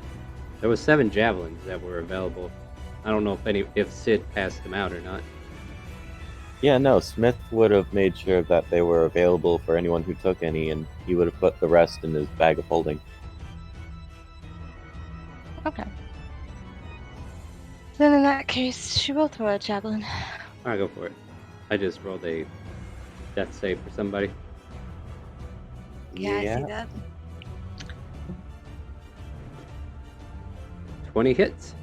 S1: There was 7 javelins that were available. I don't know if Sid passed them out or not.
S5: Yeah, no, Smith would have made sure that they were available for anyone who took any, and he would have put the rest in his bag of holding.
S10: Okay. Then in that case, she will throw a javelin.
S1: Alright, go for it. I just rolled a death save for somebody.
S10: Yeah, I see that.
S1: 20 hits.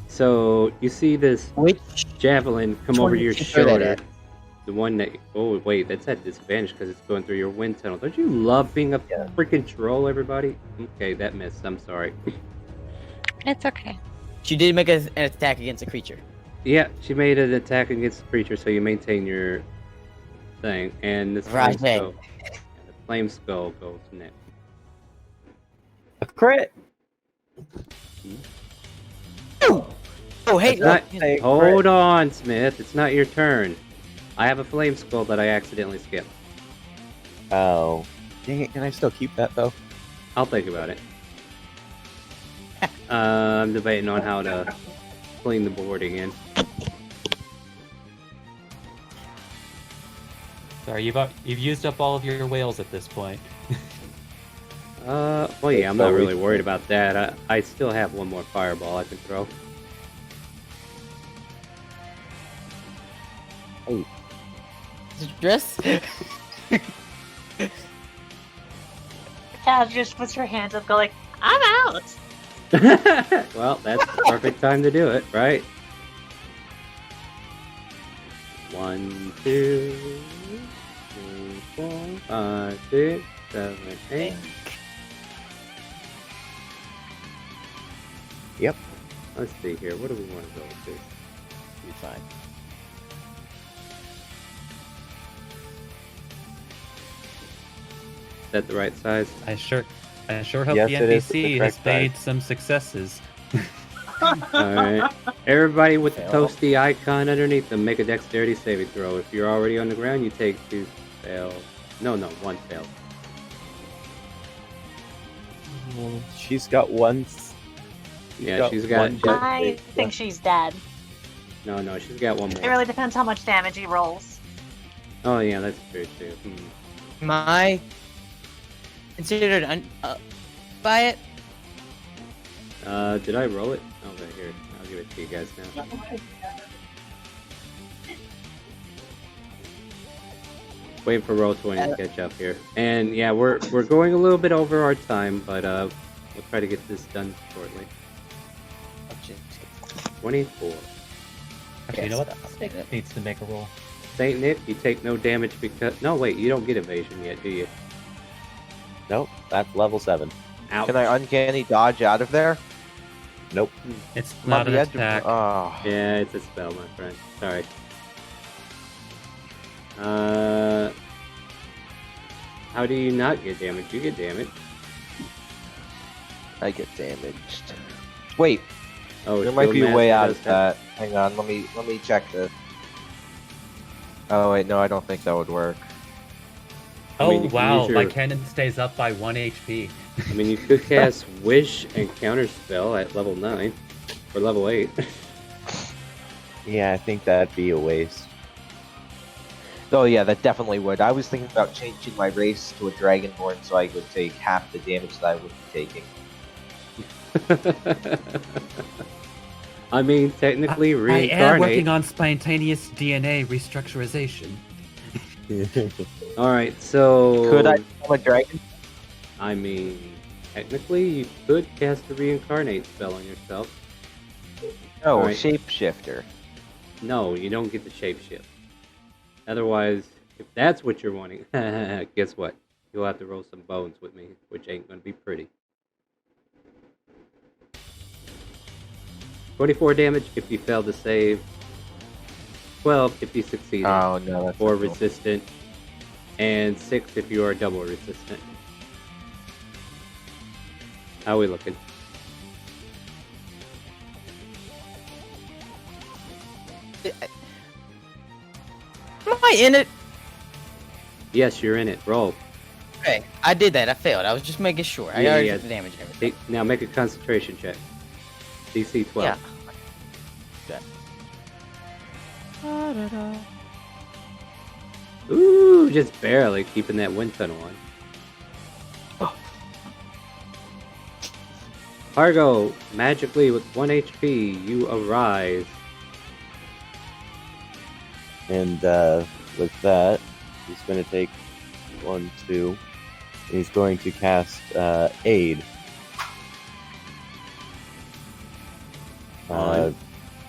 S1: So you see this
S9: Which
S1: javelin come over to your
S9: 22 throw that
S1: shoulder.
S9: at?
S1: The one that... Oh, wait, that's at disadvantage because it's going through your wind tunnel. Don't you love being a freaking troll, everybody? Okay, that missed. I'm sorry.
S10: It's okay.
S9: She did make an attack against a creature.
S1: Yeah, she made an attack against the creature, so you maintain your thing. And this
S9: Right.
S1: the flame skull goes next.
S9: A crit. Oh, hey,
S1: It's not,
S9: look.
S1: hold on, Smith. It's not your turn. I have a flame skull that I accidentally skipped.
S5: Oh. Dang it, can I still keep that, though?
S1: I'll think about it. I'm debating on how to clean the board again.
S13: Sorry, you've used up all of your whales at this point.
S1: Well, yeah, I'm not really worried about that. I still have one more fireball I can throw.
S5: Oh.
S9: Dress?
S2: Cal just puts her hands up, go like, I'm out.
S1: Well, that's the perfect time to do it, right? 1, 2, 3, 4, 5, 6, 7, 8.
S5: Yep.
S1: Let's see here. What do we want to go to?
S9: You're fine.
S1: Is that the right size?
S13: I sure hope
S5: Yes,
S13: the
S5: it is the
S13: NPC
S5: correct
S13: has made
S5: size.
S13: some successes.
S1: Alright. Everybody with the toasty icon underneath them, make a dexterity saving throw. If you're already on the ground, you take 2 fails. No, 1 fail.
S5: She's got one.
S1: Yeah, she's got...
S2: I think she's dead.
S1: No, she's got one
S2: It
S1: more.
S2: really depends how much damage he rolls.
S1: Oh, yeah, that's true, too.
S9: Am I considered by it?
S1: Did I roll it? Okay, here. I'll give it to you guys now. Waiting for Roll20 to catch up here. And yeah, we're going a little bit over our time, but we'll try to get this done shortly. 24.
S13: Actually, you know what? Nick needs to make a roll.
S1: Saint Nick, you take no damage because... No, wait, you don't get evasion yet, do you?
S5: Nope, that's level 7.
S1: Ouch.
S12: Can I uncanny dodge out of there?
S5: Nope.
S13: It's
S12: I'm on
S13: not an
S12: the edge of-
S13: attack.
S12: Oh.
S1: Yeah, it's a spell, my friend. Sorry. How do you not get damage? You get damage.
S12: I get damaged. Wait,
S1: Oh,
S12: there might
S1: Shield
S12: be a
S1: Master
S12: way out
S1: does
S12: of that. Hang on, let me check this. Oh wait, no, I don't think that would work.
S13: Oh,
S1: I mean, you can
S13: wow,
S1: use your-
S13: my cannon stays up by 1 HP.
S1: I mean, you could cast Wish and Counterspell at level 9. Or level 8.
S5: Yeah, I think that'd be a waste.
S12: Oh yeah, that definitely would. I was thinking about changing my race to a Dragonborn so I would take half the damage that I would be taking.
S1: I mean, technically,
S13: I am
S1: reincarnate.
S13: working on spontaneous DNA restructurization.
S1: Alright, so...
S12: Could I become a dragon?
S1: I mean, technically, you could cast a reincarnate spell on yourself.
S12: No,
S1: Alright.
S12: shapeshifter.
S1: No, you don't get the shapeshift. Otherwise, if that's what you're wanting, guess what? You'll have to roll some bones with me, which ain't gonna be pretty. 24 damage if you fail to save. 12 if you succeed.
S12: Oh no, that's
S1: or
S12: not cool.
S1: resistant. And 6 if you are double resistant. How are we looking?
S9: Am I in it?
S1: Yes, you're in it. Roll.
S9: Okay, I did that. I failed. I was just making sure. I already took the damage and everything.
S1: Now make a concentration check. DC 12.
S9: Yeah.
S1: Ooh, just barely keeping that wind tunnel on. Argo, magically with 1 HP, you arise.
S5: And with that, he's going to take 1, 2, He's going to cast Aid.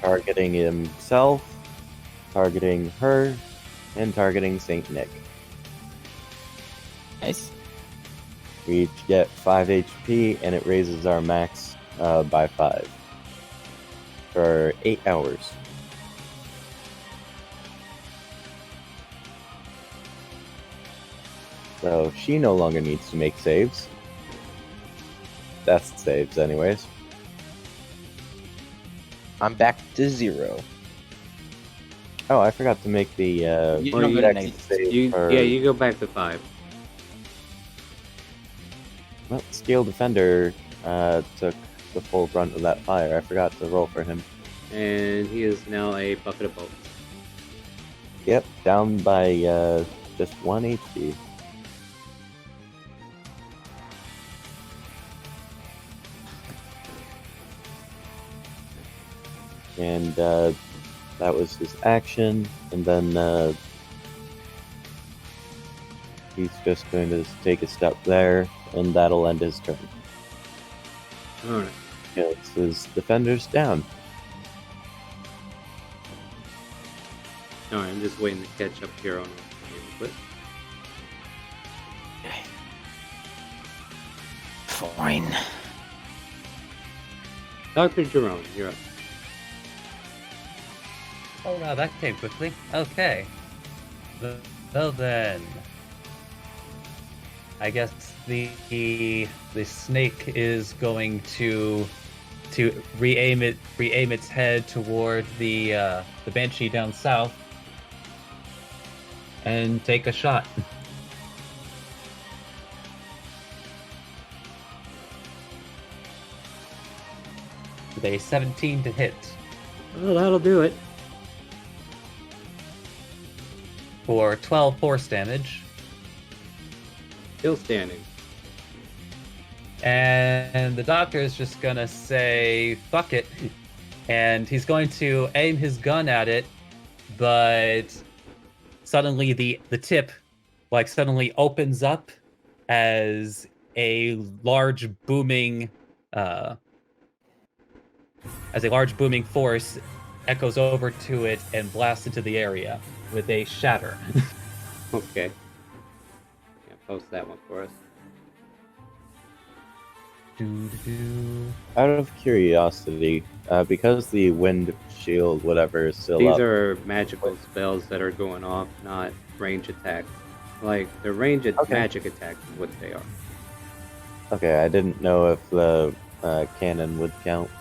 S5: Targeting himself, targeting her, and targeting Saint Nick.
S9: Nice.
S5: We each get 5 HP, and it raises our max by 5 for 8 hours. So she no longer needs to make saves. Death saves, anyways.
S12: I'm back to 0.
S5: Oh, I forgot to make the
S9: You don't go to
S5: dex
S9: negative.
S5: save for...
S1: Yeah, you go back to 5.
S5: Well, Scale Defender took the full brunt of that fire. I forgot to roll for him.
S1: And he is now a bucket of bolts.
S5: Yep, down by just 1 HP. And that was his action, and then he's just going to take a step there, and that'll end his turn.
S1: Alright.
S5: Gets his defenders down.
S1: Alright, I'm just waiting to catch up here on it.
S9: Fine.
S1: Dr. Jerome, you're up.
S13: Oh wow, that came quickly. Okay. Well then, I guess the snake is going to re-aim its head toward the banshee down south and take a shot. With a 17 to hit.
S1: Well, that'll do it.
S13: For 12 force damage.
S1: Still standing.
S13: And the doctor is just gonna say, fuck it. And he's going to aim his gun at it, but suddenly the tip suddenly opens up as a large booming force echoes over to it and blasts into the area with a shatter.
S1: Okay. Yeah, post that one for us.
S5: Out of curiosity, because the wind shield, whatever, is still
S1: These
S5: up.
S1: are magical spells that are going off, not range attacks. Like, the range magic attacks is what they are.
S5: Okay, I didn't know if the cannon would count.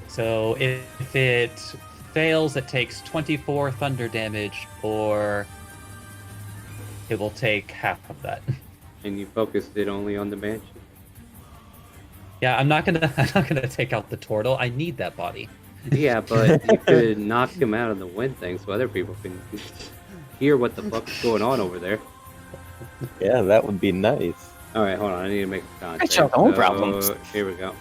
S13: So if it fails, it takes 24 thunder damage, or it will take half of that.
S1: And you focused it only on the banshee.
S13: Yeah, I'm not gonna take out the turtle. I need that body.
S1: Yeah, but you could knock him out of the wind thing so other people can hear what the fuck's going on over there.
S5: Yeah, that would be nice.
S1: Alright, hold on, I need to make a contact.
S9: That's your own problems.
S1: Here we go.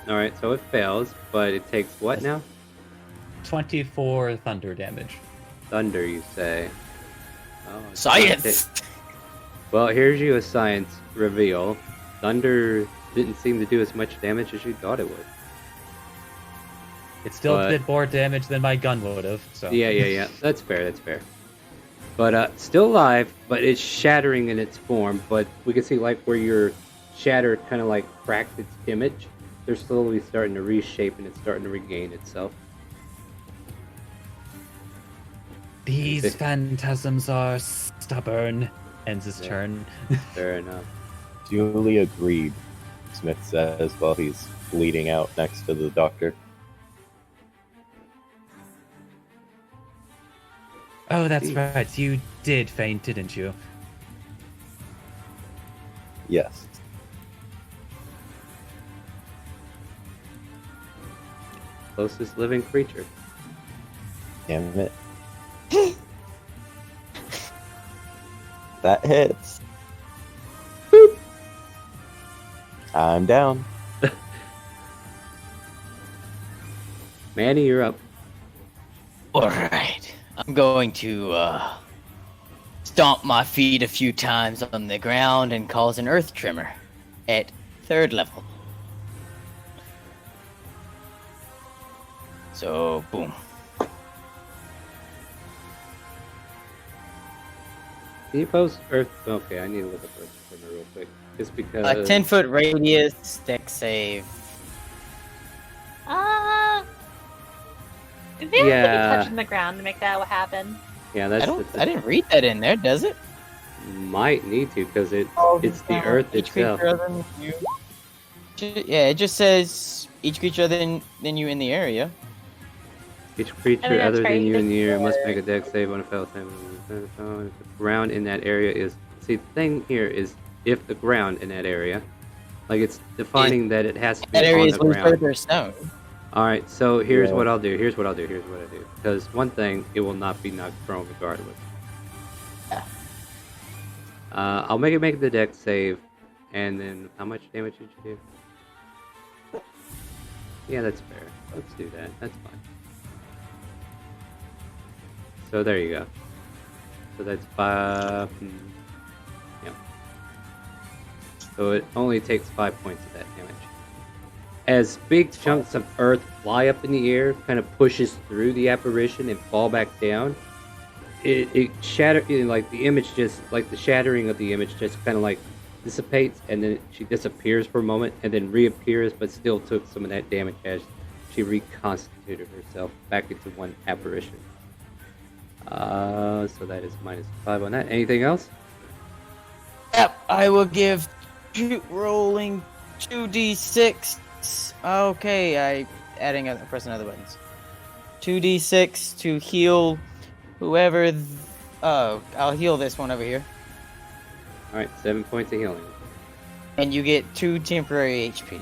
S1: Alright, so it fails, but it takes what now?
S13: 24 thunder damage.
S1: Thunder, you say? Oh,
S9: Science!
S1: Well, here's you a science reveal. Thunder didn't seem to do as much damage as you thought it would.
S13: It still did more damage than my gun would have. So
S1: Yeah. That's fair. But still alive, but it's shattering in its form. But we can see like where your shatter kind of like cracked its image. They're slowly starting to reshape and it's starting to regain itself.
S13: These phantasms are stubborn. Ends his turn.
S1: Fair enough.
S5: Duly agreed, Smith says while he's bleeding out next to the doctor.
S13: Oh, that's right. You did faint, didn't you?
S5: Yes.
S1: Closest living creature.
S5: Damn it. That hits. Boop. I'm down.
S1: Manny, you're up.
S9: Alright. I'm going to stomp my feet a few times on the ground and cause an earth tremor at 3rd level. So, boom.
S1: Can you post Earth? Okay, I need to look up Earth Tremor real quick. Just because.
S9: 10-foot radius, deck save.
S2: If they have to
S1: Yeah.
S2: be touching the ground to make that happen.
S1: Yeah, that's.
S9: I didn't read that in there, does it?
S1: Might need to because it's the Earth
S9: Each
S1: itself.
S9: creature other than you. Yeah, it just says each creature other than you in the area.
S1: Each
S2: I mean,
S1: creature
S2: that's
S1: other than
S2: great.
S1: you in the area must make a dex save on a failed save. If the ground in that area is. See, the thing here is if the ground in that area, like it's defining that it has to be
S9: That area
S1: on
S9: is
S1: the ground.
S9: further stone.
S1: All right, so here's
S12: Yeah.
S1: what I'll do. Here's what I do. Because one thing, it will not be knocked prone regardless.
S9: Yeah.
S1: I'll make the dex save, and then how much damage did you do? Yeah, that's fair. Let's do that. That's fine. So there you go. So that's 5. Yeah. So it only takes 5 points of that damage. As big chunks of earth fly up in the air, kind of pushes through the apparition and fall back down, it shatters, like the image just, like the shattering of the image just kind of like dissipates, and then she disappears for a moment and then reappears, but still took some of that damage as she reconstituted herself back into one apparition. So that is -5 on that. Anything else?
S9: Yep, I will give rolling 2d6. Okay, pressing other buttons. 2d6 to heal whoever. I'll heal this one over here.
S1: All right, 7 points of healing.
S9: And you get 2 temporary HP.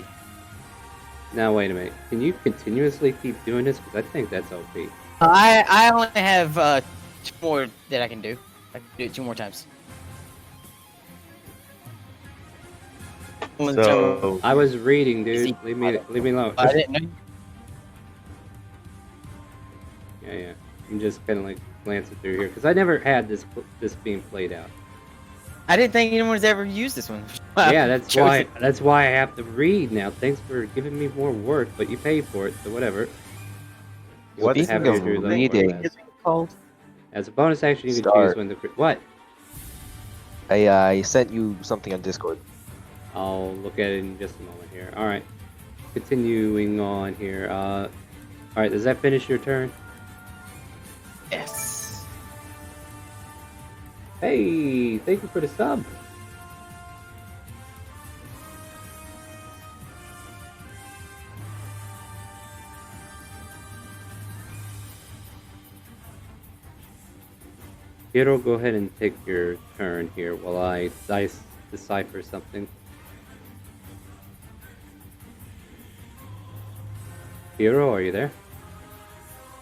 S1: Now wait a minute. Can you continuously keep doing this? Because I think that's OP.
S9: I only have 2 more that I can do. I can do it 2 more times.
S5: So
S1: I was reading, dude. Leave me alone.
S9: I didn't know.
S1: Yeah. I'm just kind of like glancing through here because I never had this being played out.
S9: I didn't think anyone's ever used this one.
S1: Yeah, that's why I have to read now. Thanks for giving me more work, but you paid for it, so whatever.
S12: What
S1: You'll have
S12: Speaking
S1: to
S12: of
S1: do that
S12: reading,
S1: more or less. As a bonus action, you can choose when the what?
S12: I sent you something on Discord.
S1: I'll look at it in just a moment here. All right, continuing on here. All right, does that finish your turn?
S9: Yes.
S1: Hey, thank you for the sub. Hiro, go ahead and take your turn here while I decipher something. Hiro, are you there?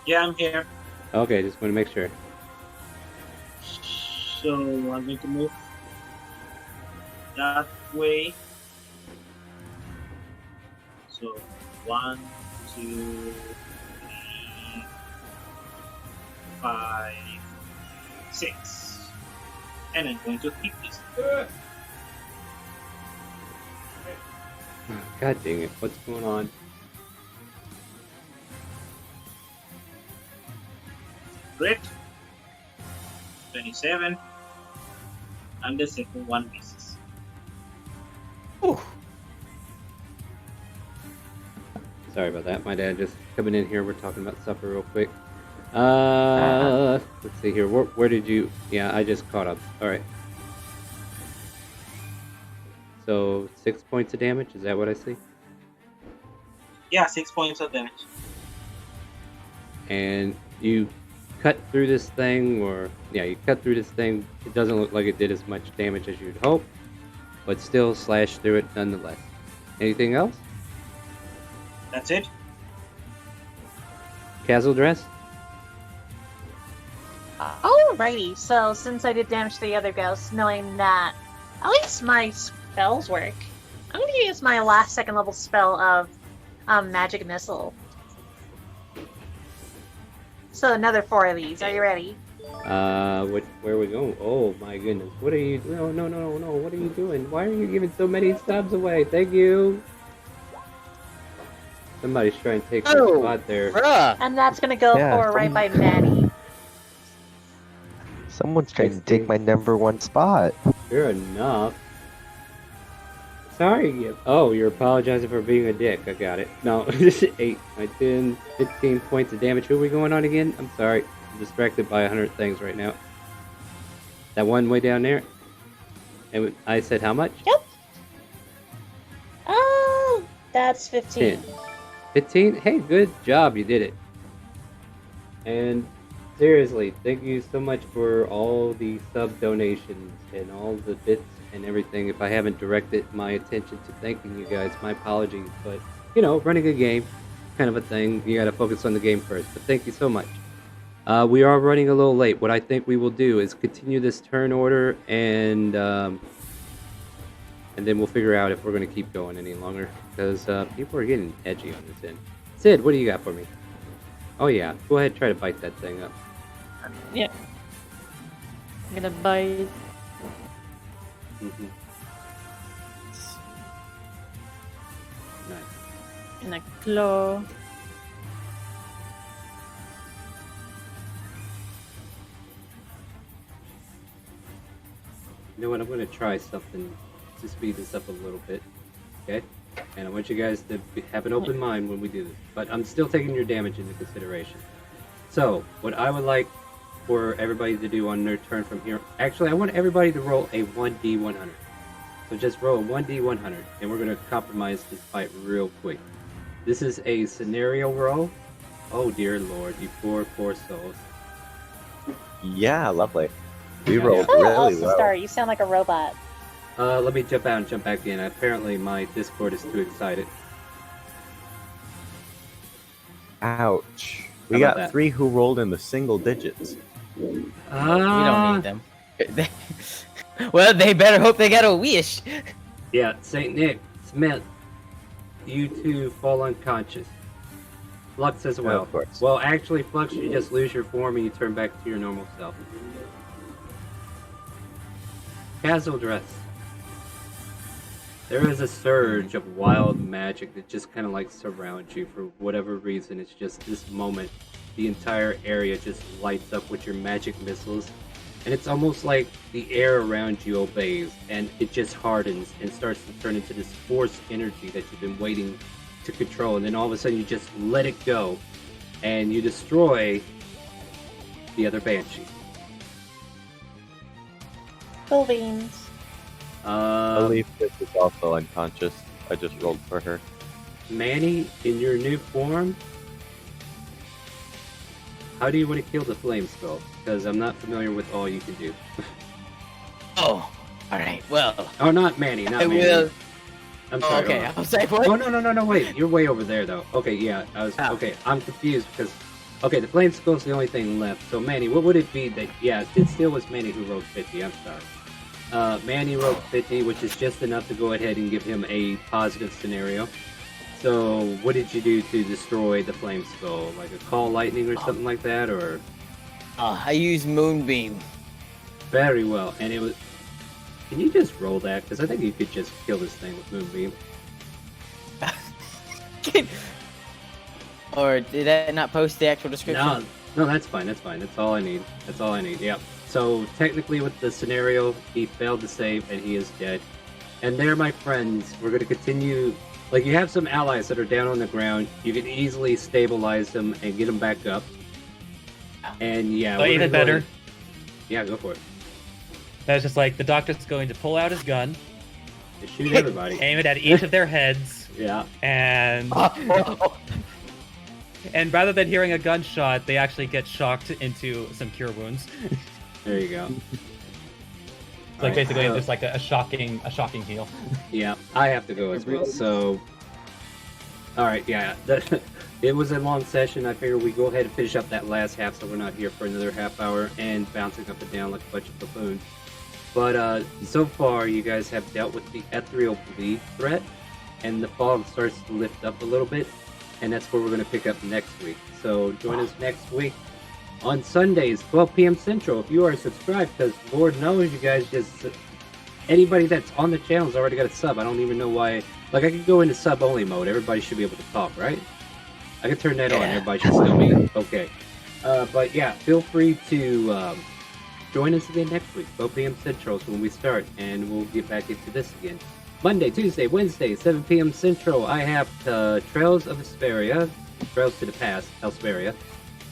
S14: Yeah, I'm here.
S1: Okay, just want to make sure.
S14: So I'm going to move that way. So 1, 2, 3, 5, 6. And I'm going to keep this.
S1: God dang it, what's going on?
S14: Great. 27. And the second one misses.
S1: Sorry about that. My dad just coming in here. We're talking about supper real quick. Let's see here. Where did you? Yeah, I just caught up. All right. So 6 points of damage. Is that what I see?
S14: Yeah, 6 points of damage.
S1: And you cut through this thing, or yeah, you cut through this thing. It doesn't look like it did as much damage as you'd hope, but still slashed through it nonetheless. Anything else?
S14: That's it.
S1: Castle dress.
S2: Alrighty, so since I did damage to the other ghosts, knowing that at least my spells work, I'm going to use my last 2nd level spell of Magic Missile. So another 4 of these. Are you ready?
S1: Where are we going? Oh my goodness! What are you? No, no, no, no! What are you doing? Why are you giving so many subs away? Thank you. Somebody's trying to take my
S9: Oh,
S1: spot there.
S9: bruh.
S2: And that's gonna go
S12: Yeah,
S2: for right by Maddie.
S12: Someone's trying to
S1: 16.
S12: take my #1 spot.
S1: Sure enough. Sorry. Oh, you're apologizing for being a dick. I got it. No, 8, 9, 10, 15 points of damage. Who are we going on again? I'm sorry. I'm distracted by 100 things right now. That one way down there? And I said how much?
S2: Yep. Oh, that's 15.
S1: 10. 15? Hey, good job. You did it. And seriously, thank you so much for all the sub donations and all the bits and everything. If I haven't directed my attention to thanking you guys, my apologies. But, you know, running a game, kind of a thing. You gotta focus on the game first. But thank you so much. We are running a little late. What I think we will do is continue this turn order and then we'll figure out if we're going to keep going any longer. Because people are getting edgy on this end. Sid, what do you got for me? Oh yeah, go ahead and try to bite that thing up.
S8: Yeah. I'm gonna bite.
S1: Mm-hmm. Nice.
S8: And a claw.
S1: You know what, I'm going to try something to speed this up a little bit. Okay? And I want you guys to have an open mind when we do this. But I'm still taking your damage into consideration. So, what I would like for everybody to do on their turn from here... Actually, I want everybody to roll a 1d100. So just roll a 1d100, and we're going to compromise this fight real quick. This is a scenario roll. Oh dear lord, you poor souls.
S5: Yeah, lovely. We
S1: Yeah,
S5: rolled
S2: Oh,
S5: really
S2: also
S5: well.
S2: Star, you sound like a robot.
S1: Let me jump out and jump back in. Apparently my Discord is too excited.
S5: Ouch. We
S1: How about
S5: got
S1: that?
S5: 3 who rolled in the single digits.
S9: We don't need them. Well, they better hope they got a wish.
S1: Yeah, St. Nick, Smith, you two fall unconscious. Flux as well.
S5: Of course.
S1: Well, actually, Flux, you just lose your form and you turn back to your normal self. Casual dress. There is a surge of wild magic that just kind of like surrounds you for whatever reason. It's just this moment. The entire area just lights up with your magic missiles. And it's almost like the air around you obeys and it just hardens and starts to turn into this force energy that you've been waiting to control. And then all of a sudden you just let it go and you destroy the other Banshee.
S2: Cool beans.
S5: I believe this is also unconscious. I just rolled for her.
S1: Manny, in your new form, how do you want to kill the flame skull? Because I'm not familiar with all you can do.
S9: Oh, alright, well.
S1: Oh, not Manny, not
S9: I
S1: Manny.
S9: will.
S1: I'm sorry.
S9: Okay,
S1: hold on.
S9: I was like, what?
S1: Oh, no, wait. You're way over there, though. Okay, yeah. Okay, I'm confused because... Okay, the flame skull's the only thing left. So, Manny, what would it be that... Yeah, it still was Manny who rolled 50. I'm sorry. Manny rolled 50, which is just enough to go ahead and give him a positive scenario. So, what did you do to destroy the flame skull? Like a call lightning or something like that, or...
S9: I used Moonbeam.
S1: Very well, and it was... Can you just roll that? Because I think you could just kill this thing with Moonbeam.
S9: Or did I not post the actual description?
S1: No, that's fine, that's fine. That's all I need. That's all I need, yep. So, technically with the scenario, he failed to save, and he is dead. And there, my friends, we're going to continue... Like, you have some allies that are down on the ground. You can easily stabilize them and get them back up. And, yeah...
S13: So even better.
S1: Yeah, go for it.
S13: That's just like the doctor's going to pull out his gun,
S1: Just shoot everybody.
S13: aim it at each of their heads,
S1: Yeah.
S13: and and rather than hearing a gunshot, they actually get shocked into some cure wounds.
S1: There you go.
S13: Like basically
S1: so-
S13: just like a shocking heal.
S1: Yeah, I have to go as well. So, all right, yeah, it was a long session. I figured we go ahead and finish up that last half, so we're not here for another half hour and bouncing up and down like a bunch of buffoons. But so far, you guys have dealt with the ethereal bleed threat, and the fog starts to lift up a little bit, and that's where we're going to pick up next week. So join us next week on Sundays, 12 p.m. Central. If you are subscribed, because Lord knows you guys just anybody that's on the channel has already got a sub. I don't even know why. Like I could go into sub only mode. Everybody should be able to talk, right? I could turn that on. Everybody should still be okay. But yeah, feel free to join us again next week, 12 p.m. Central is when we start, and we'll get back into this again. Monday, Tuesday, Wednesday, 7 p.m. Central, I have Trails of Hesperia, Trails to the Past, Hesperia.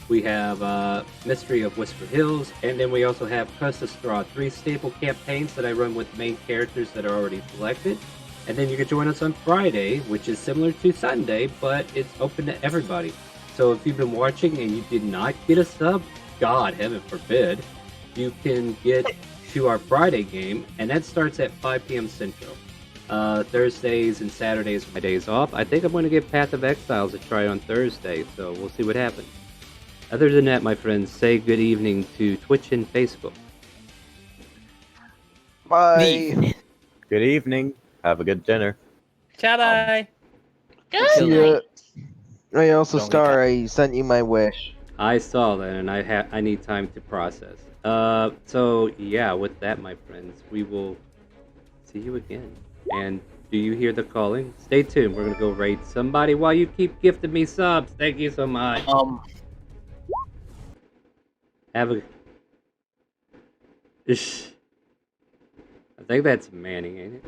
S1: We have Mystery of Whisper Hills, and then we also have Crest of Straw, 3 staple campaigns that I run with main characters that are already selected. And then you can join us on Friday, which is similar to Sunday, but it's open to everybody. So if you've been watching and you did not get a sub, God, heaven forbid, you can get to our Friday game, and that starts at 5 p.m. Central. Thursdays and Saturdays are my days off. I think I'm going to give Path of Exiles a try on Thursday, so we'll see what happens. Other than that, my friends, say good evening to Twitch and Facebook.
S12: Bye.
S5: Good evening. Have a good dinner.
S9: Ciao, bye.
S2: Good
S12: See ya.
S2: night.
S12: I also,
S9: Don't get
S12: Star, I sent you my wish.
S1: I saw that, and I need time to process. So yeah, with that, my friends, we will see you again. And do you hear the calling? Stay tuned. We're gonna go raid somebody while you keep gifting me subs. Thank you so much. Have a. I think that's Manny, ain't it?